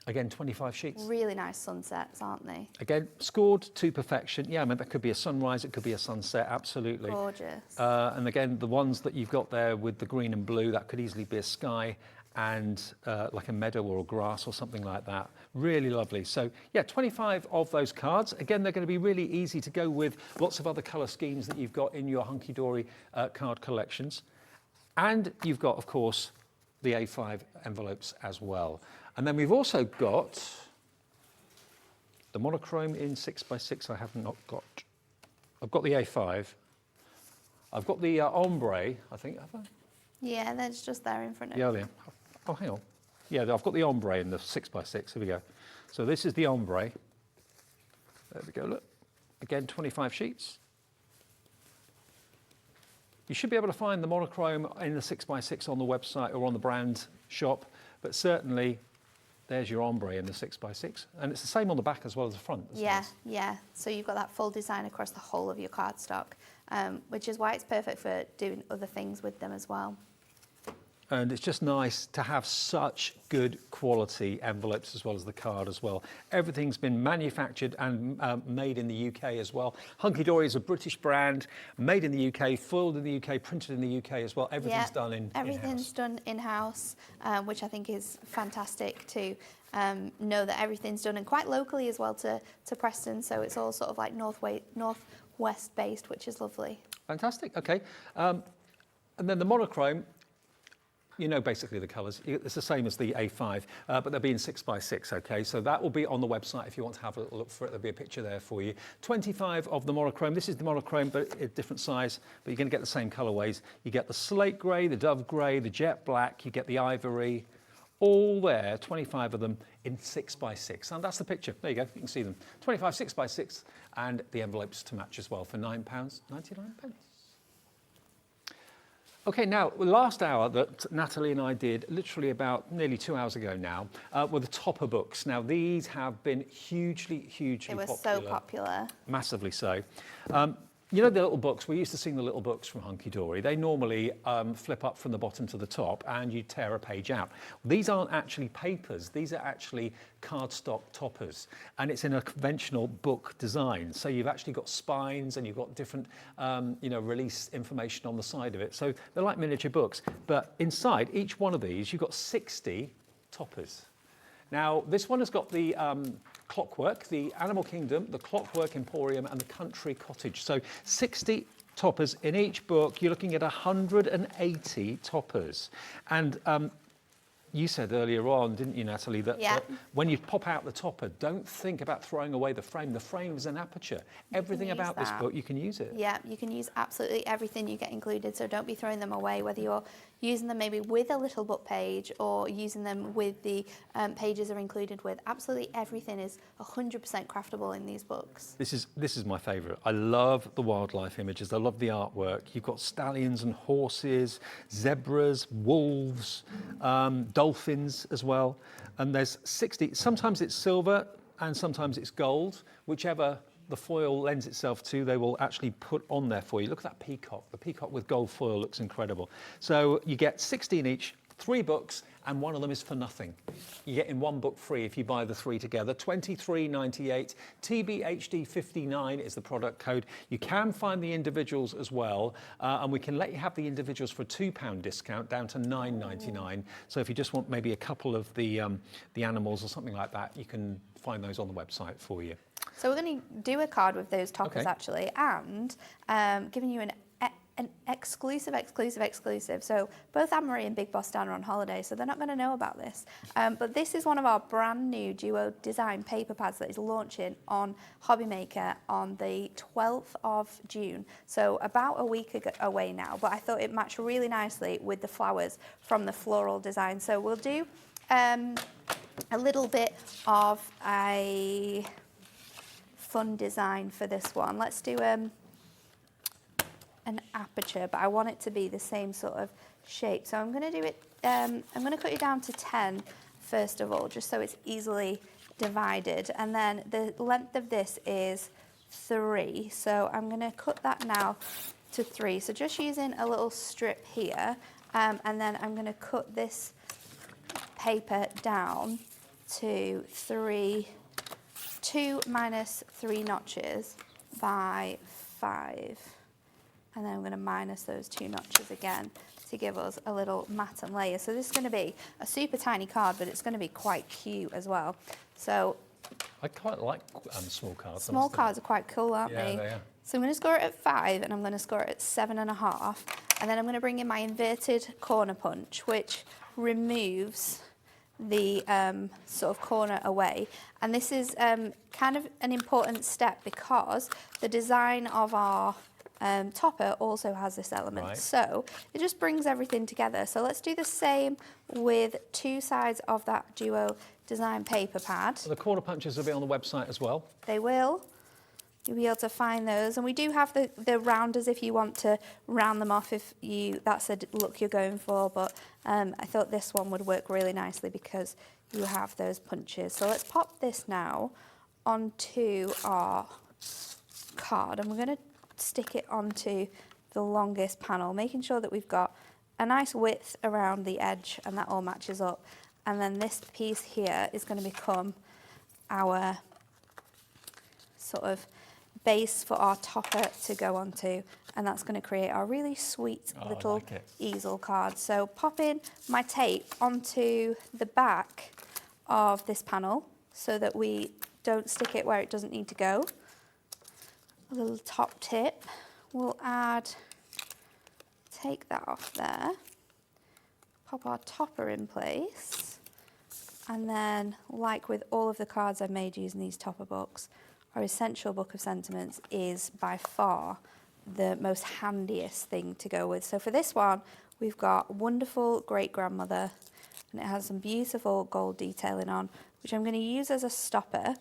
Again, 25 sheets. Really nice sunsets, aren't they? Again, scored to perfection. Yeah, I mean, that could be a sunrise, it could be a sunset, absolutely. Gorgeous. And again, the ones that you've got there with the green and blue, that could easily be a sky and like a meadow or a grass or something like that. Really lovely. So yeah, 25 of those cards. Again, they're going to be really easy to go with lots of other colour schemes that you've got in your Hunkydory card collections. And you've got, of course, the A5 envelopes as well. And then we've also got the monochrome in 6x6 I have not got. I've got the A5. I've got the ombre, I think, have I? Yeah, that's just there in front of you. Yeah, there. Oh, hang on. Yeah, I've got the ombre in the 6x6. Here we go. So this is the ombre. There we go, look. Again, 25 sheets. You should be able to find the monochrome in the 6x6 on the website or on the brand shop, but certainly there's your ombre in the 6x6. And it's the same on the back as well as the front. Yeah. So you've got that full design across the whole of your cardstock, which is why it's perfect for doing other things with them as well. And it's just nice to have such good quality envelopes as well as the card as well. Everything's been manufactured and made in the UK as well. Hunkydory is a British brand, made in the UK, foiled in the UK, printed in the UK as well. Everything's done in-house. Everything's done in-house, which I think is fantastic to know that everything's done, and quite locally as well to Preston. So it's all sort of like northwest based, which is lovely. Fantastic, okay. And then the monochrome, you know basically the colours. It's the same as the A5, but they'll be in 6x6, okay? So that will be on the website if you want to have a little look for it. There'll be a picture there for you. 25 of the monochrome. This is the monochrome, but a different size, but you're going to get the same colourways. You get the slate grey, the dove grey, the jet black, you get the ivory, all there, 25 of them in 6x6. And that's the picture. There you go, you can see them. 25 6x6, and the envelopes to match as well for £9.99. Okay, now, the last hour that Natalie and I did, literally about nearly 2 hours ago now, were the topper books. Now, these have been hugely popular. They were so popular. Massively so. You know the little books, we're used to seeing the little books from Hunkydory. They normally flip up from the bottom to the top and you tear a page out. These aren't actually papers, these are actually cardstock toppers. And it's in a conventional book design. So you've actually got spines and you've got different release information on the side of it. So they're like miniature books. But inside each one of these, you've got 60 toppers. Now, this one has got the Clockwork, the Animal Kingdom, the Clockwork Emporium, and the Country Cottage. So 60 toppers in each book. You're looking at 180 toppers. And you said earlier on, didn't you, Natalie, that when you pop out the topper, don't think about throwing away the frame. The frame is an aperture. Everything about this book, you can use it. Yeah, you can use absolutely everything you get included, so don't be throwing them away, whether you're using them maybe with a little book page or using them with the pages are included with. Absolutely everything is 100% craftable in these books. This is my favourite. I love the wildlife images. I love the artwork. You've got stallions and horses, zebras, wolves, dolphins as well. And there's 60. Sometimes it's silver and sometimes it's gold, whichever the foil lends itself to, they will actually put on there for you. Look at that peacock. The peacock with gold foil looks incredible. So you get 16 each, 3 books, and one of them is for nothing. You get in one book free if you buy the 3 together. £23.98. TBHD59 is the product code. You can find the individuals as well, and we can let you have the individuals for a £2 discount down to £9.99. So if you just want maybe a couple of the animals or something like that, you can find those on the website for you. So we're going to do a card with those toppers actually, and giving you an exclusive. So both Anne-Marie and Big Boss Dan are on holiday, so they're not going to know about this. But this is one of our brand new duo design paper pads that is launching on Hobbymaker on the 12th of June. So about a week away now, but I thought it matched really nicely with the flowers from the floral design. So we'll do a little bit of a fun design for this one. Let's do an aperture, but I want it to be the same sort of shape. So I'm going to do it, I'm going to cut it down to 10 first of all, just so it's easily divided. And then the length of this is 3. So I'm going to cut that now to 3. So just using a little strip here, and then I'm going to cut this paper down to 2 minus 3 notches by 5. And then I'm going to minus those 2 notches again to give us a little mat and layer. So this is going to be a super tiny card, but it's going to be quite cute as well. So I quite like small cards. Small cards are quite cool, aren't they? Yeah, they are. So I'm going to score it at 5, and I'm going to score it at 7.5. And then I'm going to bring in my inverted corner punch, which removes the sort of corner away. And this is kind of an important step because the design of our topper also has this element. Right. So it just brings everything together. So let's do the same with 2 sides of that duo design paper pad. The corner punches will be on the website as well. They will. You'll be able to find those. And we do have the rounders if you want to round them off if that's the look you're going for. But I thought this one would work really nicely because you have those punches. So let's pop this now onto our card. And we're going to stick it onto the longest panel, making sure that we've got a nice width around the edge, and that all matches up. And then this piece here is going to become our sort of base for our topper to go onto, and that's going to create our really sweet little easel card. So popping my tape onto the back of this panel so that we don't stick it where it doesn't need to go. A little top tip, we'll take that off there, pop our topper in place, and then, like with all of the cards I've made using these topper books, our Essential Book of Sentiments is by far the most handiest thing to go with. So for this one, we've got Wonderful Great Grandmother, and it has some beautiful gold detailing on, which I'm going to use as a stopper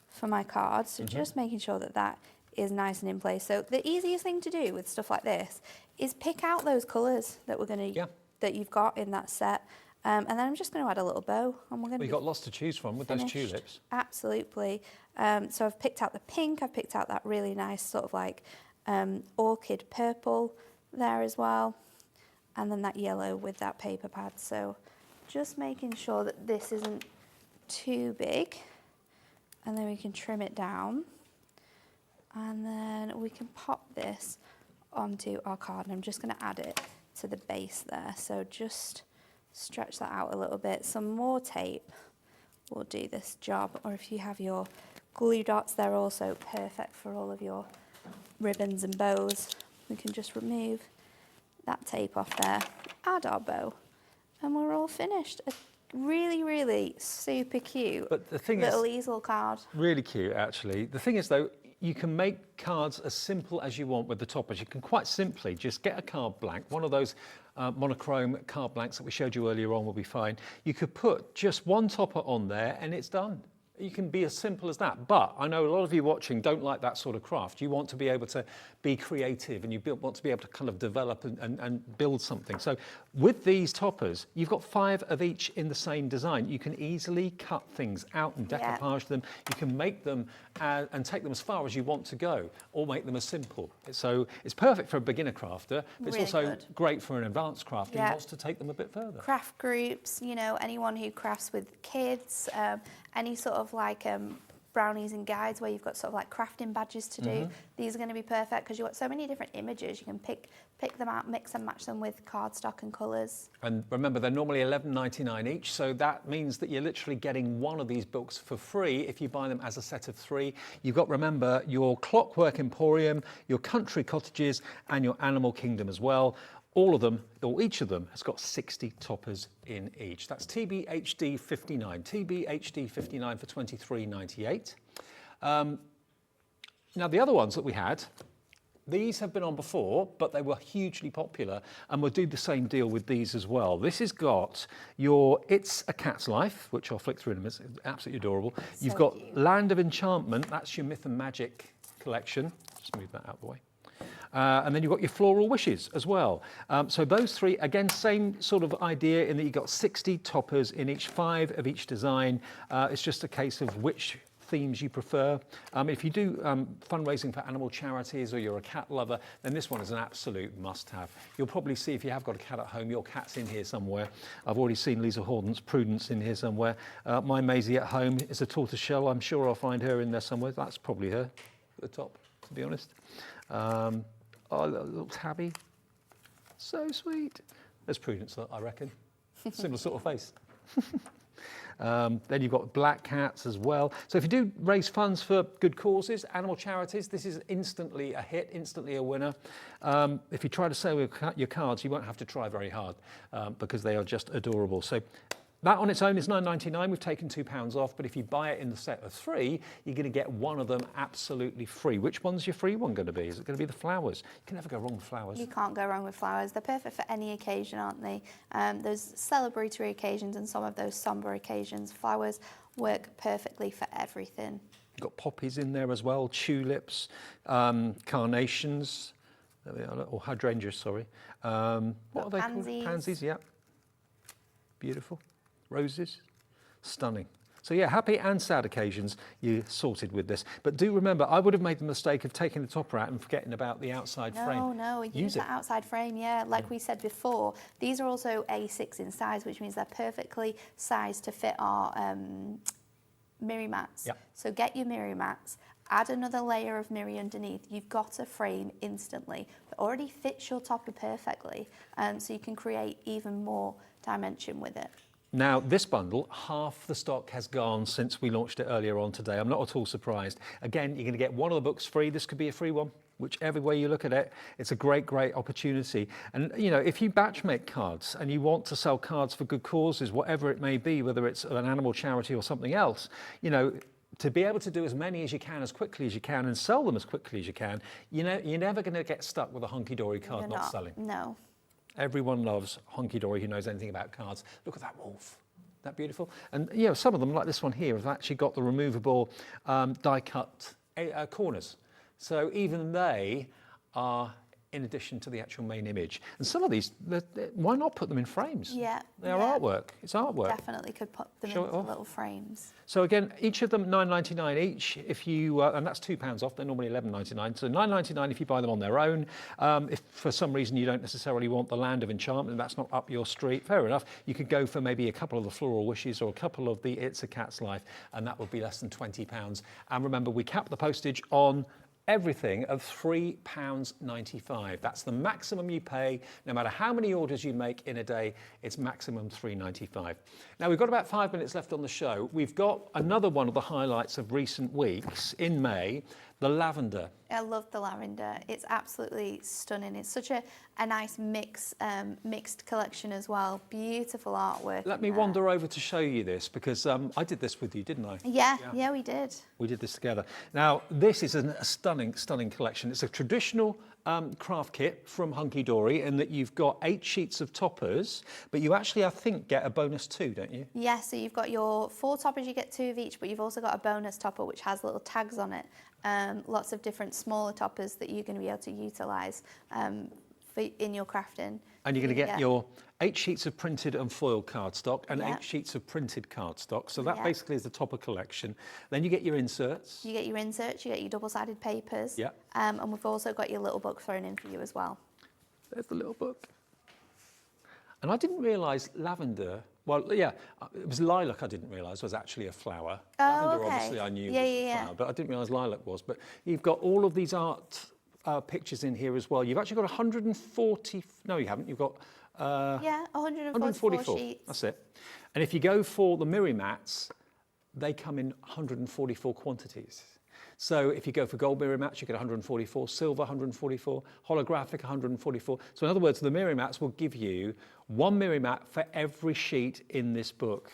for my cards. So just making sure that that is nice and in place. So the easiest thing to do with stuff like this is pick out those colours that we're going to that you've got in that set. And then I'm just going to add a little bow, and we're going to. You've got lots to choose from with those tulips. Absolutely. So I've picked out the pink. I've picked out that really nice sort of like orchid purple there as well, and then that yellow with that paper pad. So just making sure that this isn't too big, and then we can trim it down, and then we can pop this onto our card. And I'm just going to add it to the base there. So just stretch that out a little bit. Some more tape will do this job, or if you have your glue dots, they're also perfect for all of your ribbons and bows. We can just remove that tape off there, add our bow, and we're all finished. A really, really super cute little easel card. Really cute, actually. The thing is, though, you can make cards as simple as you want with the toppers. You can quite simply just get a card blank, one of those monochrome card blanks that we showed you earlier on will be fine. You could put just one topper on there and it's done. You can be as simple as that. But I know a lot of you watching don't like that sort of craft. You want to be able to be creative, and you want to be able to kind of develop and build something. So with these toppers, you've got 5 of each in the same design. You can easily cut things out and decoupage them. You can make them and take them as far as you want to go, or make them as simple. So it's perfect for a beginner crafter, but it's also great for an advanced crafter who wants to take them a bit further. Craft groups, you know, anyone who crafts with kids, any sort of like brownies and guides where you've got sort of like crafting badges to do. These are going to be perfect because you've got so many different images. You can pick them out, mix and match them with cardstock and colours. And remember, they're normally $11.99 each, so that means that you're literally getting one of these books for free if you buy them as a set of 3. You've got, remember, your Clockwork Emporium, your Country Cottages, and your Animal Kingdom as well. All of them, or each of them, has got 60 toppers in each. That's TBHD 59. TBHD 59 for $23.98. Now, the other ones that we had, these have been on before, but they were hugely popular, and we'll do the same deal with these as well. This has got your It's a Cat's Life, which I'll flick through in a minute. It's absolutely adorable. You've got Land of Enchantment. That's your Myth and Magic collection. Just move that out of the way. And then you've got your Floral Wishes as well. So those 3, again, same sort of idea in that you've got 60 toppers in each, 5 of each design. It's just a case of which themes you prefer. If you do fundraising for animal charities or you're a cat lover, then this one is an absolute must-have. You'll probably see, if you have got a cat at home, your cat's in here somewhere. I've already seen Lisa Horden's Prudence in here somewhere. My Maisie at home is a tortoiseshell. I'm sure I'll find her in there somewhere. That's probably her at the top, to be honest. Oh, little tabby. So sweet. There's Prudence, I reckon. Similar sort of face. Then you've got black cats as well. So if you do raise funds for good causes, animal charities, this is instantly a hit, instantly a winner. If you try to sell your cards, you won't have to try very hard because they are just adorable. So that on its own is $9.99. We've taken £2 off, but if you buy it in the set of 3, you're going to get one of them absolutely free. Which one's your free one going to be? Is it going to be the flowers? You can never go wrong with flowers. You can't go wrong with flowers. They're perfect for any occasion, aren't they? There's celebratory occasions and some of those sombre occasions. Flowers work perfectly for everything. You've got poppies in there as well, tulips, carnations, there they are, or hydrangeas, sorry. What are they called? Pansies, yeah. Beautiful. Roses, stunning. So yeah, happy and sad occasions, you're sorted with this. But do remember, I would have made the mistake of taking the topper out and forgetting about the outside frame. No, use the outside frame, yeah. Like we said before, these are also A6 in size, which means they're perfectly sized to fit our mirror mats. Yep. So get your mirror mats, add another layer of mirror underneath. You've got a frame instantly that already fits your topper perfectly, so you can create even more dimension with it. Now, this bundle, half the stock has gone since we launched it earlier on today. I'm not at all surprised. Again, you're going to get one of the books free. This could be a free one, whichever way you look at it. It's a great, great opportunity. And, you know, if you batch make cards and you want to sell cards for good causes, whatever it may be, whether it's an animal charity or something else, you know, to be able to do as many as you can, as quickly as you can, and sell them as quickly as you can, you know, you're never going to get stuck with a hunky-dory card not selling. No. Everyone loves hunky-dory who knows anything about cards. Look at that wolf. Isn't that beautiful? And you know, some of them, like this one here, have actually got the removable die-cut corners. So even they are in addition to the actual main image. And some of these, why not put them in frames? Yeah. They are artwork. It's artwork. Definitely could put them into little frames. So again, each of them $9.99 each. If you and that's £2 off. They're normally $11.99. So $9.99 if you buy them on their own. If for some reason you don't necessarily want the Land of Enchantment, that's not up your street. Fair enough. You could go for maybe a couple of the Floral Wishes or a couple of the It's a Cat's Life, and that would be less than £20. And remember, we cap the postage on everything of £3.95. That's the maximum you pay, no matter how many orders you make in a day, it's maximum £3.95. Now, we've got about 5 minutes left on the show. We've got another one of the highlights of recent weeks in May, the lavender. I love the lavender. It's absolutely stunning. It's such a nice mixed collection as well. Beautiful artwork. Let me wander over to show you this, because I did this with you, didn't I? Yeah, we did. We did this together. Now, this is a stunning, stunning collection. It's a traditional craft kit from Hunkydory in that you've got 8 sheets of toppers, but you actually, I think, get a bonus 2, don't you? Yeah, so you've got your 4 toppers, you get 2 of each, but you've also got a bonus topper which has little tags on it. Lots of different smaller toppers that you're going to be able to utilise in your crafting. And you're going to get your 8 sheets of printed and foiled cardstock and 8 sheets of printed cardstock. So that basically is the topper collection. Then you get your inserts. You get your inserts, you get your double-sided papers. Yeah. And we've also got your little book thrown in for you as well. There's the little book. And I didn't realise lavender, well, yeah, it was lilac I didn't realise was actually a flower. Oh, lavender, okay. obviously, I knew was a flower, but I didn't realise lilac was. But you've got all of these art pictures in here as well. You've actually got 140, no, you haven't, you've got... 144 sheets. That's it. And if you go for the mirror mats, they come in 144 quantities. So if you go for gold mirror mats, you get 144, silver 144, holographic 144. So in other words, the mirror mats will give you 1 mirror mat for every sheet in this book.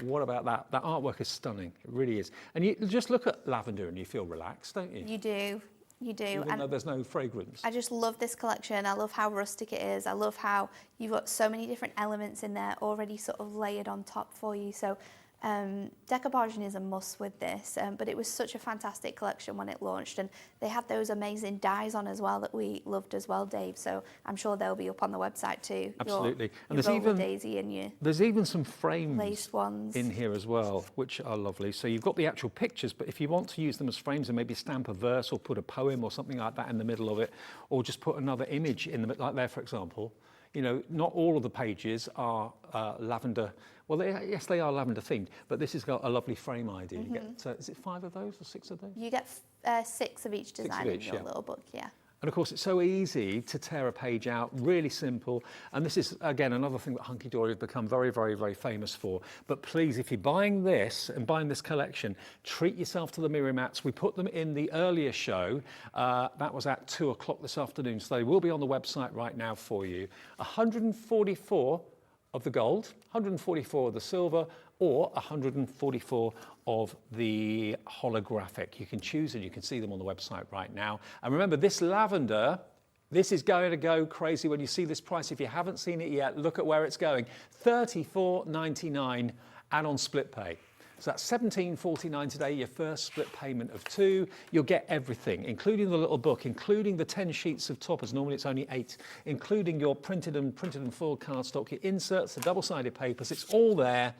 What about that? That artwork is stunning. It really is. And you just look at lavender and you feel relaxed, don't you? You do. You do. Even though there's no fragrance. I just love this collection. I love how rustic it is. I love how you've got so many different elements in there already sort of layered on top for you. So decoupaging is a must with this, but it was such a fantastic collection when it launched, and they had those amazing dies on as well that we loved as well, Dave. So I'm sure they'll be up on the website too. Absolutely. And there's even some frames laced ones in here as well, which are lovely. So you've got the actual pictures, but if you want to use them as frames and maybe stamp a verse or put a poem or something like that in the middle of it, or just put another image in the like there, for example. You know, not all of the pages are lavender. Well, yes, they are lavender themed, but this has got a lovely frame idea. You get, is it 5 of those or 6 of those? You get 6 of each design in your little book, yeah. And of course, it's so easy to tear a page out, really simple. And this is, again, another thing that Hunkydory have become very, very, very famous for. But please, if you're buying this and buying this collection, treat yourself to the mirror mats. We put them in the earlier show. That was at 2 o'clock this afternoon. So they will be on the website right now for you. 144 of the gold, 144 of the silver, or 144 of the holographic. You can choose and you can see them on the website right now. And remember, this lavender, this is going to go crazy when you see this price. If you haven't seen it yet, look at where it's going. $34.99 and on split pay. So that's $17.49 today, your first split payment of 2. You'll get everything, including the little book, including the 10 sheets of toppers. Normally it's only 8, including your printed and foiled cardstock, your inserts, the double-sided papers. It's all there.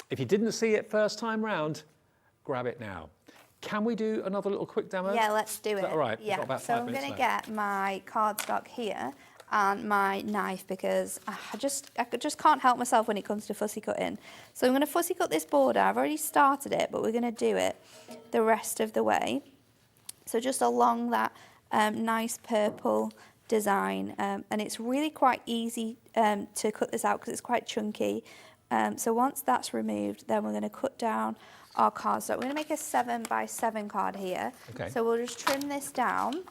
If you didn't see it first time round, grab it now. Can we do another little quick demo? Yeah, let's do it. All right, we've Yeah, got about so 5 I'm minutes going to left. get my cardstock here and my knife because I just can't help myself when it comes to fussy cutting. So I'm going to fussy cut this border. I've already started it, but we're going to do it the rest of the way. So just along that nice purple design, and it's really quite easy to cut this out because it's quite chunky. So once that's removed, then we're going to cut down our card. So we're going to make a 7 by 7 card here. Okay. So we'll just trim this down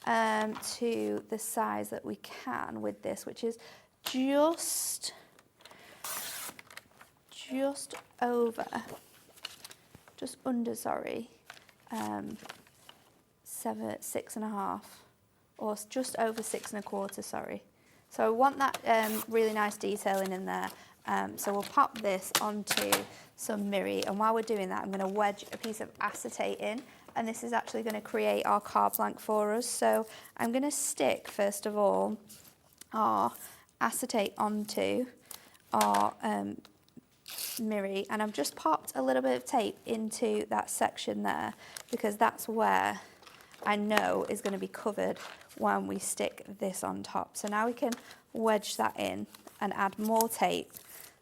to the size that we can with this, which is just under, sorry, 6.5, or just over 6 1/4, sorry. So I want that really nice detailing in there. So we'll pop this onto some mirri, and while we're doing that, I'm going to wedge a piece of acetate in, and this is actually going to create our card blank for us. So I'm going to stick, first of all, our acetate onto our mirri, and I've just popped a little bit of tape into that section there because that's where I know is going to be covered when we stick this on top. So now we can wedge that in and add more tape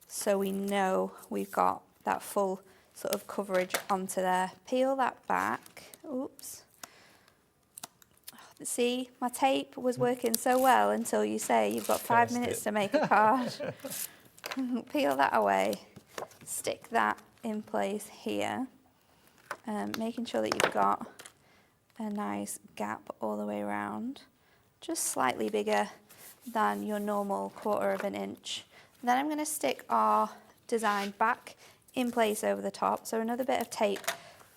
so we know we've got that full sort of coverage onto there. Peel that back. Oops. See, my tape was working so well until you say you've got 5 minutes to make a card. Peel that away. Stick that in place here. Making sure that you've got a nice gap all the way around. Just slightly bigger than your normal 1/4 inch. Then I'm going to stick our design back in place over the top. So another bit of tape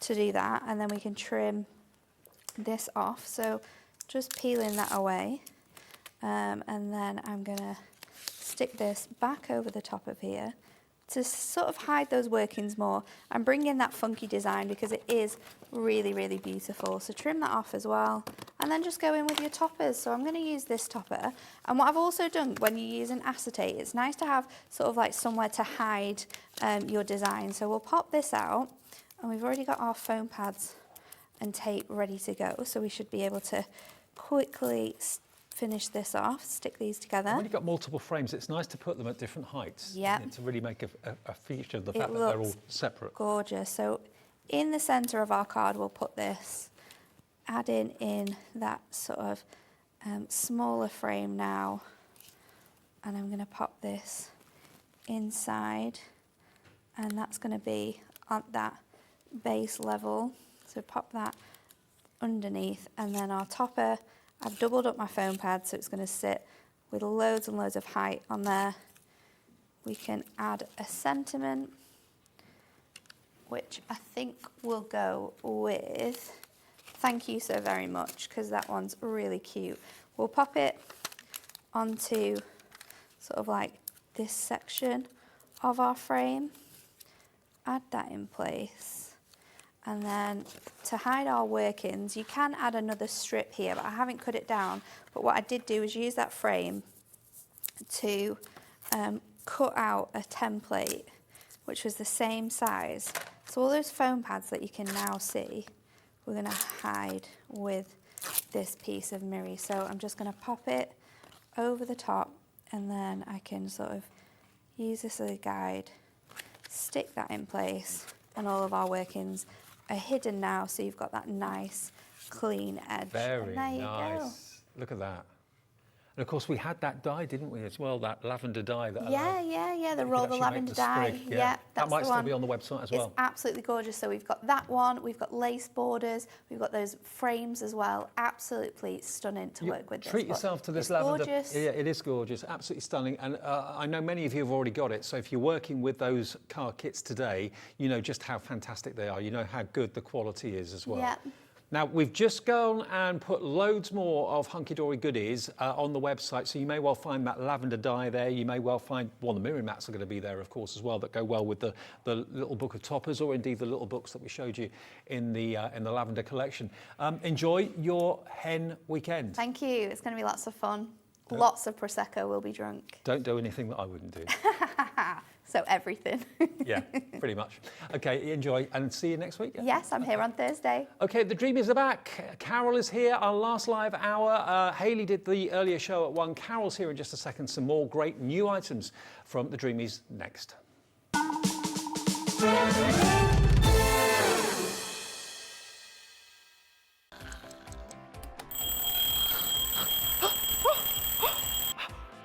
to do that, and then we can trim this off. So just peeling that away. And then I'm going to stick this back over the top of here to sort of hide those workings more and bring in that funky design because it is really, really beautiful. So trim that off as well, and then just go in with your toppers. So I'm going to use this topper, and what I've also done when you use an acetate, it's nice to have sort of like somewhere to hide your design. So we'll pop this out, and we've already got our foam pads and tape ready to go, so we should be able to quickly finish this off, stick these together. When you've got multiple frames, it's nice to put them at different heights. Yeah. To really make a feature of the fact that they're all separate. Gorgeous. So in the centre of our card, we'll put this, adding in that sort of smaller frame now. And I'm going to pop this inside, and that's going to be at that base level. So pop that underneath, and then our topper, I've doubled up my foam pad so it's going to sit with loads and loads of height on there. We can add a sentiment, which I think will go with "Thank you so very much," because that one's really cute. We'll pop it onto sort of like this section of our frame, add that in place. And then to hide our workings, you can add another strip here, but I haven't cut it down. But what I did do is use that frame to cut out a template, which was the same size. So all those foam pads that you can now see, we're going to hide with this piece of mirri. So I'm just going to pop it over the top, and then I can sort of use this as a guide, stick that in place, and all of our workings are hidden now, so you've got that nice clean edge. Very and there nice. You go. Look at that. And of course we had that dye, didn't we, as well, that lavender dye that the roll the lavender dye. Sprig, Yeah, that's that might the still one. be on the website as well. It's absolutely gorgeous. So we've got that one, we've got lace borders, we've got those frames as well. Absolutely stunning to work with. Treat yourself to this lavender. Gorgeous. Yeah, it is gorgeous, absolutely stunning. And I know many of you have already got it. So if you're working with those card kits today, you know just how fantastic they are. You know how good the quality is as well. Yeah. Now, we've just gone and put loads more of Hunkydory goodies on the website, so you may well find that lavender dye there. You may well find, well, the mirror mats are going to be there, of course, as well, that go well with the little book of toppers, or indeed the little books that we showed you in the lavender collection. Enjoy your hen weekend. Thank you. It's going to be lots of fun. Lots of Prosecco. We'll be drunk. Don't do anything that I wouldn't do. So everything. Yeah, pretty much. Okay, enjoy and see you next week. Yeah? Yes, I'm here on Thursday. Okay, the Dreamees are back. Carol is here, our last live hour. Hayley did the earlier show at 1. Carol's here in just a second. Some more great new items from the Dreamees next.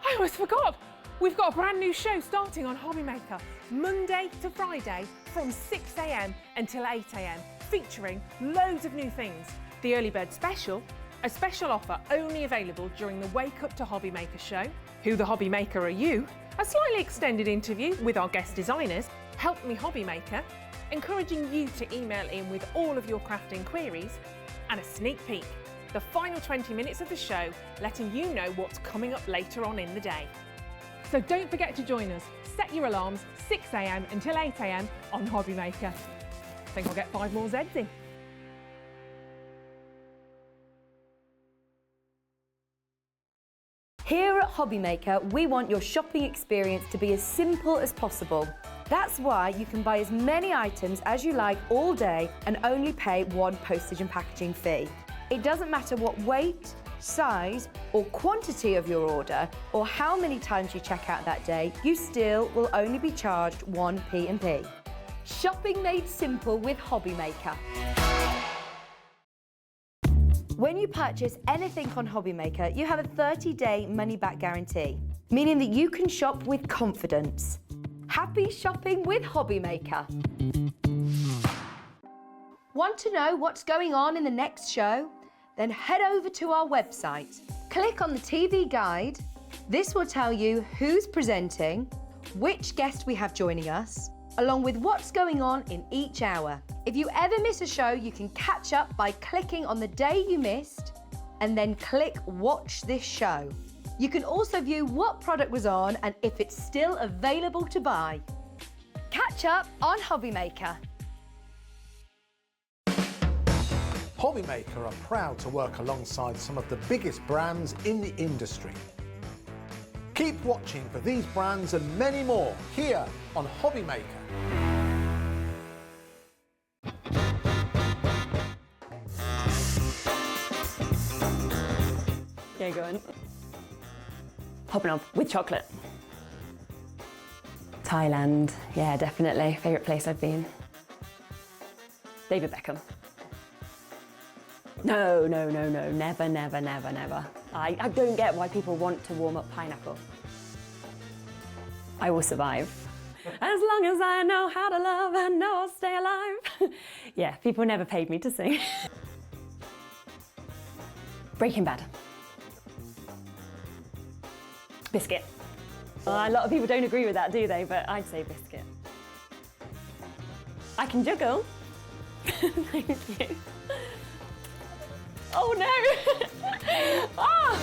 I almost forgot. We've got a brand new show starting on Hobbymaker, Monday to Friday from 6 a.m. until 8 a.m, featuring loads of new things. The Early Bird Special, a special offer only available during the Wake Up to Hobbymaker show. Who the Hobbymaker Are You? A slightly extended interview with our guest designers, Help Me Hobbymaker, encouraging you to email in with all of your crafting queries, and a sneak peek, the final 20 minutes of the show, letting you know what's coming up later on in the day. So don't forget to join us. Set your alarms 6 a.m. until 8 a.m. on Hobbymaker. I think I'll get 5 more Zs in. Here at Hobbymaker, we want your shopping experience to be as simple as possible. That's why you can buy as many items as you like all day and only pay 1 postage and packaging fee. It doesn't matter what weight, size or quantity of your order or how many times you check out that day, you still will only be charged 1 P&P. Shopping made simple with Hobbymaker. When you purchase anything on Hobbymaker, you have a 30-day money-back guarantee, meaning that you can shop with confidence. Happy shopping with Hobbymaker. Want to know what's going on in the next show? Then head over to our website. Click on the TV guide. This will tell you who's presenting, which guest we have joining us, along with what's going on in each hour. If you ever miss a show, you can catch up by clicking on the day you missed and then click Watch This Show. You can also view what product was on and if it's still available to buy. Catch up on Hobbymaker. Hobbymaker are proud to work alongside some of the biggest brands in the industry. Keep watching for these brands and many more here on Hobbymaker. Yeah, go on. Hopping up with chocolate. Thailand, yeah, definitely. Favourite place I've been. David Beckham. No, never. I don't get why people want to warm up pineapple. I will survive. As long as I know how to love, I know I'll stay alive. Yeah, people never paid me to sing. Breaking Bad. Biscuit. A lot of people don't agree with that, do they? But I'd say biscuit. I can juggle. Thank you. Oh no! Ah!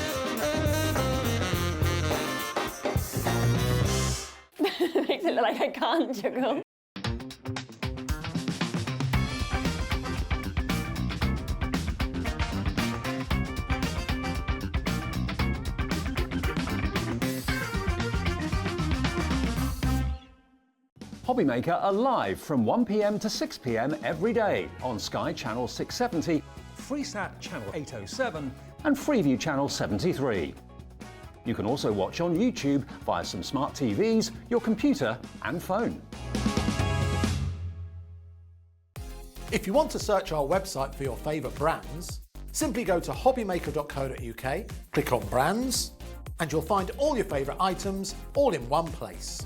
Makes it look like I can't juggle. Hobbymaker are live from 1 p.m. to 6 p.m. every day on Sky Channel 670, Freesat Channel 807 and Freeview Channel 73. You can also watch on YouTube via some smart TVs, your computer and phone. If you want to search our website for your favourite brands, simply go to hobbymaker.co.uk, click on brands, and you'll find all your favourite items all in one place.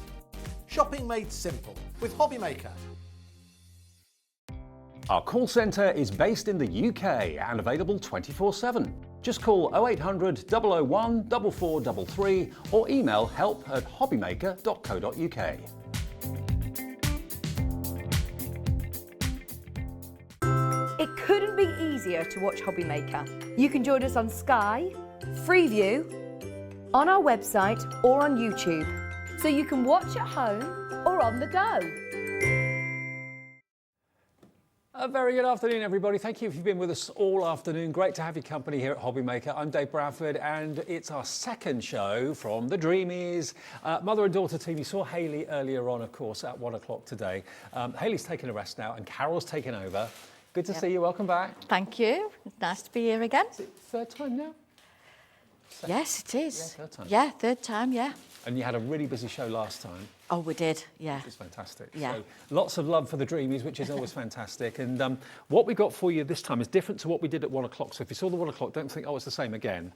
Shopping made simple with Hobbymaker. Our call centre is based in the UK and available 24/7. Just call 0800 001 4433 or email help@hobbymaker.co.uk. It couldn't be easier to watch Hobbymaker. You can join us on Sky, Freeview, on our website or on YouTube, so you can watch at home or on the go. A very good afternoon, everybody. Thank you if you've been with us all afternoon. Great to have your company here at Hobby Maker. I'm Dave Bradford, and it's our second show from the Dreamees mother and daughter team. You saw Hayley earlier on, of course, at 1 o'clock today. Hayley's taken a rest now, and Carol's taken over. Good to see you. Welcome back. Thank you. Nice to be here again. Is it third time now? Yes, it is. Yeah, third time. Yeah, third time, yeah. And you had a really busy show last time. Oh, we did, yeah. Which is fantastic. Yeah. So lots of love for the Dreamies, which is always fantastic. And what we got for you this time is different to what we did at 1 o'clock. So if you saw the 1 o'clock, don't think, oh, it's the same again.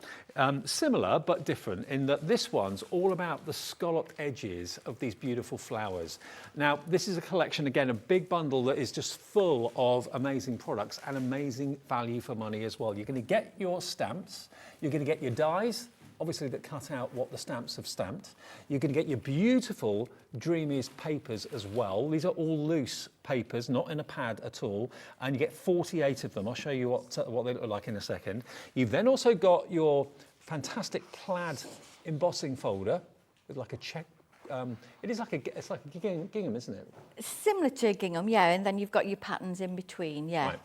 Similar, but different in that this one's all about the scalloped edges of these beautiful flowers. Now, this is a collection, again, a big bundle that is just full of amazing products and amazing value for money as well. You're going to get your stamps, you're going to get your dies, obviously that cut out what the stamps have stamped. You're going to get your beautiful Dreamees papers as well. These are all loose papers, not in a pad at all, and you get 48 of them. I'll show you what they look like in a second. You've then also got your fantastic plaid embossing folder with like a check. It's like a gingham, isn't it? Similar to a gingham, yeah, and then you've got your patterns in between, yeah. Right.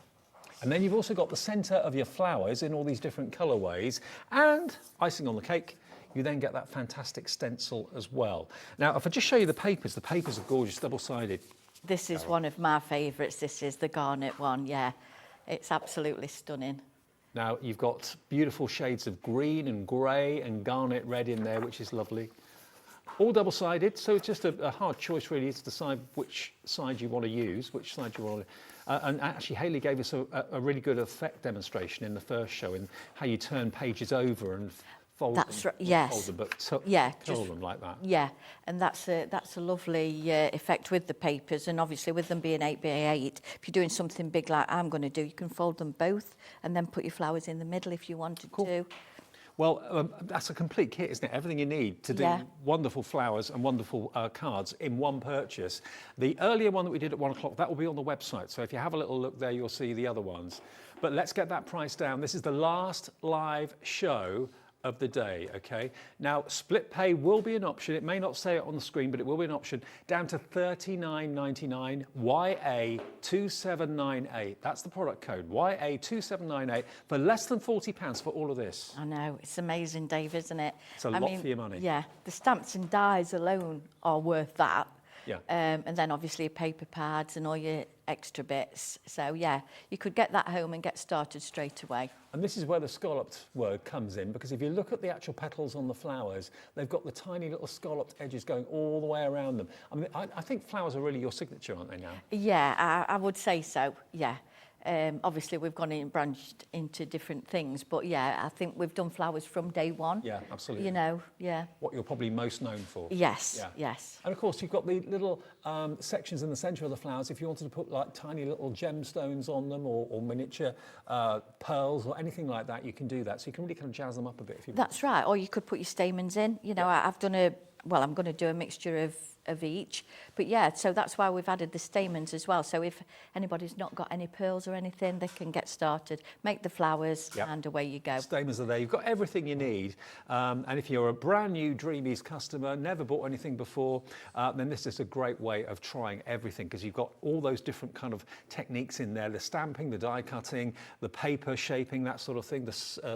And then you've also got the centre of your flowers in all these different colourways, and icing on the cake, you then get that fantastic stencil as well. Now, if I just show you the papers are gorgeous, double-sided. This is one of my favourites. This is the garnet one, yeah. It's absolutely stunning. Now, you've got beautiful shades of green and grey and garnet red in there, which is lovely. All double-sided, so it's just a hard choice really to decide which side you want to use, which side you want to... and actually, Hayley gave us a really good effect demonstration in the first show in how you turn pages over and fold them. That's right, yes. Fold them, but curl them like that. Yeah, and that's a lovely effect with the papers, and obviously with them being 8x8, if you're doing something big like I'm going to do, you can fold them both and then put your flowers in the middle if you wanted to. Well, that's a complete kit, isn't it? Everything you need to do wonderful flowers and wonderful cards in one purchase. The earlier one that we did at 1 o'clock, that will be on the website. So if you have a little look there, you'll see the other ones. But let's get that price down. This is the last live show of the day, okay? Now, split pay will be an option. It may not say it on the screen, but it will be an option, down to $39.99, YA2798. That's the product code, YA2798, for less than £40 for all of this. I know, it's amazing, Dave, isn't it? It's a lot for your money. Yeah, the stamps and dies alone are worth that. Yeah. And then obviously your paper pads and all your extra bits. So yeah, you could get that home and get started straight away. And this is where the scalloped word comes in, because if you look at the actual petals on the flowers, they've got the tiny little scalloped edges going all the way around them. I mean, I think flowers are really your signature, aren't they now? Yeah, I would say so, yeah. Obviously, we've gone in and branched into different things, but yeah, I think we've done flowers from day one. Yeah, absolutely. You know, yeah. What you're probably most known for. Yes, yeah. yes. And of course, you've got the little sections in the centre of the flowers. If you wanted to put like tiny little gemstones on them or miniature pearls or anything like that, you can do that. So you can really kind of jazz them up a bit if you want. That's right. Or you could put your stamens in. You know, I've done I'm going to do a mixture of each, but yeah, so that's why we've added the stamens as well. So if anybody's not got any pearls or anything, they can get started, make the flowers, and away you go. Stamens are there. You've got everything you need. And if you're a brand new Dreamees customer, never bought anything before, then this is a great way of trying everything, because you've got all those different kind of techniques in there: the stamping, the die cutting, the paper shaping, that sort of thing, the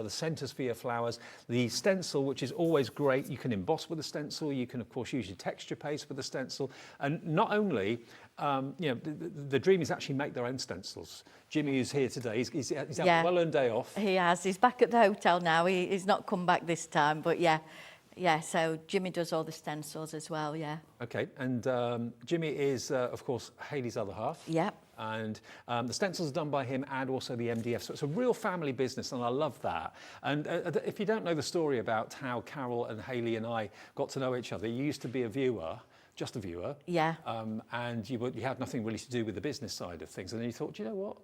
centres for your flowers, the stencil, which is always great. You can emboss with the stencil. You can, of course, use your texture paste with the stencil. And not only, the Dreamees actually make their own stencils. Jimmy is here today. He's had a well-earned day off. He has. He's back at the hotel now. He's not come back this time, but yeah, so Jimmy does all the stencils as well, yeah. Okay, and Jimmy is, of course, Hayley's other half. Yep. And the stencils are done by him and also the MDF. So it's a real family business, and I love that. And if you don't know the story about how Carol and Hayley and I got to know each other, you used to be a viewer, just a viewer. Yeah. And you had nothing really to do with the business side of things. And then you thought, you know what?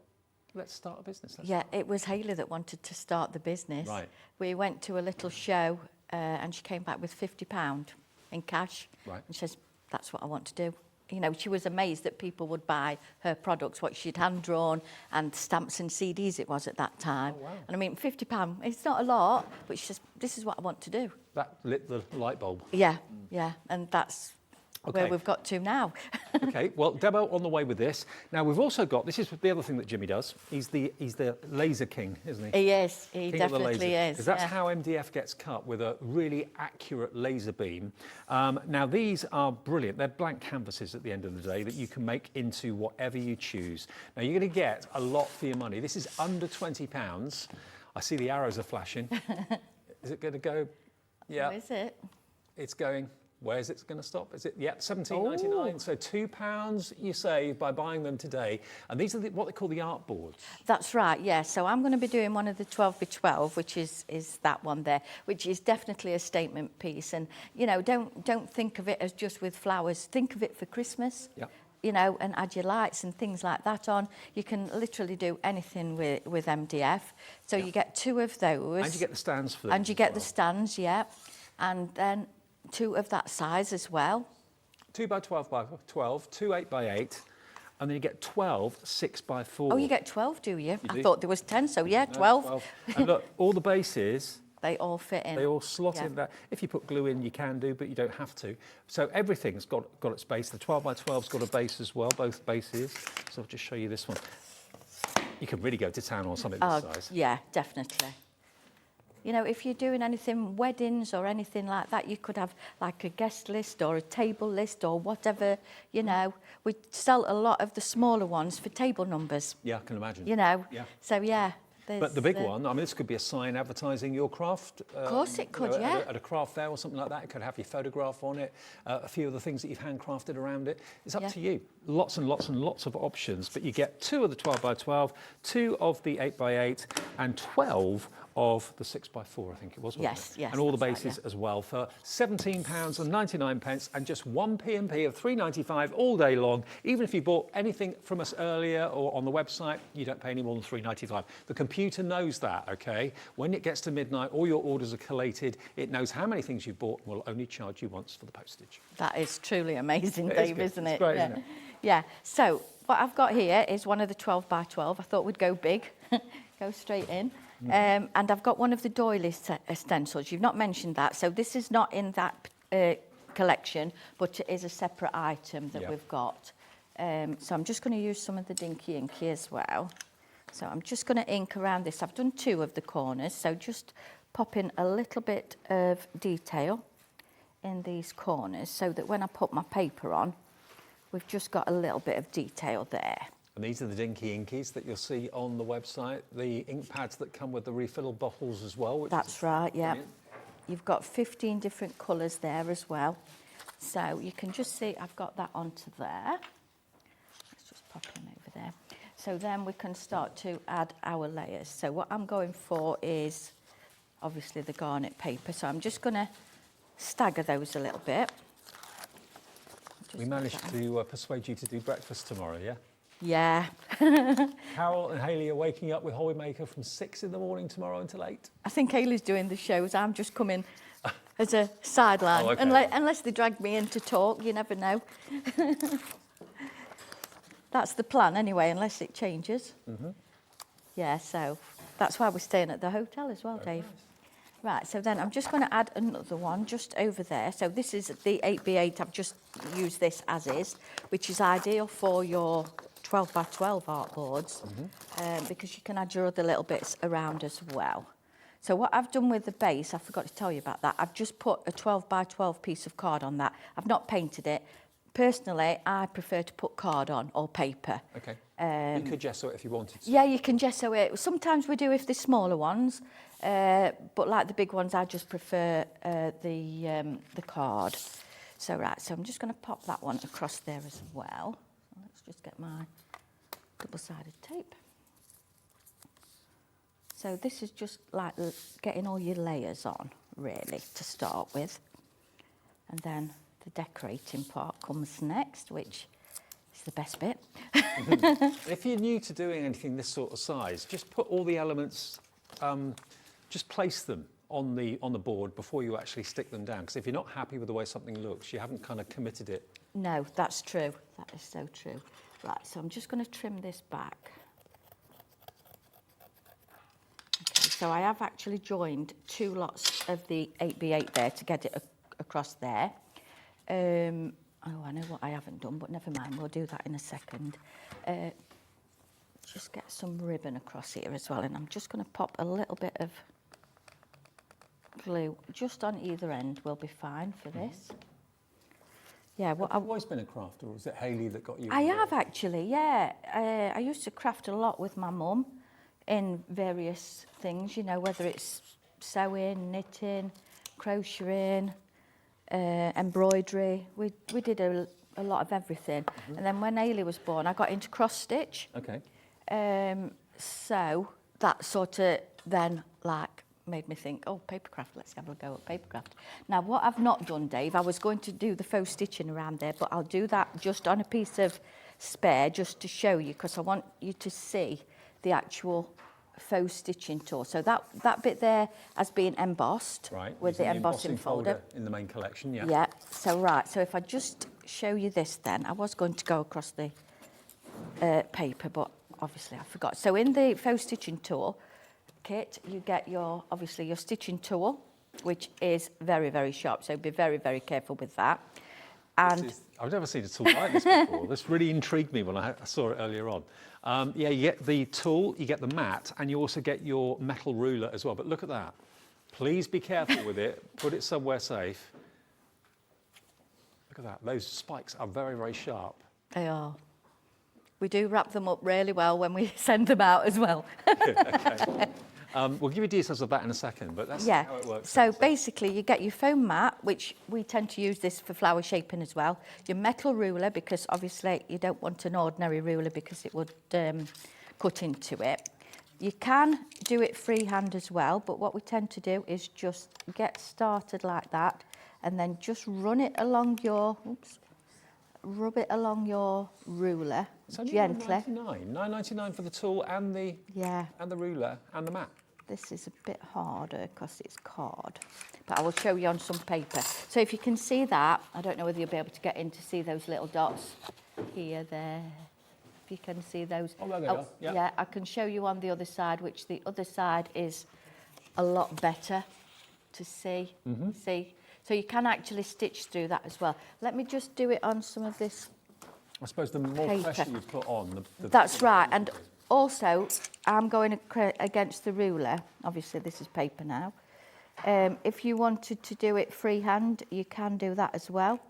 Let's start a business. It was Hayley that wanted to start the business. Right. We went to a little show and she came back with £50 in cash. Right. And she says, that's what I want to do. You know, she was amazed that people would buy her products, what she'd hand-drawn, and stamps and CDs it was at that time. Oh, wow. And I mean, £50, it's not a lot, but she says, this is what I want to do. That lit the light bulb. Yeah, yeah, and that's where we've got to now. Okay, well, demo on the way with this. Now, we've also got, this is the other thing that Jimmy does. He's the laser king, isn't he? He is, he King definitely is. Because that's how MDF gets cut, with a really accurate laser beam. Now, these are brilliant. They're blank canvases at the end of the day that you can make into whatever you choose. Now, you're going to get a lot for your money. This is under £20. I see the arrows are flashing. Is it going to go? Yeah. Where is it? It's going. Where's it going to stop? Is it? Yeah, £17.99. So £2 you save by buying them today. And these are what they call the art boards. That's right, yeah. So I'm going to be doing one of the 12x12, which is that one there, which is definitely a statement piece. And, you know, don't think of it as just with flowers. Think of it for Christmas. Yeah. You know, and add your lights and things like that on. You can literally do anything with MDF. So you get 2 of those. And you get the stands for them. And you get the stands, yeah. And then 2 of that size as well. 2 by 12 by 12, 2 8 by 8, and then you get 12 6 by 4. Oh, you get 12, do you? You I do. thought there was 10, so yeah, No, 12. And look, all the bases, they all fit in. they all slot in there. If you put glue in, you can do, but you don't have to. So everything's got its base. The 12 by 12's got a base as well, both bases. So I'll just show you this one. You can really go to town on something this size. Yeah, definitely. You know, if you're doing anything, weddings or anything like that, you could have like a guest list or a table list or whatever, you know. We sell a lot of the smaller ones for table numbers. Yeah, I can imagine. You know, yeah. So yeah. But the big one, I mean, this could be a sign advertising your craft. Of course it could, yeah. At a craft fair or something like that. It could have your photograph on it, a few of the things that you've handcrafted around it. It's up to you. Lots and lots and lots of options. But you get 2 of the 12 by 12, 2 of the 8 by 8, and 12 of the 6 by 4, I think it was, wasn't it? Yes. And all the bases as well for £17.99 and just 1 P&P of £3.95 all day long. Even if you bought anything from us earlier or on the website, you don't pay any more than £3.95. The computer knows that, okay? When it gets to midnight, all your orders are collated. It knows how many things you've bought and will only charge you once for the postage. That is truly amazing, Dave, isn't it? It's great, yeah. isn't it? Yeah. So what I've got here is one of the 12 by 12. I thought we'd go big, go straight in. And I've got one of the doily stencils. You've not mentioned that. So this is not in that collection, but it is a separate item that we've got. So I'm just going to use some of the Dinky Inky as well. So I'm just going to ink around this. I've done 2 of the corners, so just pop in a little bit of detail in these corners so that when I put my paper on, we've just got a little bit of detail there. And these are the Dinky Inkies that you'll see on the website, the ink pads that come with the refill bottles as well. That's right, yeah. You've got 15 different colours there as well. So you can just see I've got that onto there. Let's just pop them over there. So then we can start to add our layers. So what I'm going for is obviously the garnet paper. So I'm just going to stagger those a little bit. We managed to persuade you to do breakfast tomorrow, yeah? Yeah. Carol and Hayley are waking up with Hobbymaker from 6 in the morning tomorrow until 8. I think Hayley's doing the shows. I'm just coming as a sideline. Oh, okay. Unless they drag me in to talk, you never know. That's the plan anyway, unless it changes. Yeah, so that's why we're staying at the hotel as well, Dave. Right, so then I'm just going to add another one just over there. So this is the 8x8. I've just used this as is, which is ideal for your 12 by 12 art boards because you can add your other little bits around as well. So what I've done with the base, I forgot to tell you about that. I've just put a 12 by 12 piece of card on that. I've not painted it. Personally, I prefer to put card on or paper. Okay. You could gesso it if you wanted to. Yeah, you can gesso it. Sometimes we do if they're smaller ones, but like the big ones, I just prefer the card. So right, so I'm just going to pop that one across there as well. Let's just get my double-sided tape. So this is just like getting all your layers on, really, to start with. And then the decorating part comes next, which is the best bit. If you're new to doing anything this sort of size, just put all the elements, just place them on the board before you actually stick them down. Because if you're not happy with the way something looks, you haven't kind of committed it. No, that's true. That is so true. Right, so I'm just going to trim this back. Okay, so I have actually joined 2 lots of the 8x8 there to get it across there. Oh, I know what I haven't done, but never mind, we'll do that in a second. Just get some ribbon across here as well, and I'm just going to pop a little bit of glue just on either end will be fine for this. Yeah, Have you always been a crafter, or was it Hayley that got you? I have actually, yeah. I used to craft a lot with my mum in various things, you know, whether it's sewing, knitting, crocheting, embroidery. We did a lot of everything. And then when Hayley was born, I got into cross stitch. Okay. So that sort of then like made me think, oh, papercraft, let's have a go at papercraft. Now, what I've not done, Dave, I was going to do the faux stitching around there, but I'll do that just on a piece of spare, just to show you, because I want you to see the actual faux stitching tool. So that bit there has been embossed with the embossing folder in the main collection, yeah. Yeah, so right, so if I just show you this then, I was going to go across the paper, but obviously I forgot. So in the faux stitching tool kit, you get your, obviously your stitching tool, which is very, very sharp, so be very, very careful with that. And I've never seen a tool like this before. This really intrigued me when I saw it earlier on. Yeah, you get the tool, you get the mat, and you also get your metal ruler as well. But look at that. Please be careful with it. Put it somewhere safe. Look at that. Those spikes are very, very sharp. They are. We do wrap them up really well when we send them out as well. Okay. We'll give you details of that in a second, but that's how it works. So basically you get your foam mat, which we tend to use this for flower shaping as well. Your metal ruler, because obviously you don't want an ordinary ruler because it would cut into it. You can do it freehand as well, but what we tend to do is just get started like that and then just run it along your, rub it along your ruler gently. $9.99 for the tool and the ruler and the mat. This is a bit harder because it's card, but I will show you on some paper. So if you can see that, I don't know whether you'll be able to get in to see those little dots here, there. If you can see those. Oh, there they are. Yeah. Yeah, I can show you on the other side, which the other side is a lot better to see. See. So you can actually stitch through that as well. Let me just do it on some of this. I suppose the more paper. pressure you put on, That's right. And also, I'm going against the ruler. Obviously, this is paper now. If you wanted to do it freehand, you can do that as well.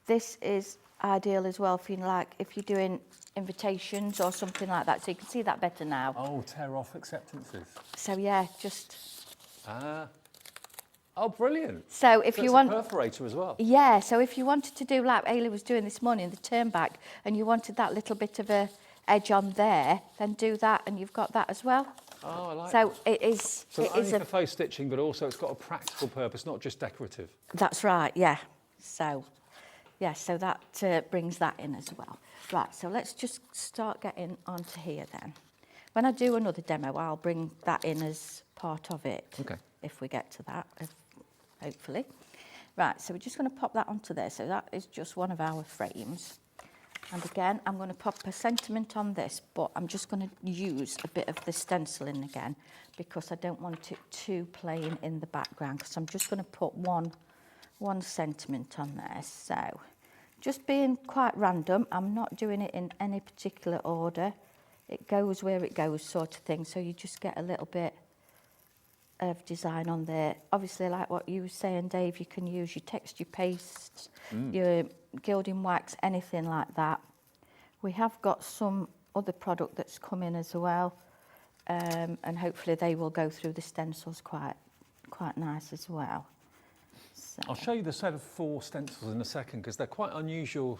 This is ideal as well for, like, if you're doing invitations or something like that. So you can see that better now. Oh, tear off acceptances. So yeah, just. Oh, brilliant. So if you want a perforator as well. Yeah, so if you wanted to do like Hayley was doing this morning, the turn back, and you wanted that little bit of a edge on there, then do that and you've got that as well. Oh, I like that. So it is for faux stitching, but also it's got a practical purpose, not just decorative. That's right, yeah. So yeah, so that brings that in as well. Right, so let's just start getting onto here then. When I do another demo, I'll bring that in as part of it. Okay. If we get to that, hopefully. Right, so we're just going to pop that onto there. So that is just one of our frames. And again, I'm going to pop a sentiment on this, but I'm just going to use a bit of the stenciling again because I don't want it too plain in the background, because I'm just going to put one sentiment on there. So just being quite random, I'm not doing it in any particular order. It goes where it goes, sort of thing. So you just get a little bit of design on there. Obviously, like what you were saying, Dave, you can use your texture pastes, your gilding wax, anything like that. We have got some other product that's come in as well, and hopefully they will go through the stencils quite nice as well. So. I'll show you the set of 4 stencils in a second, because they're quite unusual.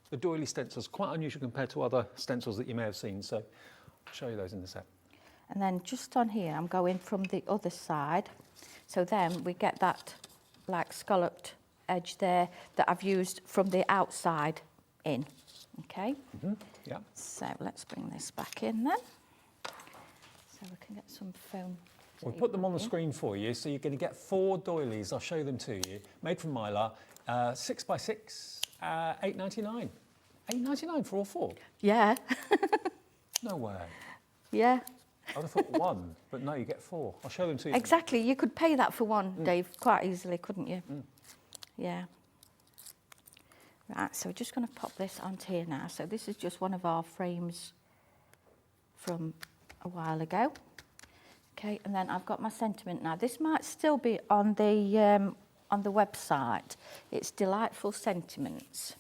The doily stencils quite unusual compared to other stencils that you may have seen, so I'll show you those in a sec. And then just on here, I'm going from the other side. So then we get that like scalloped edge there that I've used from the outside in, okay? Yeah. So let's bring this back in then. So we can get some foam. We'll put them on the screen for you. So you're going to get 4 doilies. I'll show them to you. Made from Mylar, 6x6, $8.99. $8.99 for all 4? Yeah. No way. Yeah. I'd have thought 1, but no, you get 4. I'll show them to you. Exactly. You could pay that for 1, Dave, quite easily, couldn't you? Yeah. Right, so we're just going to pop this onto here now. So this is just one of our frames from a while ago. Okay, and then I've got my sentiment now. This might still be on the website. It's Delightful Sentiments.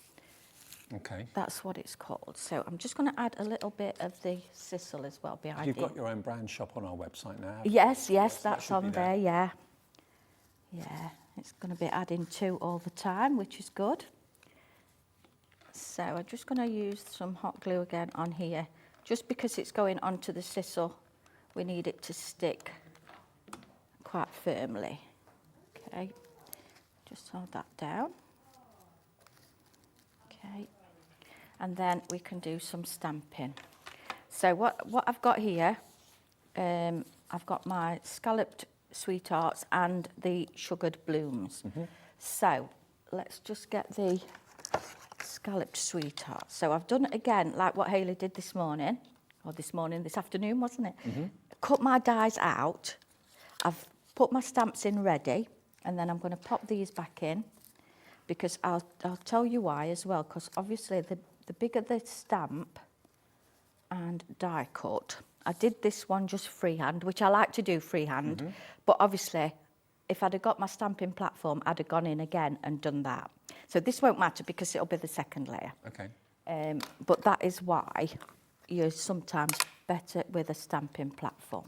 Okay. That's what it's called. So I'm just going to add a little bit of the sisal as well behind You've it. got your own brand shop on our website now. Yes, yes, that's that on there, yeah. Yeah, it's going to be adding to all the time, which is good. So I'm just going to use some hot glue again on here. Just because it's going onto the sisal, we need it to stick quite firmly. Okay, just hold that down. Okay, and then we can do some stamping. So what I've got here, I've got my scalloped sweethearts and the sugared blooms. So let's just get the scalloped sweethearts. So I've done it again like what Hayley did this morning, or this afternoon, wasn't it? Cut my dies out. I've put my stamps in ready, and then I'm going to pop these back in, because I'll tell you why as well, because obviously the bigger the stamp and die cut, I did this one just freehand, which I like to do freehand, but obviously if I'd have got my stamping platform, I'd have gone in again and done that. So this won't matter because it'll be the second layer. Okay. But that is why you're sometimes better with a stamping platform.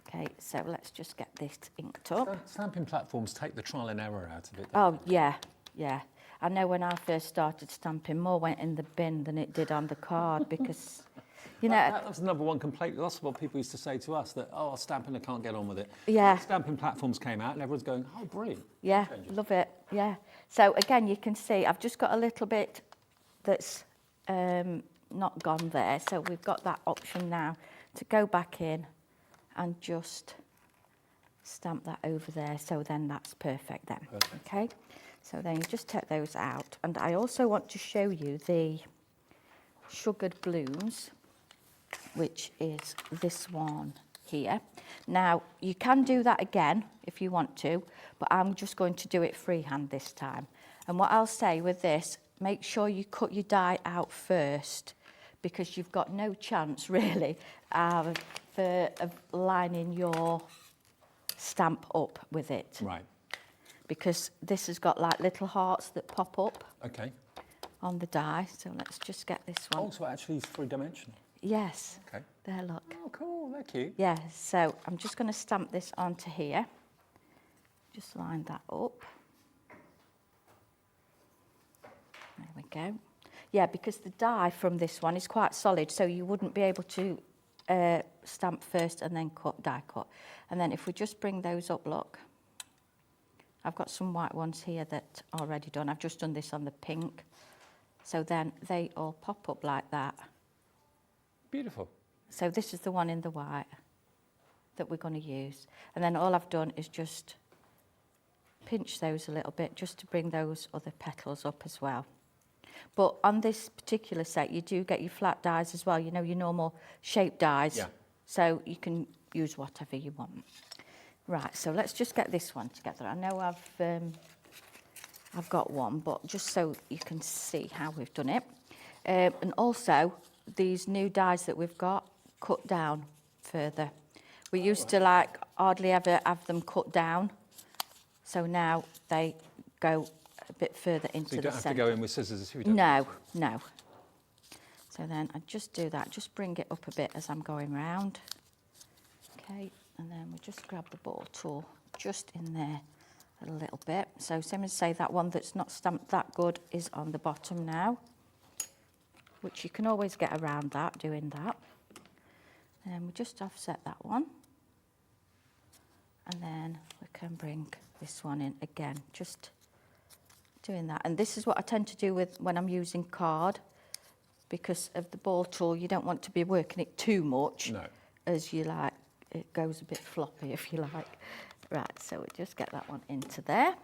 Okay, so let's just get this inked up. Stamping platforms take the trial and error out of it. Oh, yeah, yeah. I know when I first started stamping, more went in the bin than it did on the card because, you know... That was the number one complaint. That's what people used to say to us, that, oh, stamping, I can't get on with it. Yeah. Stamping platforms came out and everyone's going, oh, brilliant. Yeah, love it, yeah. So again, you can see I've just got a little bit that's not gone there. So we've got that option now to go back in and just stamp that over there. So then that's perfect then. Perfect. Okay. So then you just take those out. And I also want to show you the sugared blooms, which is this one here. Now, you can do that again if you want to, but I'm just going to do it freehand this time. And what I'll say with this, make sure you cut your die out first, because you've got no chance really of lining your stamp up with it. Right. Because this has got like little hearts that pop up. Okay. On the die. So let's just get this one. Oh, so actually it's three-dimensional. Yes. Okay. There, look. Oh, cool. They're cute. Yeah, so I'm just going to stamp this onto here. Just line that up. There we go. Yeah, because the die from this one is quite solid, so you wouldn't be able to stamp first and then die cut. And then if we just bring those up, look. I've got some white ones here that are already done. I've just done this on the pink. So then they all pop up like that. Beautiful. So this is the one in the white that we're going to use. And then all I've done is just pinch those a little bit just to bring those other petals up as well. But on this particular set, you do get your flat dies as well, you know, your normal shape dies. Yeah. So you can use whatever you want. Right, so let's just get this one together. I know I've got one, but just so you can see how we've done it. And also, these new dies that we've got, cut down further. We used to like hardly ever have them cut down, so now they go a bit further into the centre. So you don't have to go in with scissors if you don't? No, no. So then I just do that, just bring it up a bit as I'm going round. Okay, and then we just grab the ball tool just in there a little bit. So same as say that one that's not stamped that good is on the bottom now, which you can always get around that, doing that. And we just offset that one. And then we can bring this one in again, just doing that. And this is what I tend to do with when I'm using card, because of the ball tool, you don't want to be working it too much. No. As you like, it goes a bit floppy if you like. Right, so we just get that one into there.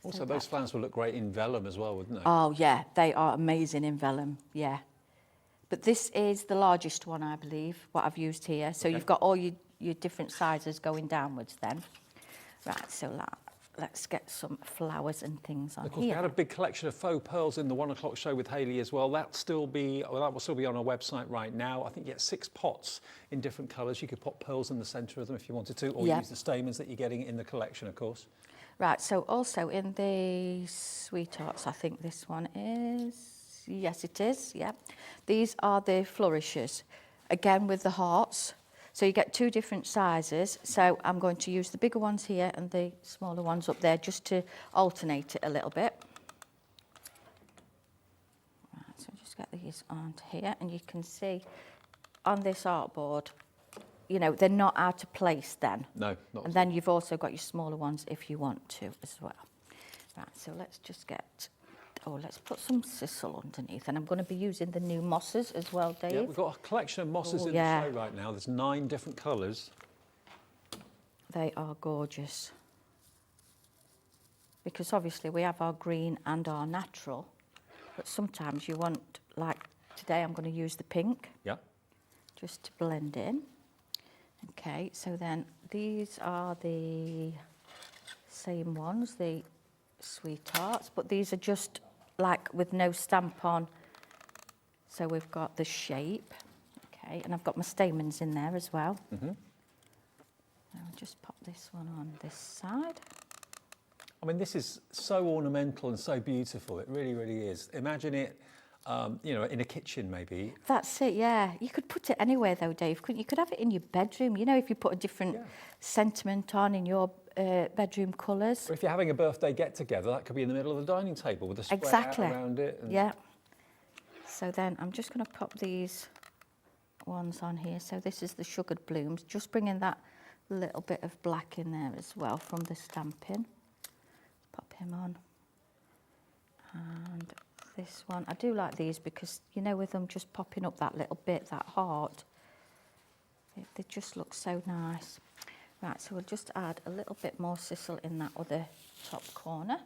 Also, those flowers will look great in vellum as well, wouldn't they? Oh yeah, they are amazing in vellum, yeah. But this is the largest one, I believe, what I've used here. So you've got all your different sizes going downwards then. Right, so let's get some flowers and things on Of course, here. we had a big collection of faux pearls in the 1 o'clock show with Hayley as well. That will still be on our website right now. I think you get 6 pots in different colours. You could pop pearls in the centre of them if you wanted to, or use the stamens that you're getting in the collection, of course. Right, so also in the sweethearts, I think this one is, yes it is, yeah. These are the flourishes, again with the hearts. So you get 2 different sizes. So I'm going to use the bigger ones here and the smaller ones up there just to alternate it a little bit. Right, so just get these onto here, and you can see on this artboard, you know, they're not out of place then. No, not. And then you've also got your smaller ones if you want to as well. Right, so let's just get, let's put some sisal underneath. And I'm going to be using the new mosses as well, Dave. Yeah, we've got a collection of mosses in the show right now. There's 9 different colours. They are gorgeous. Because obviously we have our green and our natural, but sometimes you want, like today I'm going to use the pink. Yeah. Just to blend in. Okay, so then these are the same ones, the sweethearts, but these are just like with no stamp on. So we've got the shape, okay, and I've got my stamens in there as well. I'll just pop this one on this side. I mean, this is so ornamental and so beautiful. It really, really is. Imagine it, you know, in a kitchen maybe. That's it, yeah. You could put it anywhere though, Dave, couldn't you? You could have it in your bedroom, you know, if you put a different sentiment on in your bedroom colours. Or if you're having a birthday get-together, that could be in the middle of the dining table with a square out around it. And yeah. So then I'm just going to pop these ones on here. So this is the sugared blooms, just bringing that little bit of black in there as well from the stamping. Pop him on. And this one, I do like these because, you know, with them just popping up that little bit, that heart, they just look so nice. Right, so we'll just add a little bit more sisal in that other top corner.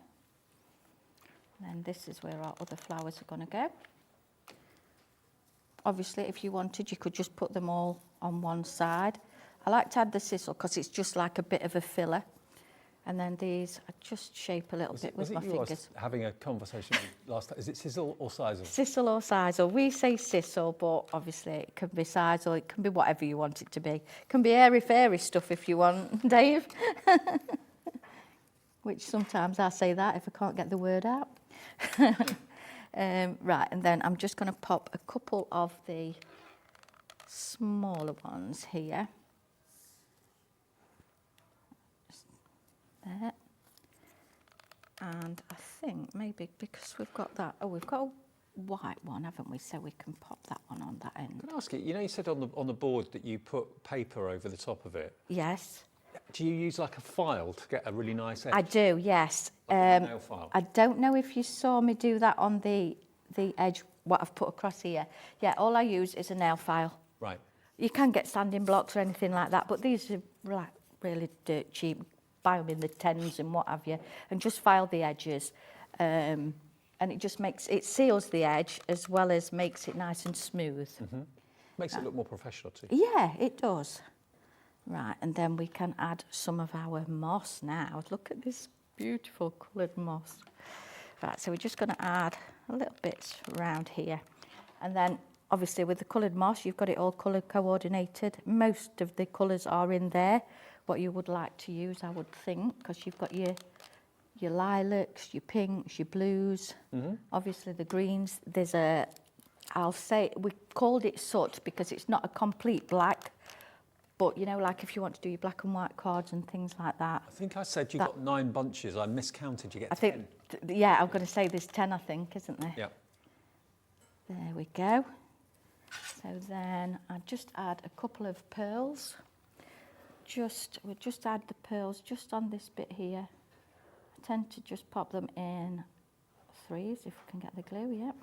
And then this is where our other flowers are going to go. Obviously, if you wanted, you could just put them all on one side. I like to add the sisal because it's just like a bit of a filler. And then these, I just shape a little bit with my fingers. Was having a conversation last time. Is it sisal or sisal? Sisal or sisal. We say sisal, but obviously it can be sisal. It can be whatever you want it to be. It can be airy-fairy stuff if you want, Dave. Which sometimes I say that if I can't get the word out. Right, and then I'm just going to pop a couple of the smaller ones here. There. And I think maybe because we've got that, we've got a white one, haven't we? So we can pop that one on that end. Can I ask you, you said on the board that you put paper over the top of it. Yes. Do you use like a file to get a really nice edge? I do, yes. Like a nail file? I don't know if you saw me do that on the edge, what I've put across here. Yeah, all I use is a nail file. Right. You can get sanding blocks or anything like that, but these are like really dirt cheap. Buy them in the 10s and what have you, and just file the edges, and it just it seals the edge as well as makes it nice and smooth. Makes it look more professional too. Yeah, it does. Right, and then we can add some of our moss now. Look at this beautiful coloured moss. Right, so we're just going to add a little bit around here, and then obviously with the coloured moss, you've got it all colour coordinated. Most of the colours are in there. What you would like to use, I would think, because you've got your lilacs, your pinks, your blues, obviously the greens. There's I'll say, we called it soot because it's not a complete black, but you know, like if you want to do your black and white cards and things like that. I think I said you got 9 bunches. I miscounted. You get 10. Think, yeah, I'm going to say there's 10, I think, isn't there? Yeah. There we go. So then I just add a couple of pearls. We'll just add the pearls just on this bit here. I tend to just pop them in 3s if we can get the glue, yeah.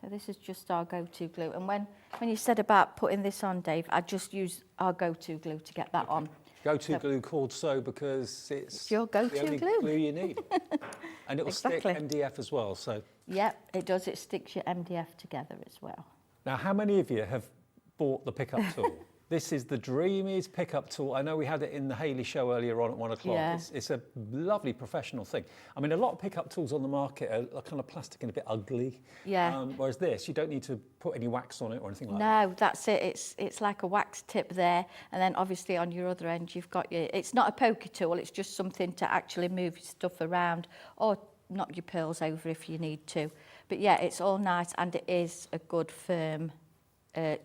So this is just our go-to glue. And when you said about putting this on, Dave, I just use our go-to glue to get that on. Go-to glue called so because it's your go-to the only glue you need. And it will stick MDF as well, so. Yep, it does. It sticks your MDF together as well. Now, how many of you have bought the pickup tool? This is the Dreamees pickup tool. I know we had it in the Hayley show earlier on at 1 o'clock. Yeah. It's a lovely professional thing. I mean, a lot of pickup tools on the market are kind of plastic and a bit ugly. Yeah. Whereas this, you don't need to put any wax on it or anything like that. No, that's it. It's like a wax tip there, and then obviously on your other end you've got your. It's not a poker tool. It's just something to actually move your stuff around or knock your pearls over if you need to. But yeah, it's all nice and it is a good firm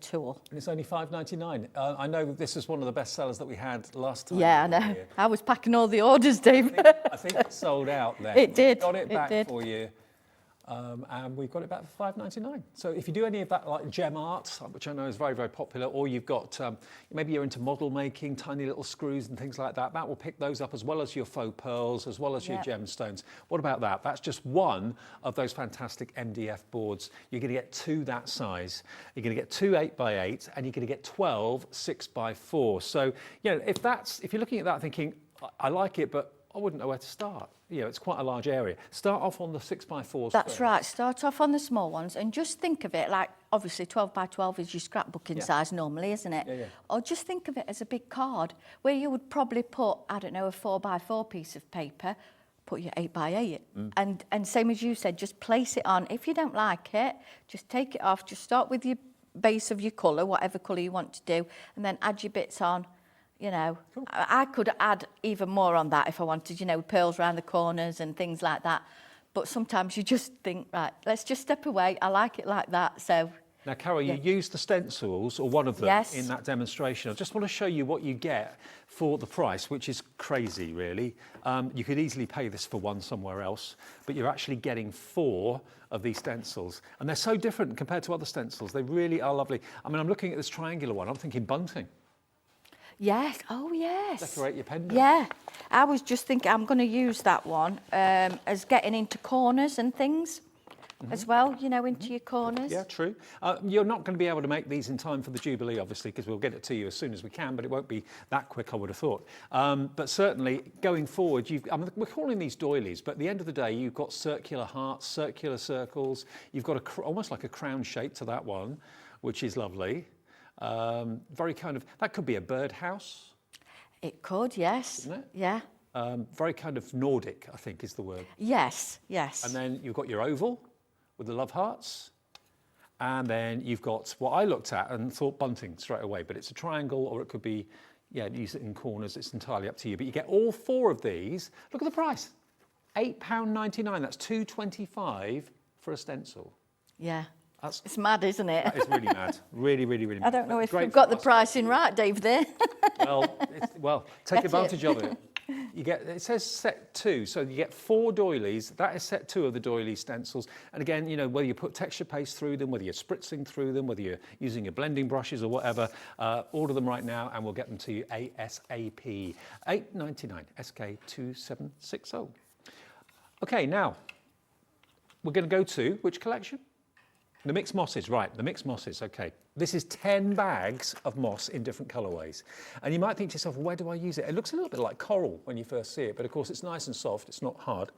tool. And it's only $5.99. I know that this is one of the best sellers that we had last time. Yeah, I know. I was packing all the orders, Dave. I think it sold out then. It did. Got it back for you. And we've got it back for $5.99. So if you do any of that like gem art, which I know is very, very popular, or you've got, maybe you're into model making, tiny little screws and things like that, that will pick those up as well as your faux pearls, as well as your gemstones. What about that? That's just one of those fantastic MDF boards. You're going to get 2 that size. You're going to get 2 8x8, and you're going to get 12 6x4. So, you know, if you're looking at that thinking, I like it, but I wouldn't know where to start. You know, it's quite a large area. Start off on the 6x4s. That's right. Start off on the small ones and just think of it like, obviously 12x12 is your scrapbooking size normally, isn't it? Yeah. Or just think of it as a big card where you would probably put, I don't know, a 4x4 piece of paper, put your 8x8 and same as you said, just place it on. If you don't like it, just take it off. Just start with your base of your colour, whatever colour you want to do, and then add your bits on. You know, cool. I could add even more on that if I wanted, you know, pearls around the corners and things like that. But sometimes you just think, right, let's just step away. I like it like that, so... Now, Carol, you used the stencils, or one of them, in that demonstration. I just want to show you what you get for the price, which is crazy, really. You could easily pay this for one somewhere else, but you're actually getting 4 of these stencils. And they're so different compared to other stencils. They really are lovely. I mean, I'm looking at this triangular one. I'm thinking bunting. Yes, oh yes. Decorate your pendant. Yeah, I was just thinking I'm going to use that one as getting into corners and things as well, you know, into your corners. Yeah, true. You're not going to be able to make these in time for the Jubilee, obviously, because we'll get it to you as soon as we can, but it won't be that quick, I would have thought. But certainly, going forward, we're calling these doilies, but at the end of the day, you've got circular hearts, circular circles. You've got almost like a crown shape to that one, which is lovely. Very kind of, that could be a birdhouse. It could, yes. Isn't it? Yeah. Very kind of Nordic, I think is the word. Yes, yes. And then you've got your oval with the love hearts. And then you've got what I looked at and thought bunting straight away, but it's a triangle, or it could be, yeah, use it in corners. It's entirely up to you. But you get all 4 of these. Look at the price. £8.99. That's £2.25 for a stencil. Yeah. It's mad, isn't it? That is really mad. Really, really, really mad. I don't know if we've got the pricing right, Dave, there. Well, take advantage of it. It says set 2, so you get 4 doilies. That is set 2 of the doily stencils. And again, you know, whether you put texture paste through them, whether you're spritzing through them, whether you're using your blending brushes or whatever, order them right now and we'll get them to you ASAP. £8.99, SK2760. Okay, now, we're going to go to which collection? The mixed mosses, right, the mixed mosses, okay. This is 10 bags of moss in different colourways. And you might think to yourself, where do I use it? It looks a little bit like coral when you first see it, but of course it's nice and soft, it's not hard.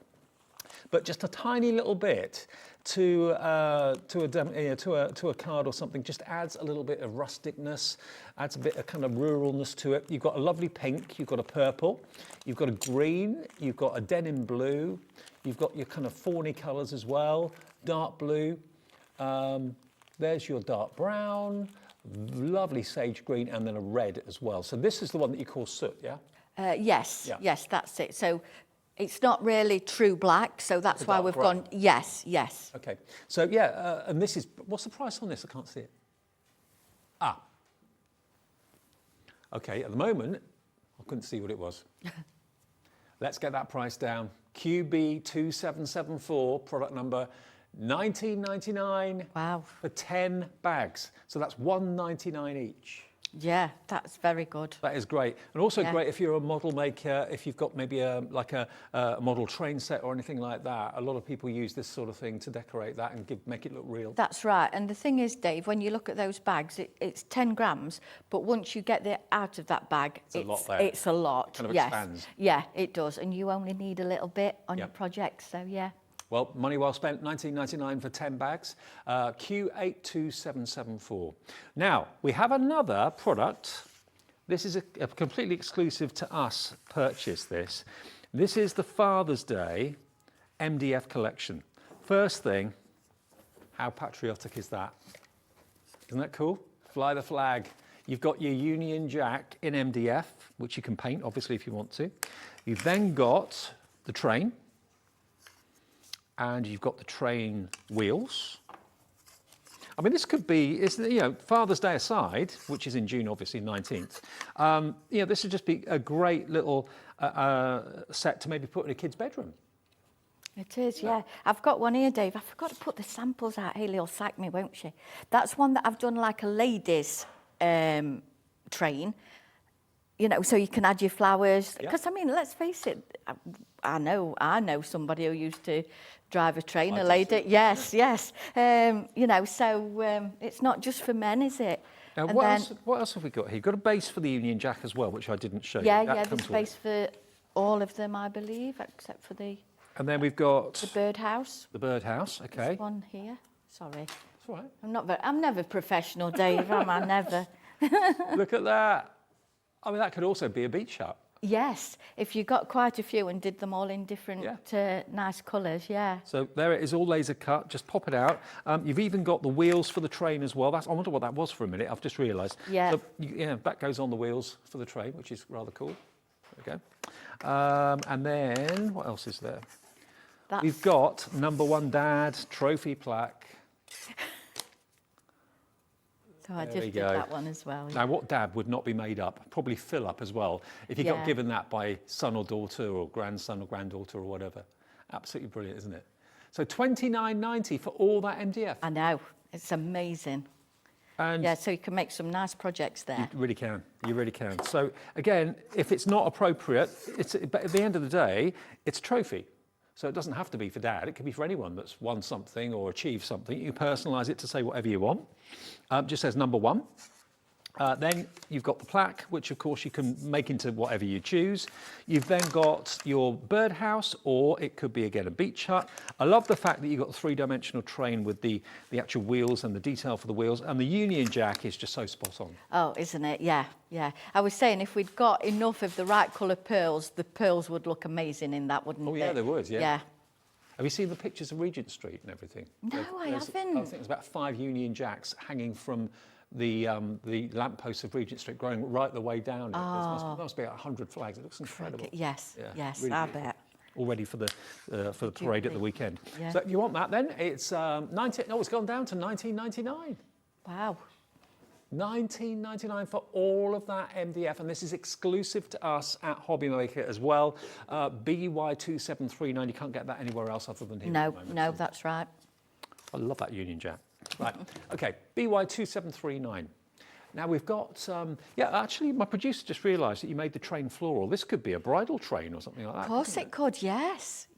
But just a tiny little bit to a card or something just adds a little bit of rusticness, adds a bit of kind of ruralness to it. You've got a lovely pink, you've got a purple, you've got a green, you've got a denim blue, you've got your kind of fawny colours as well, dark blue. There's your dark brown, lovely sage green, and then a red as well. So this is the one that you call soot, yeah? Yes, yes, that's it. So it's not really true black, so that's why we've gone, yes. Okay, so yeah, and this is, what's the price on this? I can't see it. Okay, at the moment, I couldn't see what it was. Let's get that price down. QB2774, product number $19.99. Wow. For 10 bags. So that's $1.99 each. Yeah, that's very good. That is great. And also great if you're a model maker, if you've got maybe a model train set or anything like that. A lot of people use this sort of thing to decorate that and make it look real. That's right. And the thing is, Dave, when you look at those bags, it's 10 grams, but once you get it out of that bag, it's a lot there. It's a lot. It kind of expands. Yeah, it does. And you only need a little bit on your project, so yeah. Well, money well spent, $19.99 for 10 bags, Q82774. Now, we have another product. This is a completely exclusive to us purchase this. This is the Father's Day MDF collection. First thing, how patriotic is that? Isn't that cool? Fly the flag. You've got your Union Jack in MDF, which you can paint, obviously, if you want to. You've then got the train, and you've got the train wheels. I mean, this could be, you know, Father's Day aside, which is in June, obviously, 19th. You know, this would just be a great little set to maybe put in a kid's bedroom. It is, yeah. I've got one here, Dave. I forgot to put the samples out. Hayley will sack me, won't she? That's one that I've done like a ladies' train, you know, so you can add your flowers. Because, I mean, let's face it, I know somebody who used to drive a train, a lady. Yes. You know, so it's not just for men, is it? Now, what else have we got here? You've got a base for the Union Jack as well, which I didn't show you. Yeah, there's space for all of them, I believe, except for the... And then we've got... The birdhouse. The birdhouse, okay. This one here. Sorry. It's all right. I'm never professional, Dave, am I? Never. Look at that. I mean, that could also be a beach hut. Yes, if you got quite a few and did them all in different nice colours, yeah. So there it is, all laser cut. Just pop it out. You've even got the wheels for the train as well. I wonder what that was for a minute. I've just realised. Yeah. So, that goes on the wheels for the train, which is rather cool. There we go. And then what else is there? We've got #1 Dad trophy plaque. So I just did that one as well. Now, what dad would not be made up? Probably fill up as well. If you got given that by son or daughter or grandson or granddaughter or whatever. Absolutely brilliant, isn't it? So $29.90 for all that MDF. I know. It's amazing. And yeah, so you can make some nice projects there. You really can. You really can. So, again, if it's not appropriate, but at the end of the day, it's a trophy. So it doesn't have to be for dad. It could be for anyone that's won something or achieved something. You personalise it to say whatever you want. Just says #1. Then you've got the plaque, which of course you can make into whatever you choose. You've then got your birdhouse, or it could be again a beach hut. I love the fact that you've got the three-dimensional train with the actual wheels and the detail for the wheels, and the Union Jack is just so spot on. Oh, isn't it? Yeah. I was saying if we'd got enough of the right colour pearls, the pearls would look amazing in that, wouldn't they? Oh yeah, they would. Yeah. Have you seen the pictures of Regent Street and everything? No, I haven't. I think there's about 5 Union Jacks hanging from the lampposts of Regent Street, going right the way down. There must be 100 flags. It looks incredible. Yes, really I bet. All ready for the parade at the weekend. Yeah. So if you want that, then it's it's gone down to $19.99. Wow. $19.99 for all of that MDF, and this is exclusive to us at Hobbymaker as well. BY2739. You can't get that anywhere else other than here. No, that's right. I love that Union Jack. Right, okay, BY2739. Now we've got, actually my producer just realised that you made the train floral. This could be a bridal train or something like that. Of course it could, yes.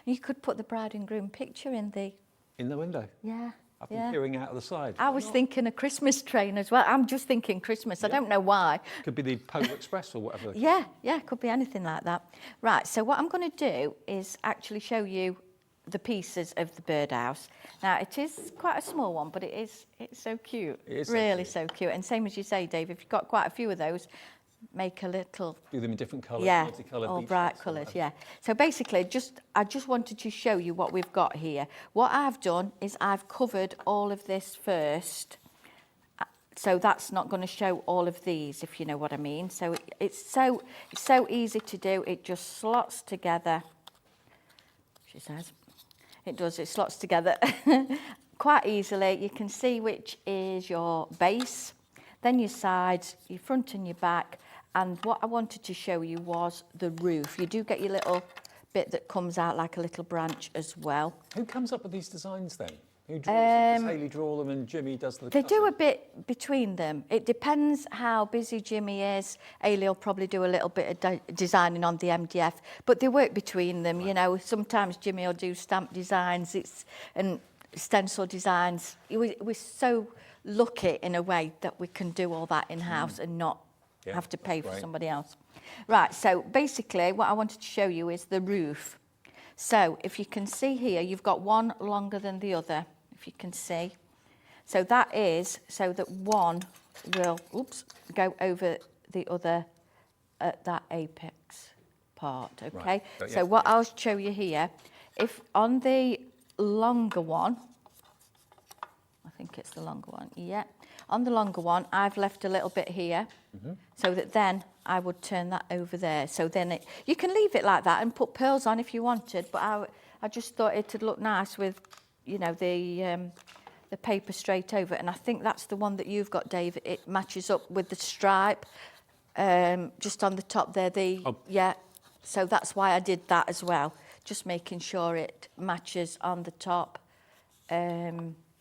You could put the bride and groom picture in the window. Yeah. I've been peering out of the side. I was thinking a Christmas train as well. I'm just thinking Christmas. I don't know why. Could be the Polar Express or whatever. Yeah, could be anything like that. Right, so what I'm going to do is actually show you the pieces of the birdhouse. Now, it is quite a small one, but it's so cute. It is really so cute. And same as you say, Dave, if you've got quite a few of those, make a little... Do them in different colours. Yeah, all bright colours, yeah. So basically, I just wanted to show you what we've got here. What I've done is I've covered all of this first. So that's not going to show all of these, if you know what I mean. So it's so easy to do. It just slots together, she says. It does, it slots together quite easily. You can see which is your base, then your sides, your front and your back. And what I wanted to show you was the roof. You do get your little bit that comes out like a little branch as well. Who comes up with these designs then? Who draws them? Does Hayley draw them and Jimmy does the They do a bit between them. It depends how busy Jimmy is. Hayley will probably do a little bit of designing on the MDF, but they work between them, you know. Sometimes Jimmy will do stamp designs and stencil designs. We're so lucky in a way that we can do all that in-house and not have to pay for somebody else. Right, so basically what I wanted to show you is the roof. So if you can see here, you've got one longer than the other, if you can see. So that is so that one will, go over the other at that apex part, okay? Right. So what I'll show you here, if on the longer one, I think it's the longer one, yeah. On the longer one, I've left a little bit here, so that then I would turn that over there. So then you can leave it like that and put pearls on if you wanted, but I just thought it would look nice with, you know, the paper straight over. And I think that's the one that you've got, Dave. It matches up with the stripe just on the top there. Yeah, so that's why I did that as well, just making sure it matches on the top.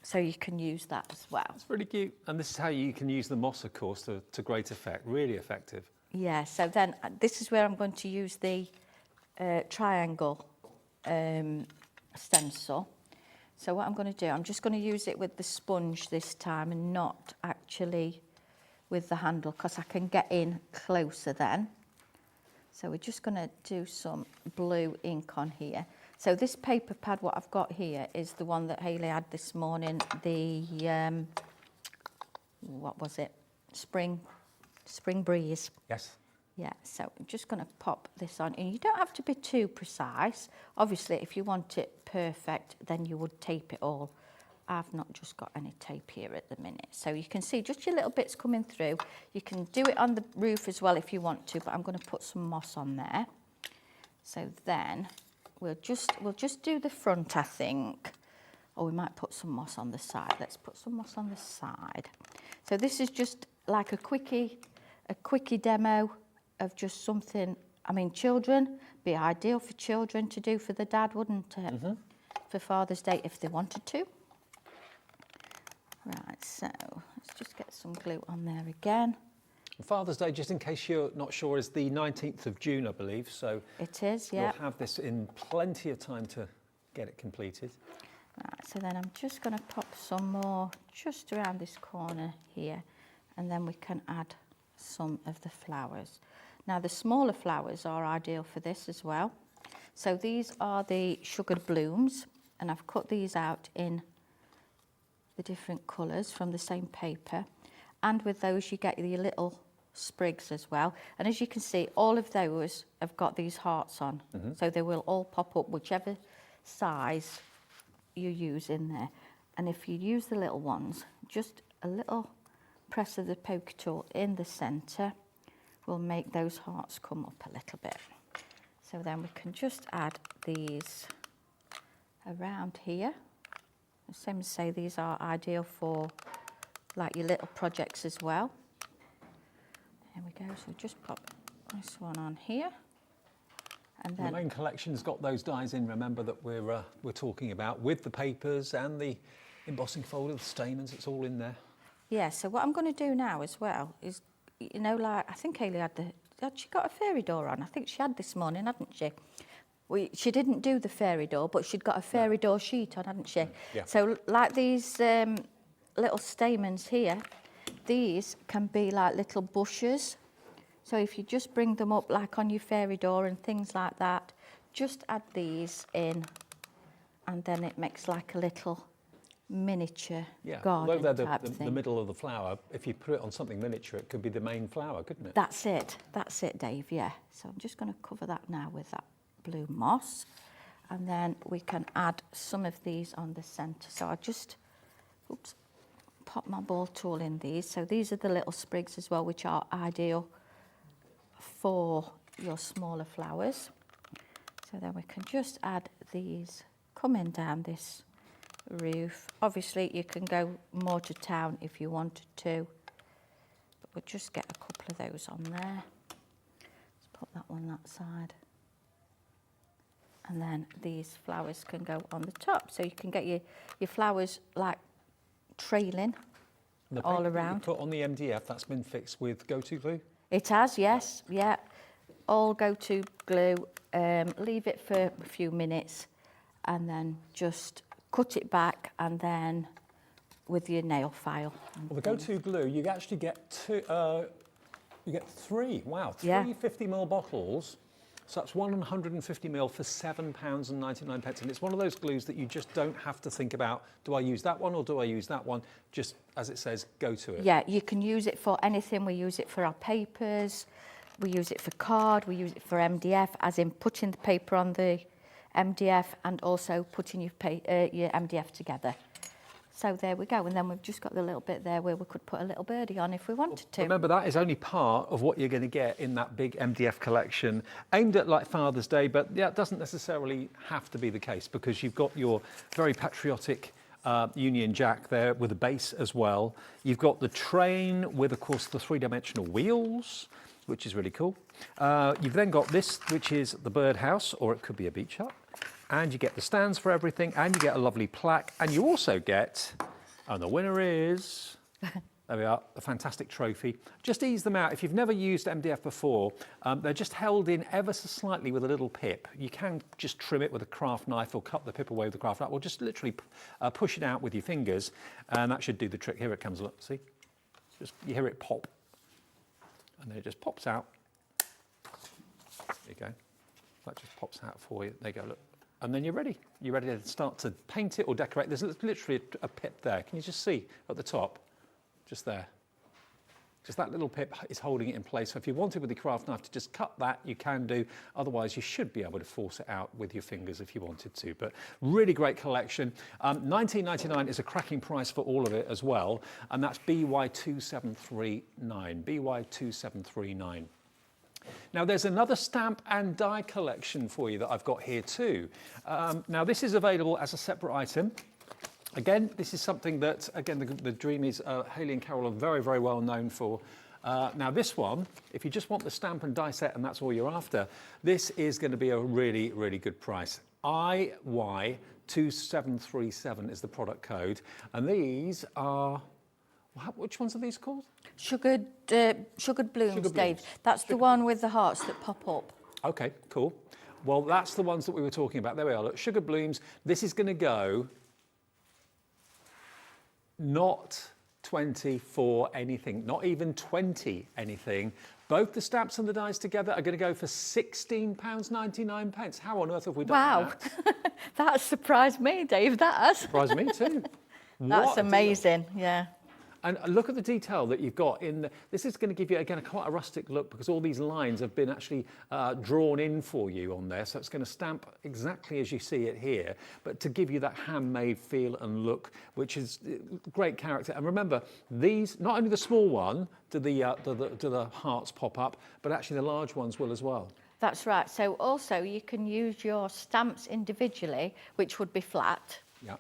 So you can use that as well. It's really cute. And this is how you can use the moss, of course, to great effect. Really effective. Yeah, so then this is where I'm going to use the triangle stencil. So what I'm going to do, I'm just going to use it with the sponge this time and not actually with the handle, because I can get in closer then. So we're just going to do some blue ink on here. So this paper pad, what I've got here, is the one that Hayley had this morning, the, what was it? Spring Breeze. Yes. Yeah, so I'm just going to pop this on. And you don't have to be too precise. Obviously, if you want it perfect, then you would tape it all. I've not just got any tape here at the minute. So you can see just your little bits coming through. You can do it on the roof as well if you want to, but I'm going to put some moss on there. So then we'll just do the front, I think. Or we might put some moss on the side. Let's put some moss on the side. So this is just like a quickie demo of just something. I mean, children, be ideal for children to do for the dad, wouldn't it? For Father's Day, if they wanted to. Right, so let's just get some glue on there again. Father's Day, just in case you're not sure, is the 19th of June, I believe. So it is, yeah. You'll have this in plenty of time to get it completed. Right, so then I'm just going to pop some more just around this corner here, and then we can add some of the flowers. Now the smaller flowers are ideal for this as well. So these are the sugared blooms, and I've cut these out in the different colours from the same paper. And with those you get your little sprigs as well. And as you can see, all of those have got these hearts on. So they will all pop up whichever size you use in there. And if you use the little ones, just a little press of the poker tool in the centre will make those hearts come up a little bit. So then we can just add these around here. Same as say, these are ideal for like your little projects as well. There we go, so just pop this one on here. And then the main collection's got those dies in, remember, that we're talking about, with the papers and the embossing folder, the stamens, it's all in there. Yeah, so what I'm going to do now as well is, you know, like, I think Hayley had she got a fairy door on? I think she had this morning, hadn't she? She didn't do the fairy door, but she'd got a fairy door sheet on, hadn't she? Yeah. So like these little stamens here, these can be like little bushes. So if you just bring them up like on your fairy door and things like that, just add these in, and then it makes like a little miniature garden although they're type thing. the middle of the flower, if you put it on something miniature, it could be the main flower, couldn't it? That's it, Dave, yeah. So I'm just going to cover that now with that blue moss, and then we can add some of these on the centre. So I just pop my ball tool in these. So these are the little sprigs as well, which are ideal for your smaller flowers. So then we can just add these coming down this roof. Obviously you can go more to town if you wanted to, but we'll just get a couple of those on there. Let's put that one that side. And then these flowers can go on the top. So you can get your flowers like trailing all around. You put on the MDF, that's been fixed with go-to glue? It has, yes, yeah. All go-to glue. Leave it for a few minutes and then just cut it back, and then with your nail file. Well, the go-to glue, you actually get three 50 ml bottles So that's 150ml for £7.99. And it's one of those glues that you just don't have to think about, do I use that one or do I use that one? Just, as it says, go to it. Yeah, you can use it for anything. We use it for our papers, we use it for card, we use it for MDF, as in putting the paper on the MDF and also putting your MDF together. So there we go, and then we've just got the little bit there where we could put a little birdie on if we wanted to. Remember, that is only part of what you're going to get in that big MDF collection, aimed at like Father's Day, but yeah, it doesn't necessarily have to be the case, because you've got your very patriotic Union Jack there with a base as well. You've got the train with, of course, the three-dimensional wheels, which is really cool. You've then got this, which is the birdhouse, or it could be a beach hut. And you get the stands for everything, and you get a lovely plaque, and you also get, and the winner is, there we are, a fantastic trophy. Just ease them out. If you've never used MDF before, they're just held in ever so slightly with a little pip. You can just trim it with a craft knife or cut the pip away with a craft knife, or just literally push it out with your fingers, and that should do the trick. Here it comes, look, see? Just, you hear it pop, and then it just pops out. There you go. That just pops out for you. There you go, look. And then you're ready. You're ready to start to paint it or decorate. There's literally a pip there. Can you just see at the top? Just there. Just that little pip is holding it in place. So if you wanted with your craft knife to just cut that, you can do. Otherwise, you should be able to force it out with your fingers if you wanted to. But really great collection. £19.99 is a cracking price for all of it as well. And that's BY2739. BY2739. Now, there's another stamp and die collection for you that I've got here too. Now, this is available as a separate item. Again, this is something that, again, the Dreamees, Hayley and Carol, are very, very well known for. Now, this one, if you just want the stamp and die set and that's all you're after, this is going to be a really, really good price. IY2737 is the product code. And these are... Which ones are these called? Sugared blooms, Dave. That's the one with the hearts that pop up. Okay, cool. Well, that's the ones that we were talking about. There we are. Look, sugar blooms. This is going to go not 24 anything, not even 20 anything. Both the stamps and the dies together are going to go for £16.99. How on earth have we done that? Wow, that surprised me, Dave. That has. Surprised me too. That's amazing. Yeah. And look at the detail that you've got in this is going to give you, again, quite a rustic look, because all these lines have been actually drawn in for you on there. So it's going to stamp exactly as you see it here, but to give you that handmade feel and look, which is great character. And remember, these, not only the small one do the hearts pop up, but actually the large ones will as well. That's right. So also you can use your stamps individually, which would be flat. Yeah.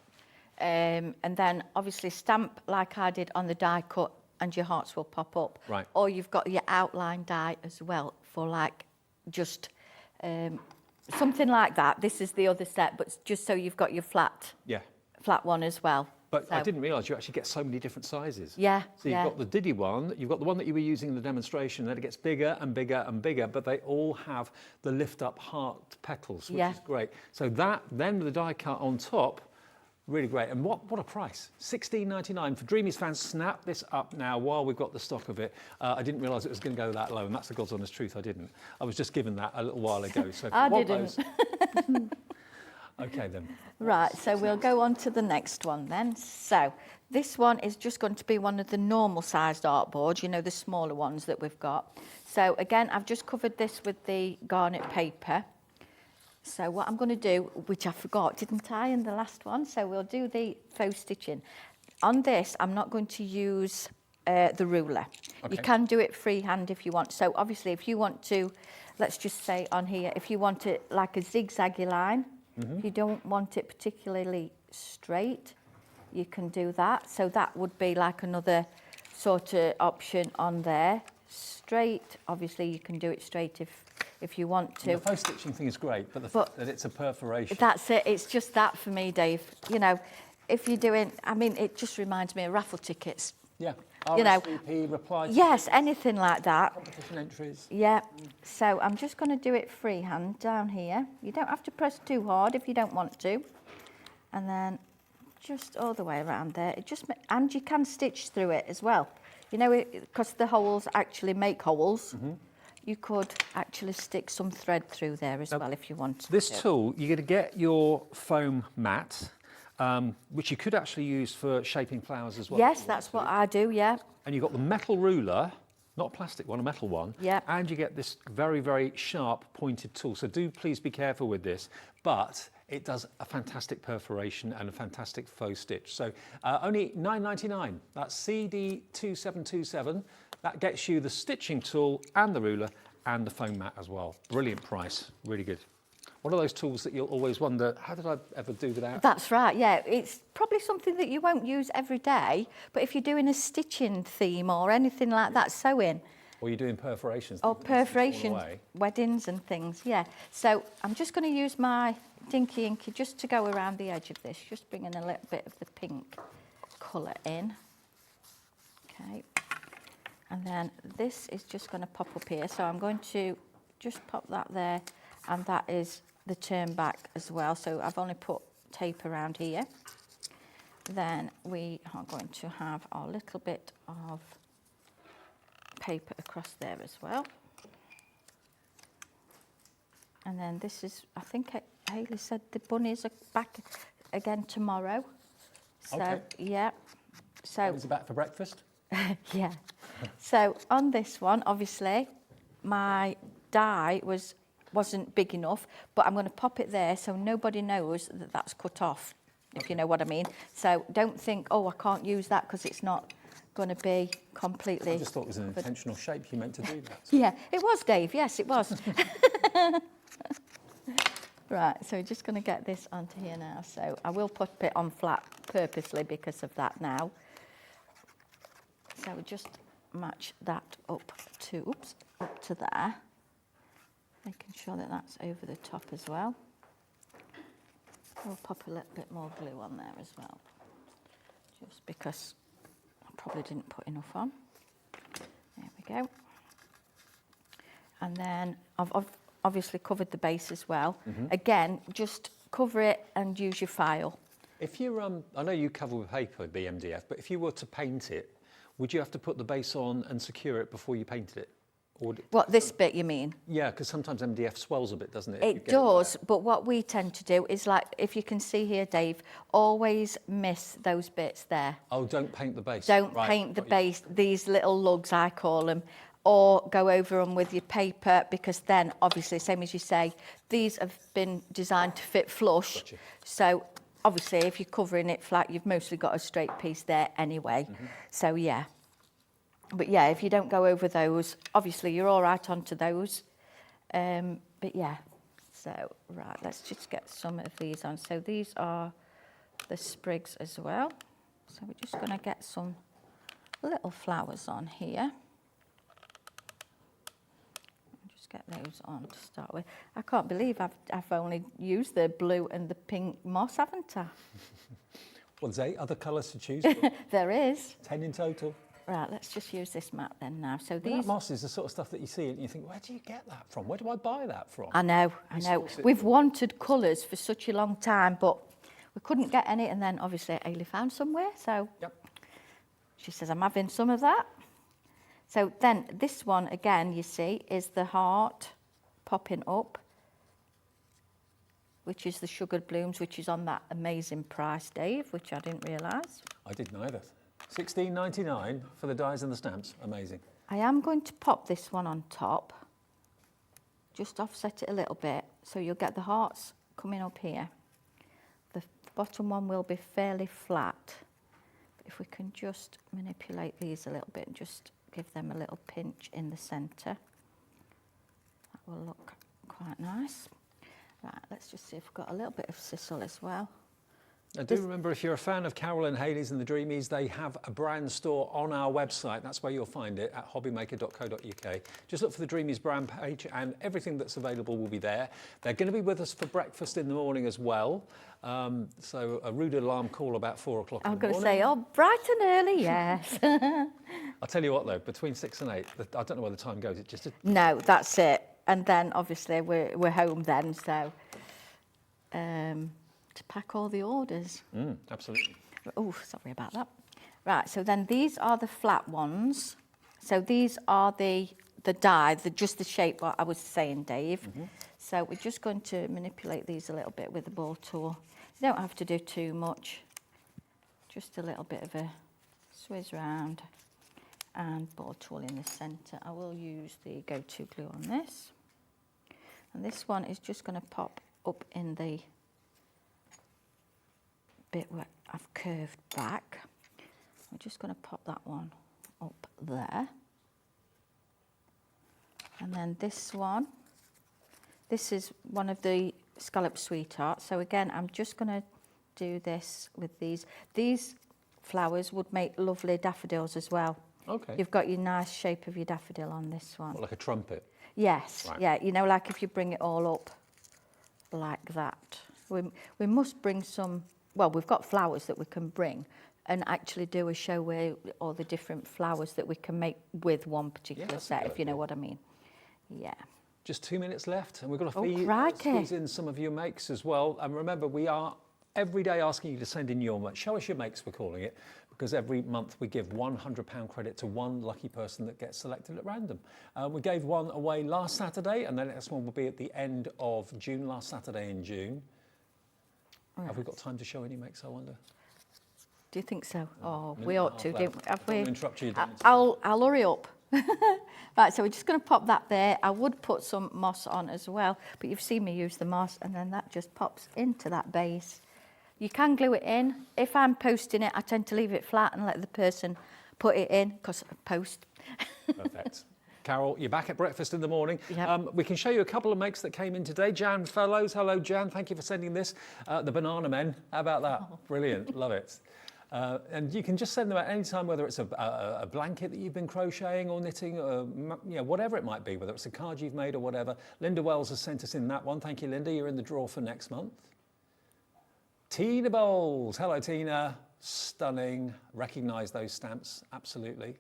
And then obviously stamp like I did on the die cut and your hearts will pop up. Right. Or you've got your outline die as well for like just something like that. This is the other set, but just so you've got your flat one as well. But so. I didn't realise you actually get so many different sizes. Yeah. So you've got the Diddy one, you've got the one that you were using in the demonstration, then it gets bigger and bigger and bigger, but they all have the lift up heart petals, which is great. So that, then the die cut on top, really great. And what a price. £16.99 for Dreamees fans. Snap this up now while we've got the stock of it. I didn't realise it was going to go that low, and that's the God's honest truth, I didn't. I was just given that a little while ago. So I didn't. Okay then. Right, so we'll go on to the next one then. So this one is just going to be one of the normal sized artboards, you know, the smaller ones that we've got. So again, I've just covered this with the garnet paper. So what I'm going to do, which I forgot, didn't I, in the last one? So we'll do the faux stitching. On this, I'm not going to use the ruler. Okay. You can do it freehand if you want. So obviously, if you want to, let's just say on here, if you want it like a zigzaggy line, if you don't want it particularly straight, you can do that. So that would be like another sort of option on there. Straight, obviously, you can do it straight if you want to. The faux stitching thing is great, but the fact that it's a perforation. That's it. It's just that for me, Dave. You know, if you're doing, I mean, it just reminds me of raffle tickets. Yeah. You know, RSVP, reply. Yes, anything like that. Competition entries. Yeah. So I'm just going to do it freehand down here. You don't have to press too hard if you don't want to. And then just all the way around there. It just and you can stitch through it as well. You know, because the holes actually make holes. you could actually stick some thread through there as well if you want to. This tool, you're going to get your foam mat, which you could actually use for shaping flowers as well. Yes, that's what I do, yeah. And you've got the metal ruler, not a plastic one, a metal one. Yeah. And you get this very, very sharp pointed tool. So do please be careful with this. But it does a fantastic perforation and a fantastic faux stitch. So only $9.99. That's CD2727. That gets you the stitching tool and the ruler and the foam mat as well. Brilliant price, really good. One of those tools that you'll always wonder, how did I ever do without? That's right, yeah. It's probably something that you won't use every day, but if you're doing a stitching theme or anything like that, sewing. Or you're doing perforations. Or perforations, weddings and things, yeah. So I'm just going to use my Dinky Inky just to go around the edge of this, just bringing a little bit of the pink colour in. Okay. And then this is just going to pop up here. So I'm going to just pop that there, and that is the turn back as well. So I've only put tape around here. Then we are going to have our little bit of paper across there as well. And then this is, I think Hayley said the bunnies are back again tomorrow. So, okay. Yeah. So is it back for breakfast? yeah. So on this one, obviously, my die wasn't big enough, but I'm going to pop it there so nobody knows that that's cut off, if you know what I mean. So don't think, oh, I can't use that because it's not going to be completely... I just thought it was an intentional shape you meant to do that. Yeah, it was, Dave. Yes, it was. Right, so we're just going to get this onto here now. So I will put it on flat purposely because of that now. So we just match that up to there, making sure that that's over the top as well. We'll pop a little bit more glue on there as well, just because I probably didn't put enough on. There we go. And then I've obviously covered the base as well. Again, just cover it and use your file. If you, I know you cover with paper, the MDF, but if you were to paint it, would you have to put the base on and secure it before you painted it? Or What, this bit you mean? Yeah, because sometimes MDF swells a bit, doesn't it? It does, but what we tend to do is, like, if you can see here, Dave, always miss those bits there. Oh, don't paint the base. Don't paint the base, these little lugs, I call them, or go over them with your paper, because then, obviously, same as you say, these have been designed to fit flush. Gotcha. So, obviously, if you're covering it flat, you've mostly got a straight piece there anyway. So, yeah. But, yeah, if you don't go over those, obviously, you're all right onto those. But, yeah. So, right, let's just get some of these on. So, these are the sprigs as well. So, we're just going to get some little flowers on here. Just get those on to start with. I can't believe I've only used the blue and the pink moss, haven't I? Well, there's 8 other colours to choose from. There is. 10 in total. Right, let's just use this mat then now. So these... That moss is the sort of stuff that you see and you think, where do you get that from? Where do I buy that from? I know. We've wanted colours for such a long time, but we couldn't get any, and then obviously Ailey found somewhere, so she says, I'm having some of that. So then this one, again, you see, is the heart popping up, which is the sugared blooms, which is on that amazing price, Dave, which I didn't realise. I didn't either. $16.99 for the dies and the stamps. Amazing. I am going to pop this one on top, just offset it a little bit, so you'll get the hearts coming up here. The bottom one will be fairly flat. But if we can just manipulate these a little bit and just give them a little pinch in the centre, that will look quite nice. Right, let's just see if we've got a little bit of sizzle as well. I do remember, if you're a fan of Carol and Hayley's and the Dreamees, they have a brand store on our website. That's where you'll find it, at hobbymaker.co.uk. Just look for the Dreamees brand page and everything that's available will be there. They're going to be with us for breakfast in the morning as well. So a rude alarm call about 4 o'clock in the morning. I'm going to say, oh, bright and early, yes. I'll tell you what, though, between 6 and 8, I don't know where the time goes. It just... No, that's it. And then, obviously, we're home then, so... to pack all the orders. Absolutely. Oh, sorry about that. Right, so then these are the flat ones. So these are the die, just the shape what I was saying, Dave. So we're just going to manipulate these a little bit with the ball tool. You don't have to do too much, just a little bit of a swizz round and ball tool in the centre. I will use the go-to glue on this. And this one is just going to pop up in the bit where I've curved back. I'm just going to pop that one up there. And then this one, this is one of the scallop sweethearts. So again, I'm just going to do this with these. These flowers would make lovely daffodils as well. Okay. You've got your nice shape of your daffodil on this one. What, like a trumpet? Yes, Right. yeah, you know, like if you bring it all up like that. We must bring some, well, we've got flowers that we can bring and actually do a show where all the different flowers that we can make with one particular set, if you know what I mean. Yeah. Just 2 minutes left, and we've got to crikey. squeeze in some of your makes as well. And remember, we are every day asking you to send in your makes. Show us your makes, we're calling it, because every month we give £100 credit to one lucky person that gets selected at random. We gave one away last Saturday, and the next one will be at the end of June, last Saturday in June. Right. Have we got time to show any makes, I wonder? Do you think so? Oh, we ought to, don't we? Have we? Interrupt you. I'll hurry up. Right, so we're just going to pop that there. I would put some moss on as well, but you've seen me use the moss, and then that just pops into that base. You can glue it in. If I'm posting it, I tend to leave it flat and let the person put it in, because I post. Perfect. Carol, you're back at breakfast in the morning. Yep. We can show you a couple of makes that came in today. Jan Fellows, hello Jan, thank you for sending this. The Banana Men, how about that? Oh. Brilliant, love it. And you can just send them at any time, whether it's a blanket that you've been crocheting or knitting, or whatever it might be, whether it's a card you've made or whatever. Linda Wells has sent us in that one. Thank you, Linda. You're in the draw for next month. Tina Bowles. Hello, Tina. Stunning. Recognise those stamps, absolutely.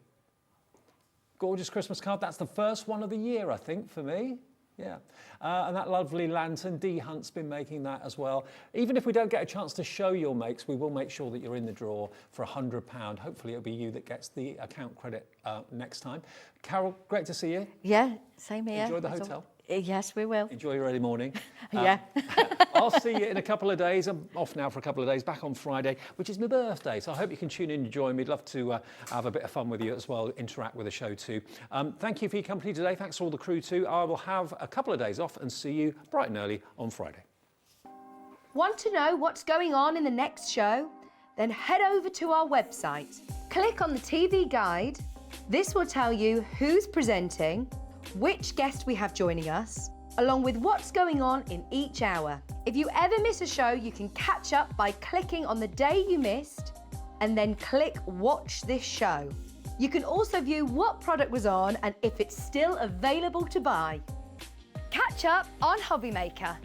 Gorgeous Christmas card. That's the first one of the year, I think, for me. Yeah. And that lovely lantern, Dee Hunt's been making that as well. Even if we don't get a chance to show your makes, we will make sure that you're in the draw for £100. Hopefully it'll be you that gets the account credit next time. Carol, great to see you. Yeah, same here. Enjoy the hotel. Yes, we will. Enjoy your early morning. Yeah. I'll see you in a couple of days. I'm off now for a couple of days, back on Friday, which is my birthday. So I hope you can tune in and join me. We'd love to have a bit of fun with you as well, interact with the show too. Thank you for your company today. Thanks to all the crew too. I will have a couple of days off and see you bright and early on Friday. Want to know what's going on in the next show? Then head over to our website. Click on the TV guide. This will tell you who's presenting, which guest we have joining us, along with what's going on in each hour. If you ever miss a show, you can catch up by clicking on the day you missed and then click Watch This Show. You can also view what product was on and if it's still available to buy. Catch up on Hobby Maker.